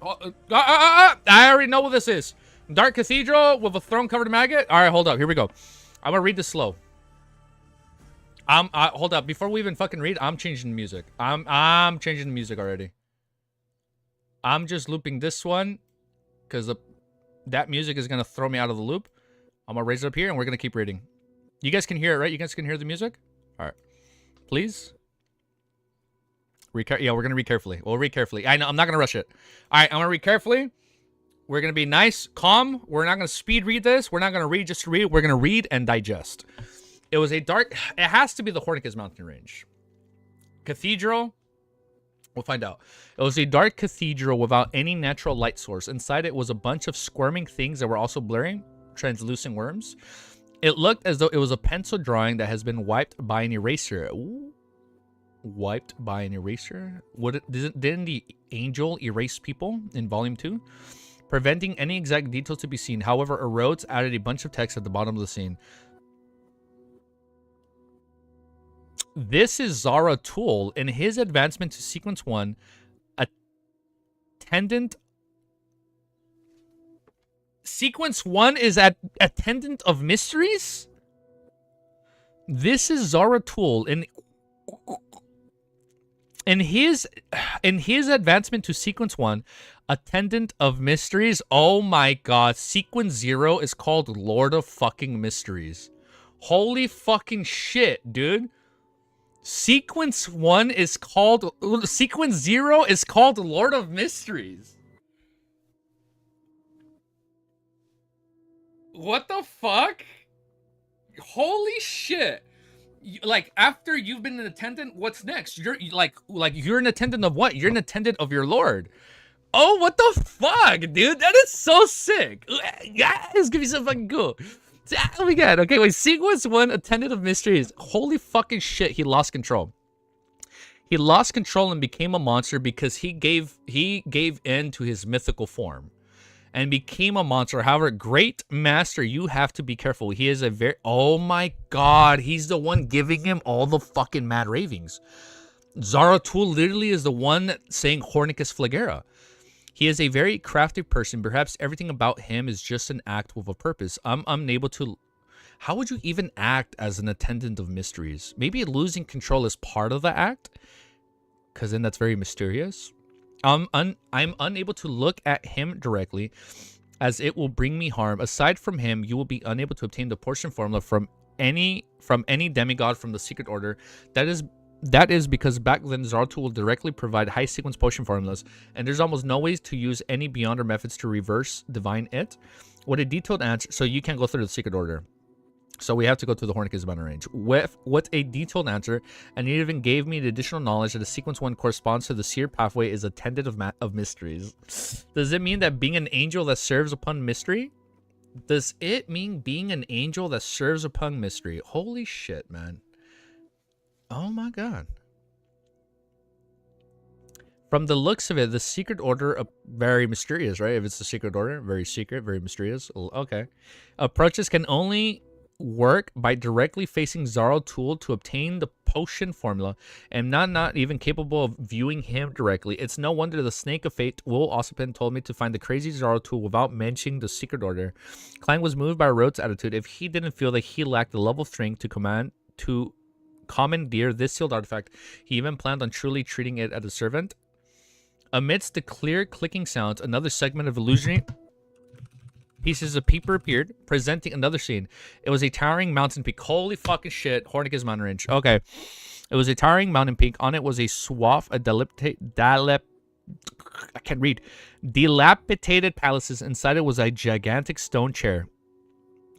I already know what this is. Dark cathedral with a throne-covered maggot. All right, hold up. Here we go. I'm gonna read this slow. Hold up. Before we even fucking read, I'm changing the music. I'm changing the music already. I'm just looping this one because that music is gonna throw me out of the loop. I'm gonna raise it up here and we're gonna keep reading. You guys can hear it, right? You guys can hear the music? All right. Please. Yeah, we're gonna read carefully. We'll read carefully. I know, I'm not gonna rush it. All right, I'm gonna read carefully. We're gonna be nice, calm. We're not gonna speed read this. We're not gonna read just to read. We're gonna read and digest. It was a dark... It has to be the Hornicus Mountain Range. Cathedral. We'll find out. It was a dark cathedral without any natural light source. Inside it was a bunch of squirming things that were also blurring, translucent worms. It looked as though it was a pencil drawing that has been wiped by an eraser. Ooh. Wiped by an eraser? Didn't the angel erase people in Volume 2? Preventing any exact details to be seen. However, a Rhodes added a bunch of text at the bottom of the scene. This is Zara Tool. In his advancement to Sequence 1, attendant... Sequence 1 is attendant of mysteries? This is Zara Tool. In his advancement to Sequence 1, attendant of mysteries. Oh my god. Sequence 0 is called Lord of fucking Mysteries. Holy fucking shit, dude. Sequence 1 is called... Sequence 0 is called Lord of Mysteries. What the fuck? Holy shit. Like, after you've been an attendant, what's next? You're you're an attendant of what? You're an attendant of your lord. Oh, what the fuck, dude? That is so sick. Yeah, it's gonna be so fucking cool. Oh my god. Okay, wait. Sequence 1, attendant of mysteries. Holy fucking shit, he lost control. He lost control and became a monster because he gave in to his mythical form. And became a monster. However, great master, you have to be careful. He is a very... Oh my god. He's the one giving him all the fucking mad ravings. Zaratul literally is the one saying Hornicus Flagera. He is a very crafty person. Perhaps everything about him is just an act with a purpose. I'm unable to... How would you even act as an attendant of mysteries? Maybe losing control is part of the act? Because then that's very mysterious. I'm unable to look at him directly, as it will bring me harm. Aside from him, you will be unable to obtain the portion formula from any demigod from the secret order. That is because Backland Zartu will directly provide high sequence potion formulas, and there's almost no ways to use any beyonder methods to reverse divine it. What a detailed answer. So you can't go through the secret order. So we have to go to the Hornicus Mountain Range. What a detailed answer, and it even gave me the additional knowledge that the sequence 1 corresponds to the seer pathway is attendant of mysteries. Does it mean that being an angel that serves upon mystery? Does it mean being an angel that serves upon mystery? Holy shit, man. Oh my god. From the looks of it, the secret order, very mysterious, right? If it's the secret order, very secret, very mysterious. Okay. Approaches can only work by directly facing Zaratul to obtain the potion formula, and not even capable of viewing him directly. It's no wonder the Snake of Fate, Will Ossipin, told me to find the crazy Zaratul without mentioning the secret order. Klein was moved by Rhodes' attitude. If he didn't feel that he lacked the level of strength to commandeer this sealed artifact, he even planned on truly treating it as a servant. Amidst the clear clicking sounds, another segment of illusionary pieces of paper appeared, presenting another scene. It was a towering mountain peak. Holy fucking shit. Hornicus Mountain Range. Okay. It was a towering mountain peak. On it was a swath, a I can't read. Dilapidated palaces. Inside it was a gigantic stone chair.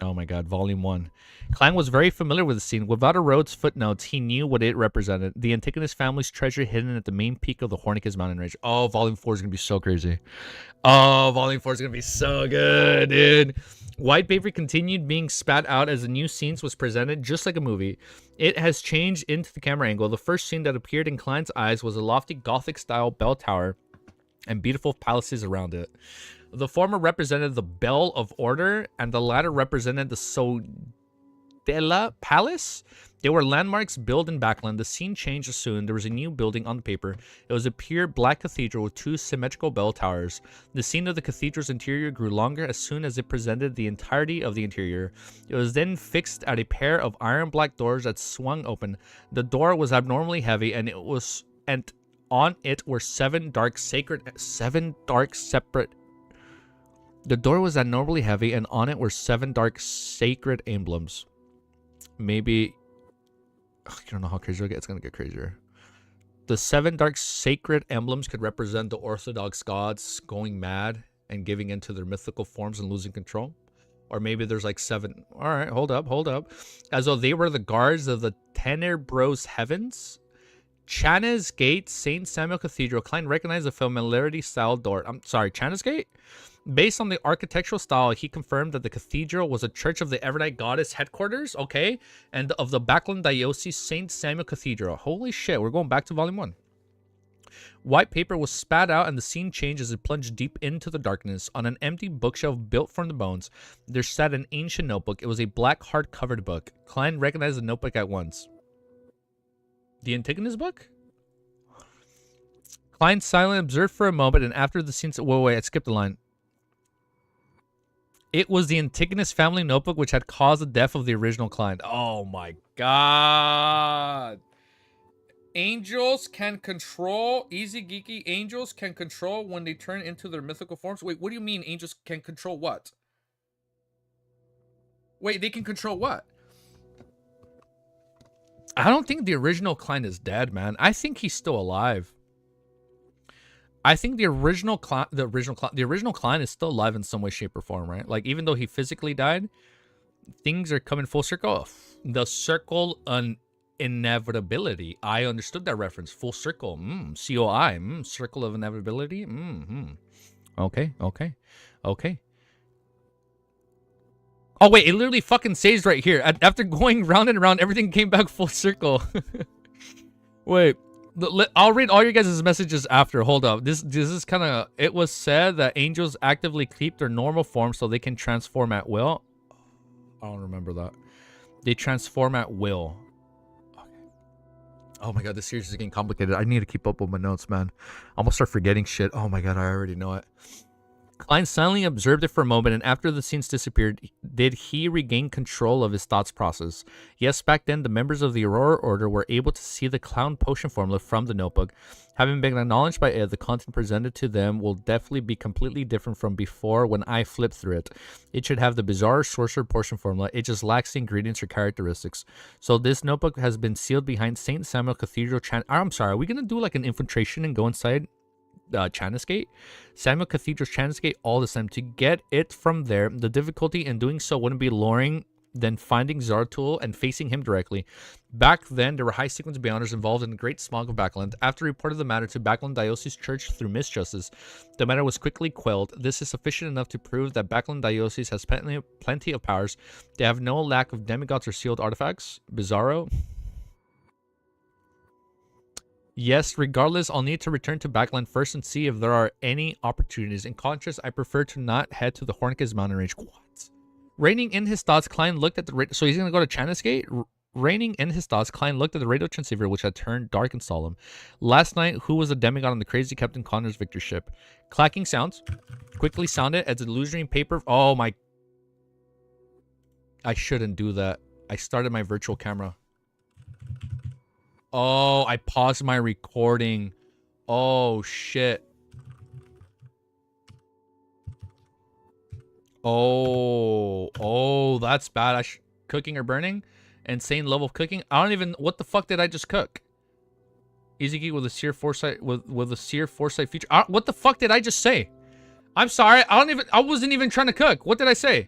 Oh my god, volume 1. Klein was very familiar with the scene. Without a Rhodes footnotes, he knew what it represented. The Antigonus family's treasure hidden at the main peak of the Hornicus mountain range. Oh, volume 4 is going to be so crazy. Oh, volume 4 is going to be so good, dude. White paper continued being spat out as the new scenes was presented just like a movie. It has changed into the camera angle. The first scene that appeared in Klein's eyes was a lofty Gothic-style bell tower and beautiful palaces around it. The former represented the Bell of Order, and the latter represented the Sodella Palace. They were landmarks built in Backland. The scene changed soon. There was a new building on the paper. It was a pure black cathedral with 2 symmetrical bell towers. The scene of the cathedral's interior grew longer as soon as it presented the entirety of the interior. It was then fixed at a pair of iron black doors that swung open. The door was abnormally heavy, and on it were 7 dark separate. The door was abnormally heavy, and on it were 7 dark sacred emblems. Maybe... I don't know how crazy it'll get. It's going to get crazier. The 7 dark sacred emblems could represent the Orthodox gods going mad and giving into their mythical forms and losing control. Or maybe there's like 7... Alright, hold up. As though they were the guards of the Tenebros heavens. Chana's Gate, St. Samuel Cathedral. Klein recognized the familiarity style door. I'm sorry, Chana's Gate? Based on the architectural style, he confirmed that the cathedral was a Church of the Evernight Goddess headquarters, okay, and of the Backland Diocese St. Samuel Cathedral. Holy shit, we're going back to volume 1. White paper was spat out, and the scene changed as it plunged deep into the darkness. On an empty bookshelf built from the bones, there sat an ancient notebook. It was a black hard-covered book. Klein recognized the notebook at once. The Antigonus book? Klein silently observed for a moment, and after the scene... Wait, I skipped a line. It was the Antigonus family notebook which had caused the death of the original client. Oh my god. Angels can control, easy geeky, angels can control when they turn into their mythical forms. Wait, what do you mean angels can control what? Wait, they can control what? I don't think the original client is dead, man. I think he's still alive. I think the original client is still alive in some way, shape, or form, right? Like, even though he physically died, things are coming full circle. The circle on inevitability. I understood that reference. Full circle. COI. Circle of inevitability. Okay. Oh, wait. It literally fucking says right here. After going round and round, everything came back full circle. Wait. I'll read all your guys' messages after. Hold up. This is kind of... It was said that angels actively keep their normal form so they can transform at will. I don't remember that. They transform at will. Okay. Oh my god, this series is getting complicated. I need to keep up with my notes, man. I'm gonna start forgetting shit. Oh my god, I already know it. Klein silently observed it for a moment, and after the scenes disappeared, did he regain control of his thoughts process? Yes, back then, the members of the Aurora Order were able to see the clown potion formula from the notebook. Having been acknowledged by Ed, the content presented to them will definitely be completely different from before when I flipped through it. It should have the bizarre sorcerer potion formula. It just lacks the ingredients or characteristics. So this notebook has been sealed behind St. Samuel Cathedral. I'm sorry, are we going to do like an infiltration and go inside Chana's Gate? Samuel Cathedral's Chana's Gate all the time. To get it from there, the difficulty in doing so wouldn't be luring than finding Zartul and facing him directly. Back then, there were high sequence beyonders involved in the Great Smog of Backland. After reporting the matter to Backland Diocese Church through misjustice, the matter was quickly quelled. This is sufficient enough to prove that Backland Diocese has plenty of powers. They have no lack of demigods or sealed artifacts. Bizarro. Yes, regardless, I'll need to return to Backland first and see if there are any opportunities. In contrast, I prefer to not head to the Hornicus mountain range. What? Reining in his thoughts, Klein looked at the... So he's going to go to Chana's Gate? Reining in his thoughts, Klein looked at the radio transceiver, which had turned dark and solemn. Last night, who was the demigod on the crazy Captain Connor's Victor ship? Clacking sounds quickly sounded as the illusory paper... Oh my... I shouldn't do that. I started my virtual camera. Oh, I paused my recording. Oh, shit. Oh, that's bad. Cooking or burning? Insane level of cooking? I don't even... What the fuck did I just cook? Easy geek with a sear foresight with a sear foresight feature. What the fuck did I just say? I'm sorry. I wasn't even trying to cook. What did I say?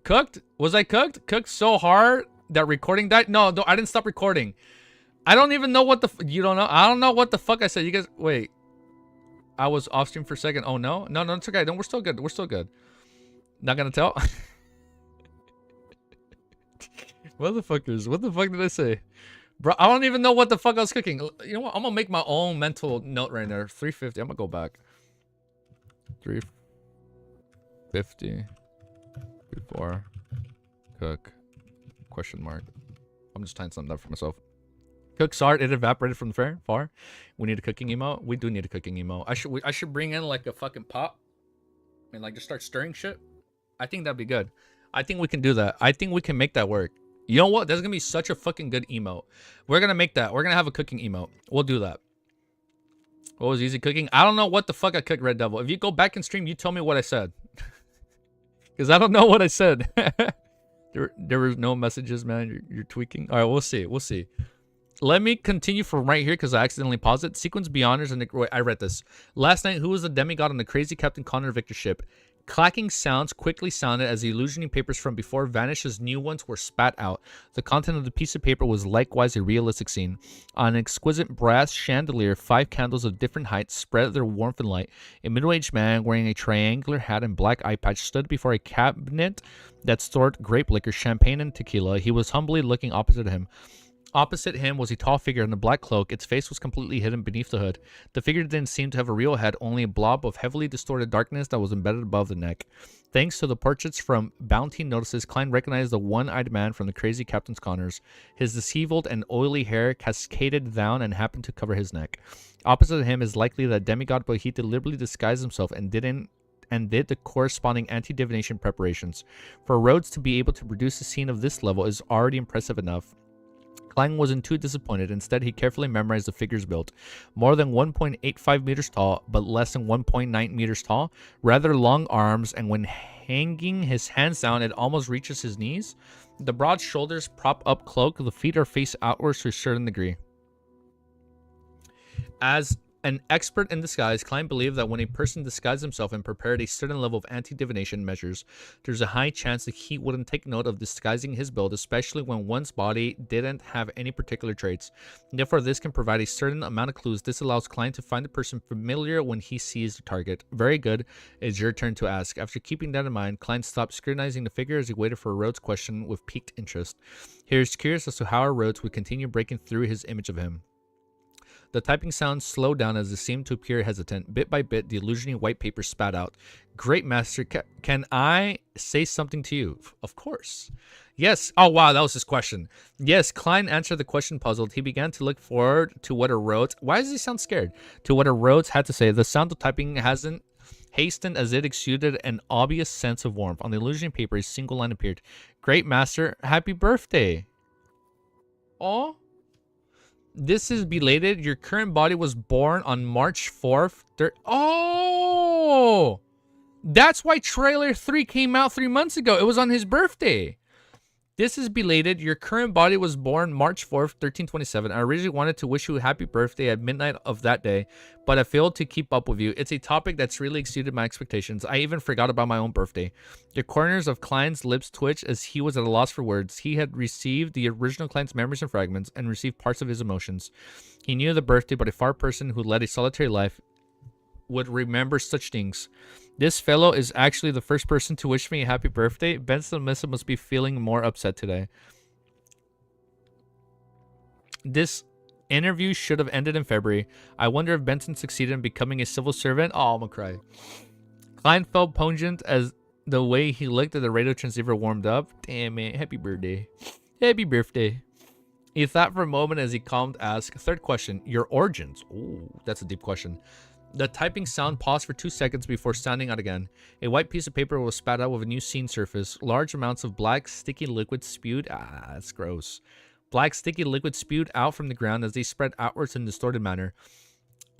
Cooked? Was I cooked? Cooked so hard that recording died? No, I didn't stop recording. I don't even know what the you don't know. I don't know what the fuck I said. You guys wait. I was off stream for a second. Oh no. No, it's okay. No, we're still good. We're still good. Not gonna tell. Motherfuckers, what the fuck did I say? Bro, I don't even know what the fuck I was cooking. You know what? I'm gonna make my own mental note right there. 350. I'm gonna go back. 350 before cook question mark. I'm just tying something up for myself. Cook sorry, it evaporated from the far. We need a cooking emote. We do need a cooking emote. I should bring in like a fucking pot and like just start stirring shit. I think that'd be good. I think we can do that. I think we can make that work. You know what? That's gonna be such a fucking good emote. We're gonna make that. We're gonna have a cooking emote. We'll do that. What was easy cooking? I don't know what the fuck I cooked, Red Devil. If you go back and stream, you tell me what I said. Because I don't know what I said. there were no messages, man. You're tweaking. All right, we'll see. We'll see. Let me continue from right here because I accidentally paused it. Sequence Beyonders and I read this. Last night, who was the demigod on the crazy Captain Connor Victor ship? Clacking sounds quickly sounded as the illusioning papers from before vanished as new ones were spat out. The content of the piece of paper was likewise a realistic scene. On an exquisite brass chandelier, 5 candles of different heights spread their warmth and light. A middle-aged man wearing a triangular hat and black eye patch stood before a cabinet that stored grape liquor, champagne, and tequila. He was humbly looking opposite him. Opposite him was a tall figure in a black cloak. Its face was completely hidden beneath the hood. The figure didn't seem to have a real head, only a blob of heavily distorted darkness that was embedded above the neck. Thanks to the portraits from Bounty Notices, Klein recognized the one-eyed man from the crazy Captain's Connors. His disheveled and oily hair cascaded down and happened to cover his neck. Opposite him is likely that demigod, but he deliberately disguised himself and did the corresponding anti-divination preparations. For Rhodes to be able to produce a scene of this level is already impressive enough. Klein wasn't too disappointed. Instead, he carefully memorized the figure's build. More than 1.85 meters tall, but less than 1.9 meters tall. Rather long arms, and when hanging his hands down, it almost reaches his knees. The broad shoulders prop up cloak. The feet are face outwards to a certain degree. As an expert in disguise, Klein believed that when a person disguised himself and prepared a certain level of anti-divination measures, there's a high chance that he wouldn't take note of disguising his build, especially when one's body didn't have any particular traits. Therefore, this can provide a certain amount of clues. This allows Klein to find the person familiar when he sees the target. Very good. It's your turn to ask. After keeping that in mind, Klein stopped scrutinizing the figure as he waited for Rhodes' question with piqued interest. He was curious as to how Rhodes would continue breaking through his image of him. The typing sound slowed down as it seemed to appear hesitant. Bit by bit, the illusioning white paper spat out. Great master, can I say something to you? Of course. Yes. Oh, wow, that was his question. Yes, Klein answered the question puzzled. He began to look forward to what a Rhodes... Why does he sound scared? To what a Rhodes had to say. The sound of typing hasn't hastened as it exuded an obvious sense of warmth. On the illusioning paper, a single line appeared. Great master, happy birthday. Oh. This is belated. Your current body was born on March 4th. Oh! That's why trailer 3 came out 3 months ago. It was on his birthday. This is belated. Your current body was born March 4th, 1327. I originally wanted to wish you a happy birthday at midnight of that day, but I failed to keep up with you. It's a topic that's really exceeded my expectations. I even forgot about my own birthday. The corners of Klein's lips twitched as he was at a loss for words. He had received the original Klein's memories and fragments and received parts of his emotions. He knew the birthday, but a far person who led a solitary life would remember such things. This fellow is actually the first person to wish me a happy birthday. Benson Missa must be feeling more upset today. This interview should have ended in February. I wonder if Benson succeeded in becoming a civil servant. Oh, I'm gonna cry. Klein felt pungent as the way he looked at the radio transceiver warmed up. Damn it. Happy birthday. Happy birthday. He thought for a moment as he calmed asked. Third question. Your origins. Ooh, that's a deep question. The typing sound paused for 2 seconds before sounding out again. A white piece of paper was spat out with a new scene surface. Large amounts of black, sticky liquid spewed. Ah, that's gross. Black, sticky liquid spewed out from the ground as they spread outwards in a distorted manner.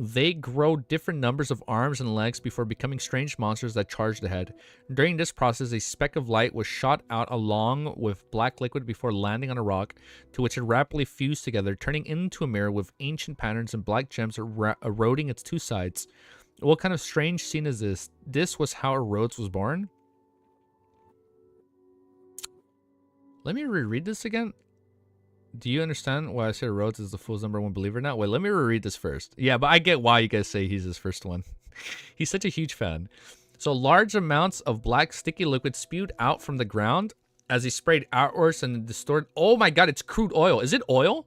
They grow different numbers of arms and legs before becoming strange monsters that charge the head. During this process, a speck of light was shot out along with black liquid before landing on a rock, to which it rapidly fused together, turning into a mirror with ancient patterns and black gems eroding its two sides. What kind of strange scene is this? This was how Rhodes was born? Let me reread this again. Do you understand why I say Rhodes is the fool's #1 believer now? Wait, let me reread this first. Yeah, but I get why you guys say he's his first one. He's such a huge fan. So large amounts of black sticky liquid spewed out from the ground as he sprayed outwards and distorted. Oh my god, it's crude oil. Is it oil?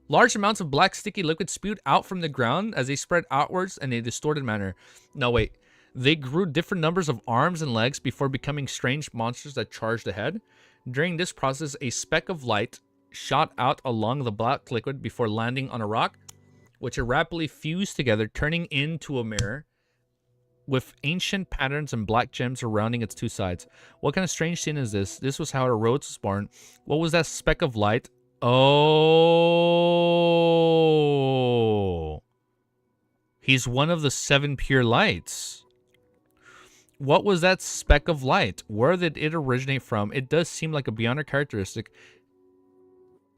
Large amounts of black sticky liquid spewed out from the ground as they spread outwards in a distorted manner. No, wait. They grew different numbers of arms and legs before becoming strange monsters that charged ahead. During this process, a speck of light shot out along the black liquid before landing on a rock, which it rapidly fused together, turning into a mirror with ancient patterns and black gems surrounding its two sides. What kind of strange scene is this? This was how Rhodes was born. What was that speck of light? Oh, he's one of the 7 pure lights. What was that speck of light? Where did it originate from? It does seem like a Beyonder characteristic.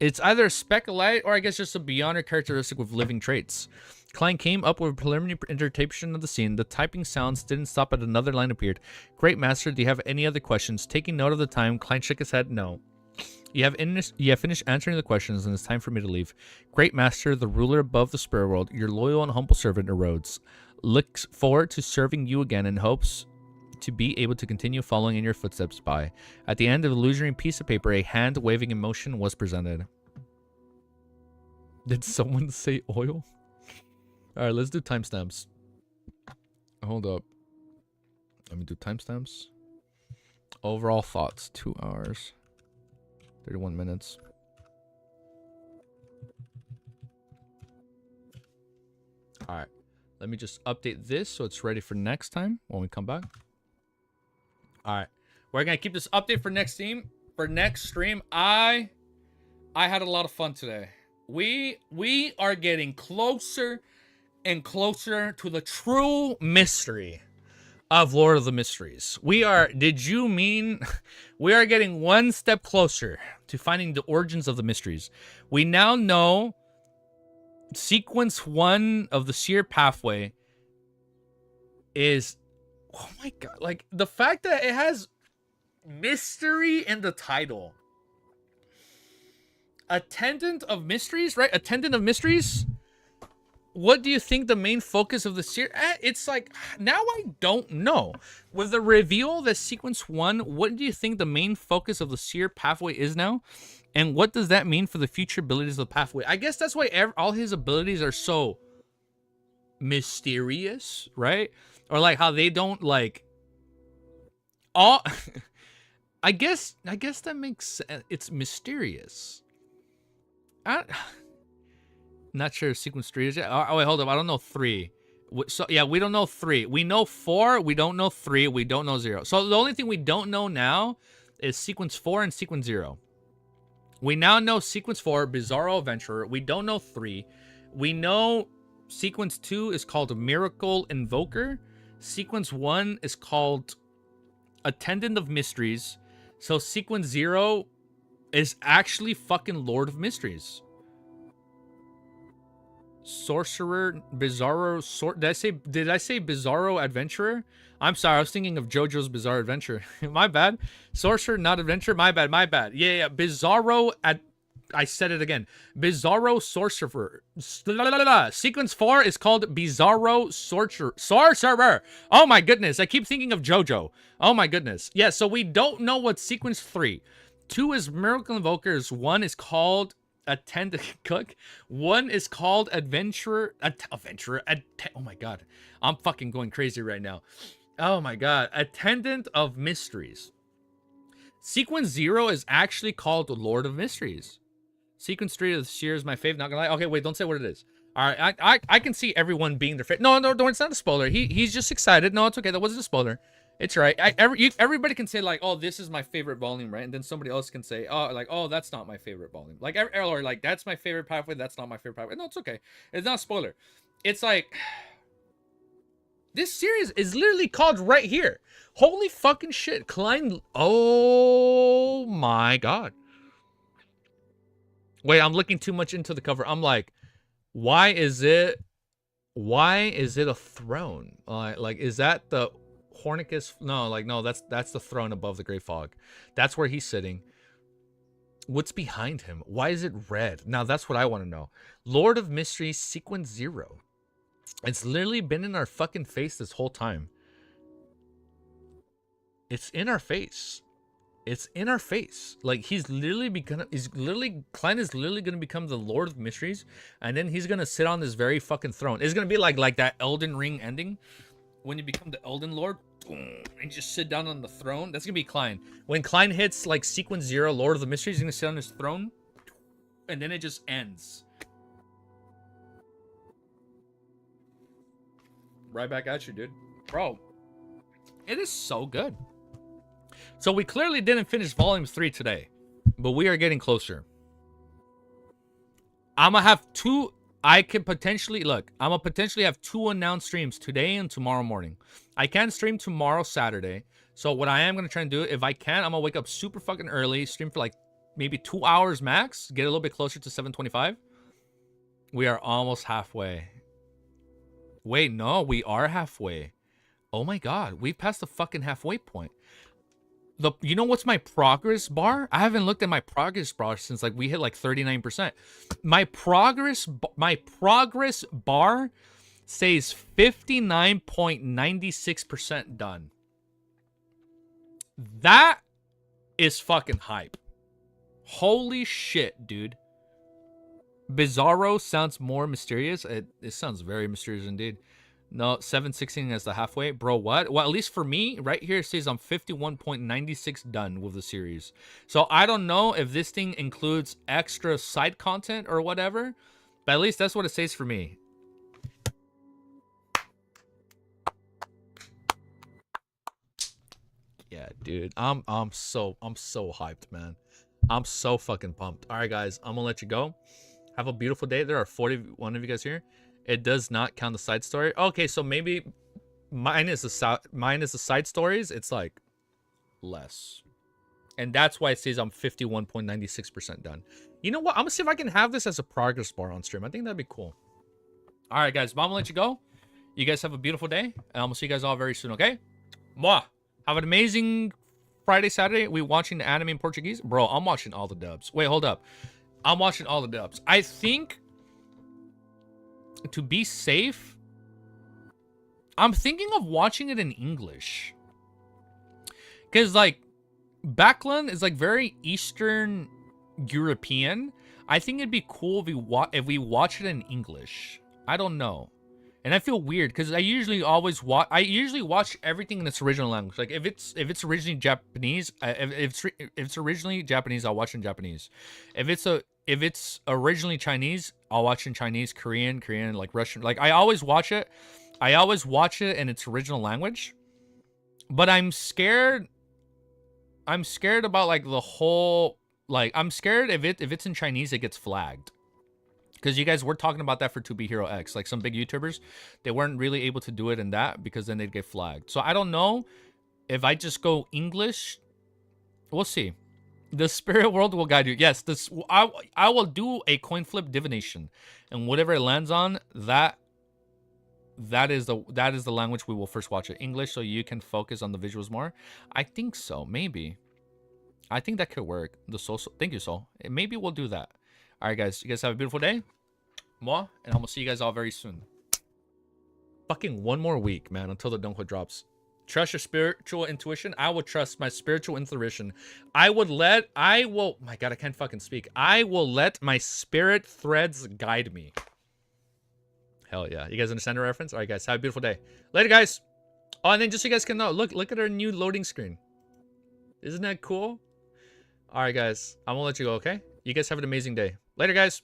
It's either a speck of light or I guess just a Beyonder characteristic with living traits. Klein came up with a preliminary interpretation of the scene. The typing sounds didn't stop at another line appeared. Great Master, do you have any other questions? Taking note of the time, Klein shook his head. No. You have finished answering the questions and it's time for me to leave. Great Master, the ruler above the spirit world, your loyal and humble servant Rhodes looks forward to serving you again and hopes to be able to continue following in your footsteps by. At the end of the illusionary piece of paper, a hand waving in motion was presented. Did someone say oil? All right, let's do timestamps. Hold up. Let me do timestamps. Overall thoughts, 2 hours, 31 minutes. All right, let me just update this so it's ready for next time when we come back. All right, we're gonna keep this update for next stream. I had a lot of fun today. We are getting closer and closer to the true mystery of Lord of the Mysteries. We are getting one step closer to finding the origins of the mysteries. We now know sequence 1 of the Seer Pathway is, oh my god, like the fact that it has mystery in the title. Attendant of Mysteries, right? Attendant of Mysteries. What do you think the main focus of the series? It's like, now I don't know. With the reveal that sequence 1, what do you think the main focus of the Seer Pathway is now? And what does that mean for the future abilities of the Pathway? I guess that's why all his abilities are so mysterious, right? Or like how they don't like all I guess that makes sense. It's mysterious. Not sure if sequence 3 is yet. Oh wait, hold up. I don't know 3. So yeah, we don't know 3. We know 4. We don't know 3. We don't know 0. So the only thing we don't know now is sequence 4 and sequence 0. We now know sequence 4, Bizarro Adventurer. We don't know 3. We know sequence 2 is called Miracle Invoker. Sequence 1 is called Attendant of Mysteries. So sequence 0 is actually fucking Lord of Mysteries. Sorcerer, Bizarro, did I say Bizarro Adventurer? I'm sorry, I was thinking of JoJo's Bizarre Adventure. My bad. Sorcerer, not Adventure. My bad. Yeah. Bizarro I said it again. Bizarro Sorcerer. Sequence 4 is called Bizarro Sorcerer. Oh my goodness, I keep thinking of JoJo. Oh my goodness. Yeah, so we don't know what sequence 3. 2 is Miracle Invokers. 1 is called Attendant Cook. 1 is called Adventurer. Oh my god. I'm fucking going crazy right now. Oh my god. Attendant of Mysteries. Sequence 0 is actually called Lord of Mysteries. Sequence 3 of the Seer is my fave, not gonna lie. Okay, wait, don't say what it is. Alright, I can see everyone being their favorite. No, it's not a spoiler. He's just excited. No, it's okay. That wasn't a spoiler. It's right. Everybody can say like, oh, this is my favorite volume, right? And then somebody else can say, oh, like, oh, that's not my favorite volume. Like, or like, that's my favorite pathway. That's not my favorite pathway. No, it's okay. It's not a spoiler. it's like this series is literally called right here. Holy fucking shit. Klein. Oh my god. Wait, I'm looking too much into the cover. I'm like, why is it a throne? Like, is that the Hornicus? No, like, no, that's the throne above the Great Fog. That's where he's sitting. What's behind him? Why is it red? Now, that's what I want to know. Lord of Mysteries, Sequence 0. It's literally been in our fucking face this whole time. It's in our face. It's in our face. Like, Klein is literally gonna become the Lord of Mysteries, and then he's gonna sit on this very fucking throne. It's gonna be like that Elden Ring ending when you become the Elden Lord and just sit down on the throne. That's gonna be Klein. When Klein hits like Sequence 0, Lord of the Mysteries, he's gonna sit on his throne, and then it just ends. Right back at you, dude. Bro, it is so good. So we clearly didn't finish Volume 3 today, but we are getting closer. I'm gonna have two. I can potentially I'm gonna potentially have 2 announced streams today and tomorrow morning. I can't stream tomorrow, Saturday. So what I am gonna try and do, if I can, I'm gonna wake up super fucking early, stream for like maybe 2 hours max, get a little bit closer to 7:25. We are almost halfway. Wait, no, we are halfway. Oh my god, we've passed the fucking halfway point. You know what's my progress bar? I haven't looked at my progress bar since like we hit like 39%. My progress bar says 59.96% done. That is fucking hype. Holy shit, dude. Bizarro sounds more mysterious. It sounds very mysterious indeed. No, 716 as the halfway. Bro, what? Well, at least for me, right here it says I'm 51.96 done with the series. So I don't know if this thing includes extra side content or whatever, but at least that's what it says for me. Yeah, dude. I'm so hyped, man. I'm so fucking pumped. All right, guys, I'm gonna let you go. Have a beautiful day. There are 41 of you guys here. It does not count the side story. Okay, so maybe minus the side stories, it's like less. And that's why it says I'm 51.96% done. You know what? I'm gonna see if I can have this as a progress bar on stream. I think that'd be cool. All right, guys, I'm gonna let you go. You guys have a beautiful day, and I'm gonna see you guys all very soon, okay? Mwah! Have an amazing Friday, Saturday. We watching the anime in Portuguese? Bro, I'm watching all the dubs. Wait, hold up. I'm watching all the dubs. I think, to be safe, I'm thinking of watching it in English. Because, like, Backland is, like, very Eastern European. I think it'd be cool if we watch it in English. I don't know. And I feel weird because I usually watch everything in its original language. Like if it's originally Japanese, if it's originally Japanese, I'll watch in Japanese. If it's originally Chinese, I'll watch in Chinese, Korean, like Russian. Like I always watch it in its original language. But I'm scared about like the whole, like I'm scared if it's in Chinese it gets flagged. Because you guys were talking about that for 2B Hero X. Like some big YouTubers, they weren't really able to do it in that because then they'd get flagged. So I don't know if I just go English. We'll see. The spirit world will guide you. Yes, I will do a coin flip divination. And whatever it lands on, that is the language we will first watch it. English, so you can focus on the visuals more. I think so, maybe. I think that could work. Thank you, Soul. Maybe we'll do that. All right, guys. You guys have a beautiful day. Mwah. And I'm going to see you guys all very soon. Fucking one more week, man, until the Donko drops. Trust your spiritual intuition. I will trust my spiritual intuition. My God, I can't fucking speak. I will let my spirit threads guide me. Hell yeah. You guys understand the reference? All right, guys. Have a beautiful day. Later, guys. Oh, and then just so you guys can know, look at our new loading screen. Isn't that cool? All right, guys. I'm going to let you go, okay? You guys have an amazing day. Later, guys.